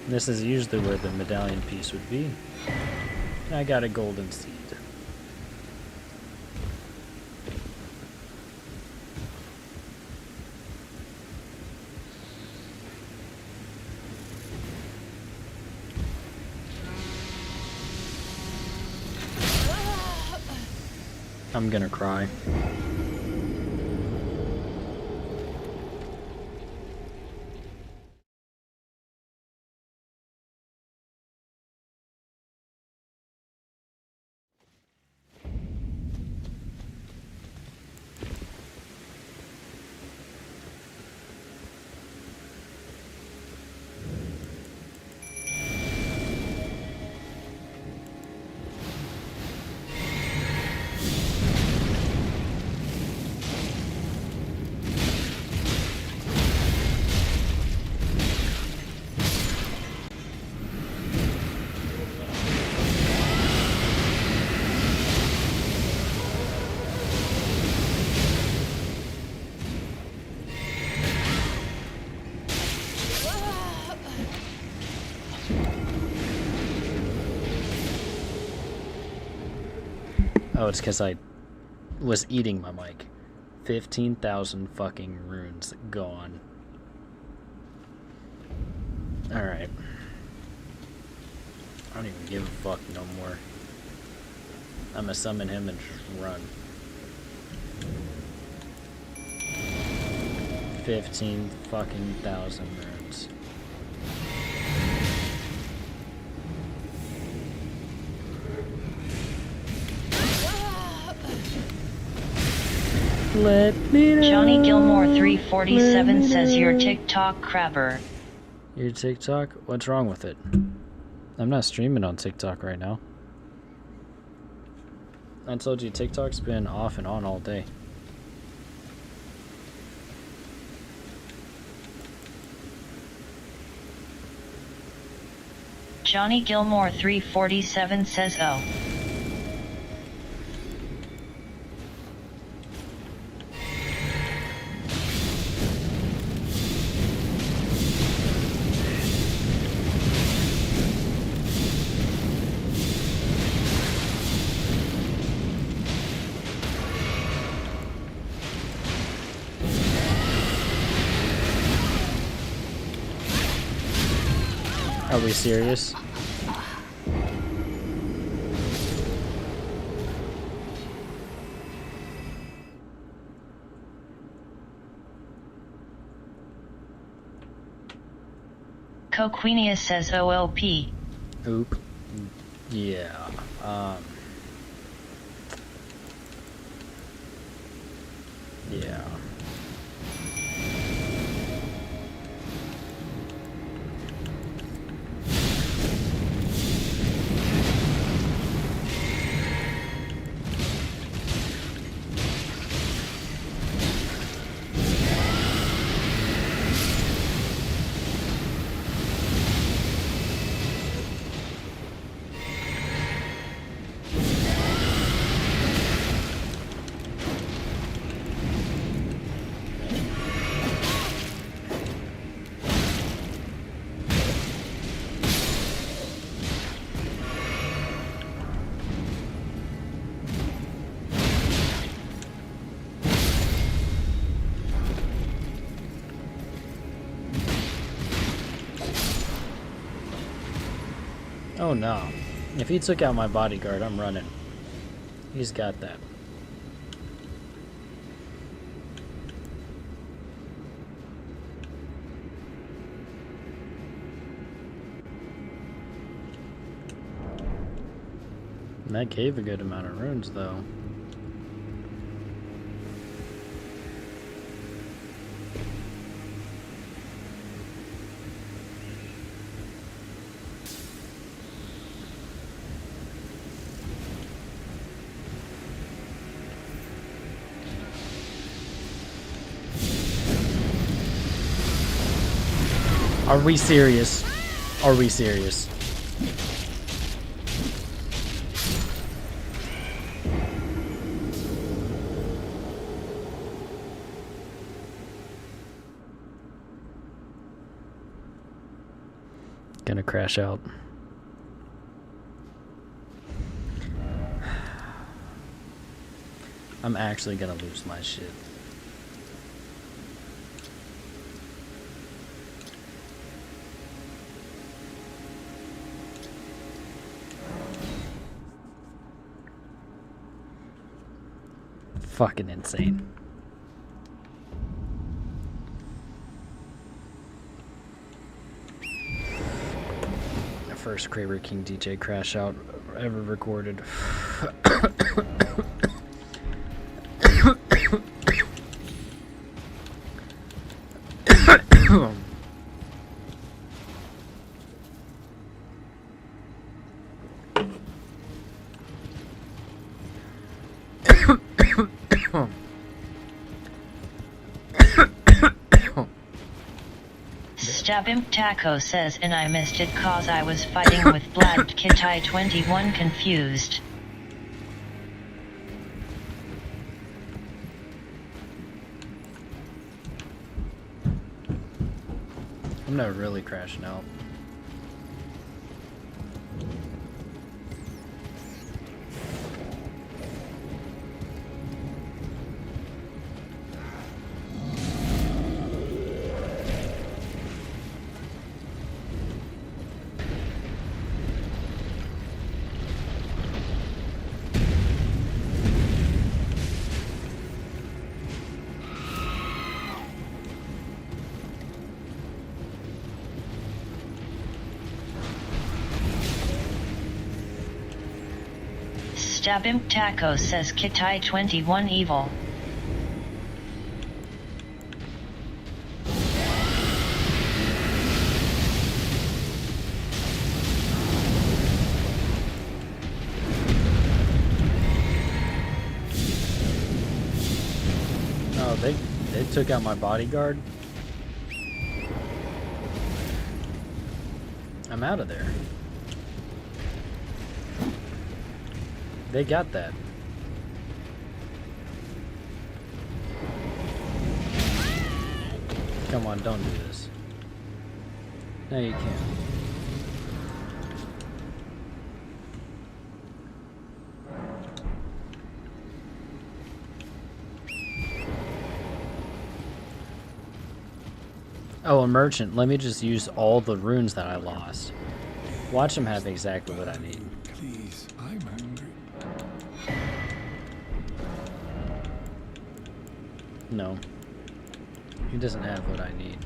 This is usually where the medallion piece would be. I got a golden seed. I'm gonna cry. Oh, it's because I was eating my mic. 15,000 fucking runes gone. Alright. I don't even give a fuck no more. I'm gonna summon him and just run. 15 fucking thousand runes. Let me know. Johnny Gilmore 347 says your TikTok crabber. Your TikTok? What's wrong with it? I'm not streaming on TikTok right now. I told you TikTok's been off and on all day. Johnny Gilmore 347 says oh. Are we serious? Coquinius says OOP. Oop. Yeah. Yeah. Oh no. If he took out my bodyguard, I'm running. He's got that. And that gave a good amount of runes though. Are we serious? Are we serious? Gonna crash out. I'm actually gonna lose my shit. Fucking insane. The first KraberKingDJ crash out ever recorded. Stabimp Taco says and I missed it cause I was fighting with Black Kitai 21 confused. I'm not really crashing out. Stabimp Taco says Kitai 21 evil. Oh, they took out my bodyguard. I'm out of there. They got that. Come on, don't do this. No, you can't. Oh, a merchant. Let me just use all the runes that I lost. Watch him have exactly what I need. Please, I'm hungry. No. He doesn't have what I need.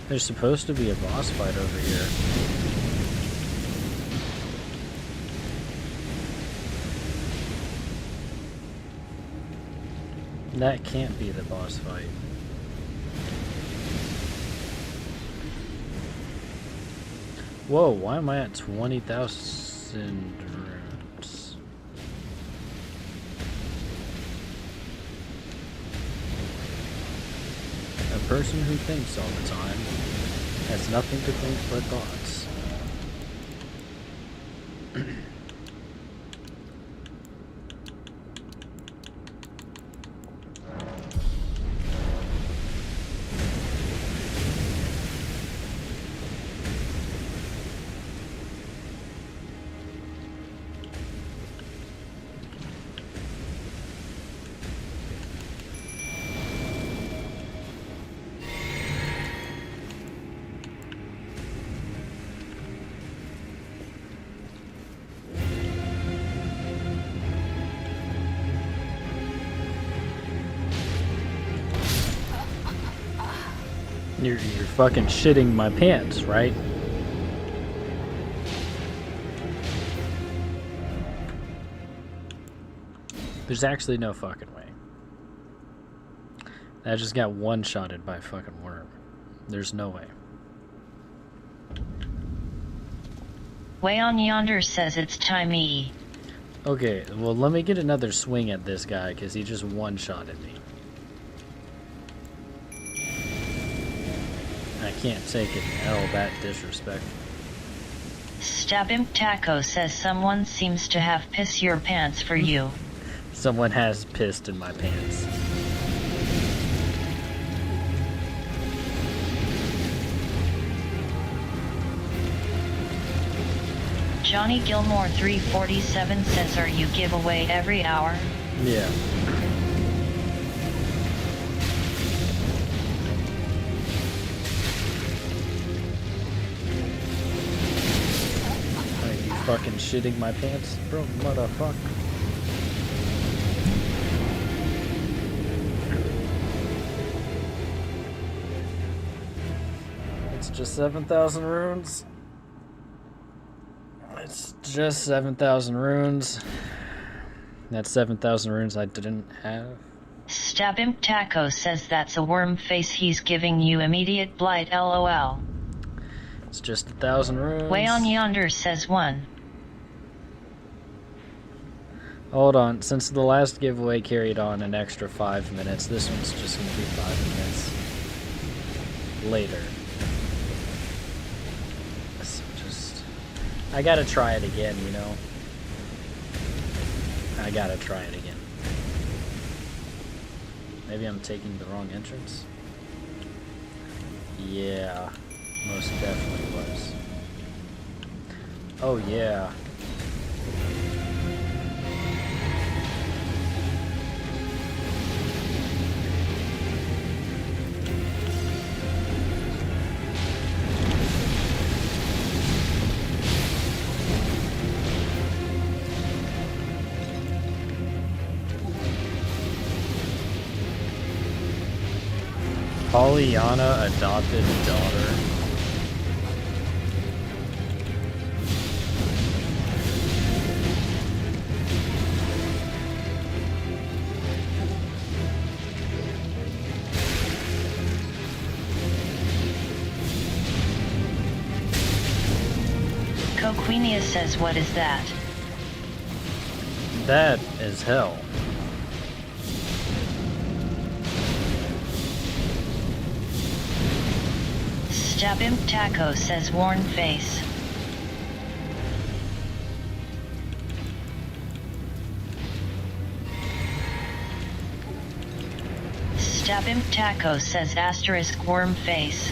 There's supposed to be a boss fight over here. That can't be the boss fight. Whoa, why am I at 20,000 runes? A person who thinks all the time has nothing to think but thoughts. You're fucking shitting my pants, right? There's actually no fucking way. I just got one-shotted by a fucking worm. There's no way. Way on yonder says it's timey. Okay, well let me get another swing at this guy because he just one-shotted me. I can't take an L that disrespectful. Stabimp Taco says someone seems to have piss your pants for you. Someone has pissed in my pants. Johnny Gilmore 347 says, are you giveaway every hour? Yeah. Are you fucking shitting my pants, bro? Motherfucker. just 7,000 runes. It's just 7,000 runes. That's 7,000 runes I didn't have. Stabimp Taco says that's a worm face, he's giving you immediate blight, lol. It's just 1,000 runes. Way on Yonder says 1. Hold on, since the last giveaway carried on an extra 5 minutes, this one's just gonna be 5 minutes later. So just, I gotta try it again, you know? I gotta try it again. Maybe I'm taking the wrong entrance? Yeah, most definitely was. Oh yeah. Pollyanna adopted daughter. Coquinia says, what is that? That is hell. Stabimp Taco says worn face. Stabimp Taco says asterisk worm face.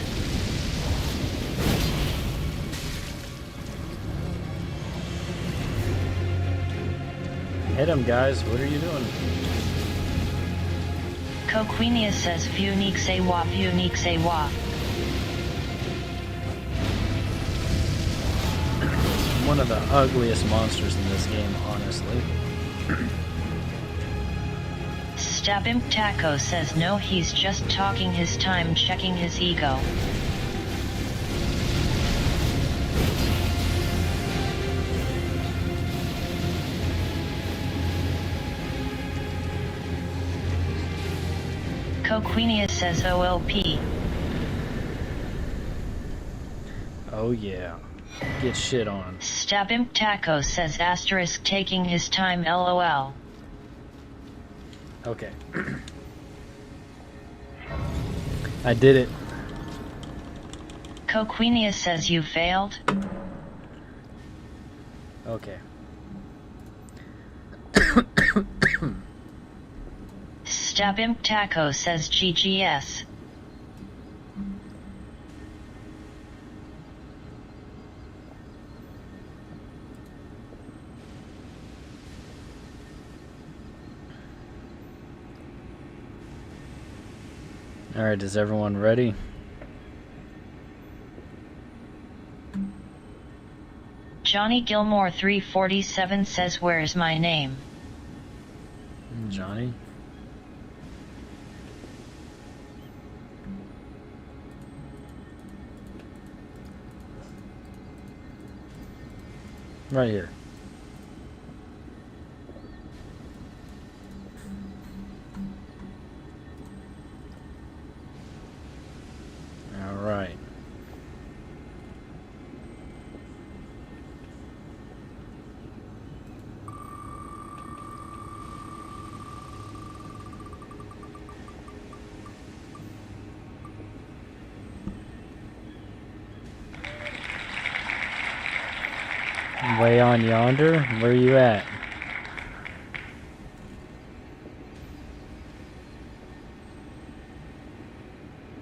Hit him, guys. What are you doing? Coquinia says Funique se wa, Funique se wa. One of the ugliest monsters in this game, honestly. Stabimp Taco says no, he's just talking his time, checking his ego. Coquinia says OLP. Oh yeah. Get shit on. Stabimp Taco says asterisk taking his time, lol. Okay. I did it. Coquinia says you failed. Okay. Stabimp Taco says GGS. Alright, is everyone ready? Johnny Gilmore 347 says where's my name? Johnny? Right here. All right. Way on yonder? Where you at?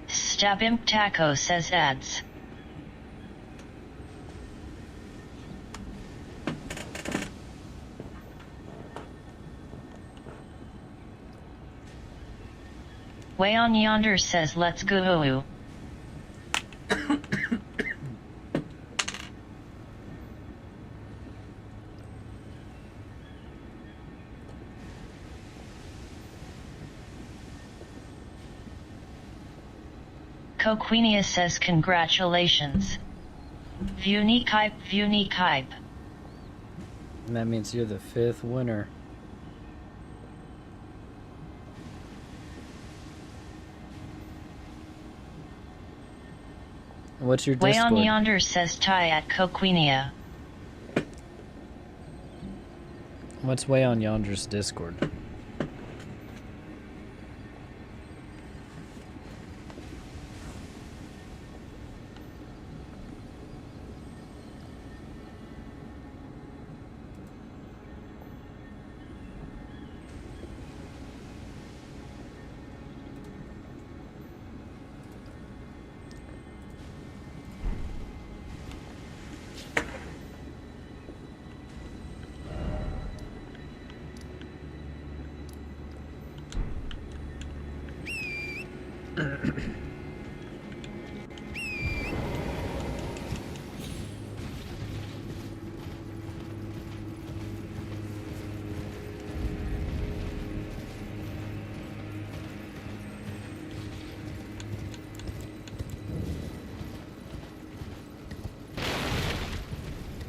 Stabimp Taco says ads. Way on yonder says let's go. Coquinia says congratulations. Unique hype, unique hype. And that means you're the 5th winner. What's your Way Discord? on yonder says Ty at Coquinia. What's Way on Yonder's Discord?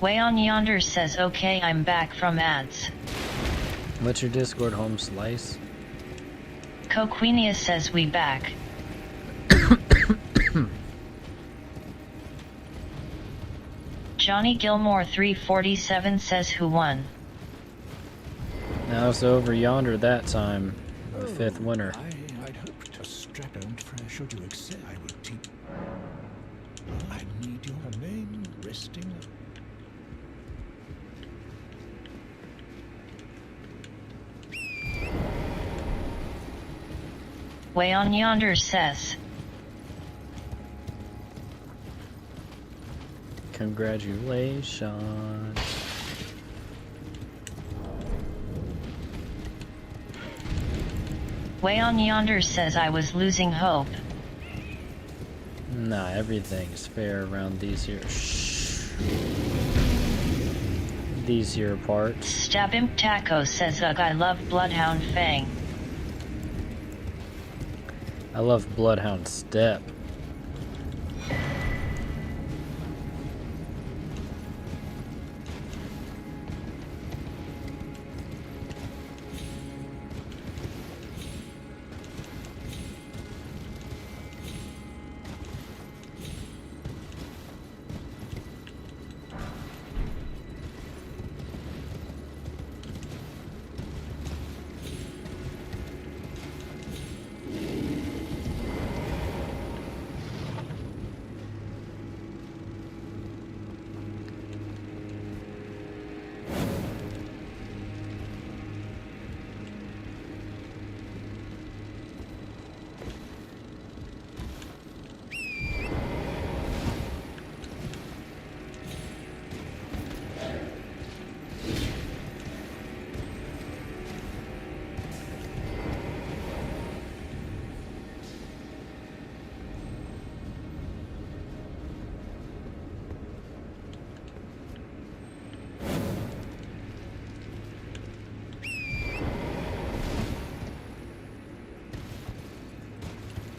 Way on yonder says okay, I'm back from ads. What's your Discord, Home Slice? Coquinia says we back. Johnny Gilmore 347 says who won. Now it's over yonder that time. The 5th winner. I'd hoped to strap on for should you accept. I would teach. I need your name resting. Way on yonder says. Congratulations. Way on yonder says I was losing hope. Nah, everything's fair around these here. These here parts. Stabimp Taco says ugh, I love Bloodhound Fang. I love Bloodhound Step.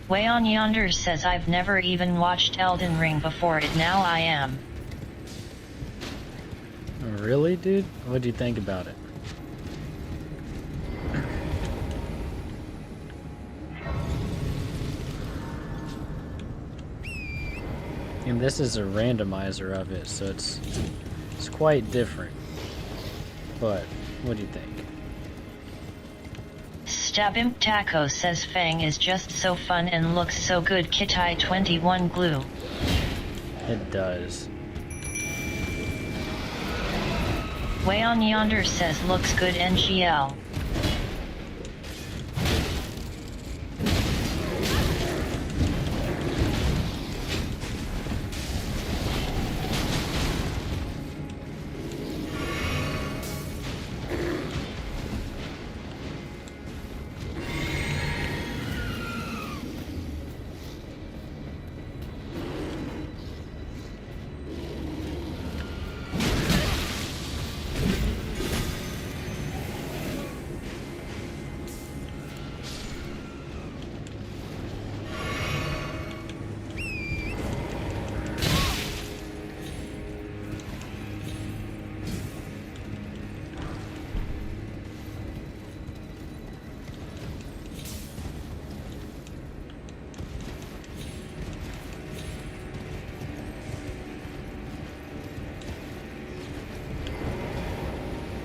Way on yonder says I've never even watched Elden Ring before it, now I am. Really, dude? What do you think about it? And this is a randomizer of it, so it's quite different. But what do you think? Stabimp Taco says Fang is just so fun and looks so good. Kitai 21 glue. It does. Way on yonder says looks good NGL.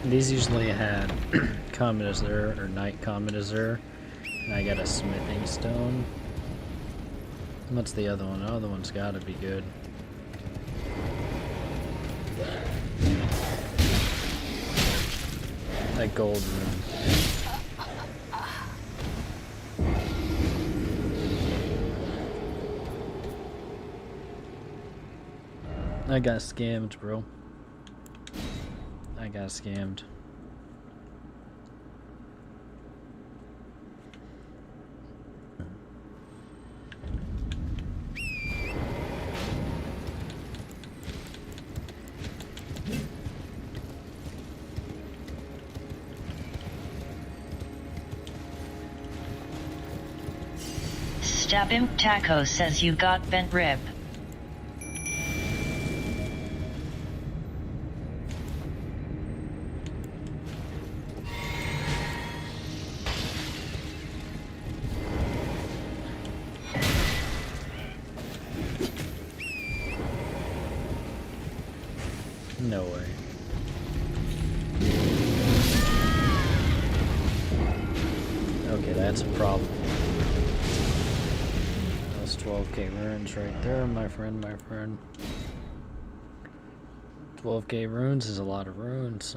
These usually had Comet Azure or Night Comet Azure. And I got a smithing stone. What's the other one? The other one's gotta be good. That gold rune. I got scammed, bro. I got scammed. Stabimp Taco says you got bent rib. No way. Okay, that's a problem. That's 12k runes right there, my friend, my friend. 12k runes is a lot of runes.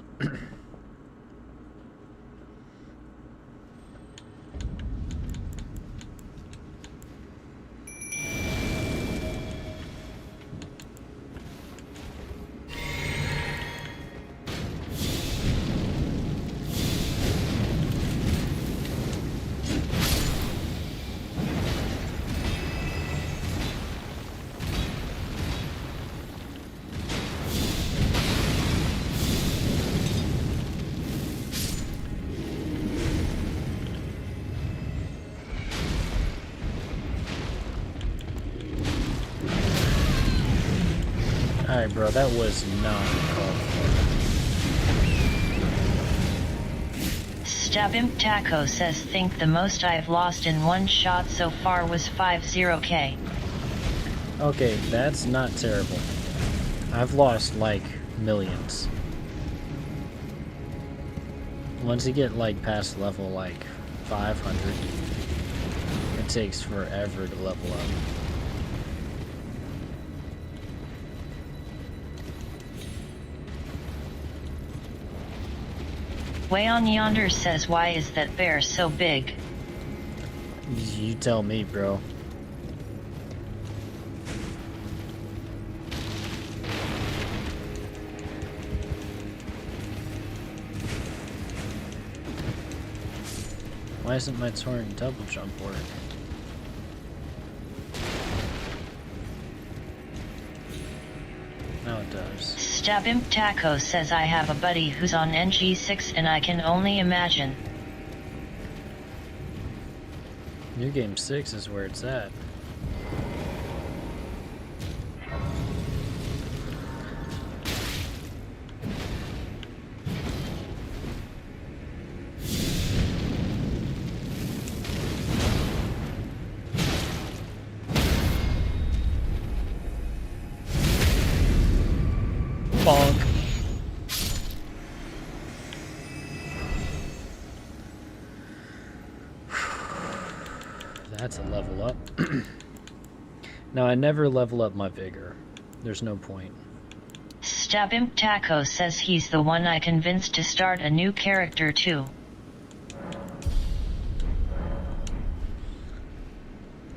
Alright, bro, that was not called for. Stabimp Taco says think the most I've lost in one shot so far was 50k. Okay, that's not terrible. I've lost like millions. Once you get like past level like 500, it takes forever to level up. Way on Yonder says why is that bear so big? You tell me, bro. Why isn't my torrent double jump work? Now it does. Stabimp Taco says I have a buddy who's on NG6 and I can only imagine. New Game 6 is where it's at. Bonk. That's a level up. Now, I never level up my vigor. There's no point. Stabimp Taco says he's the one I convinced to start a new character too.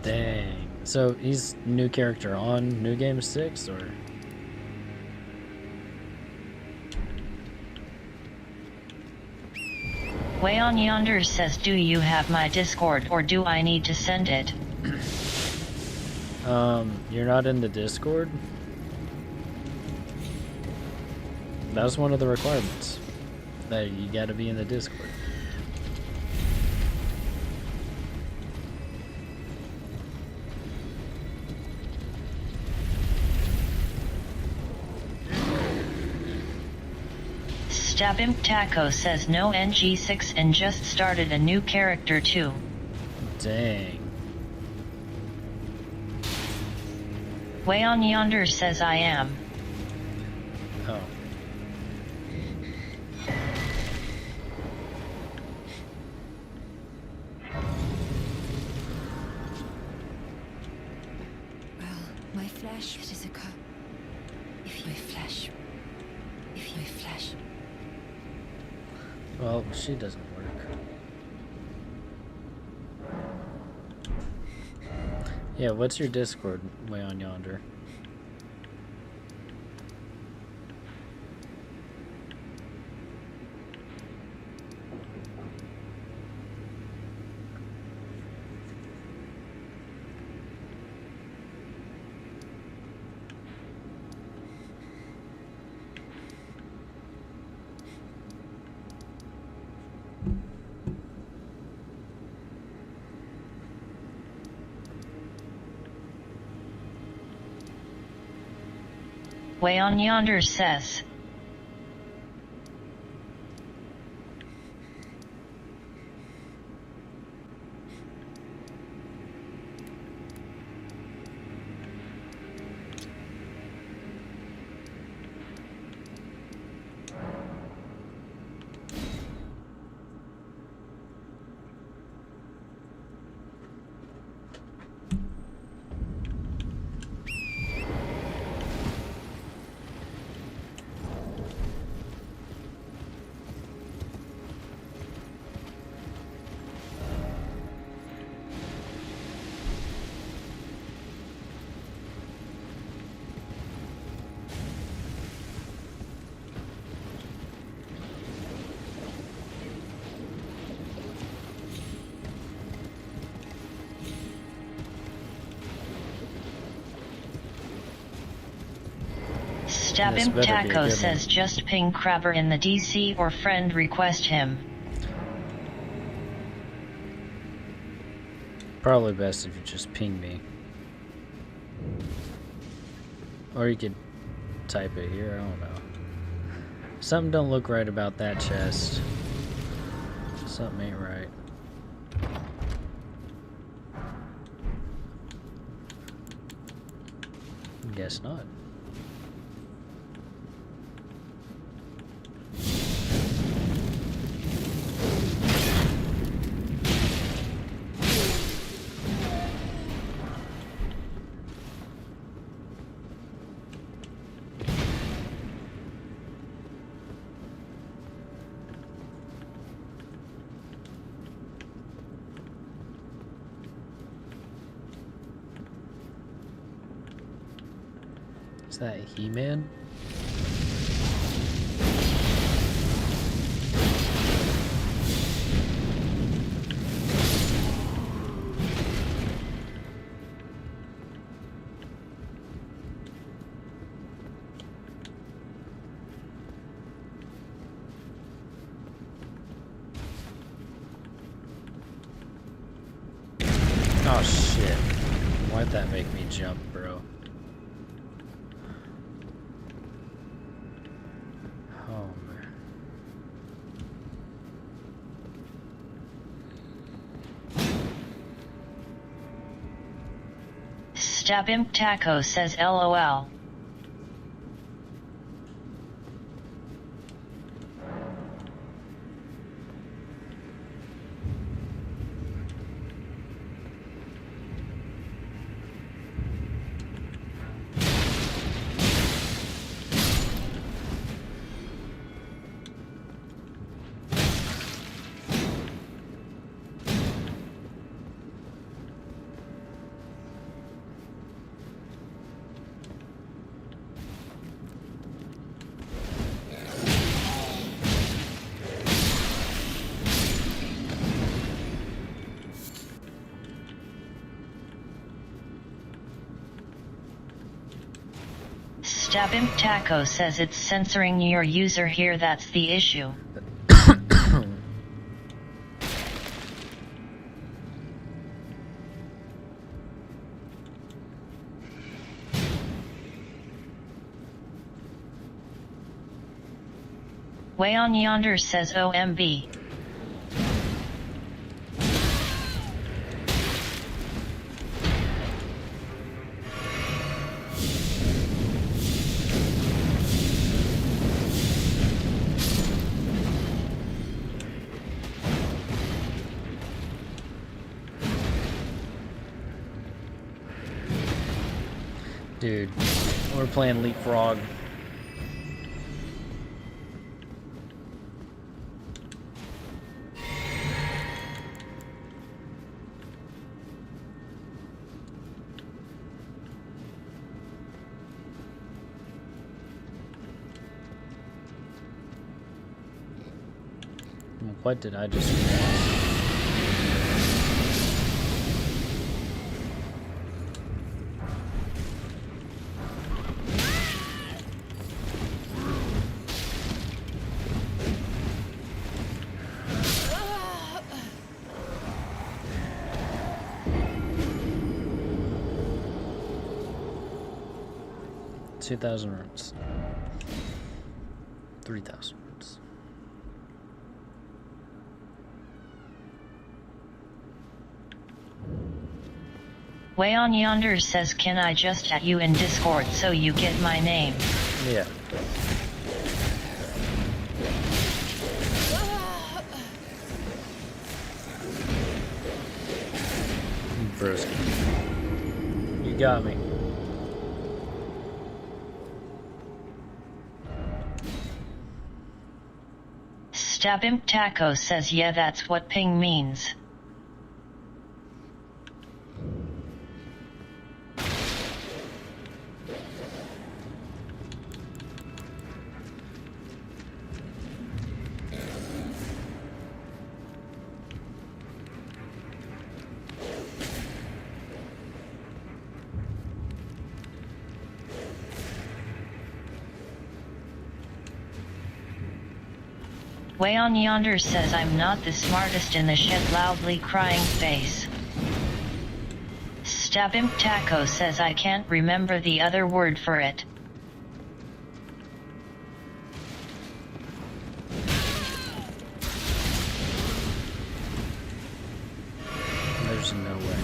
Dang. So, he's new character on New Game 6, or? Way on Yonder says do you have my Discord or do I need to send it? You're not in the Discord? That's one of the requirements. That you gotta be in the Discord. Stabimp Taco says no NG6 and just started a new character too. Dang. Way on Yonder says I am. Oh. fresh. Well, she doesn't work. Yeah, what's your Discord way on yonder? Way on yonder says. Stabim Taco says just ping Krabber in the DC or friend request him. Probably best if you just ping me. Or you could type it here, I don't know. Something don't look right about that chest. Something ain't right. Guess not. Is that He-Man? Oh shit. Why'd that make me jump, bro? Stabim Taco says LOL. Stabim Taco says it's censoring your user here, that's the issue. Way on yonder says OMB. Dude, we're playing Leapfrog. What did I just... $2,000 runes. 3,000 runes. Way on Yonder says, can I just at you in Discord so you get my name? Yeah. Broski. You got me. Stabimp Taco says, yeah, that's what ping means. Way on Yonder says, I'm not the smartest in the shed, loudly crying face. Stabimp Taco says, I can't remember the other word for it. There's no way.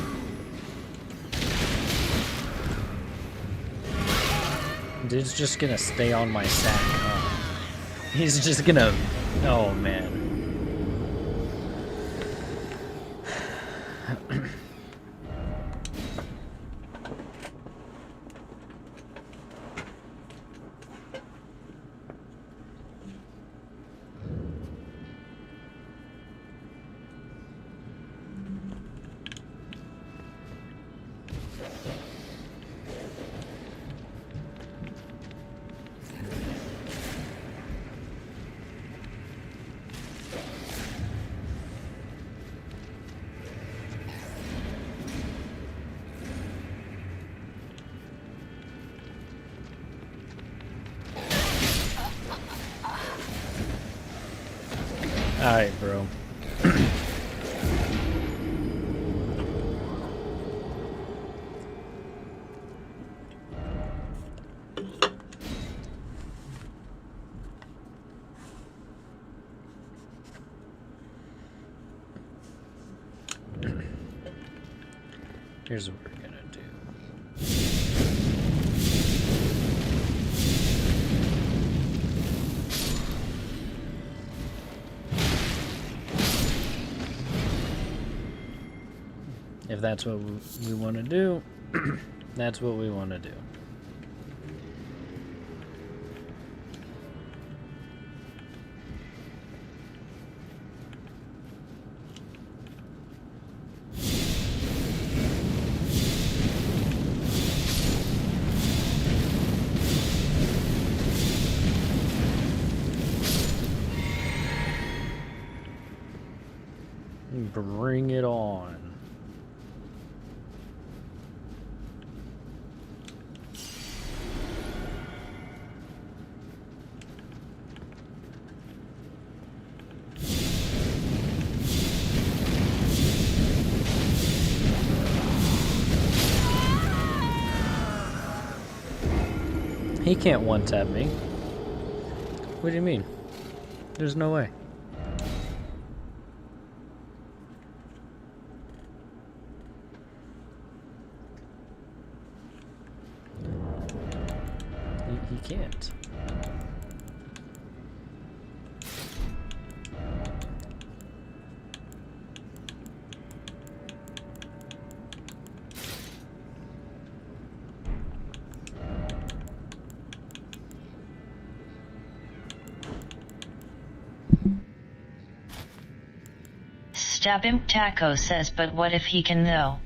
Dude's just gonna stay on my sack, huh? He's just gonna... Oh, man. Alright, bro. Here's what we're gonna do. If that's what we want to do, that's what we want to do. Bring it on. He can't one-tap me. What do you mean? There's no way. He can't. Stabimp Taco says, but what if he can though?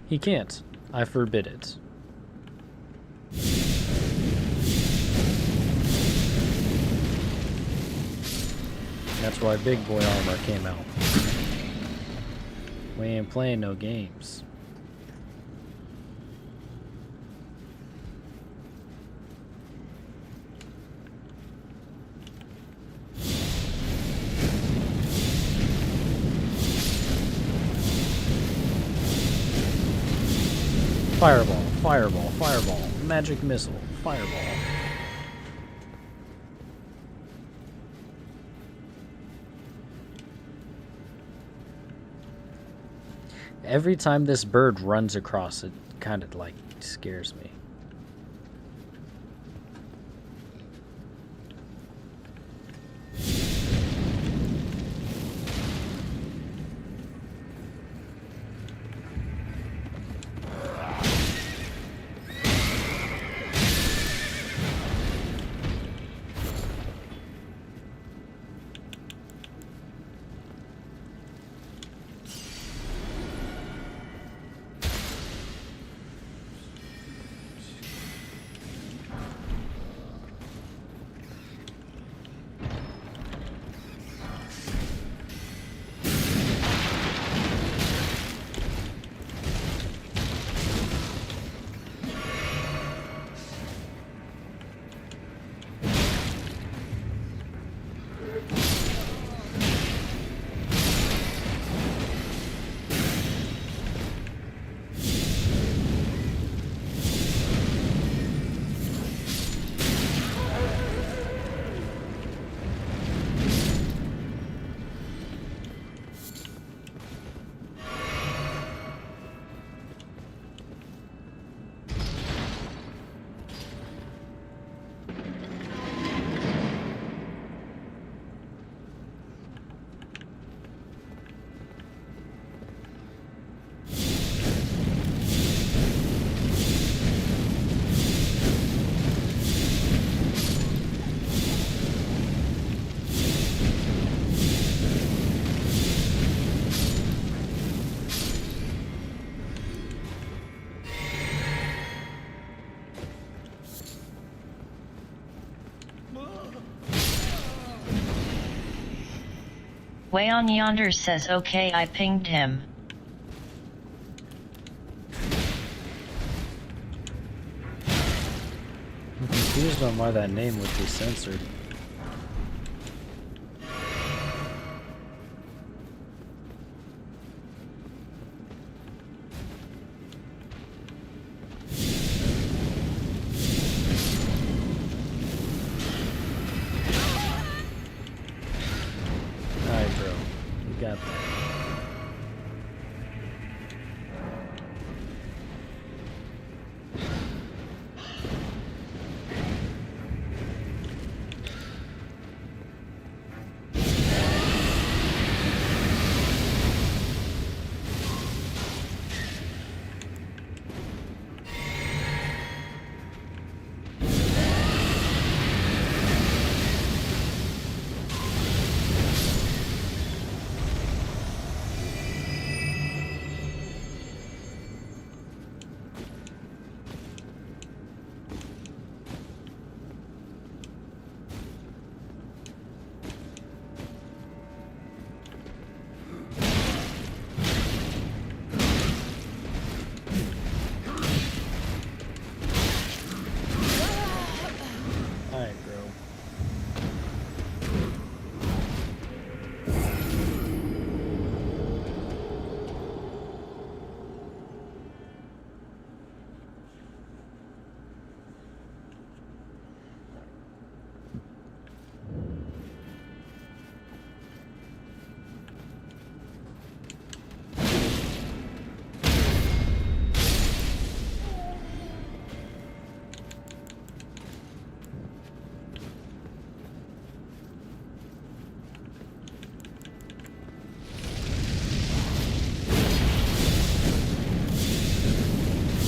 He can't. I forbid it. That's why Big Boy Armor came out. We ain't playing no games. Fireball, fireball, fireball, magic missile, fireball. Every time this bird runs across, it kind of like scares me. Way on Yonder says okay, I pinged him. I'm confused on why that name would be censored.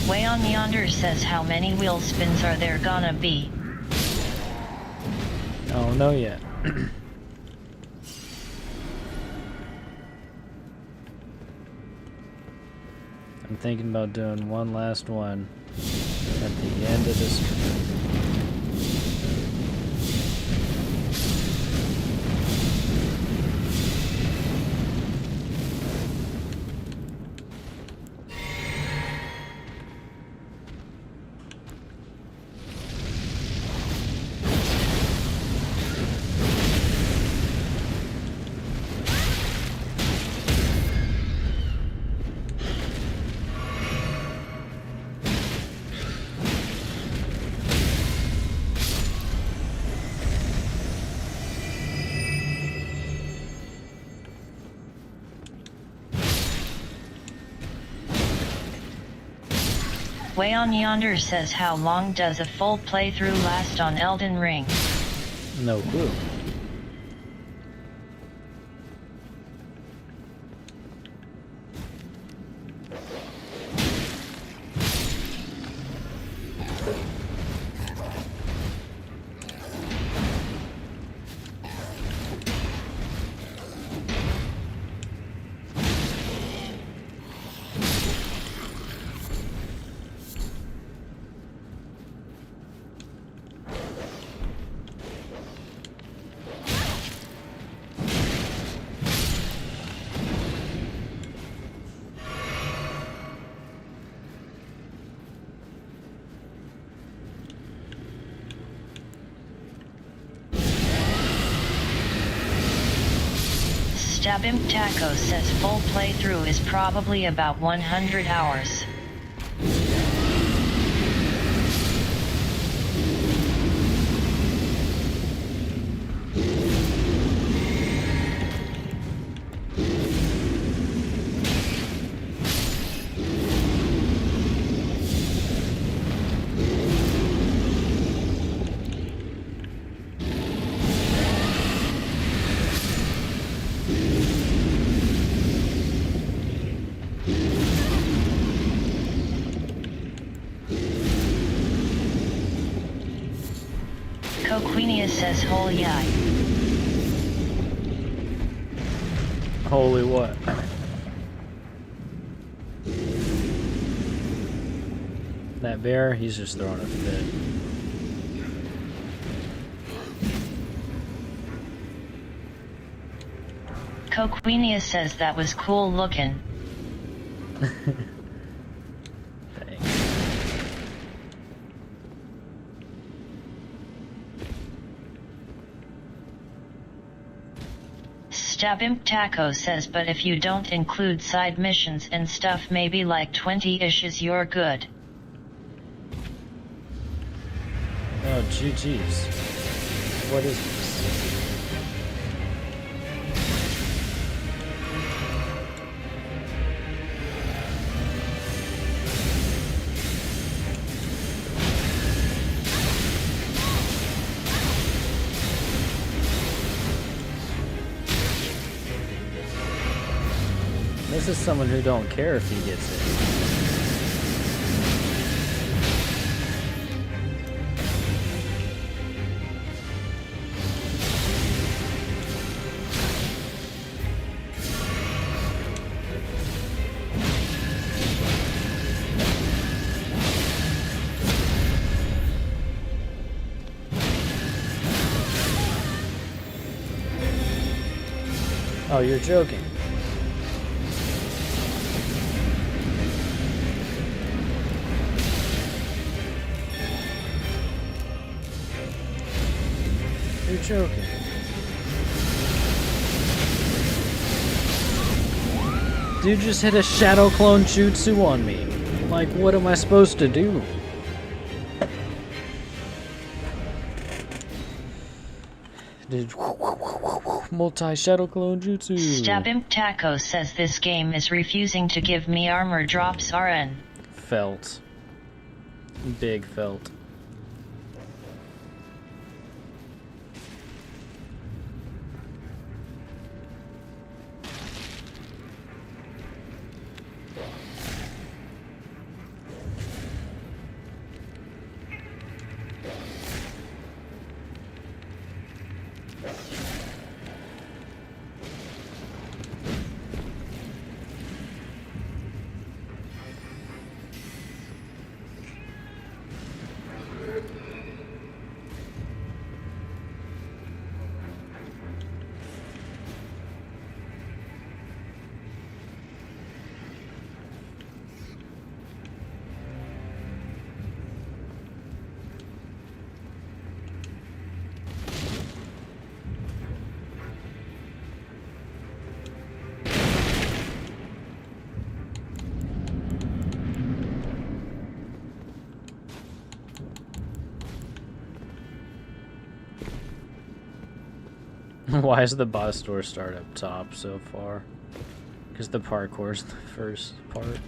Way on Yonder says how many wheel spins are there gonna be? I don't know yet. I'm thinking about doing one last one at the end of this stream. Way on Yonder says, how long does a full playthrough last on Elden Ring? No clue. Stabim Taco says full playthrough is probably about 100 hours. Coquenia says holy yai. Holy what? That bear, he's just throwing a fit. Coquenia says that was cool looking. Stabimp Taco says, but if you don't include side missions and stuff, maybe like 20-ish, you're good. Oh, GG's. What is this? This is someone who don't care if he gets it. Oh, you're joking. You're joking. Dude just hit a shadow clone jutsu on me. Like, what am I supposed to do? Dude, multi-shadow clone jutsu. Stabimp Taco says this game is refusing to give me armor drops RN. Felt. Big felt. Why is the boss door start up top so far? Because the parkour's the first part.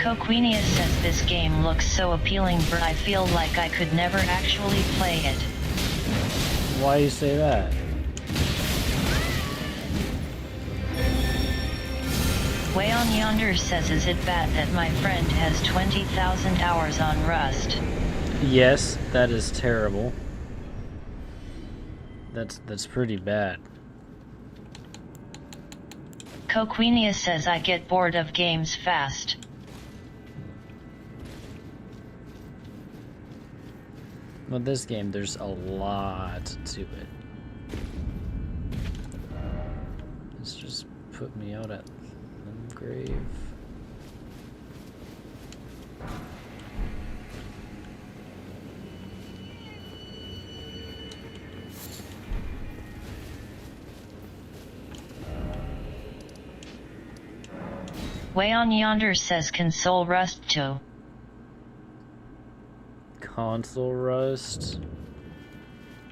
Coquenia says this game looks so appealing, but I feel like I could never actually play it. Why you say that? Way on Yonder says, is it bad that my friend has 20,000 hours on Rust? Yes, that is terrible. That's pretty bad. Coquenia says I get bored of games fast. Well, this game, there's a lot to it. Let's just put me out at the grave. Way on Yonder says console Rust 2. Console Rust?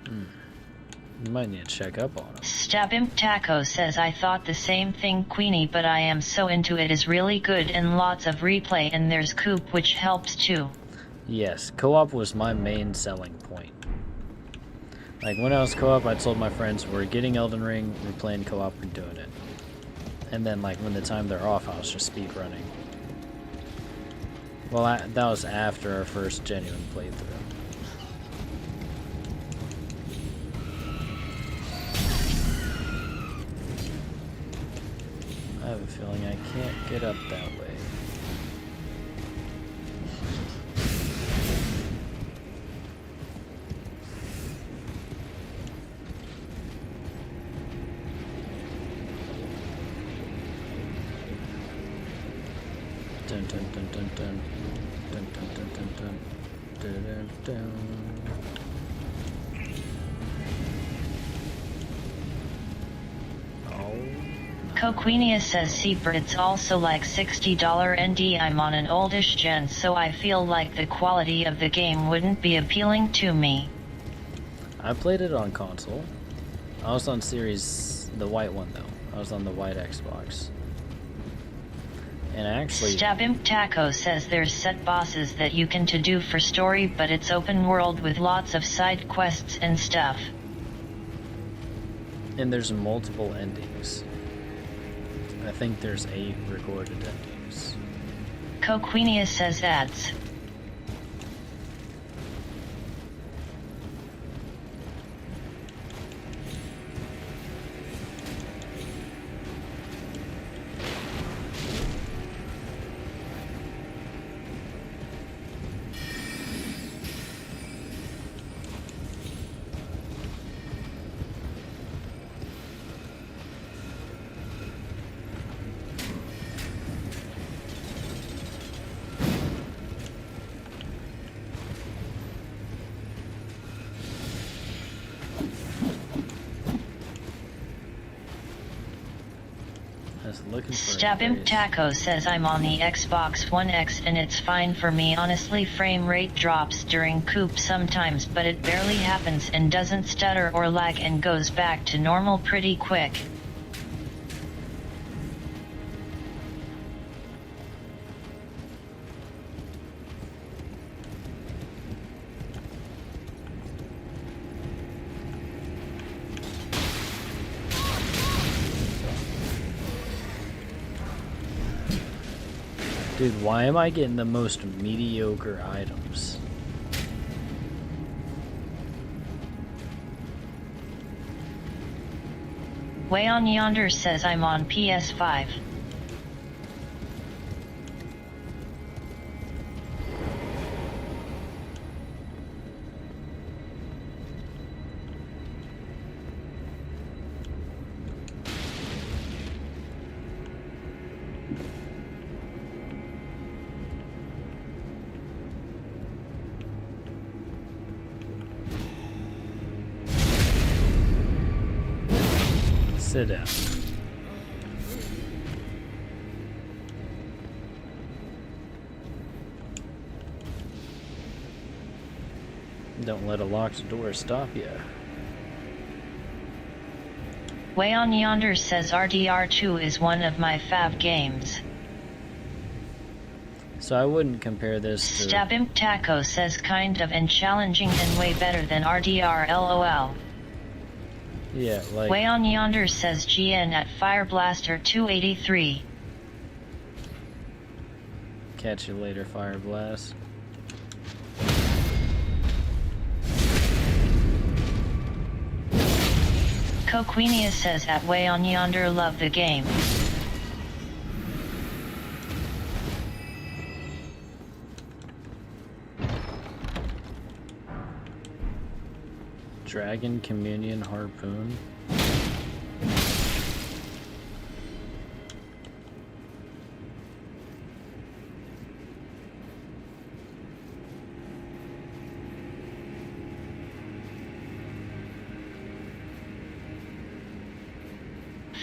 You might need to check up on him. Stabimp Taco says I thought the same thing, Queenie, but I am so into it. Is really good and lots of replay, and there's Coop, which helps too. Yes, co-op was my main selling point. Like when I was co-op, I told my friends we're getting Elden Ring, we're playing co-op, we're doing it. And then like when the time they're off, I was just speed running. Well, that was after our first genuine playthrough. I have a feeling I can't get up that way. Dun dun dun dun dun dun dun dun dun dun dun dun dun. Coquenia says Seeper, it's also like $60 ND. I'm on an oldish gen, so I feel like the quality of the game wouldn't be appealing to me. I played it on console. I was on Series, the white one though. I was on the white Xbox. And actually... Stabimp Taco says there's set bosses that you can to do for story, but it's open world with lots of side quests and stuff. And there's multiple endings. I think there's 8 recorded endings. Coquenia says ads. Stabimp Taco says I'm on the Xbox One X and it's fine for me. Honestly, frame rate drops during Coop sometimes, but it barely happens and doesn't stutter or lag and goes back to normal pretty quick. Dude, why am I getting the most mediocre items? Way on Yonder says I'm on PS5. Sit down. Don't let a locked door stop you. Way on Yonder says RDR2 is one of my fav games. So I wouldn't compare this to... Stabimp Taco says kind of and challenging and way better than RDR LOL. Yeah, like... Way on Yonder says GN at Fireblaster 283. Catch you later, Fire Blast. Coquenia says at Way on Yonder love the game. Dragon Communion Harpoon.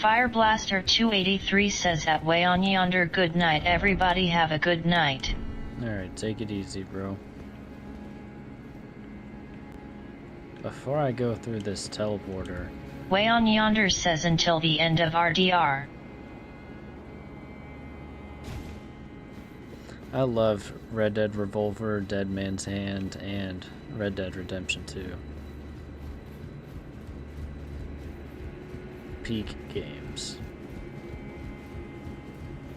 Fireblaster 283 says at Way on Yonder good night everybody have a good night. Alright, take it easy, bro. Before I go through this teleporter... Way on Yonder says until the end of RDR. I love Red Dead Revolver, Dead Man's Hand, and Red Dead Redemption 2. Peak games.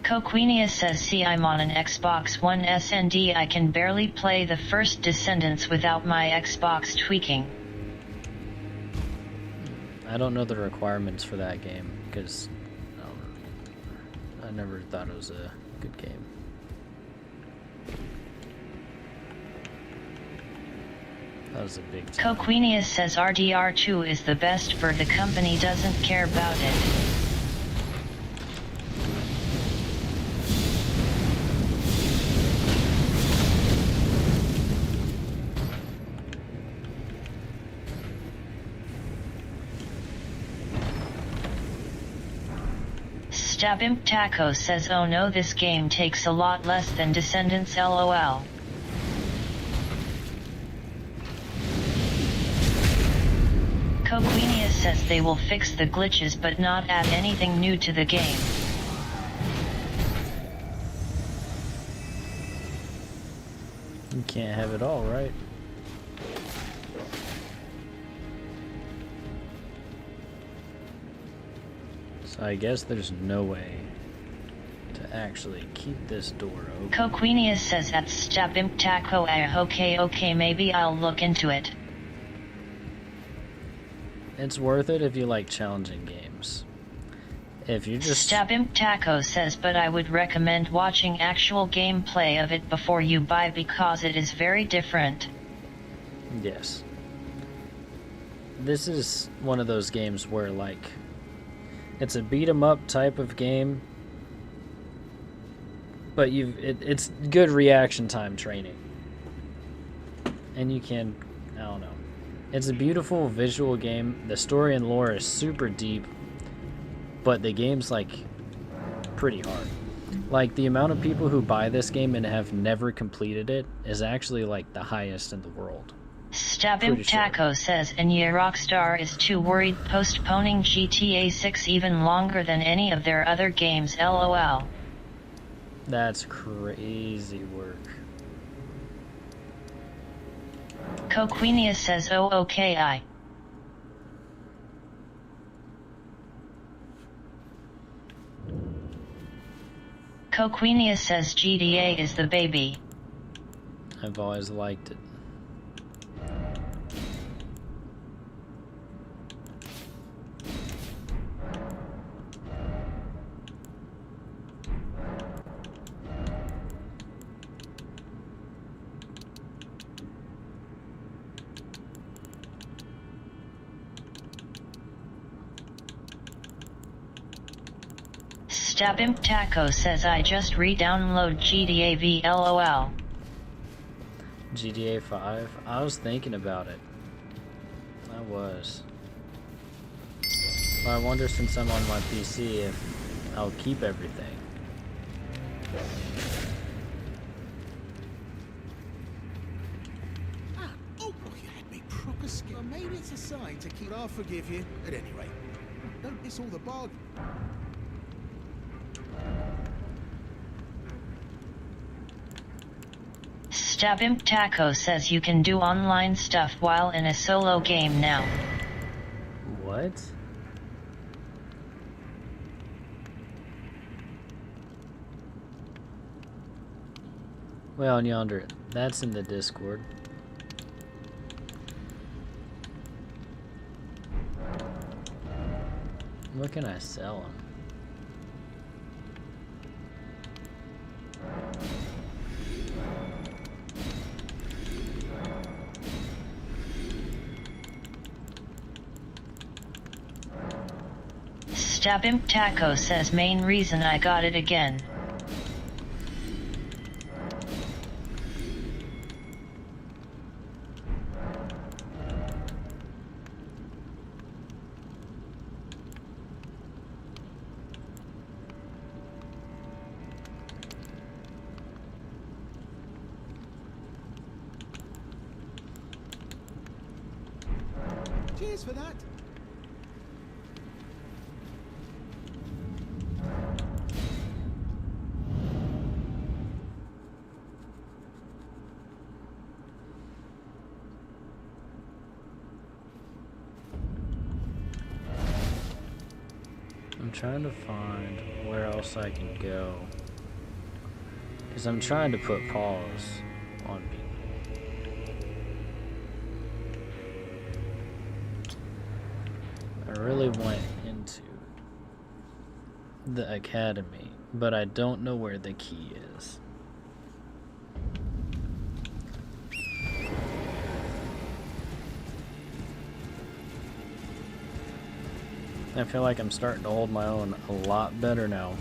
Coquenia says see I'm on an Xbox One S and D. I can barely play the first Descendants without my Xbox tweaking. I don't know the requirements for that game, because I never thought it was a good game. That was a big time. Coquenia says RDR2 is the best but the company doesn't care about it. Stabimp Taco says oh no this game takes a lot less than Descendants LOL. Coquenia says they will fix the glitches but not add anything new to the game. You can't have it all, right? So I guess there's no way to actually keep this door open. Coquenia says at Stabimp Taco okay maybe I'll look into it. It's worth it if you like challenging games. If you just... Stabimp Taco says but I would recommend watching actual gameplay of it before you buy because it is very different. Yes. This is one of those games where like... It's a beat 'em up type of game. But it's good reaction time training. And you can... I don't know. It's a beautiful visual game. The story and lore is super deep, but the game's like pretty hard. Like the amount of people who buy this game and have never completed it is actually like the highest in the world. Stabimp Taco says and yeah Rockstar is too worried postponing GTA 6 even longer than any of their other games LOL. That's crazy work. Coquenia says oh okay Coquenia says GTA is the baby. I've always liked it. Stabimp Taco says I just re-download GTA V LOL. GTA 5? I was thinking about it. I was. But I wonder since I'm on my PC if I'll keep everything. Oh, you had me proper scared. Maybe it's a sign to keep... I'll forgive you, at any rate. Don't miss all the bargain. Stabimp Taco says you can do online stuff while in a solo game now. What? Well, and yonder, that's in the Discord. What can I sell him? Stabimp Taco says main reason I got it again. Cheers for that. I'm trying to find where else I can go. Because I'm trying to put pause on people. I really went into the academy, but I don't know where the key is. I feel like I'm starting to hold my own a lot better now.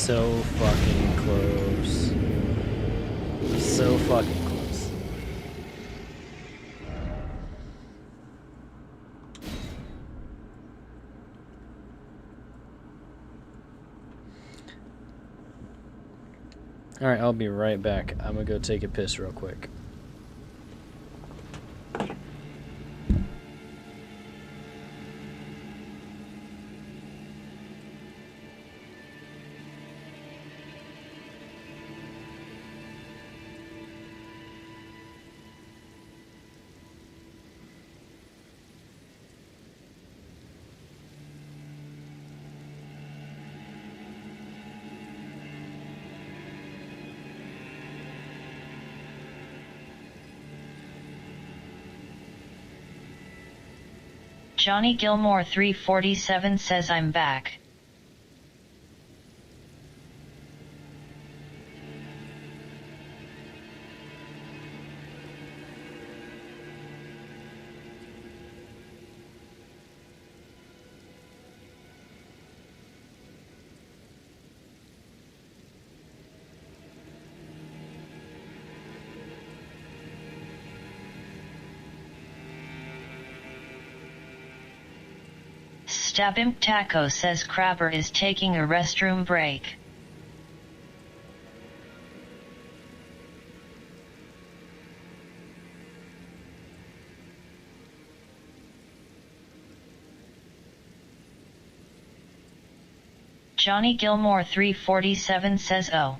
So fucking close. So fucking close. Alright, I'll be right back. I'm gonna go take a piss real quick. Johnny Gilmore 347 says I'm back. Stabimp Taco says Kraber is taking a restroom break. Johnny Gilmore 347 says oh.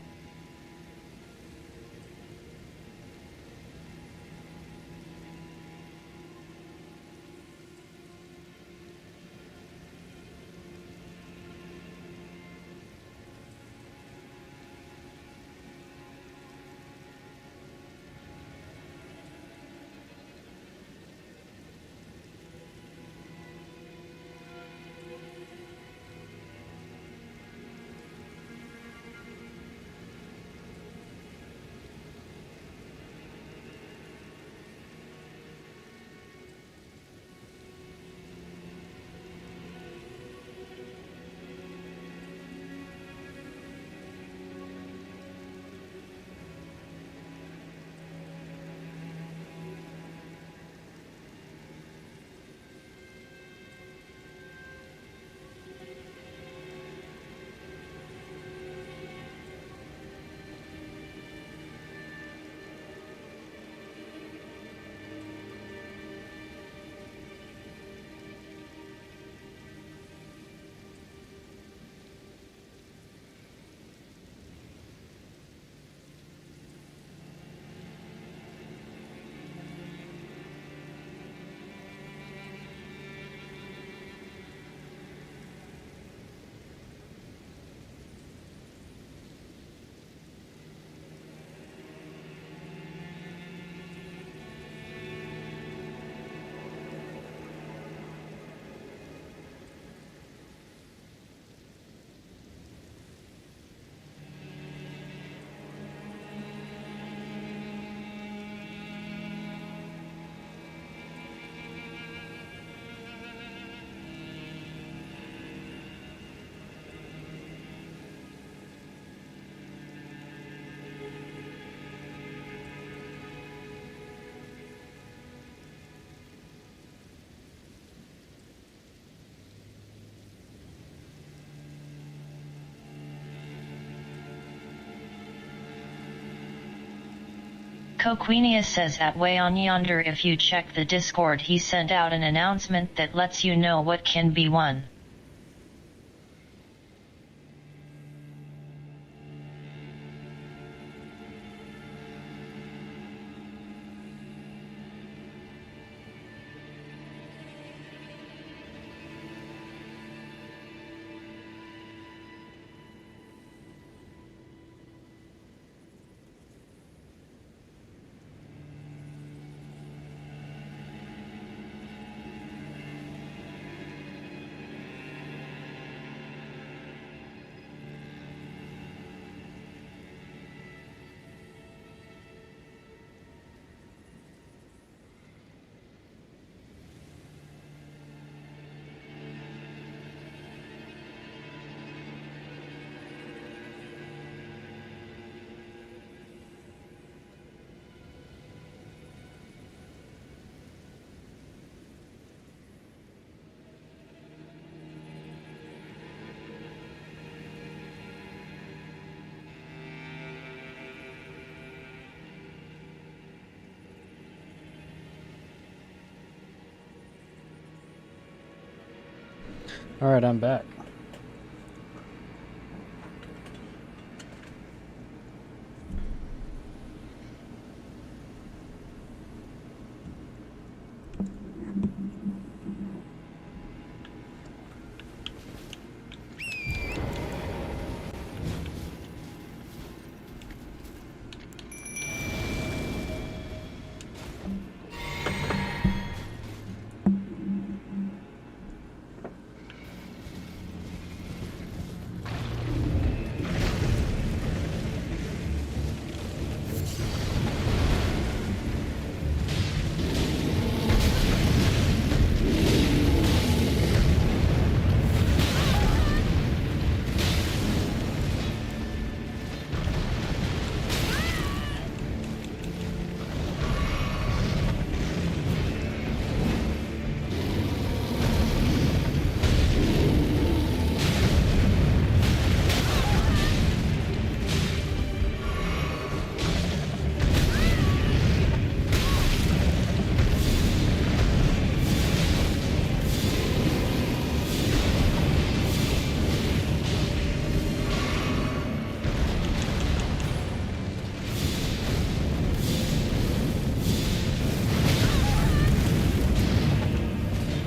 Coquinius says at Way on Yonder, if you check the Discord, he sent out an announcement that lets you know what can be won. Alright, I'm back.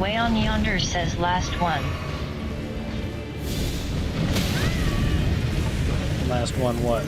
Way on yonder says last one. Last one what?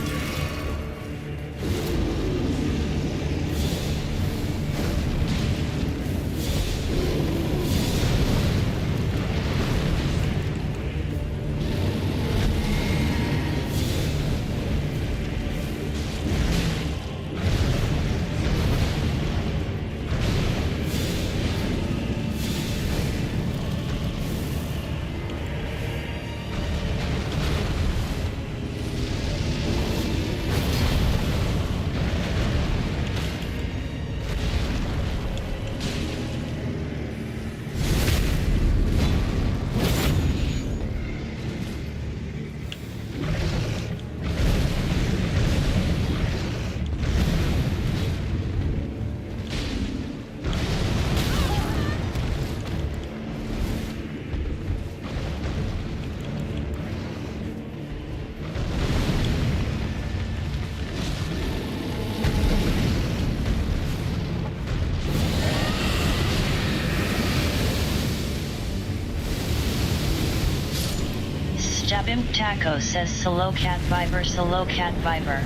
Jabim Taco says Solo Cat Viber, Solo Cat Viber.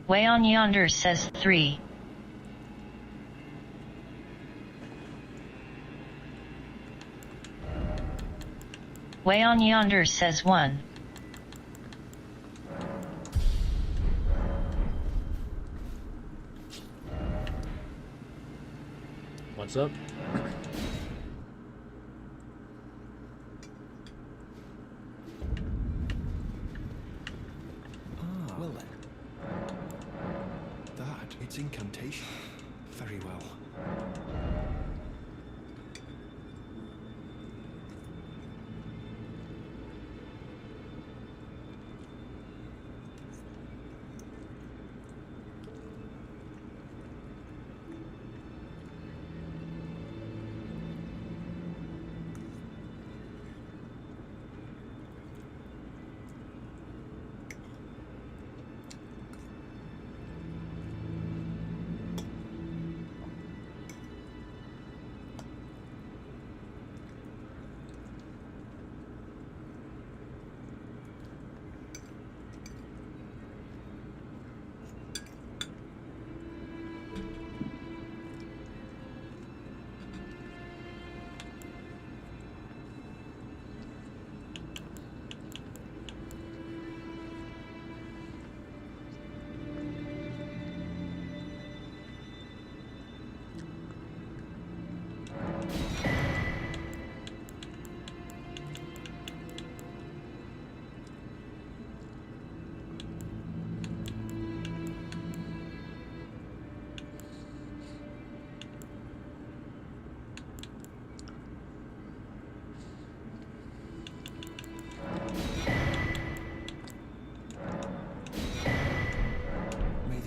Way on yonder says 3. Way on yonder says 1. What's up? Well then. It's incantation. Very well.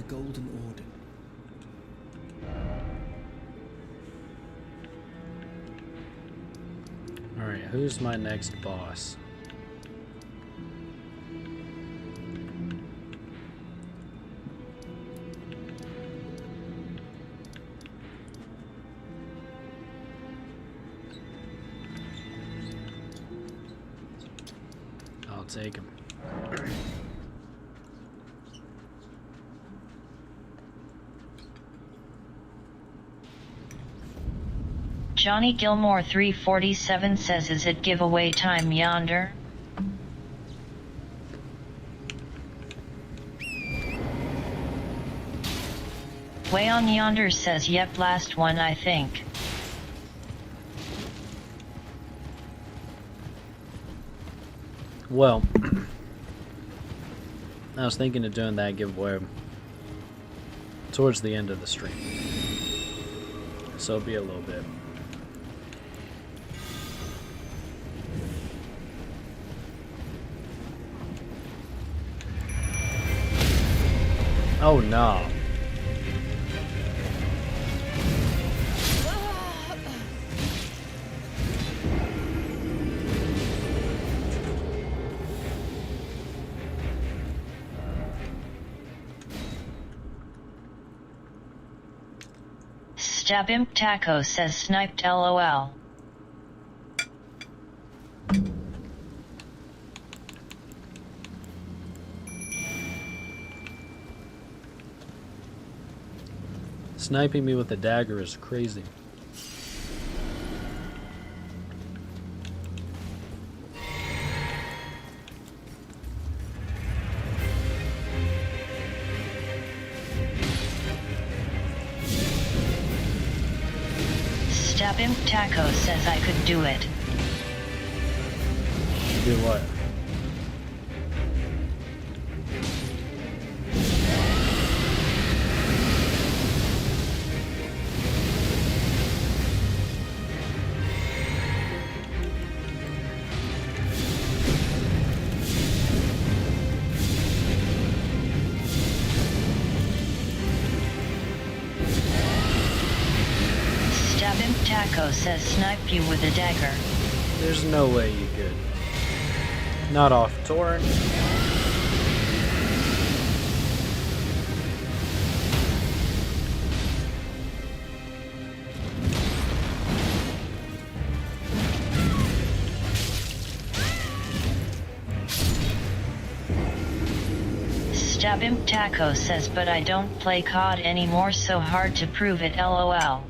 Golden Order. Alright, who's my next boss? I'll take him. Johnny Gilmore 347 says, is it giveaway time yonder? Way on yonder says, yep, last one I think. Well, I was thinking of doing that giveaway towards the end of the stream. So it'll be a little bit. Oh no. Stabimp Taco says sniped LOL. Sniping me with a dagger is crazy. Stabimp Taco says I could do it. Do what? Stabimp Taco says snipe you with a dagger. There's no way you could. Not off torrent. Stabimp Taco says but I don't play COD anymore, so hard to prove it LOL.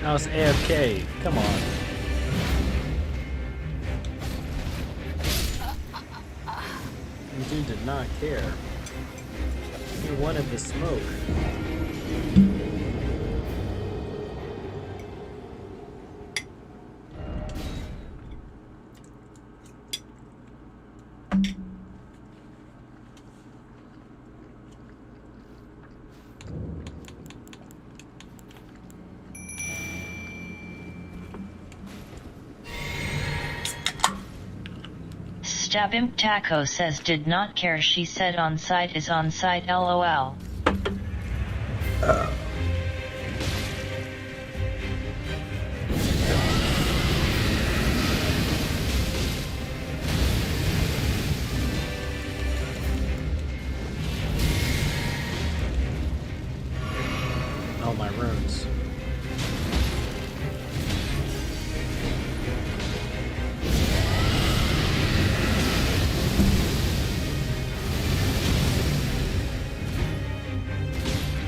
I was AFK. Come on. The dude did not care. He wanted the smoke. Stabimp Taco says did not care, she said on site is on site LOL. Oh, my runes.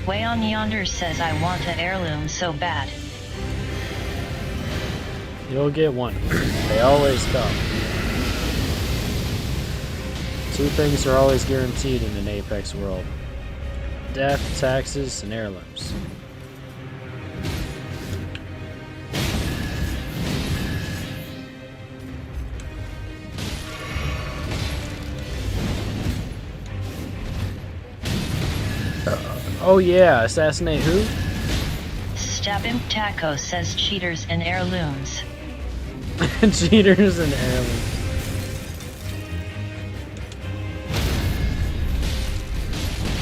Way on Yonder says I want an heirloom so bad. You'll get one. They always come. Two things are always guaranteed in an Apex world. Death, taxes, and heirlooms. Oh yeah, assassinate who? Stabimp Taco says cheaters and heirlooms. Cheaters and heirlooms.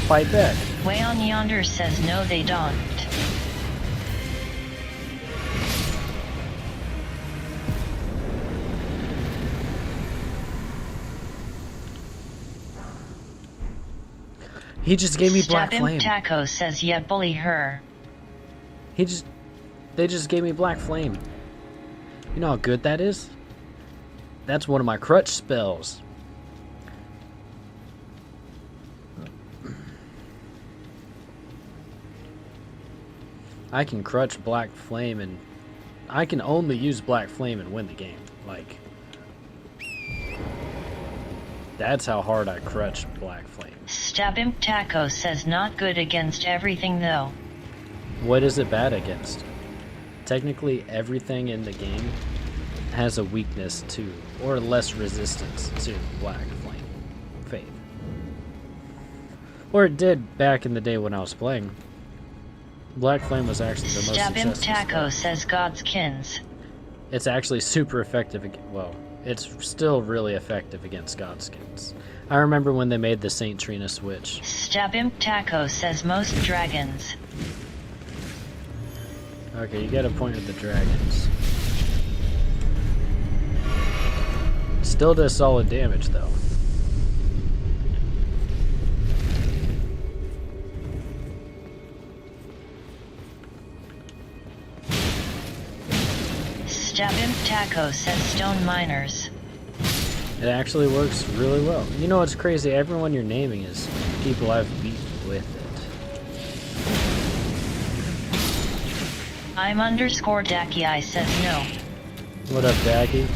Fight back. Way on Yonder says no they don't. He just gave me black Stabimp flame. Taco says yeah bully her. He just They just gave me Black Flame. You know how good that is? That's one of my crutch spells. I can crutch Black Flame, and I can only use Black Flame and win the game. Like, that's how hard I crutch Black Flame. Stabimp Taco says not good against everything though. What is it bad against? Technically, everything in the game has a weakness to, or less resistance to, Black Flame. Faith. Or it did back in the day when I was playing. Black Flame was actually the most successful Stabimp Taco spell. says Godskins. It's actually super effective. Well, it's still really effective against Godskins. I remember when they made the Saint Trina switch. Stabimp Taco says most dragons. Okay, you got a point with the dragons. Still does solid damage though. Stabimp Taco says stone miners. It actually works really well. You know what's crazy? Everyone you're naming is people I've beat with it. I'm underscore Dacky I says no. What up, Dacky?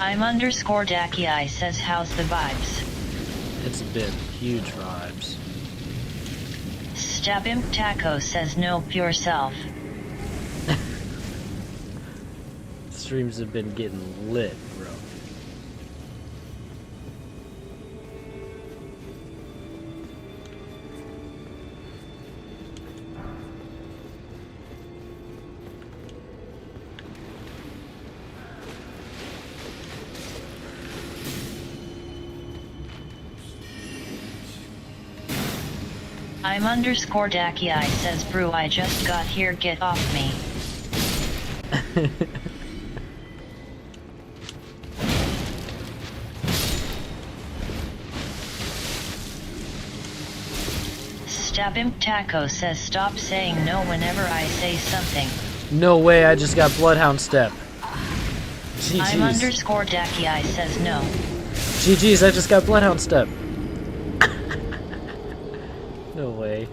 I'm underscore Dacky I says how's the vibes. It's a bit huge vibes. Stabimp Taco says nope yourself. Streams have been getting lit, bro. I'm underscore Dacky I says brew I just got here get off me. Stabimp Taco says stop saying no whenever I say something. No way, I just got Bloodhound Step. I'm GG's. underscore Dacky I says no. GG's, I just got Bloodhound Step. No way.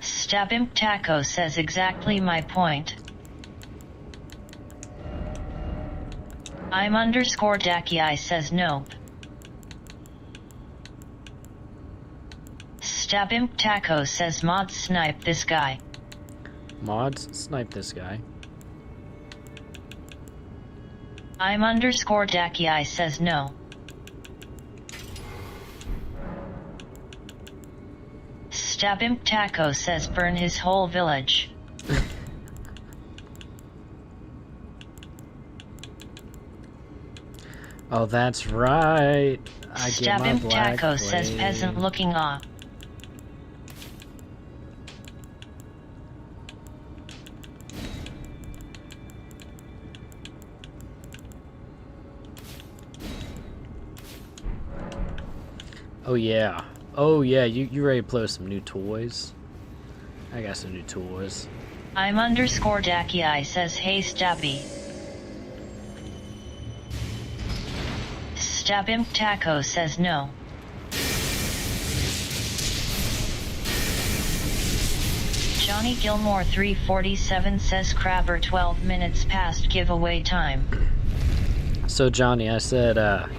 Stabimp Taco says exactly my point. I'm underscore Dacky I says nope. Stabimp Taco says mods snipe this guy. Mods, snipe this guy. I'm underscore Dacky I says no. Stabimp Taco says burn his whole village. Oh, that's right. I get my Stabimp Black Taco says Flame. peasant looking off. Oh yeah. Oh yeah, you ready to play with some new toys? I got some new toys. I'm underscore Dacky I says hey Stabby. Stabimp Taco says no. Johnny Gilmore 347 says Krabber 12 minutes past giveaway time. So Johnny, I said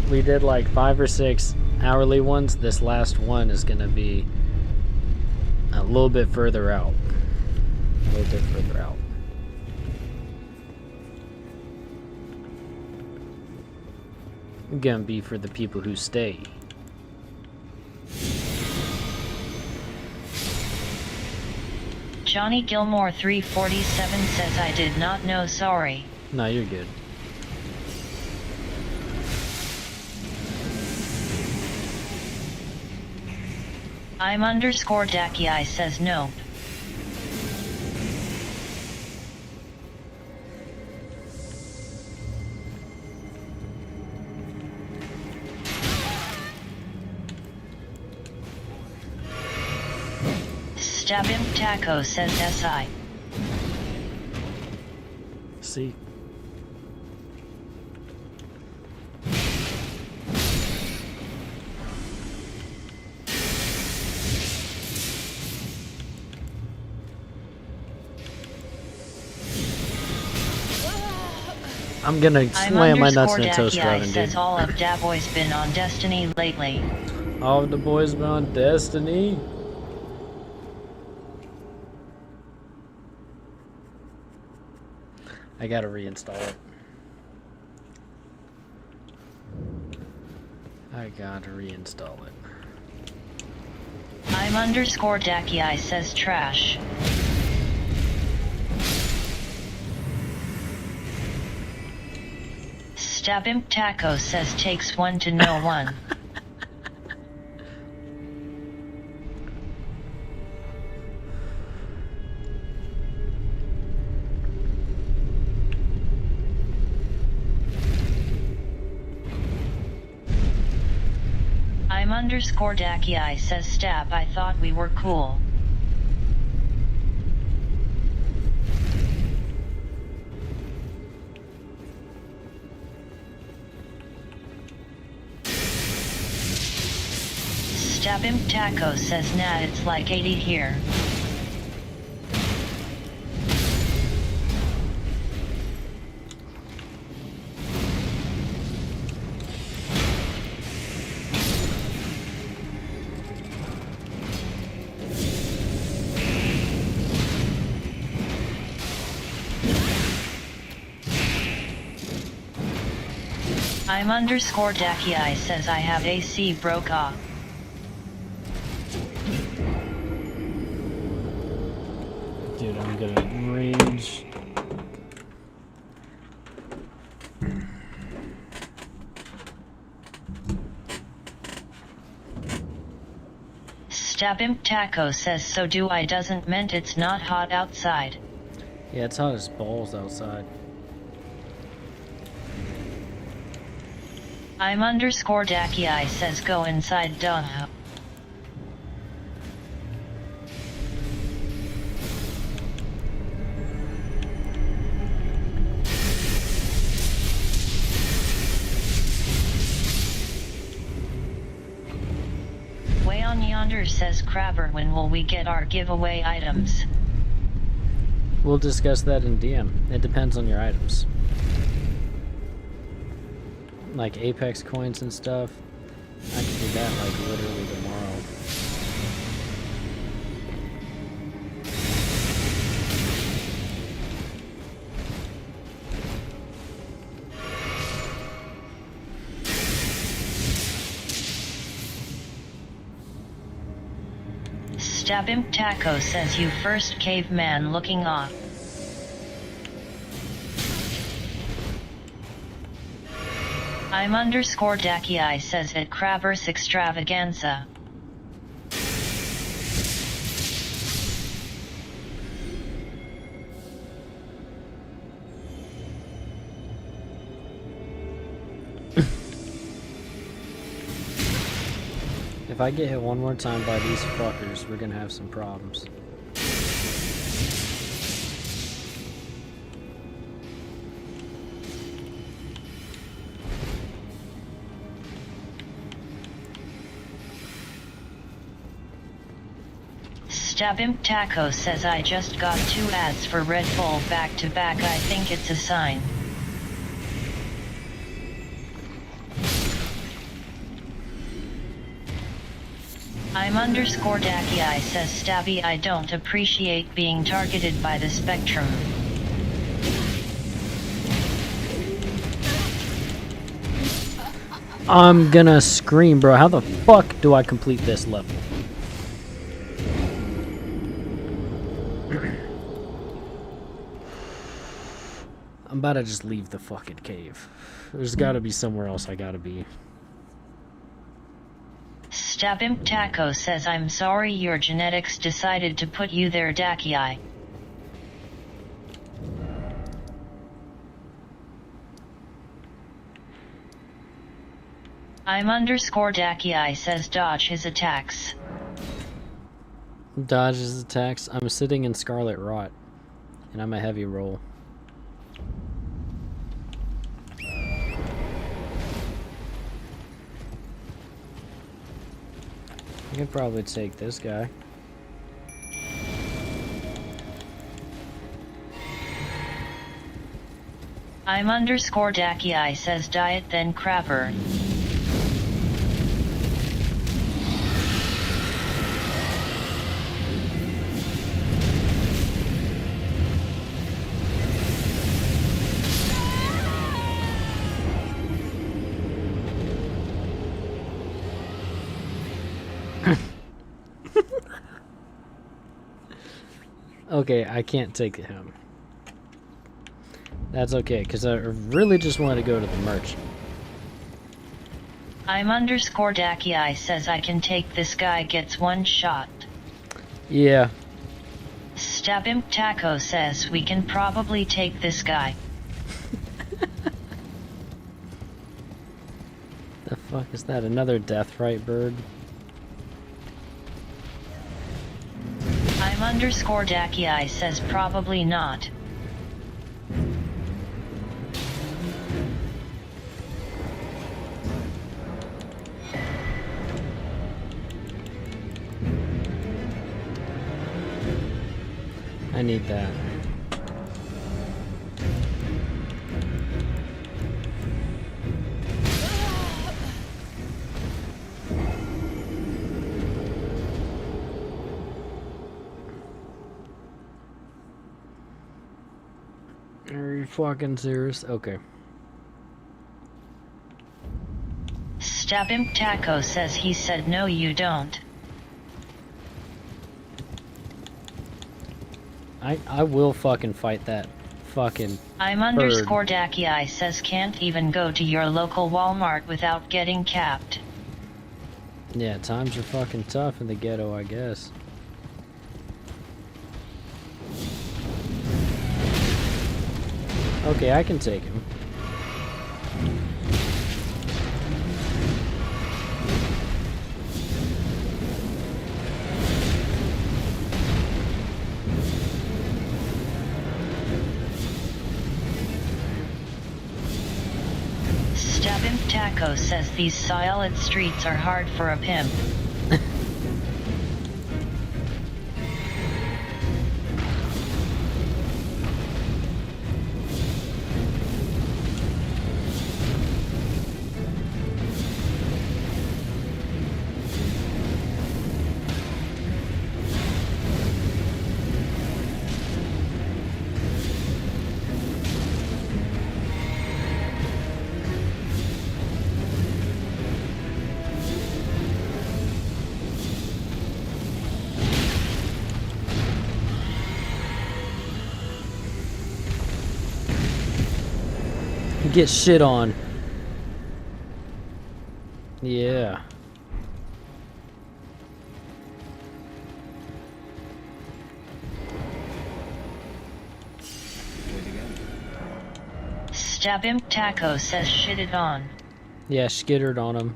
we did like 5 or 6 hourly ones. This last one is gonna be a little bit further out. A little bit further out. Gonna be for the people who stay. Johnny Gilmore 347 says I did not know sorry. No, you're good. I'm underscore Dakiai says no. Stabim Taco says SI. See. I'm gonna slam my nuts in a toaster oven, dude. Says all of Da boys been on Destiny lately. All of the boys been on Destiny. I gotta reinstall it. I gotta reinstall it. I'm underscore Dakiai says trash. Stabim Taco says takes one to know one. I'm underscore Dakiai says stab. I thought we were cool. Stabim Taco says nah, it's like 80 here. I'm underscore Dakiai says I have AC broke off. Dude, I'm gonna rage. Stabim Taco says so do I doesn't meant it's not hot outside. Yeah, it's hot as balls outside. I'm underscore Dakiai says go inside duh. Way on yonder says Kraber, when will we get our giveaway items? We'll discuss that in DM. It depends on your items. Like Apex coins and stuff. I can do that like literally tomorrow. Stabim Taco says you first caveman looking off. I'm underscore Dakiai says at Kraber's extravaganza. If I get hit one more time by these fuckers, we're gonna have some problems. Stabim Taco says I just got 2 ads for Red Bull back to back. I think it's a sign. I'm underscore Dakiai says Stabby, I don't appreciate being targeted by the spectrum. I'm gonna scream, bro. How the fuck do I complete this level? I'm about to just leave the fucking cave. There's gotta be somewhere else I gotta be. Stabimp Taco says I'm sorry your genetics decided to put you there Dakiai. I'm underscore Dakiai says dodge his attacks. Dodge his attacks. I'm sitting in Scarlet Rot. And I'm a heavy roll. I could probably take this guy. I'm underscore Dakiai says diet then crapper. Okay, I can't take him. That's okay, because I really just want to go to the merchant. I'm underscore Dakiai says I can take this guy gets one shot. Yeah. Stabimp Taco says we can probably take this guy. The fuck is that? Another Deathrite bird? I'm underscore Dakiai says probably not. I need that. Are you fucking serious? Okay. Stabimp Taco says he said no you don't. I will fucking fight that fucking I'm underscore Dakiai says can't even go to your local Walmart without getting capped. Yeah, times are fucking tough in the ghetto, I guess. Okay, I can take him. Stabimp Taco says these silent streets are hard for a pimp. Get shit on. Yeah. Stabimp Taco says shit it on. Yeah, skittered on him.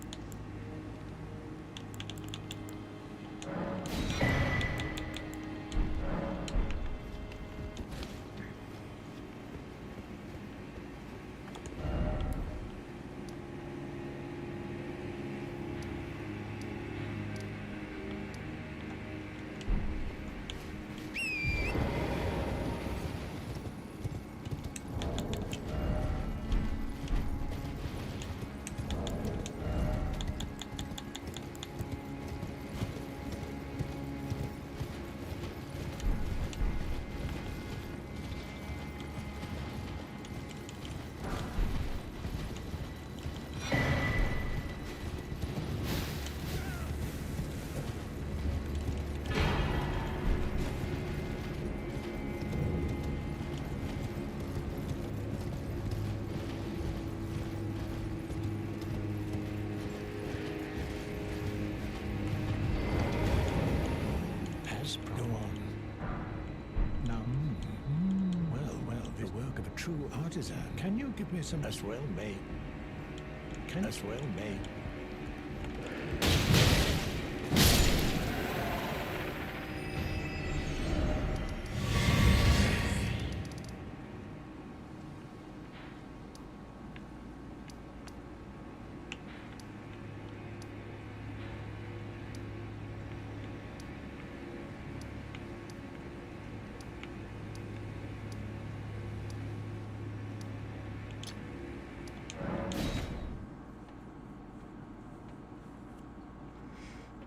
true artisan. Can you give me some as well made? As well made.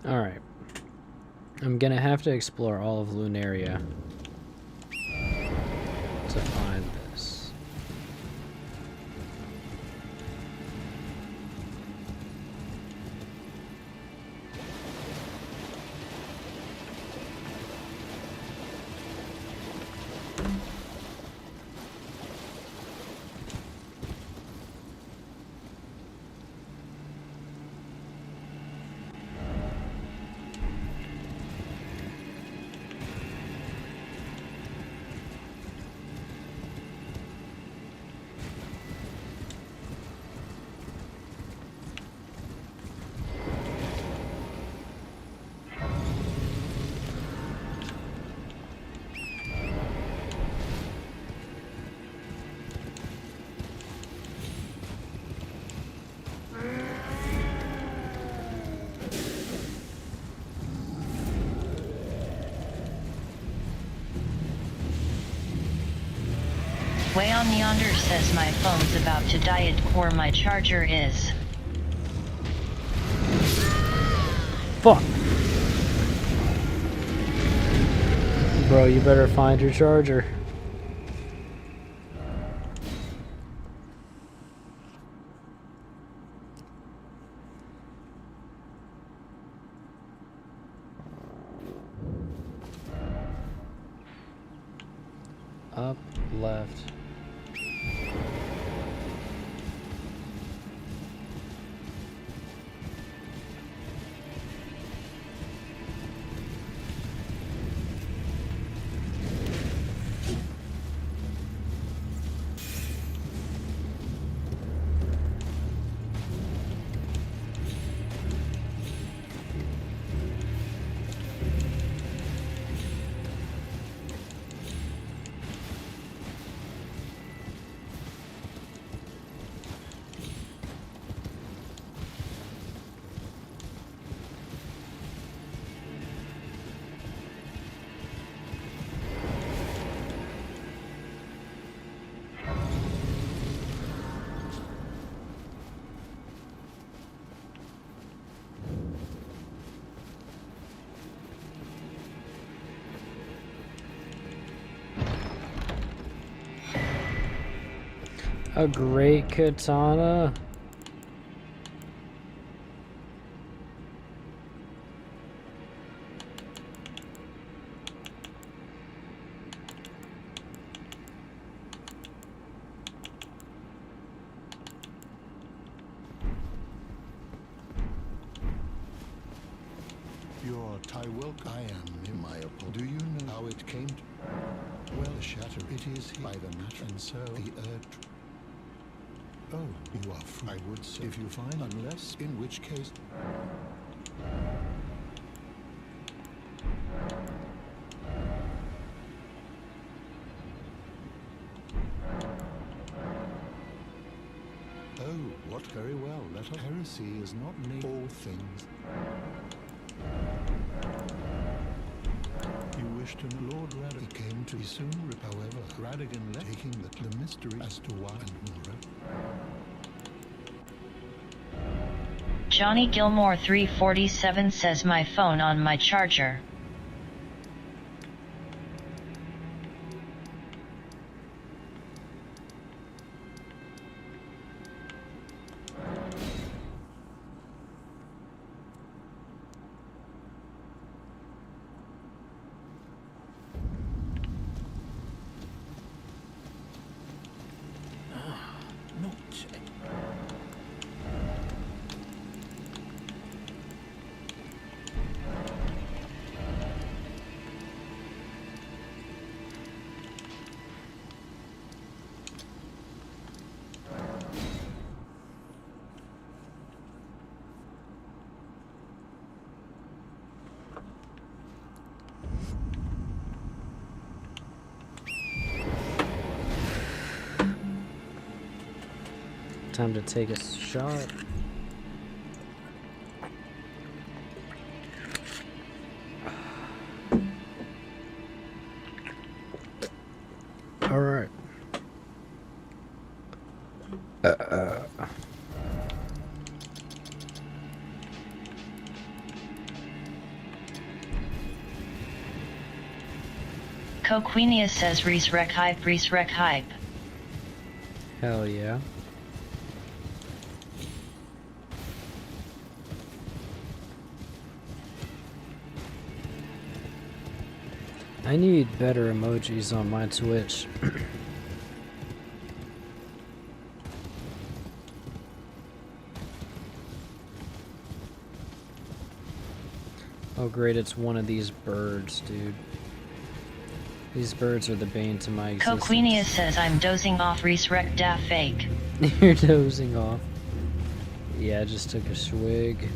Alright. I'm gonna have to explore all of Lunaria to find this. Way on yonder says my phone's about to die, or my charger is. Fuck! Bro, you better find your charger. Up, left. A great katana. Your Tywilk, I am in my apple. Do you know how it came to? Well, shatter it is by the matter, and so the earth. Oh, you are free. I would say if you find, unless in which case. Oh, what very well. Let us. Heresy is not named all things. You wish to know Lord Radigan came to be soon, however, Radigan left, taking the mystery as to why and more. Johnny Gilmore 347 says my phone on my charger. Time to take a shot. All right. Coquinius says Reese Rec Hype, Reese Rec Hype. Hell yeah. I need better emojis on my Twitch. Oh great, it's one of these birds, dude. These birds are the bane to my existence. Coquinius says I'm dozing off, Reese Rec Da Fake. You're dozing off. Yeah, I just took a swig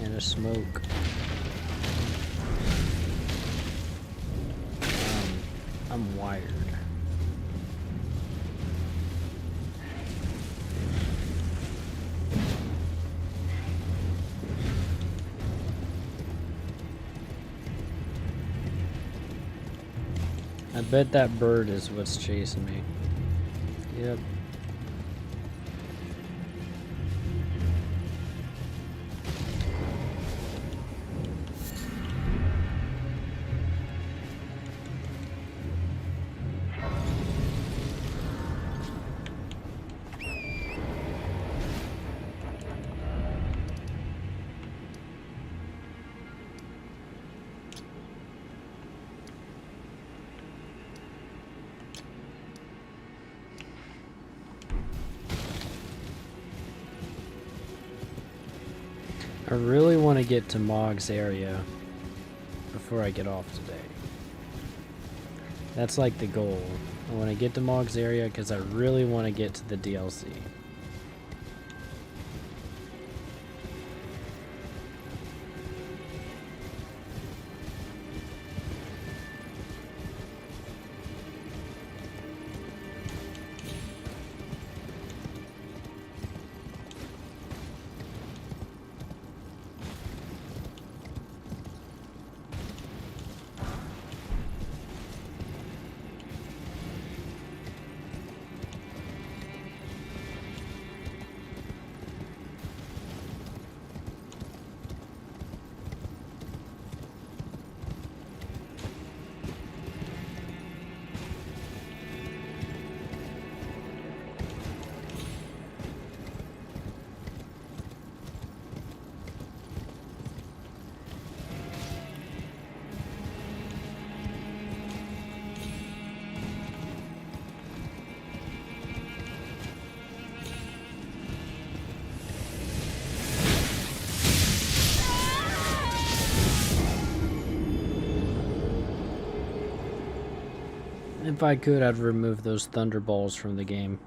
and a smoke. I'm wired. I bet that bird is what's chasing me. Yep. I really want to get to Mog's area before I get off today. That's like the goal. I want to get to Mog's area because I really want to get to the DLC. If I could, I'd remove those thunderballs from the game.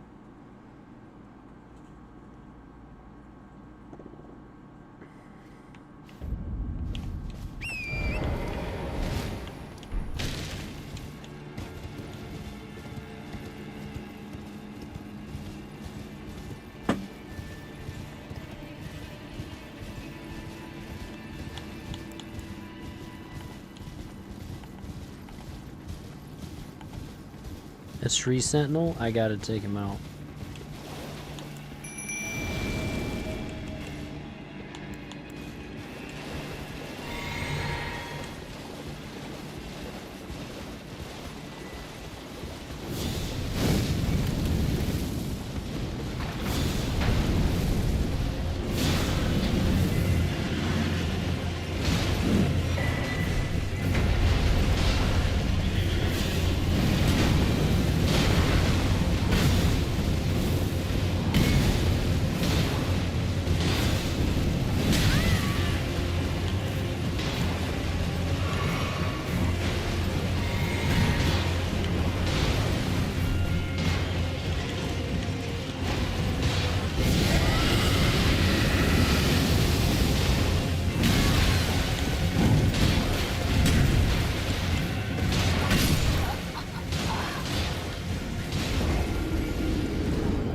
A tree sentinel? I gotta take him out.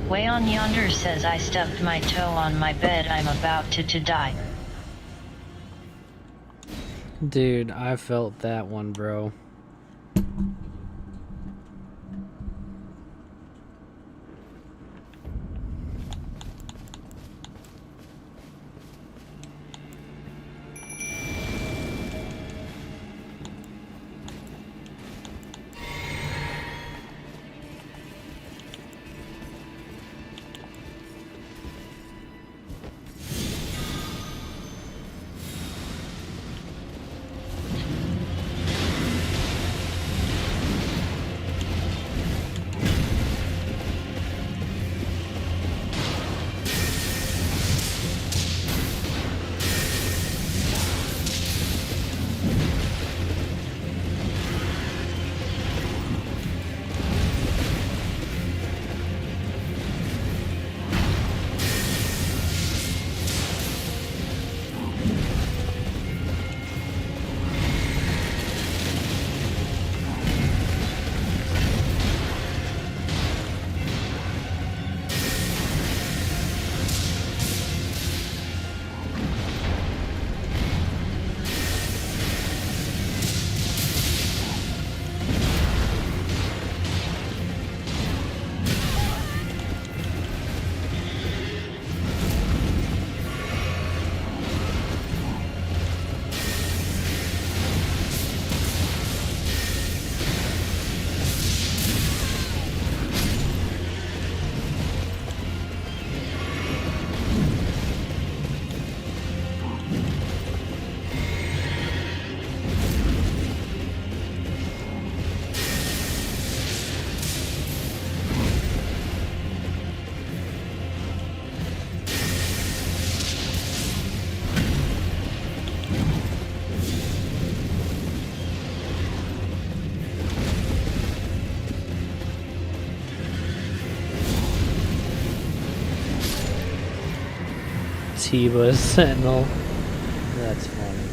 Way on yonder says I stubbed my toe on my bed, I'm about to die. Dude, I felt that one, bro. Tiba Sentinel. That's funny.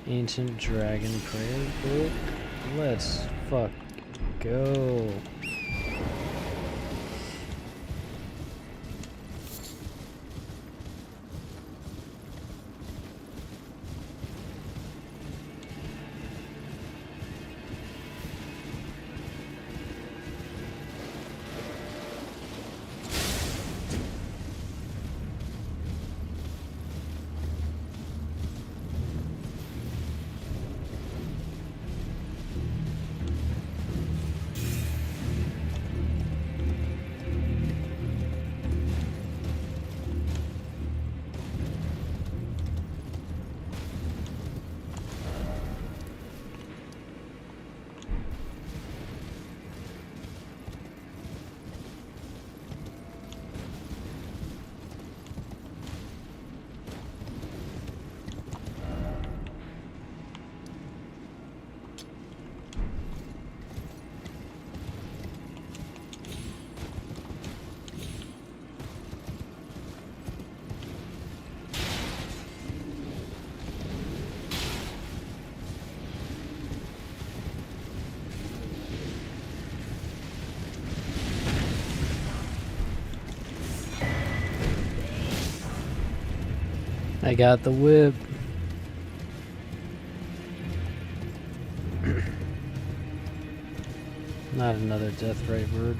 Ancient Dragon Prayer Book. Let's fuck go. I got the whip. Not another death ray bird.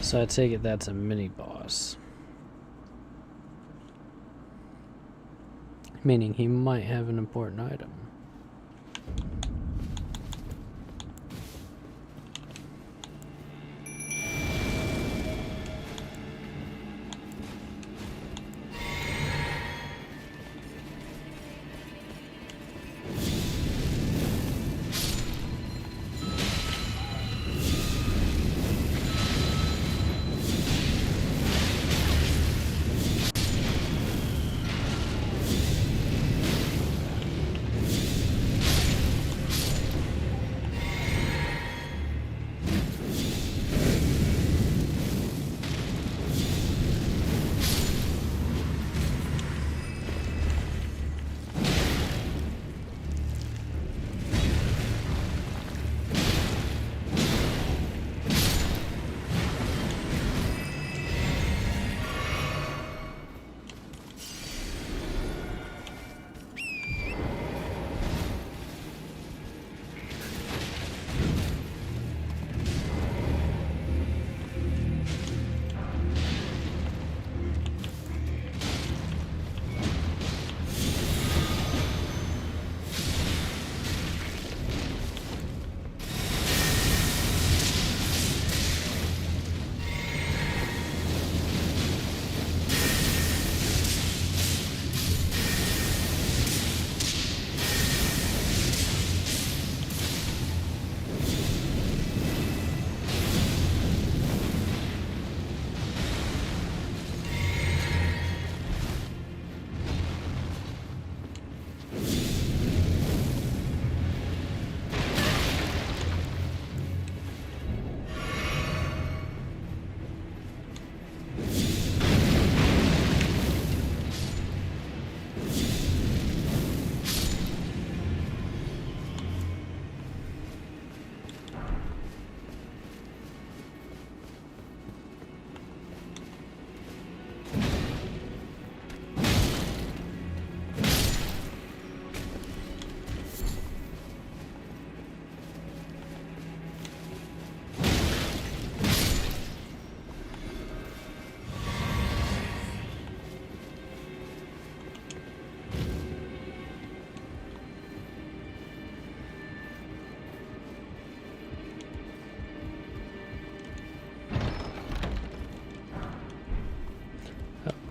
So I take it that's a mini boss. Meaning he might have an important item.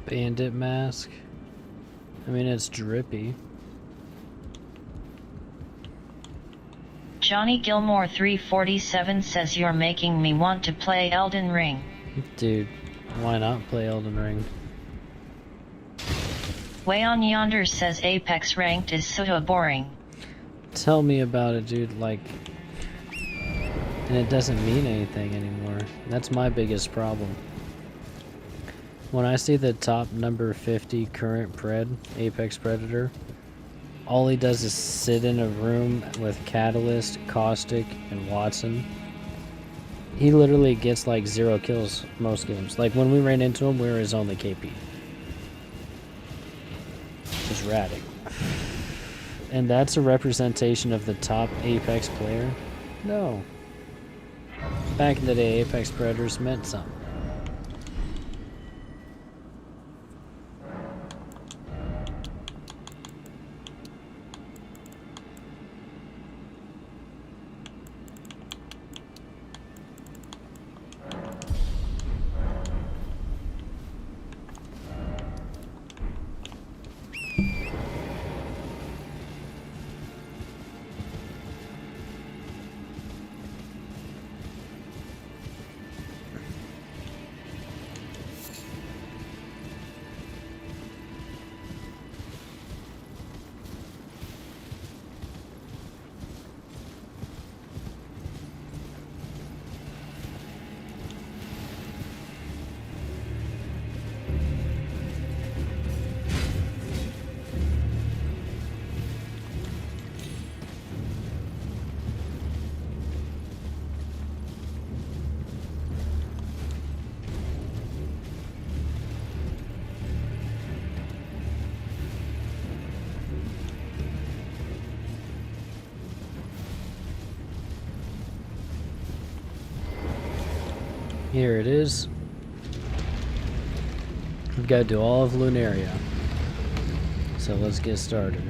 Bandit mask. I mean, it's drippy. Johnny Gilmore 347 says you're making me want to play Elden Ring. Dude, why not play Elden Ring? Way on Yonder says Apex Ranked is so boring. Tell me about it, dude. Like, and it doesn't mean anything anymore. That's my biggest problem. When I see the top number 50 current pred, Apex Predator, all he does is sit in a room with Catalyst, Caustic, and Watson. He literally gets like 0 kills most games. Like when we ran into him, we were his only KP. Just ratting. And that's a representation of the top Apex player? No. Back in the day, Apex Predators meant something. Here it is. We've got to do all of Lunaria. So let's get started.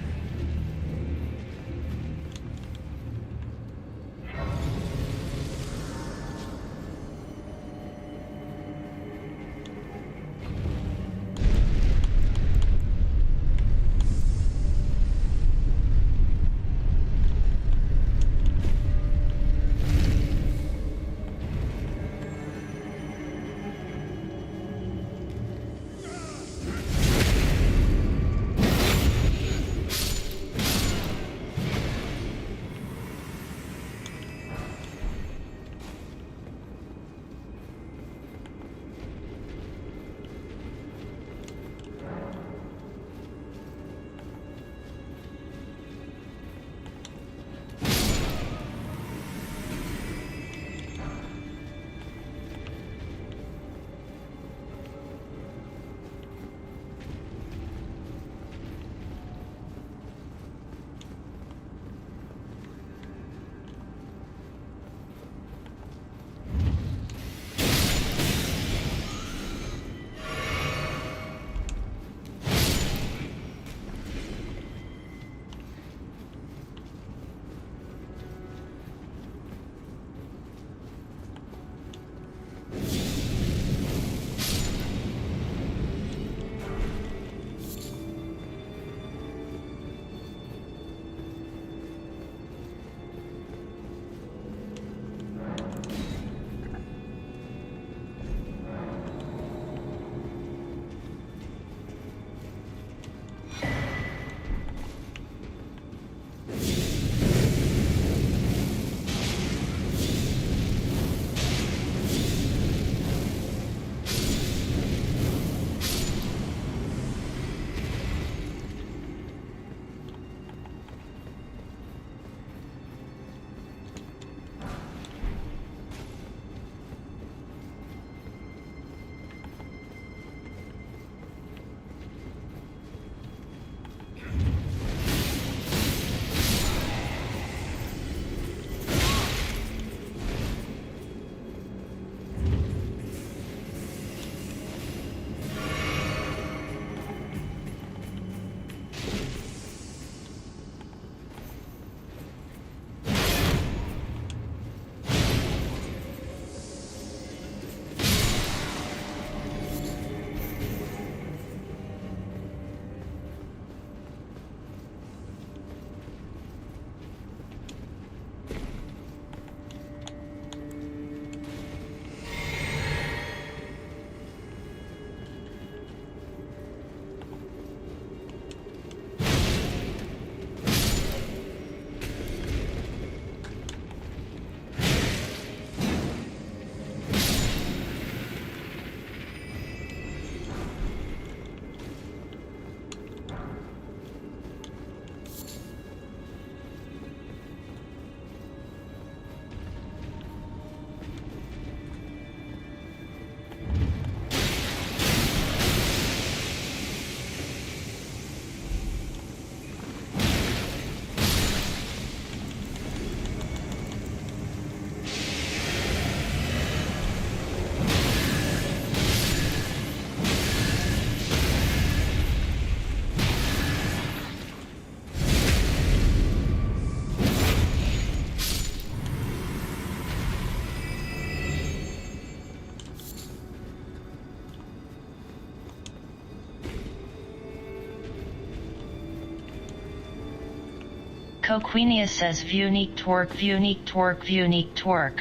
Coquenia says Vunique twerk, Vunique twerk, Vunique twerk.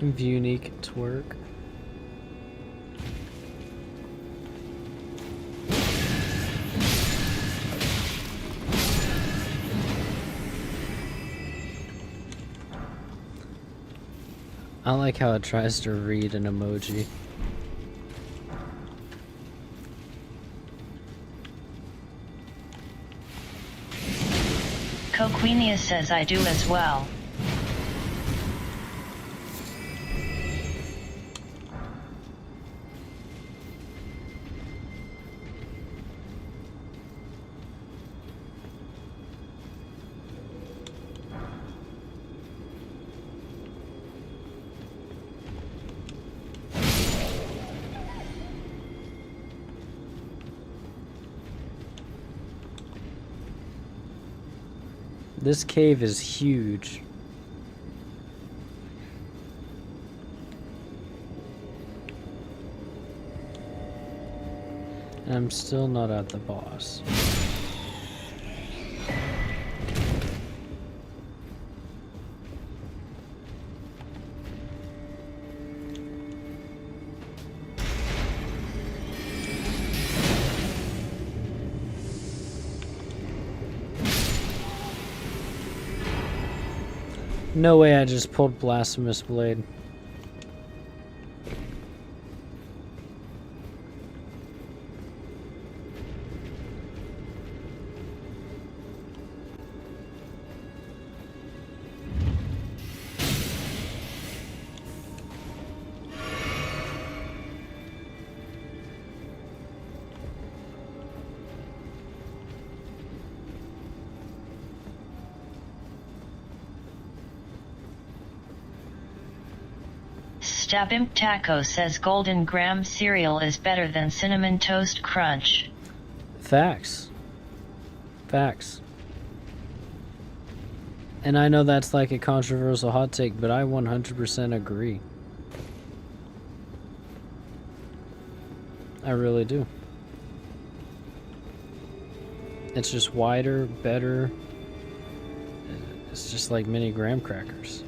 Vunique twerk. I like how it tries to read an emoji. Coquenia says I do as well. This cave is huge. And I'm still not at the boss. No way I just pulled Blasphemous Blade. Stabimp Taco says Golden Graham cereal is better than Cinnamon Toast Crunch. Facts. Facts. And I know that's like a controversial hot take, but I 100% agree. I really do. It's just wider, better. It's just like mini graham crackers.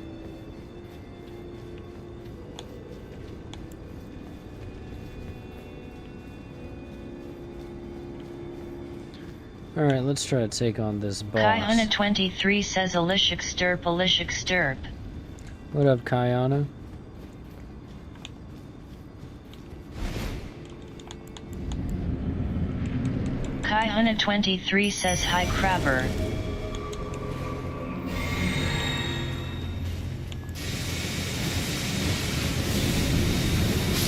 Alright, let's try to take on this boss. Kayana23 says Alishik Stirp. What up, Kayana? Kayana23 says hi Krabber.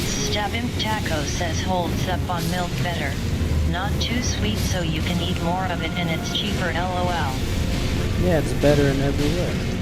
Stabimp Taco says holds up on milk better. Not too sweet so you can eat more of it and it's cheaper LOL. Yeah, it's better in every way.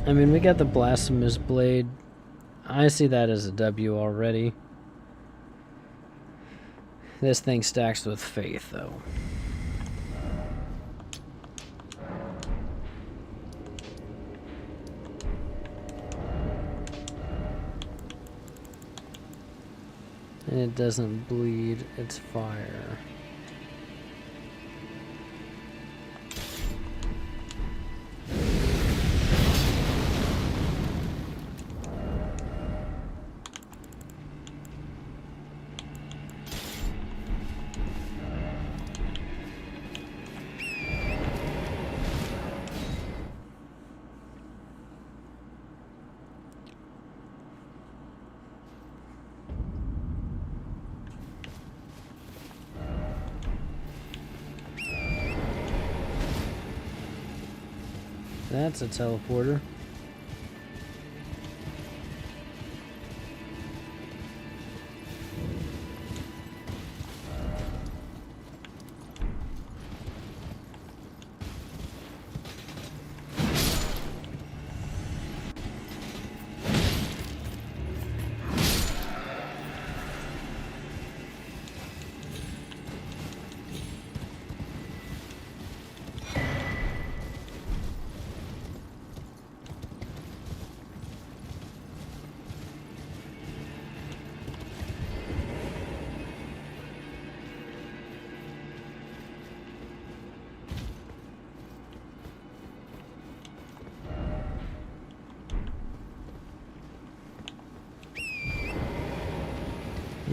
I mean, we got the Blasphemous Blade. I see that as a W already. This thing stacks with faith, though. And it doesn't bleed, it's fire. That's a teleporter.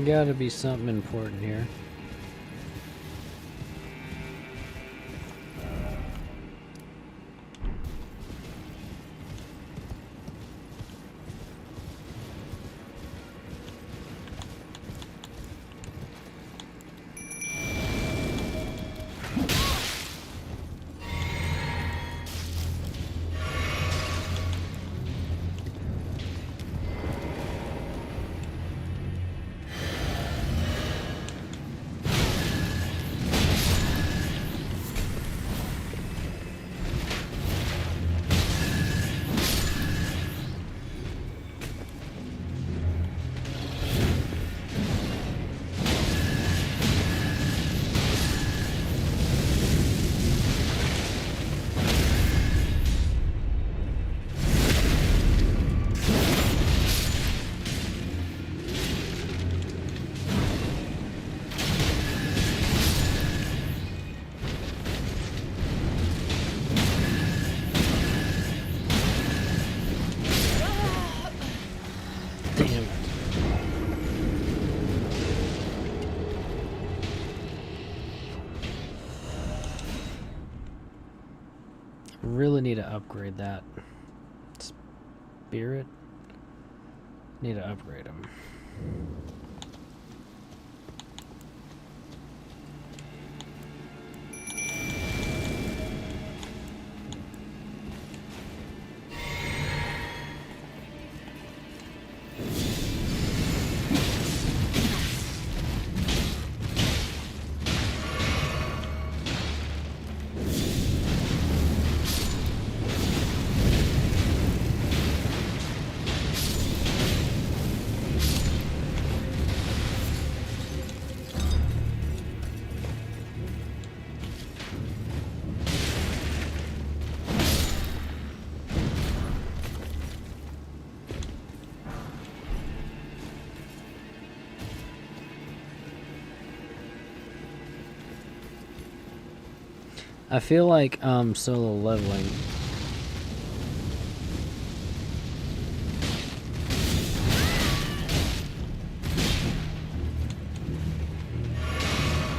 Gotta be something important here. Really need to upgrade that. Spirit. Need to upgrade them. I feel like solo leveling.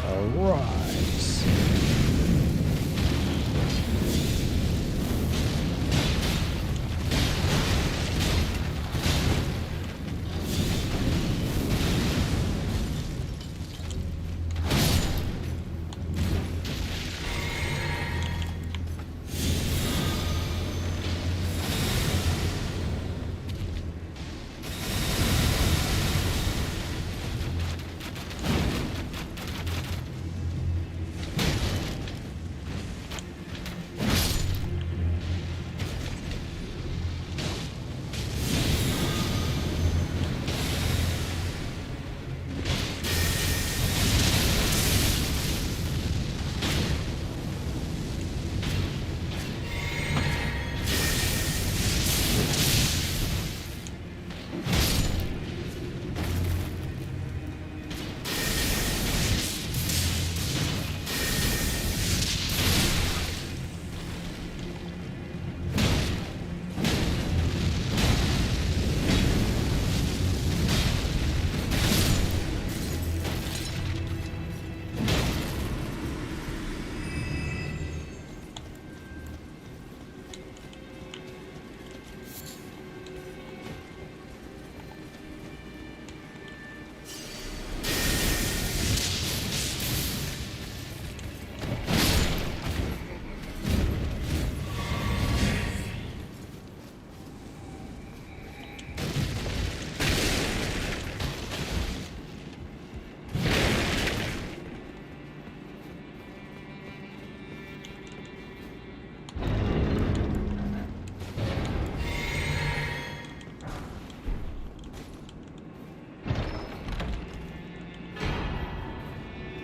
Alright.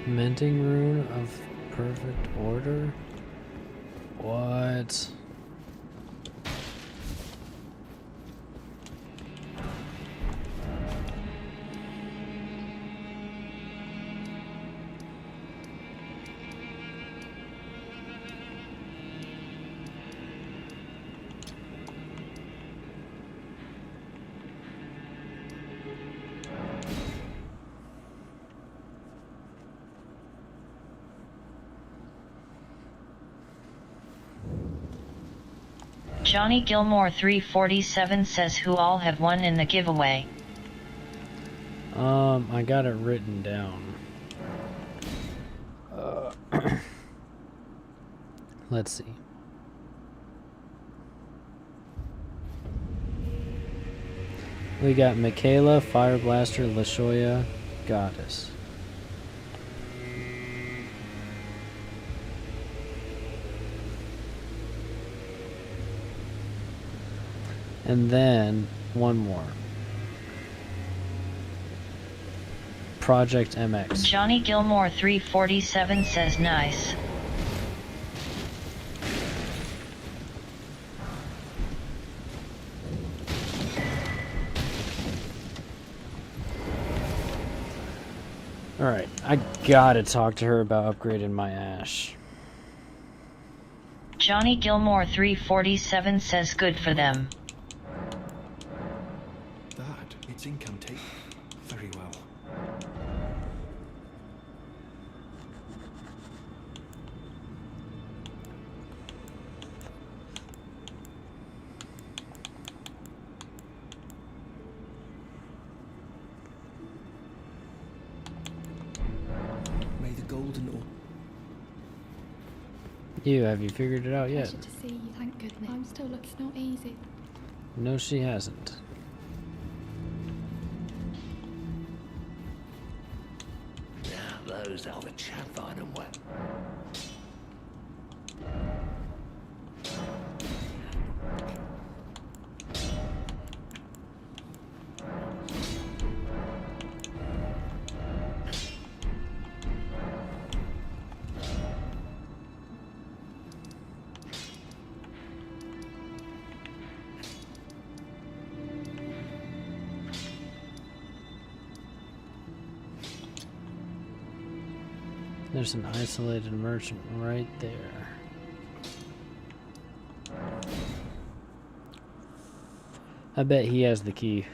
Minting rune of perfect order? What? Johnny Gilmore 347 says who all have won in the giveaway. I got it written down. Let's see. We got Michaela, Fire Blaster, Lashoya, Goddess. And then one more. Project MX. Johnny Gilmore 347 says nice. Alright, I gotta talk to her about upgrading my Ash. Johnny Gilmore 347 says good for them. That, it's incantation. Very well. golden or Have you figured it out yet? Pleasure to see you, thank goodness. I'm still looking, it's not easy. No, she hasn't. Now those are the chap fine and wet. There's an isolated merchant right there. I bet he has the key.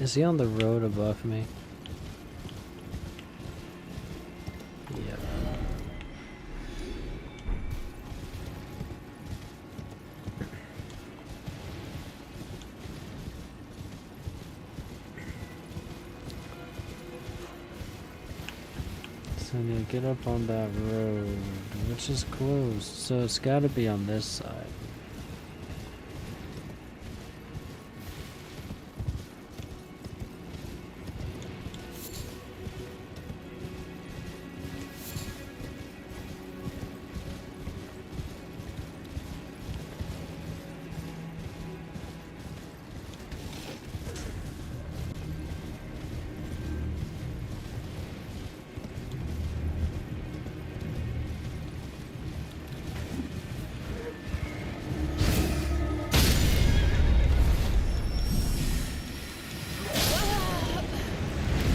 Is he on the road above me? Yep. So I need to get up on that road, which is closed, so it's gotta be on this side.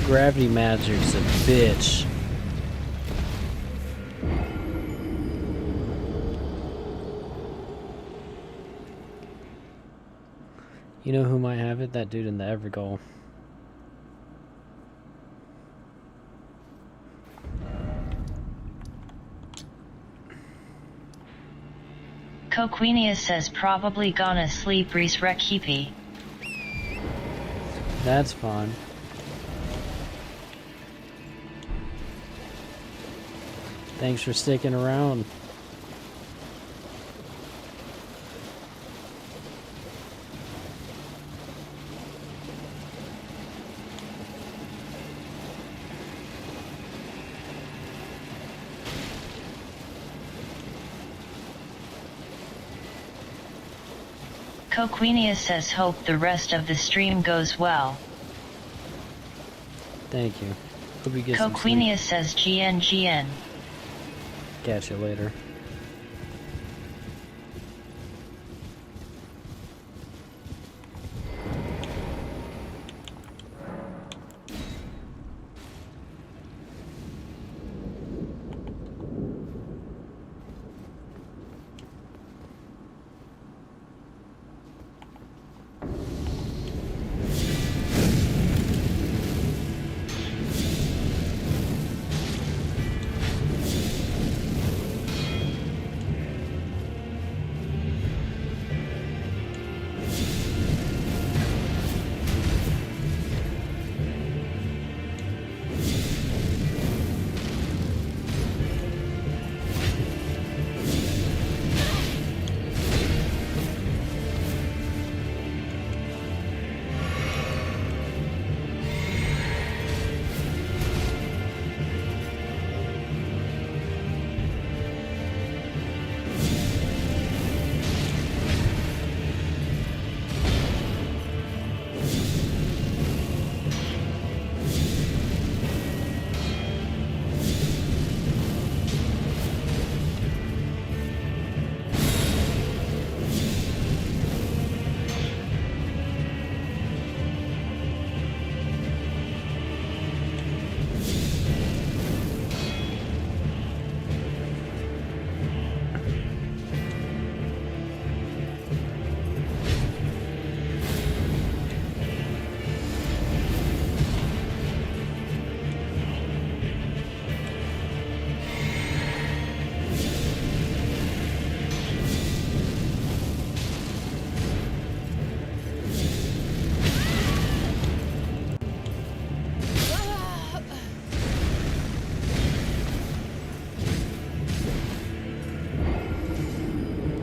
Gravity magic's a bitch. You know who might have it? That dude in the Evergoal. Coquinius says probably gonna sleep Reese Rekipi. That's fine. Thanks for sticking around. Coquinius says hope the rest of the stream goes well. Thank you. Hope you get some sleep. Coquinius says GN. Catch you later.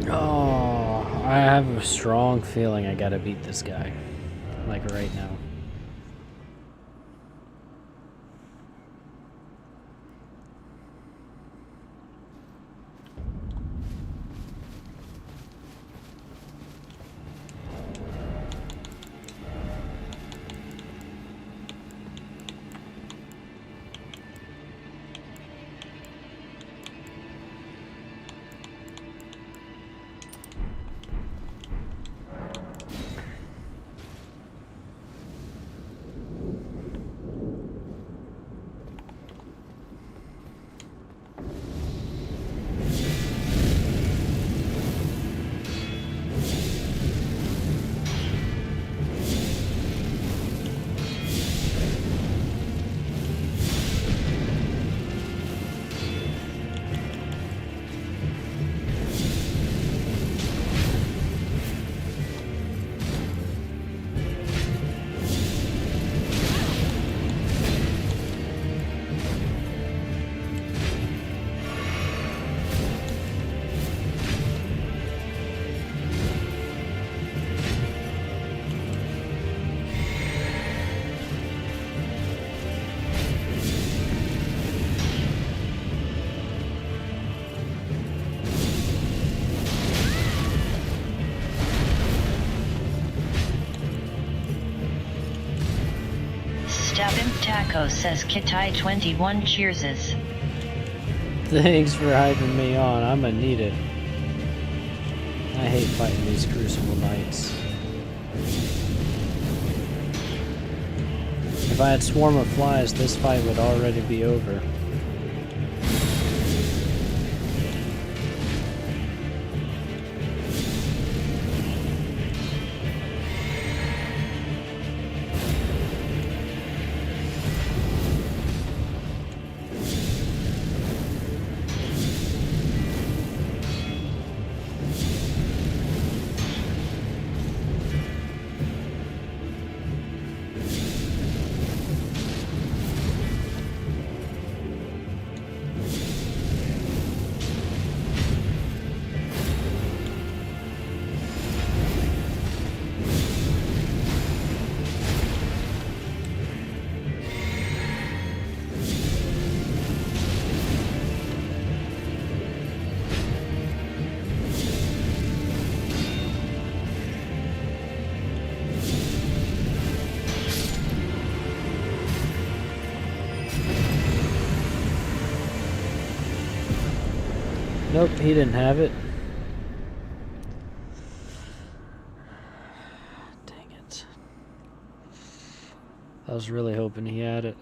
Oh, I have a strong feeling I gotta beat this guy. Like right now. Stabim Taco says Kitai 21 cheerses. Thanks for hyping me on. I'm gonna need it. I hate fighting these Crucible Knights. If I had Swarm of Flies, this fight would already be over. Nope, he didn't have it. Dang it. I was really hoping he had it.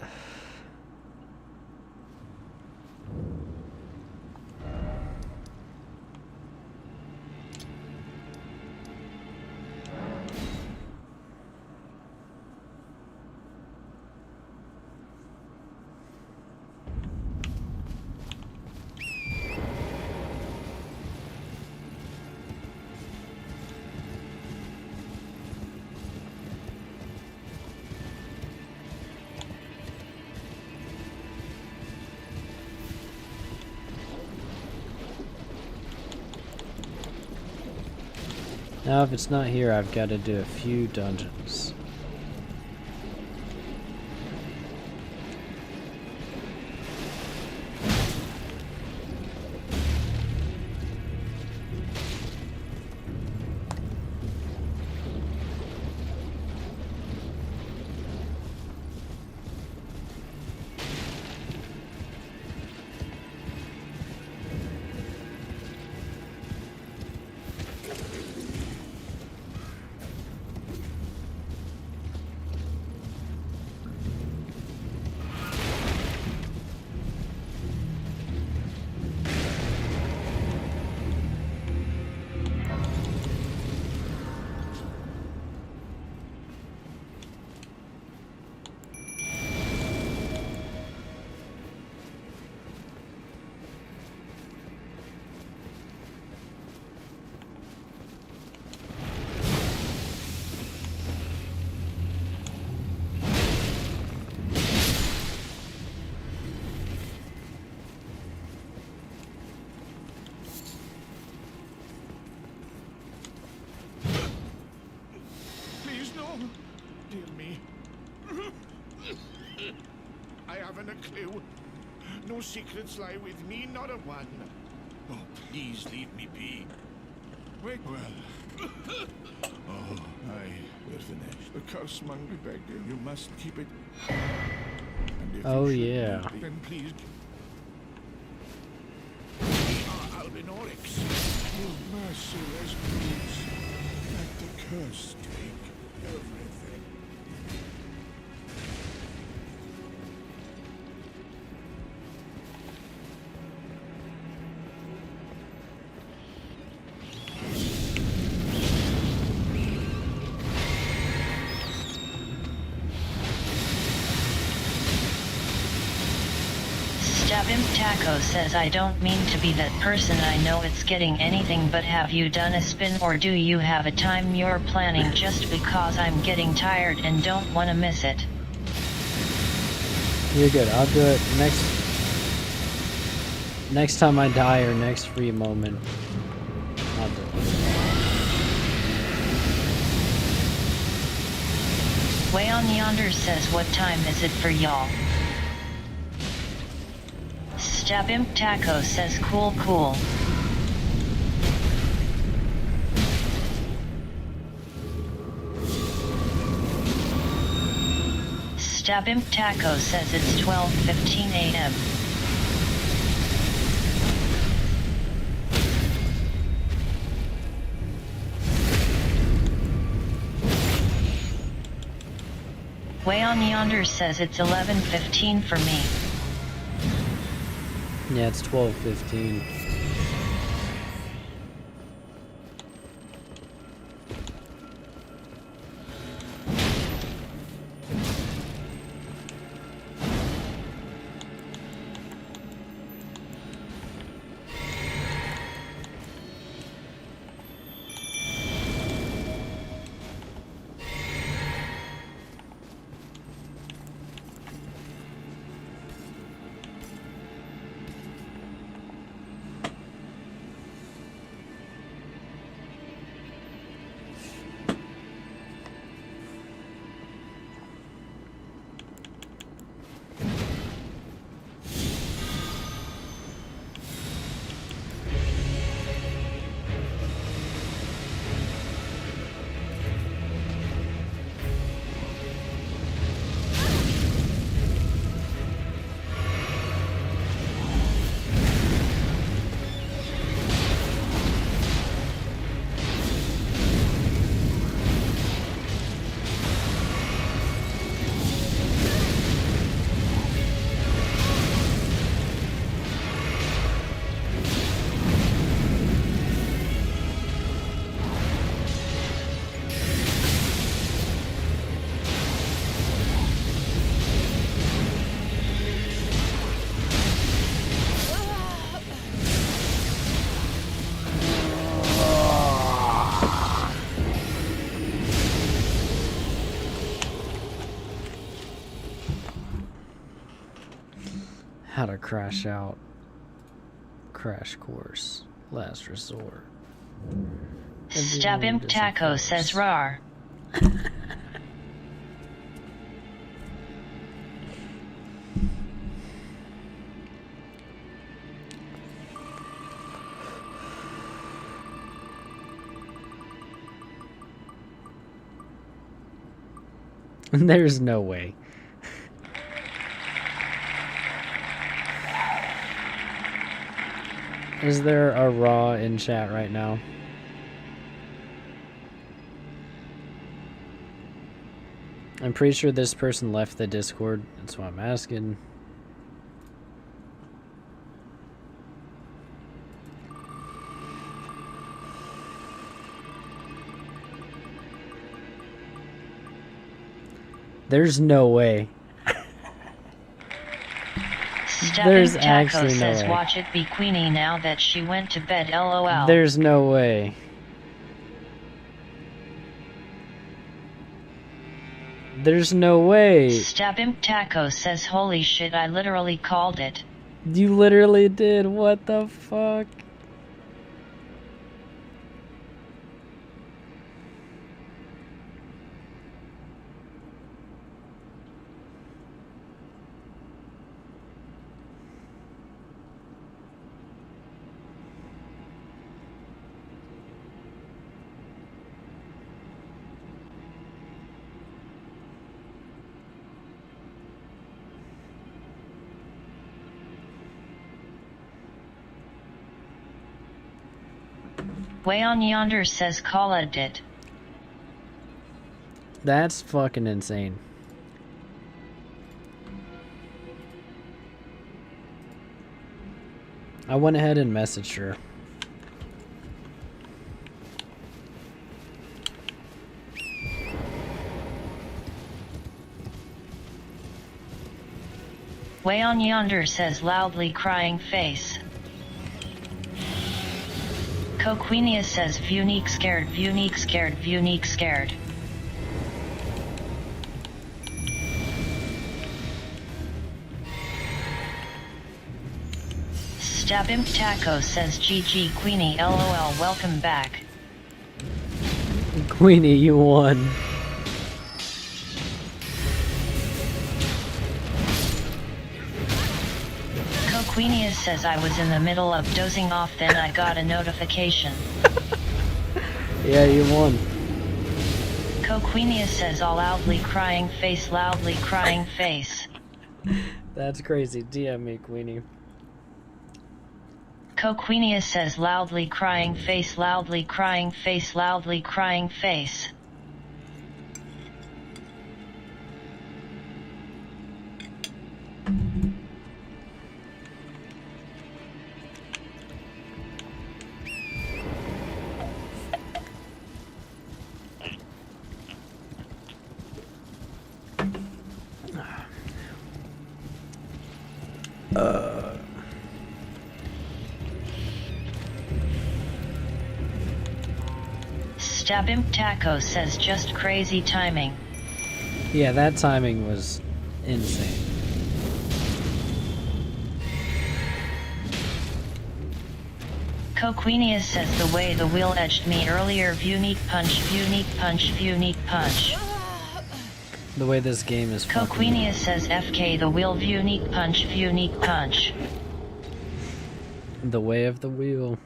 Now if it's not here, I've got to do a few dungeons. a clue. No secrets lie with me, not a one. Oh, please leave me be. Wait, well. Oh, aye, we're finished. The curse-monger beggar, you must keep it. And if Oh, you should yeah. need me, then please. Albinorix, your merciless brutes. Let the curse take everything. Stabimp Taco says I don't mean to be that person, I know it's getting anything, but have you done a spin or do you have a time you're planning just because I'm getting tired and don't want to miss it? You're good. I'll do it next time I die or next free moment. I'll do it. Way on Yonder says what time is it for y'all? Stabimp Taco says cool cool. Stabimp Taco says it's 12:15 a.m. Way on Yonder says it's 11:15 for me. Yeah, it's 12:15. How to crash out. Crash course. Last resort. Stabimp Taco says rar. There's no way. Is there a raw in chat right now? I'm pretty sure this person left the Discord. That's why I'm asking. There's no way. There's actually no says way. watch it be Queenie now that she went to bed, lol. There's no way. There's no way. Stabimp Taco says holy shit, I literally called it. You literally did. What the fuck? Way on yonder says called it. That's fucking insane. I went ahead and messaged her. Way on yonder says loudly crying face. Coquenia says Vunique scared, Vunique scared, Vunique scared. Stabimp Taco says GG Queenie LOL welcome back. Queenie, you won. Coquenia says I was in the middle of dozing off, then I got a notification. Yeah, you won. Coquenia says all loudly crying face, loudly crying face. That's crazy. DM me, Queenie. Coquenia says loudly crying face, loudly crying face, loudly crying face. Stabimp Taco says just crazy timing. Yeah, that timing was insane. Coquenia says the way the wheel edged me earlier, Vunique punch, Vunique punch, Vunique punch. The way this game is fucking... Coquenia says FK the wheel, Vunique punch, Vunique punch. The way of the wheel.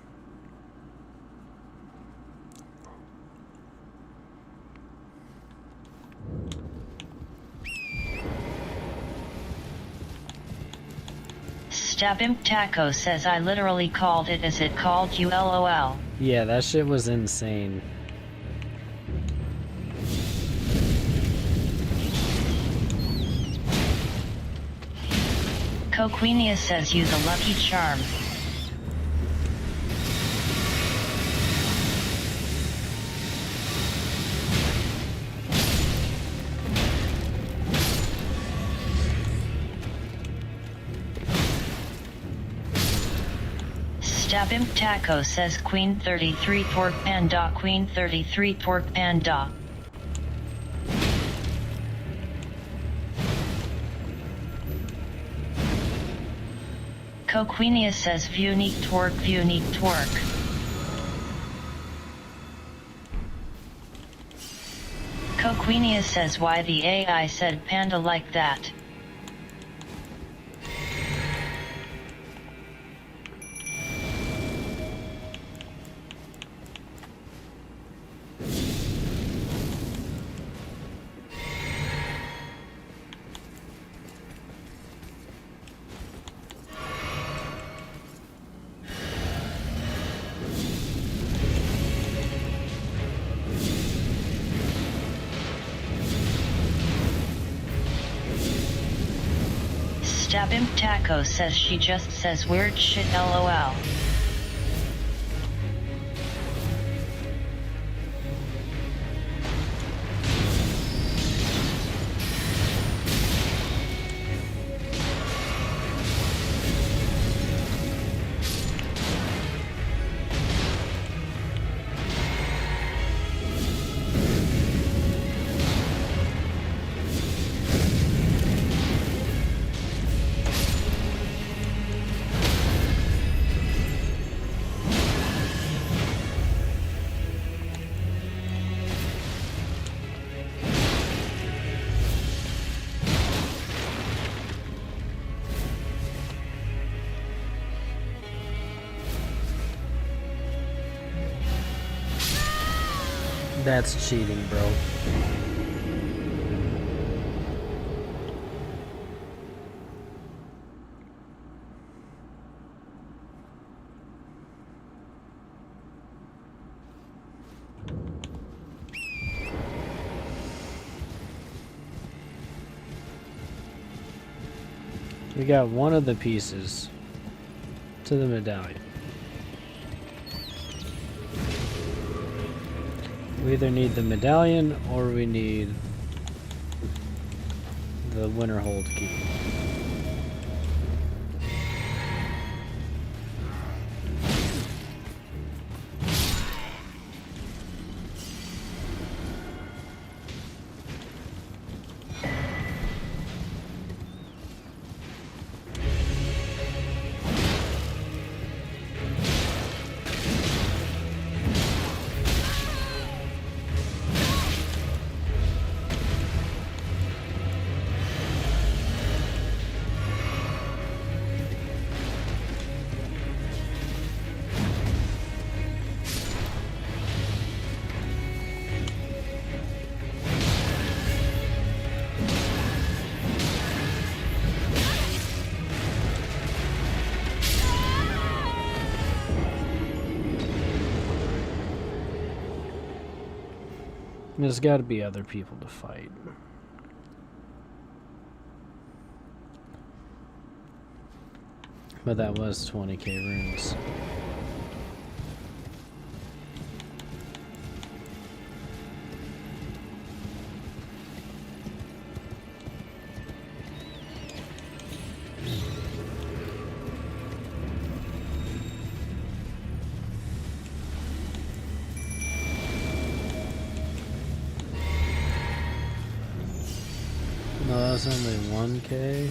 Stabimp Taco says I literally called it as it called you LOL. Yeah, that shit was insane. Coquenia says use a lucky charm. Stabimp Taco says Queen 33 Pork Panda, Queen 33 Pork Panda. Coquenia says Vunique twerk, Vunique twerk. Coquenia says why the AI said panda like that. Stabimp Taco says she just says weird shit LOL. That's cheating, bro. We got one of the pieces to the medallion. We either need the medallion or we need the Winterhold key. There's got to be other people to fight. But that was 20k runes. No, that's only 1k.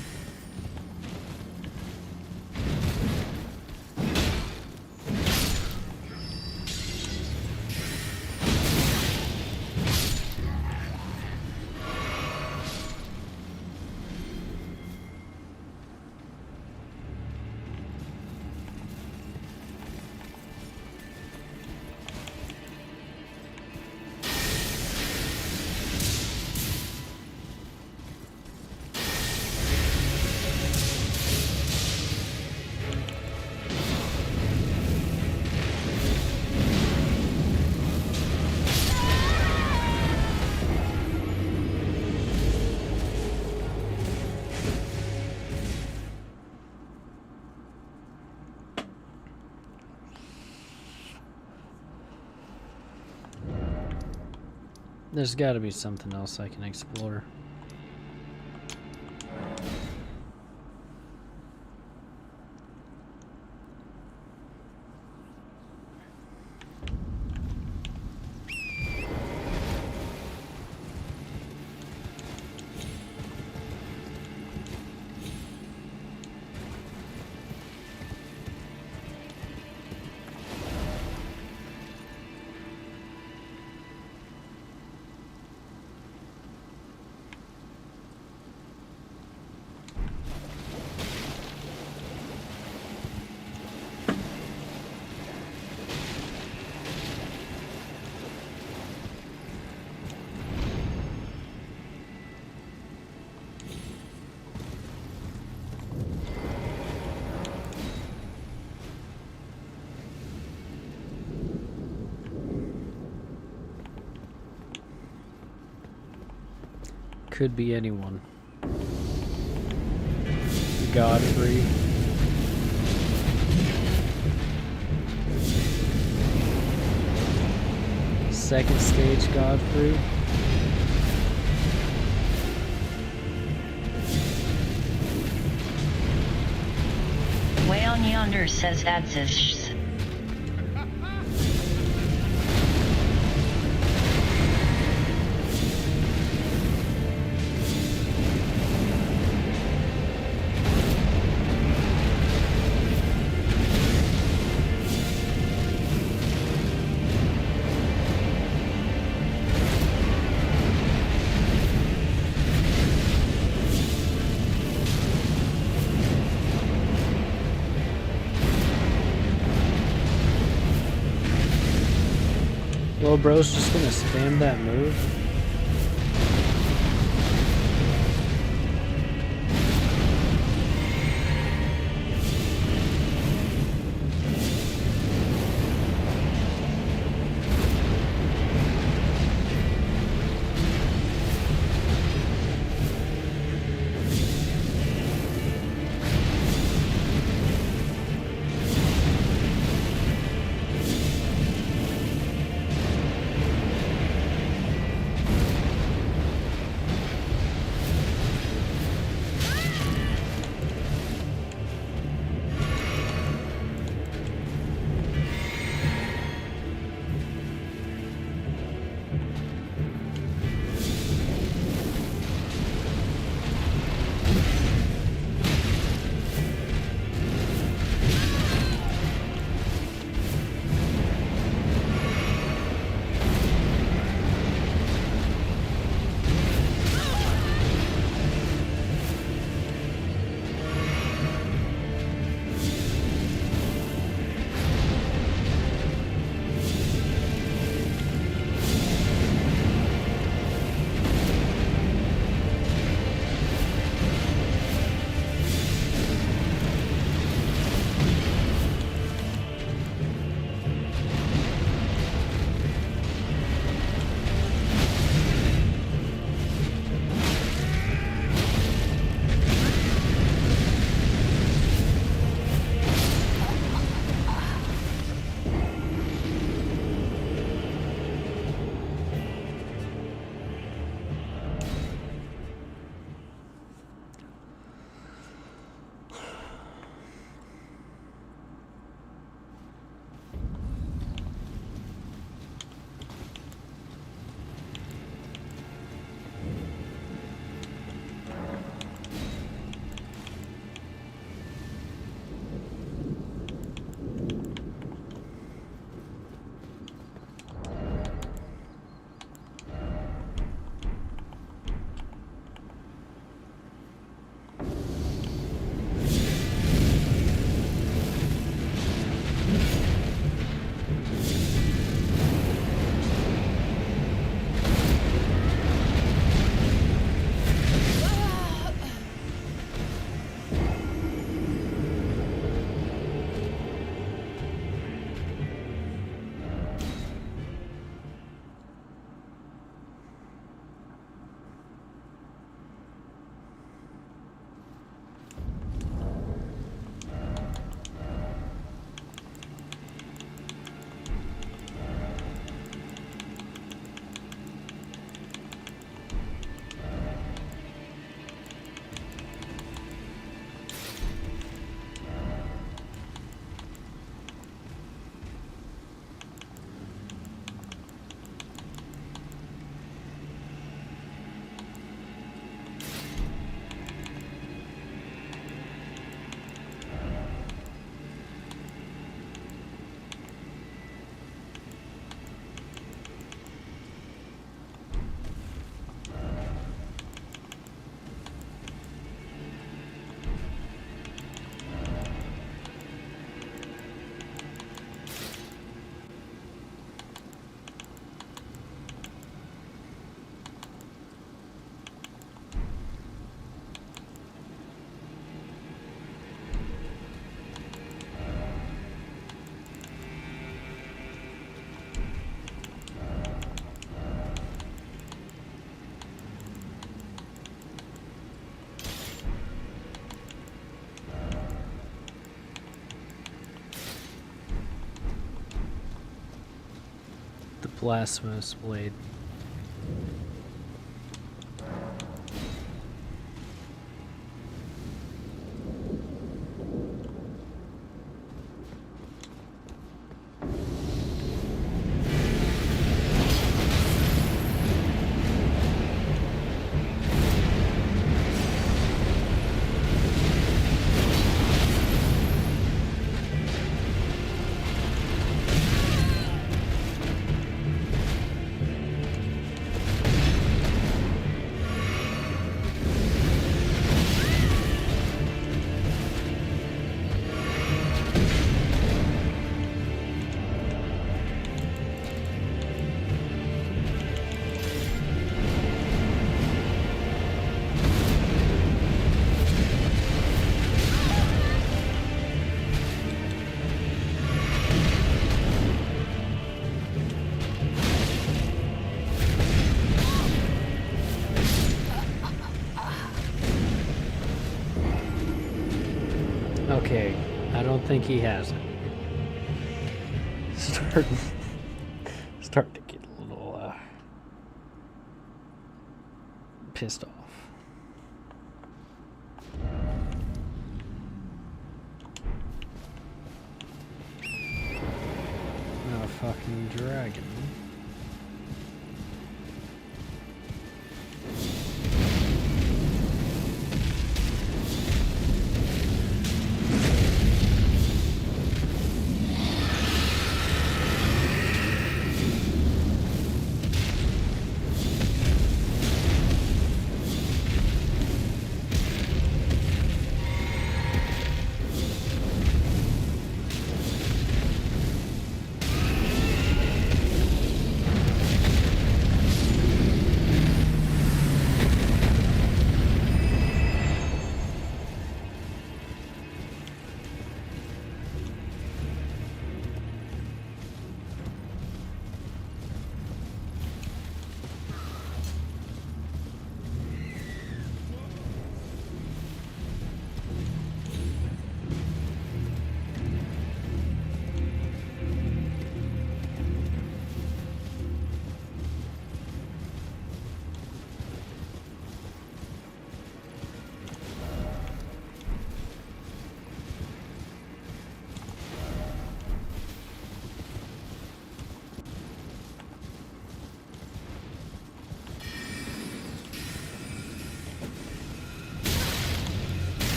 There's got to be something else I can explore. Could be anyone. Godfrey. Second stage Godfrey. Way on yonder says Adzish. Well, bro's just gonna spam that move. The blasphemous blade. Okay, I don't think he has it. Starting to get a little pissed off. Not a fucking dragon.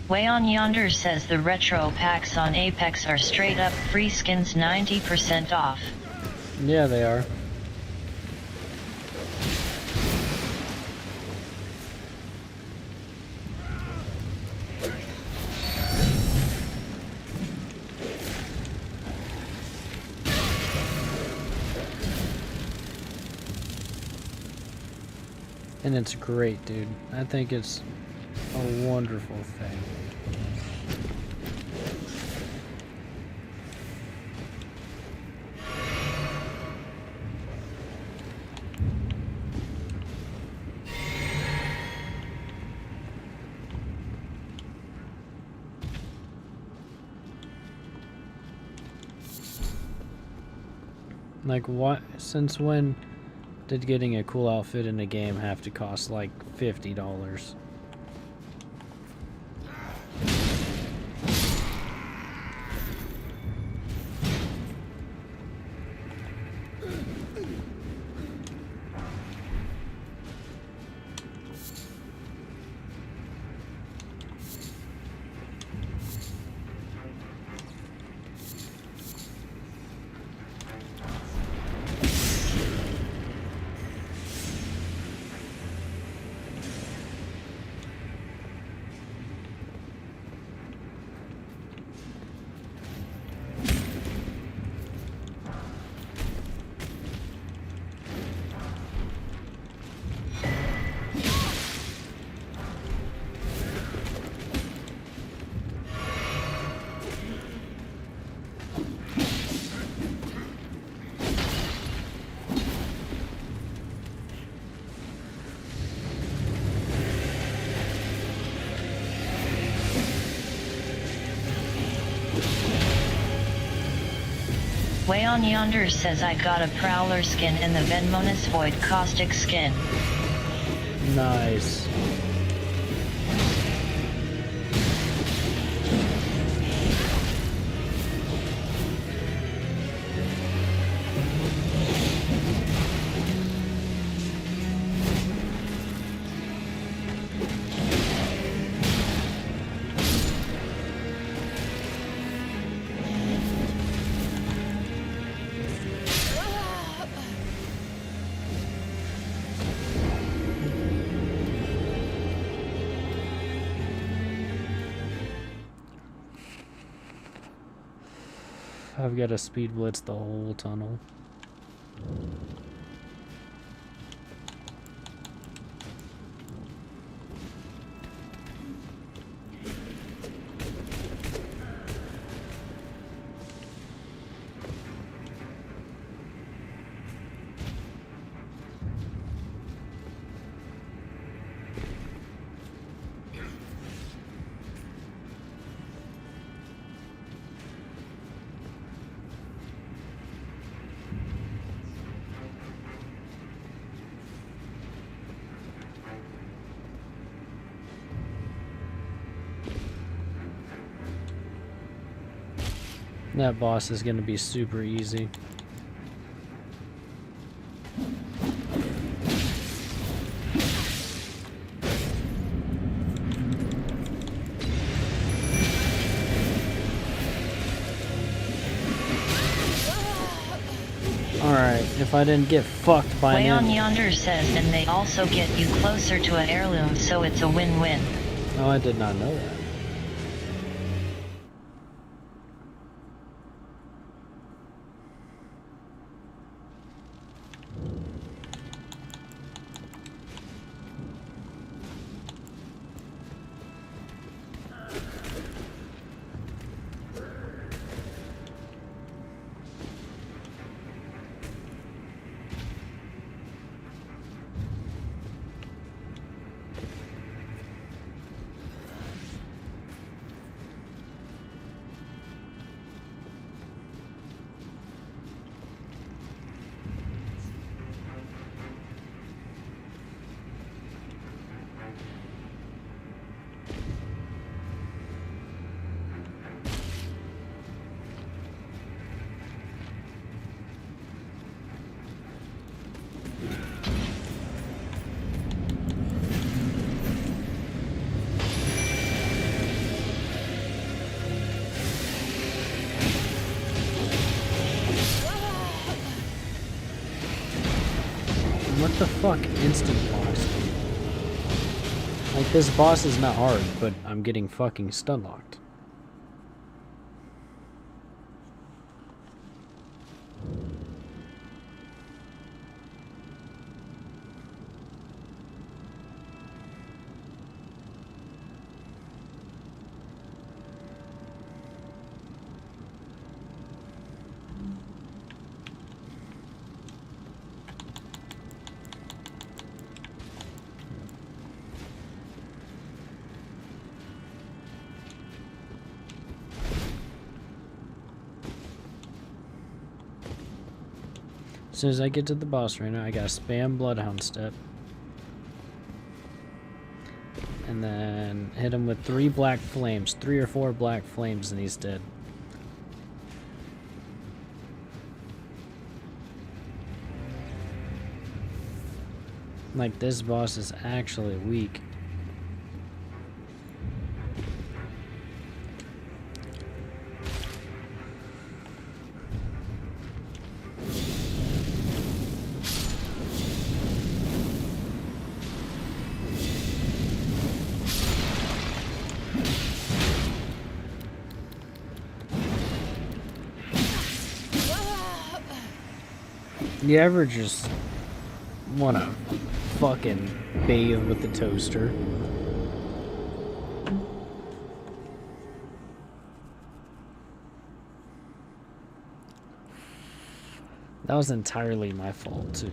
Way on Yonder says the retro packs on Apex are straight up free skins 90% off. Yeah, they are. And it's great, dude. I think it's a wonderful thing. Like, what? Since when did getting a cool outfit in a game have to cost like $50? Way on Yonder says I got a Prowler skin and the Venmonus Void Caustic skin. Nice. I've got to speed blitz the whole tunnel. That boss is going to be super easy. Alright, if I didn't get fucked by Way an on enemy. Yonder says, and they also get you closer to an heirloom, so it's a win-win. Oh, I did not know that. fuck? Instant boss. Like, this boss is not hard, but I'm getting fucking stun locked. As soon as I get to the boss right now, I gotta spam Bloodhound Step. And then hit him with 3 black flames. 3 or 4 black flames and he's dead. Like, this boss is actually weak. You ever just wanna fucking bathe with the toaster? That was entirely my fault too.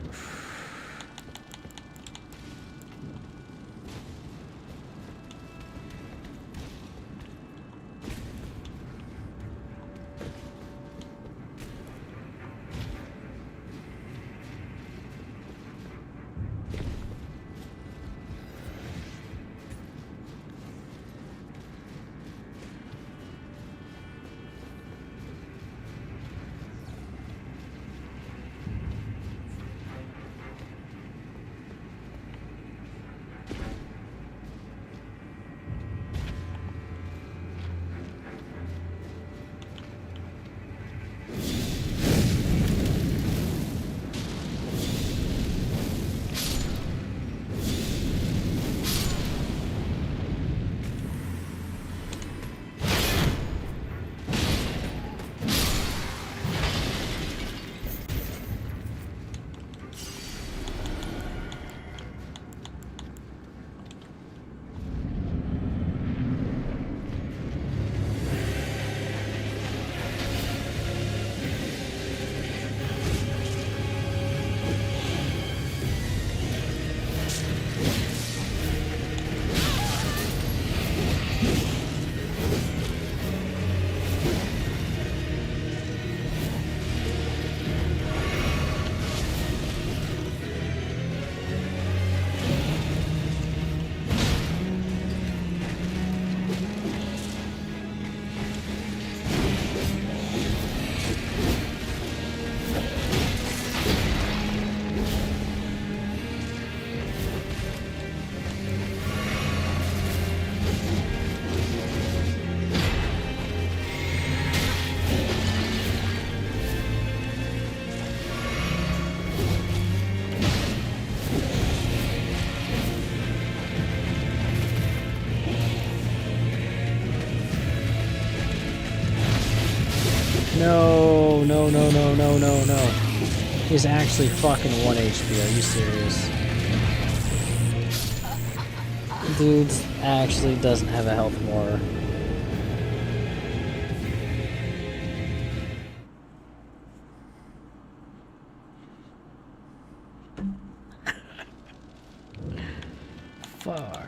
No, no, no, no, no, no, no. He's actually fucking 1 HP. Are you serious? Dude actually doesn't have a health more. Fuck.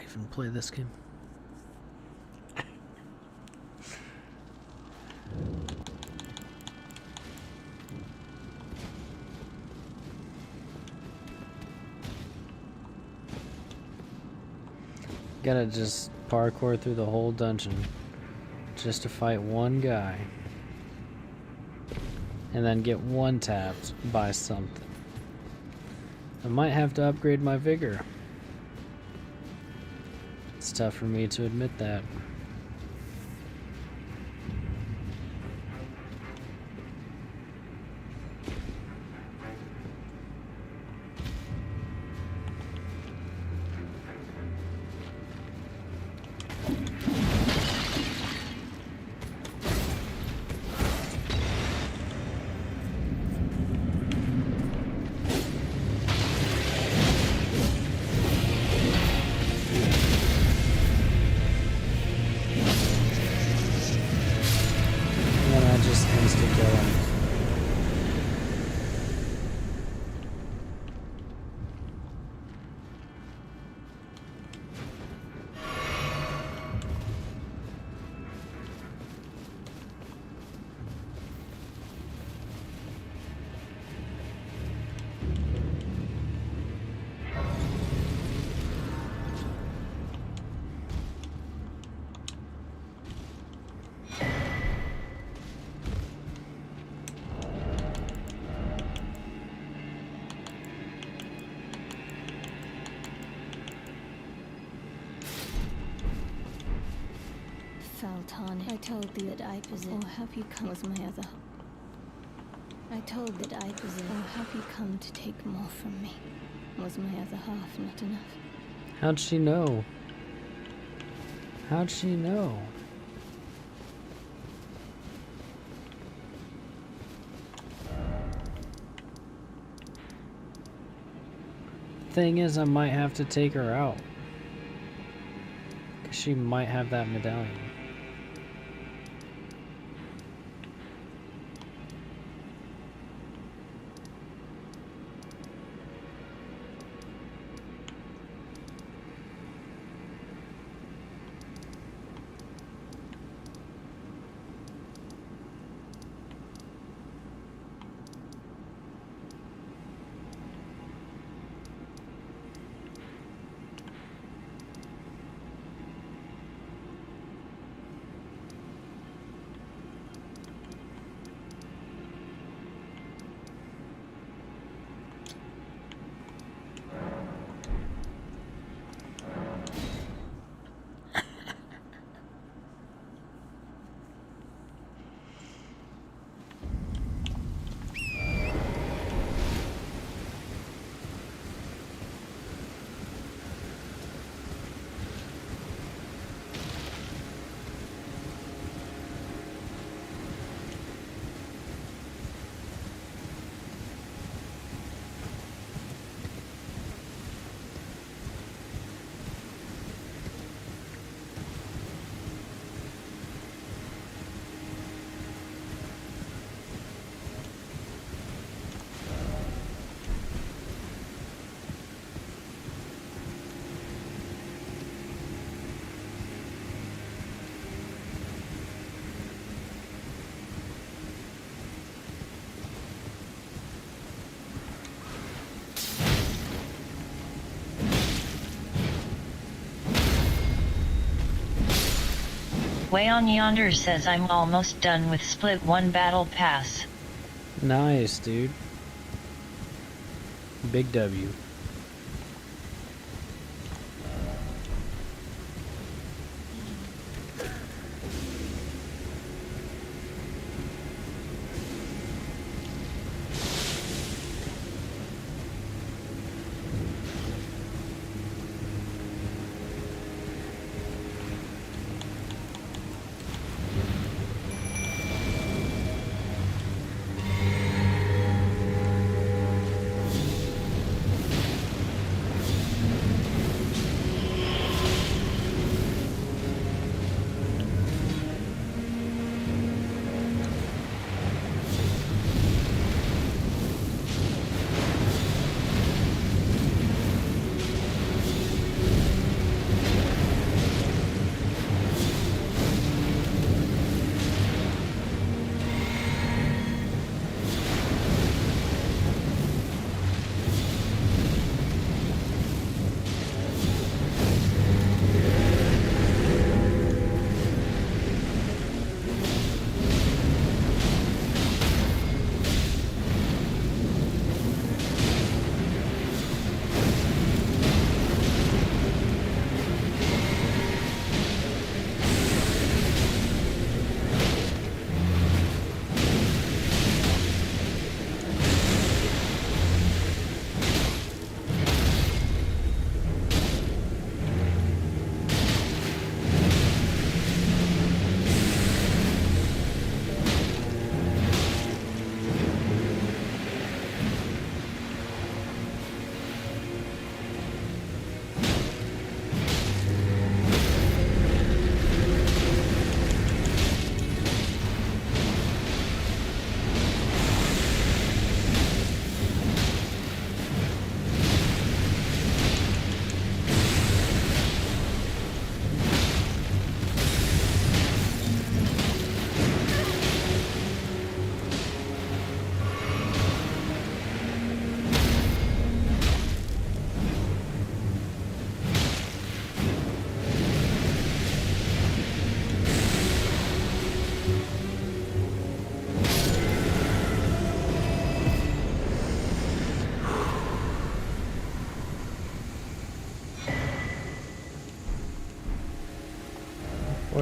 I even play this game? Gotta just parkour through the whole dungeon just to fight one guy. And then get one tapped by something. I might have to upgrade my vigor. It's tough for me to admit that. I told thee that I possess. Or have you come as my other? I told that I possess. Or have you come to take more from me? Was my other half not enough? How'd she know? How'd she know? Thing is, I might have to take her out. 'Cause she might have that medallion. Way on Yonder says I'm almost done with Split 1 Battle Pass. Nice, dude. Big W.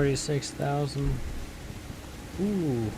46,000. Ooh.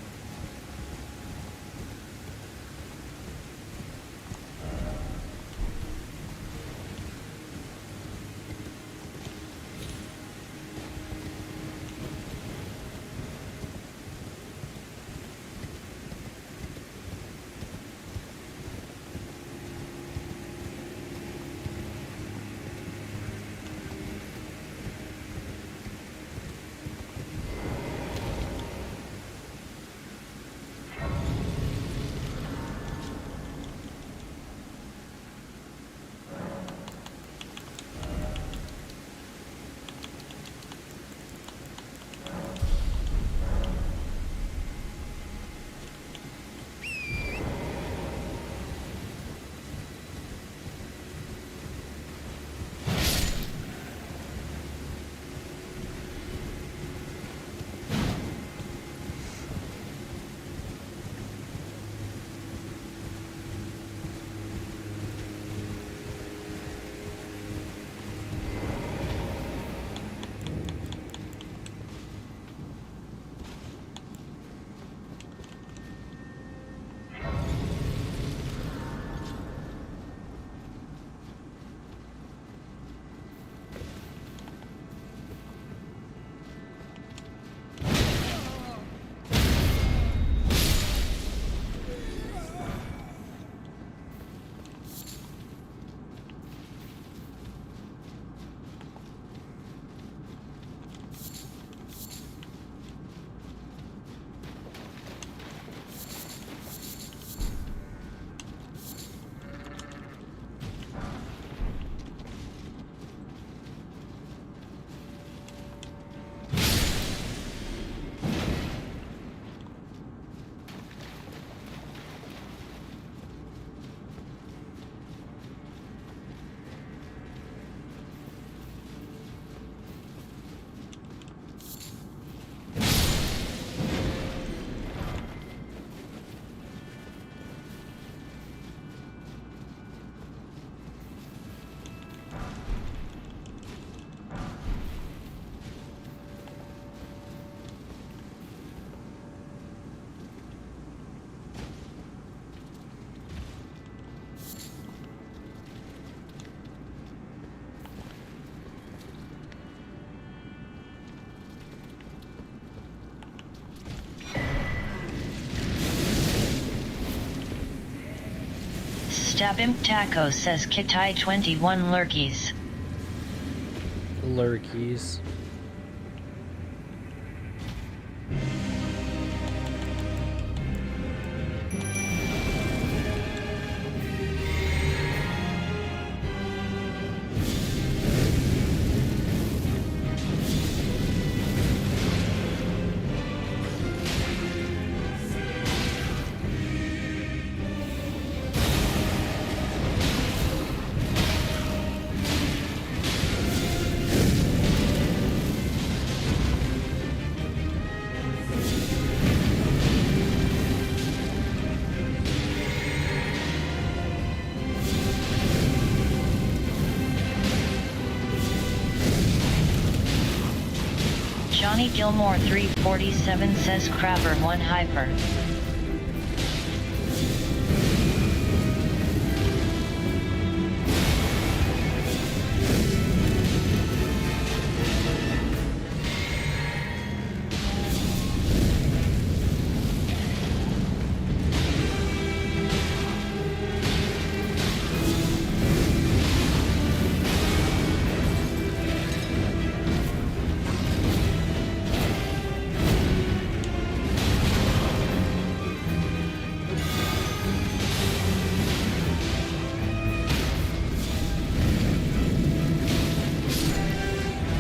Stabim Taco says Kitai 21 lurkies. Lurkies. Johnny Gilmore 347 says Krabber 1 hyper.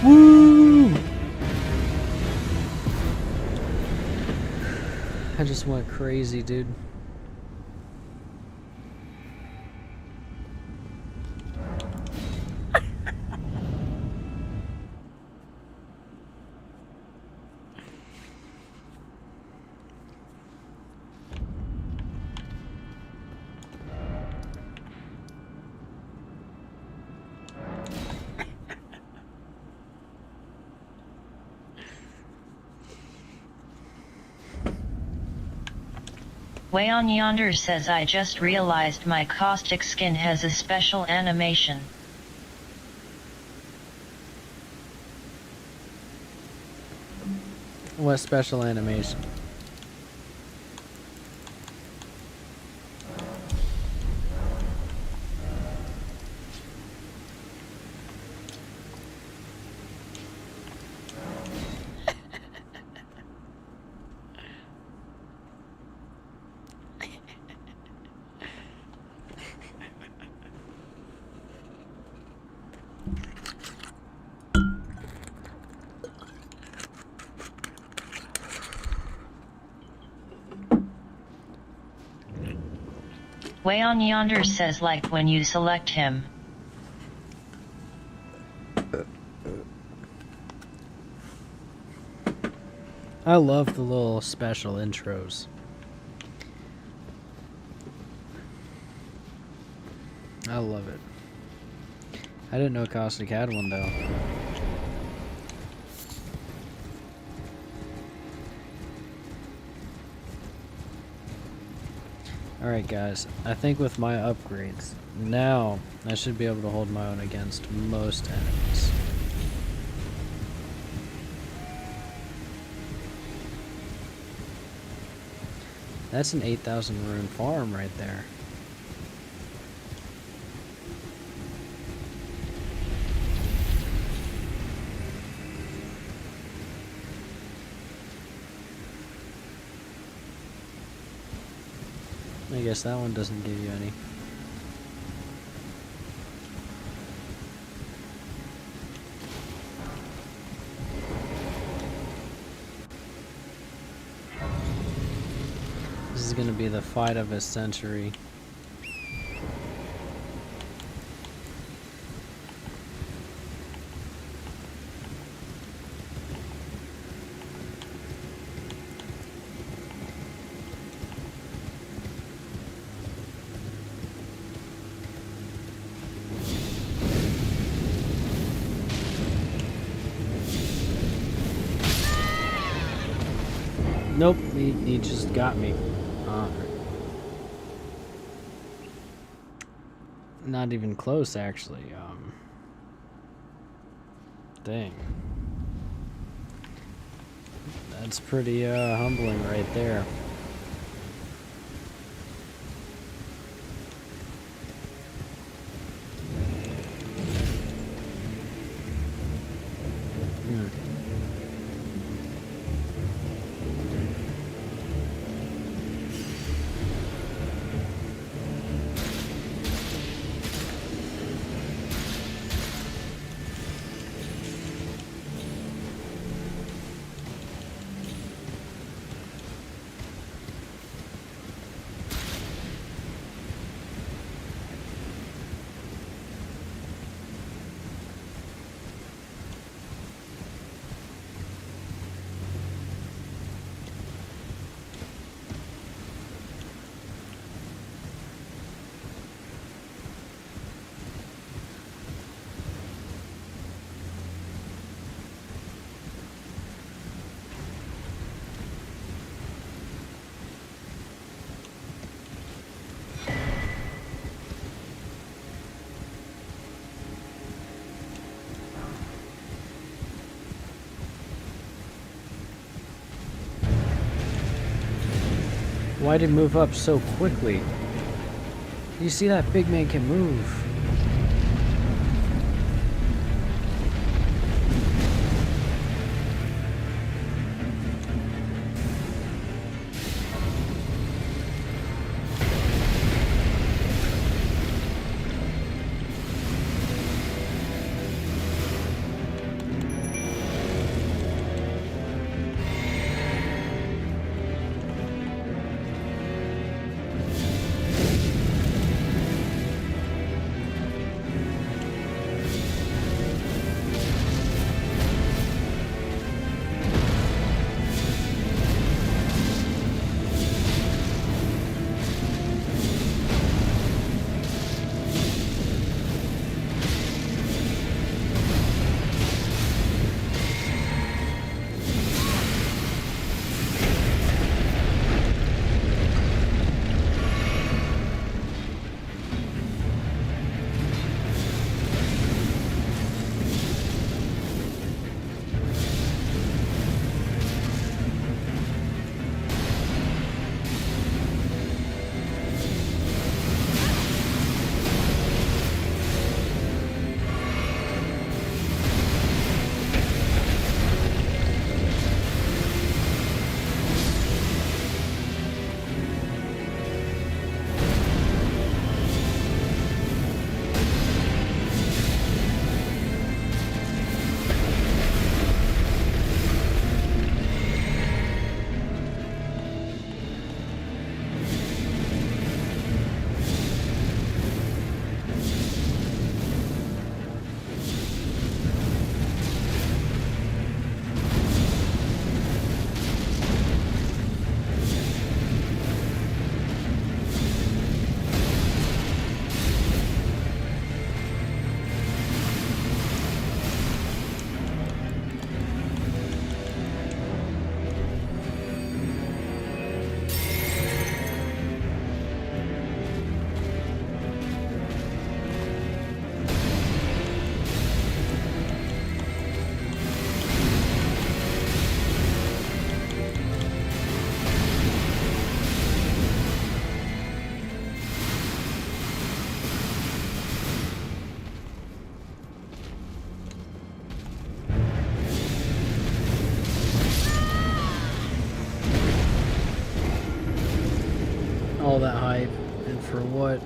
Woo! I just went crazy, dude. Way on Yonder says I just realized my caustic skin has a special animation. What special animation? Way on Yonder says like when you select him. I love the little special intros. I love it. I didn't know Caustic had one though. Alright guys, I think with my upgrades, now I should be able to hold my own against most enemies. That's an 8,000 rune farm right there. I guess that one doesn't give you any. This is gonna be the fight of a century. Nope, he just got me. Not even close, actually. Dang. That's pretty humbling right there. Why did it move up so quickly? You see that big man can move. what?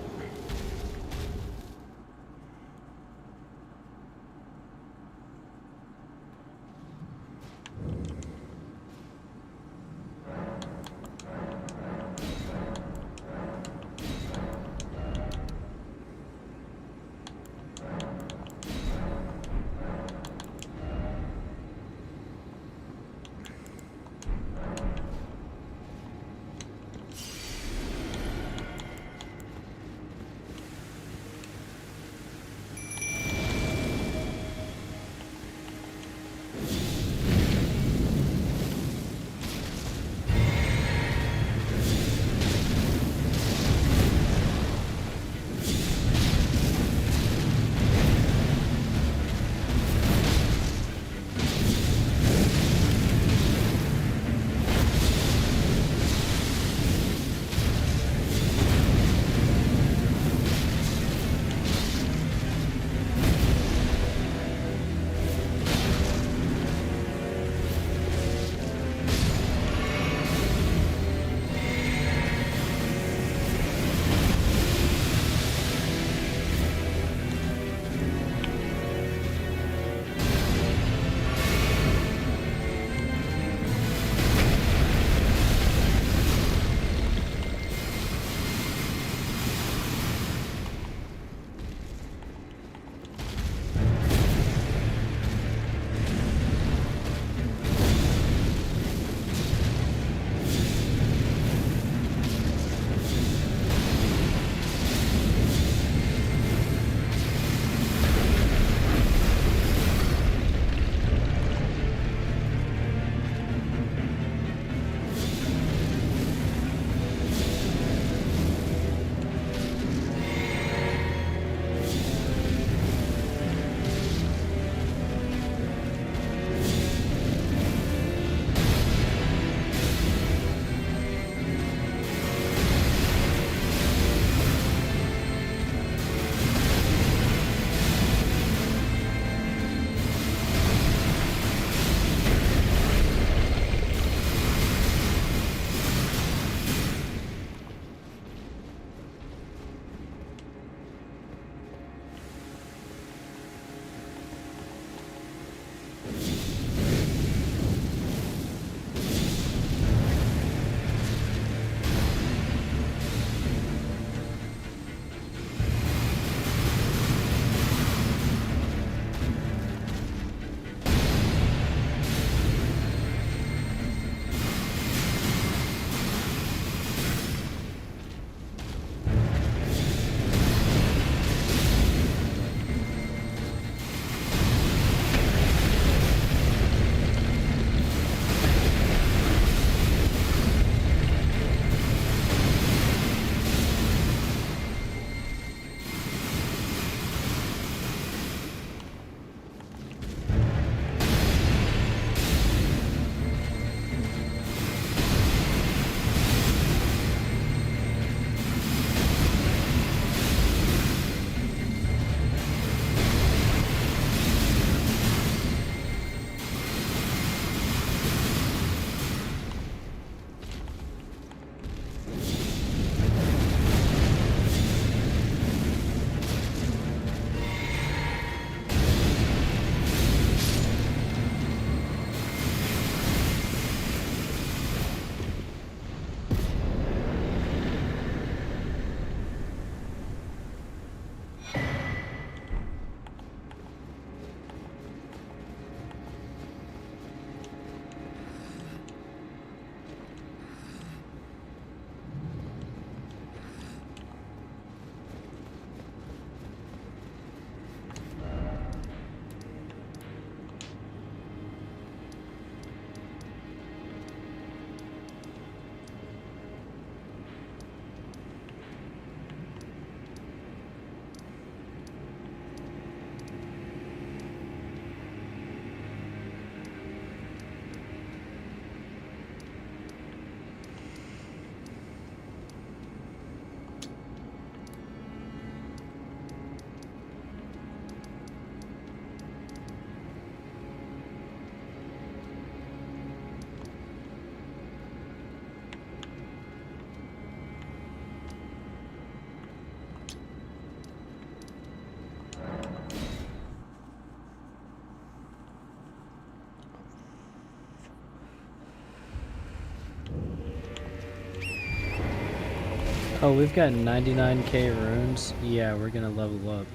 Oh, we've got 99k runes. Yeah, we're gonna level up.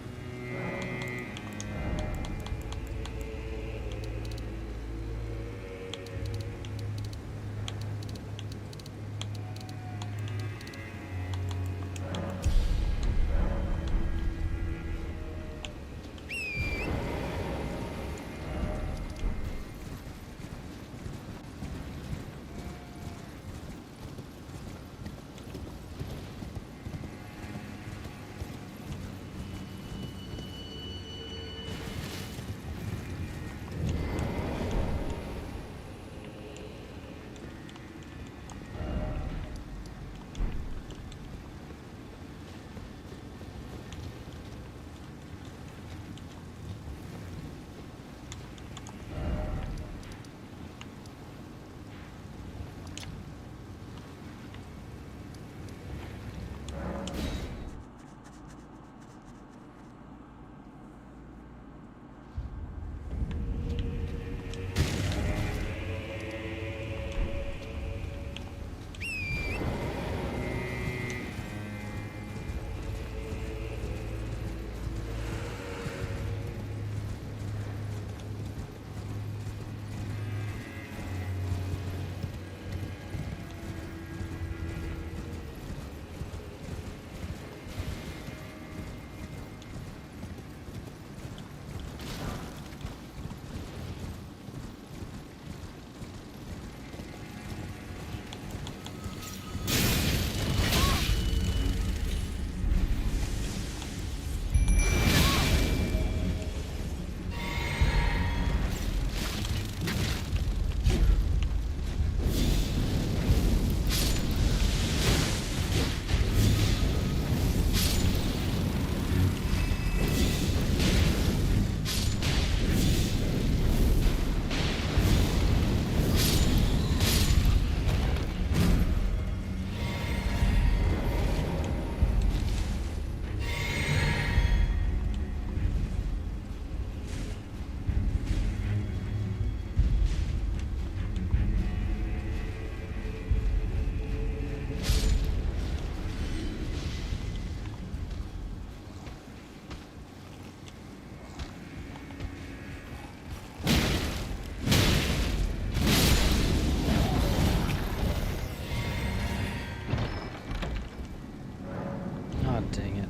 Oh, dang it.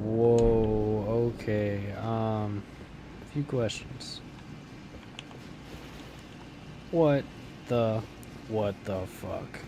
Whoa, okay. A few questions. What the fuck?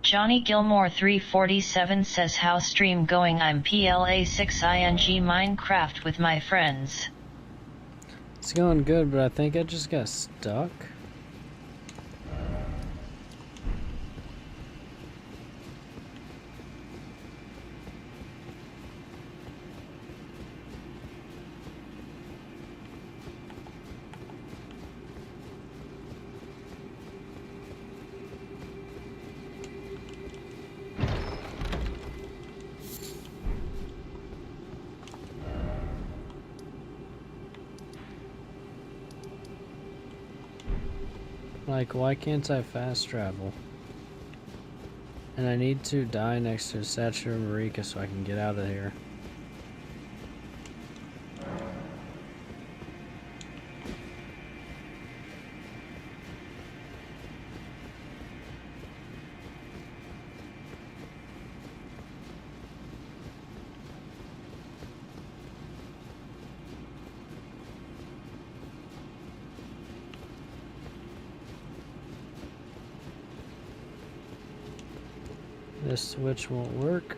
Johnny Gilmore 347 says how's stream going? I'm PLA6ing Minecraft with my friends. It's going good, but I think I just got stuck. Like, why can't I fast travel? And I need to die next to a statue of Marika so I can get out of here. This switch won't work.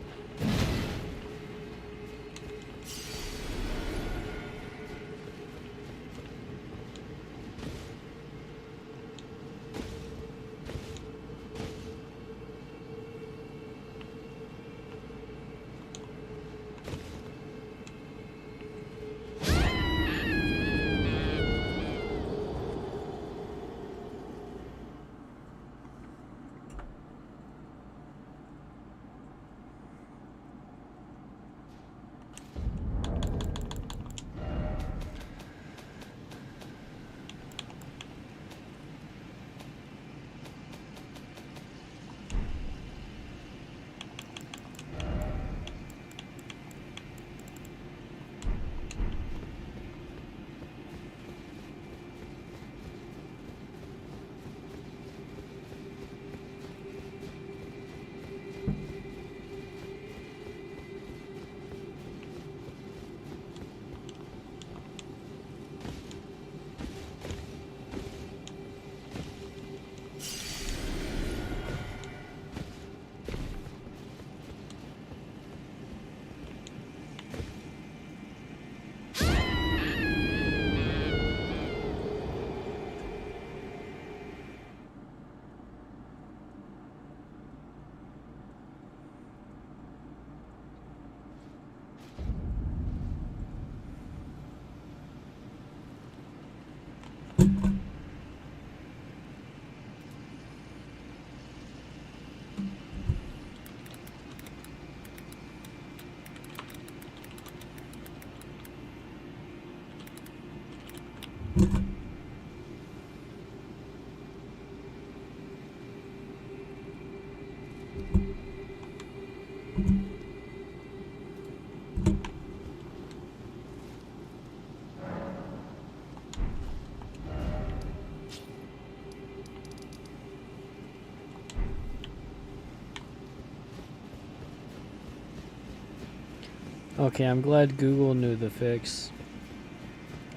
Okay, I'm glad Google knew the fix.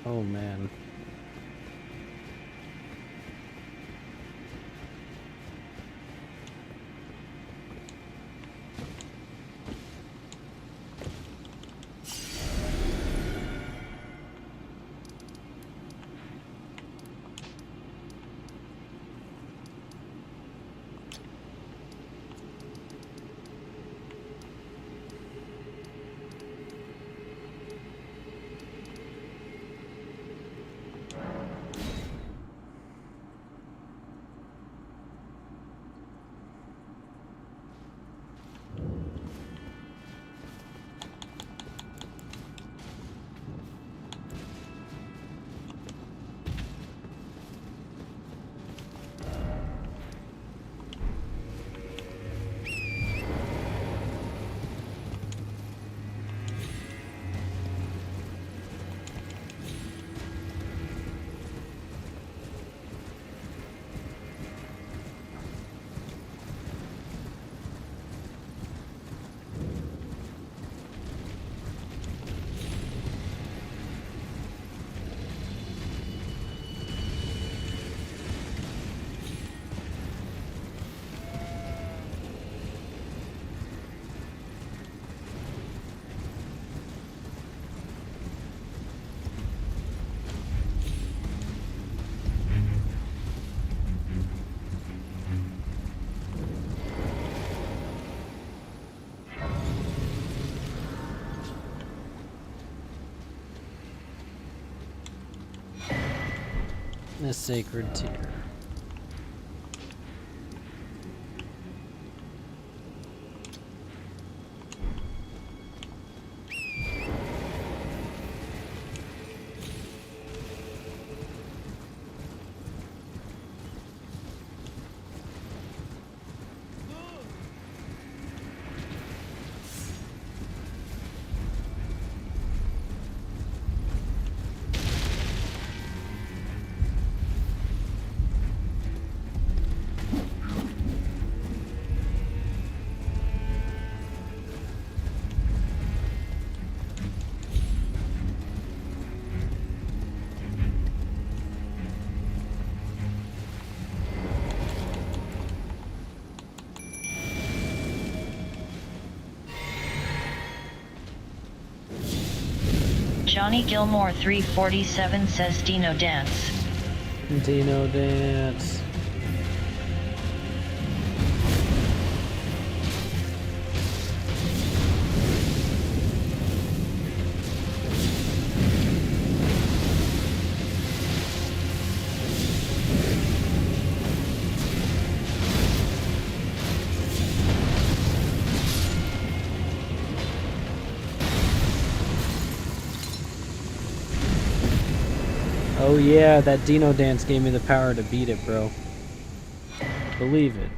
Oh man. The sacred tear. Johnny Gilmore 347 says Dino Dance. Dino Dance. Oh yeah, that Dino Dance gave me the power to beat it, bro. Believe it.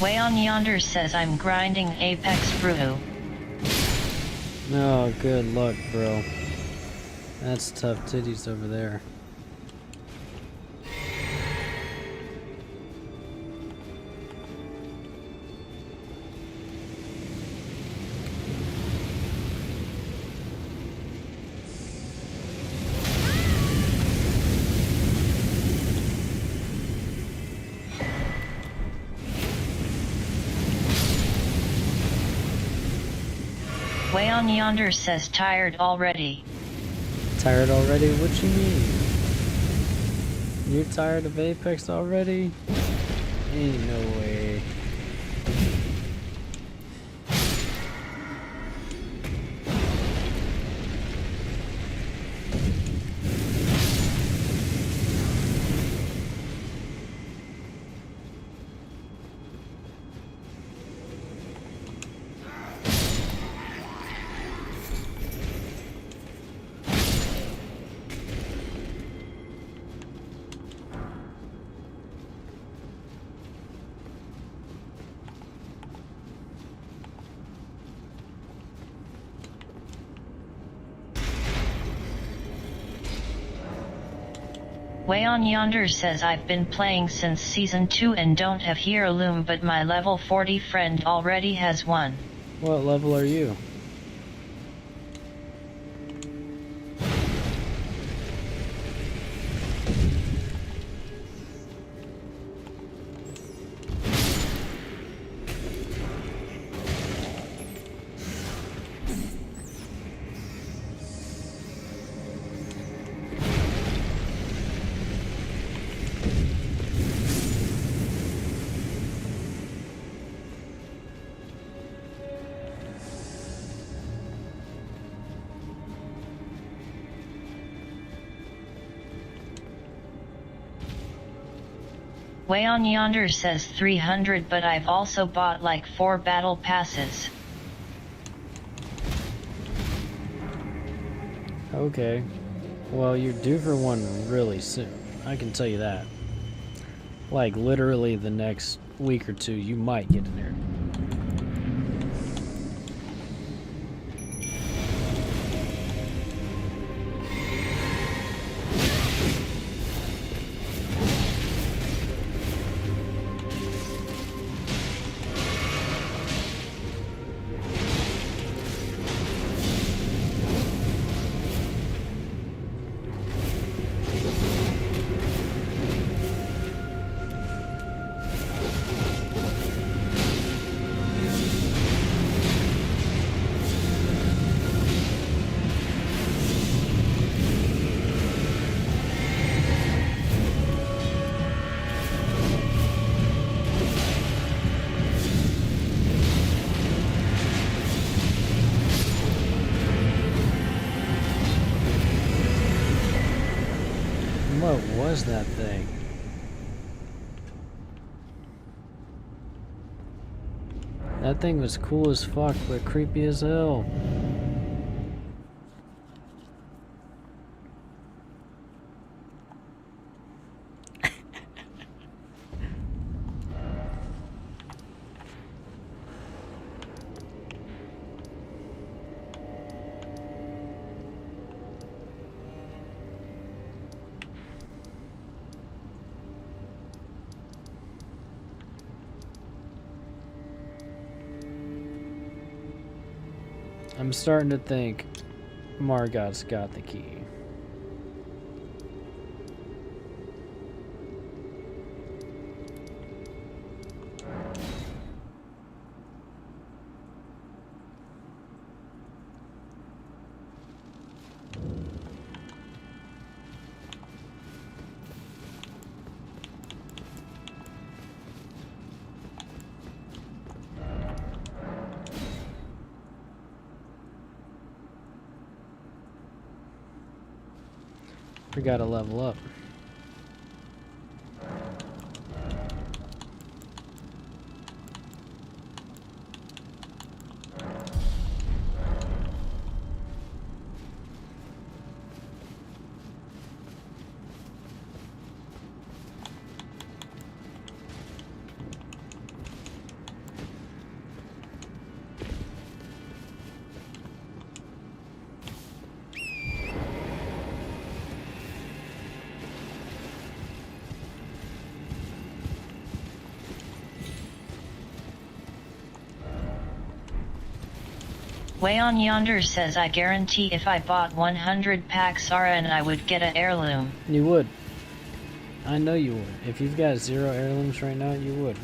Way on Yonder says I'm grinding Apex Brew. Oh, good luck, bro. That's tough titties over there. Way on Yonder says tired already. Tired already? What you mean? You're tired of Apex already? Ain't no way. Way on Yonder says I've been playing since Season 2 and don't have Heirloom, but my level 40 friend already has one. What level are you? Way on Yonder says 300, but I've also bought like 4 battle passes. Okay. Well, you're due for one really soon. I can tell you that. Like, literally the next week or two, you might get in there. What was that thing? That thing was cool as fuck, but creepy as hell. I'm starting to think Margot's got the key. We gotta level up. Way on Yonder says I guarantee if I bought 100 packs Zara and I would get an heirloom. You would. I know you would. If you've got 0 heirlooms right now, you would.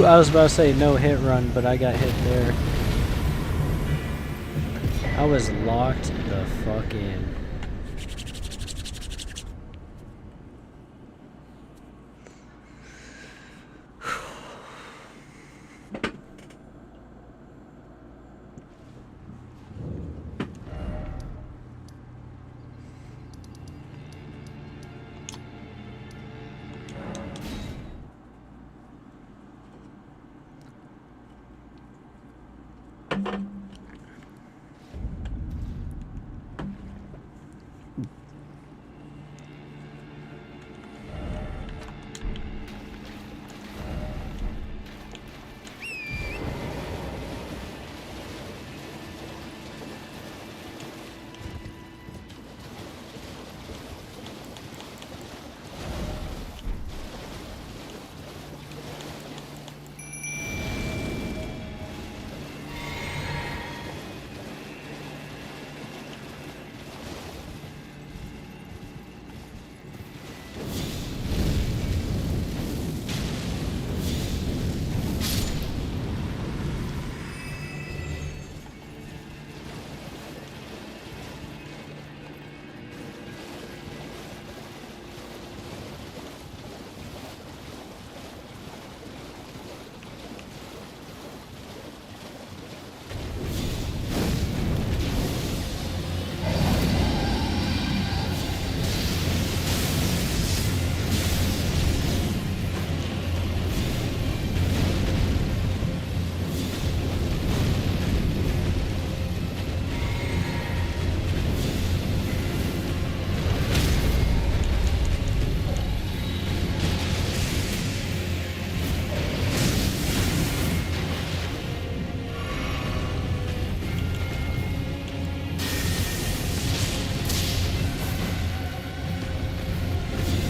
I was about to say no hit run, but I got hit there. I was locked the fuck in.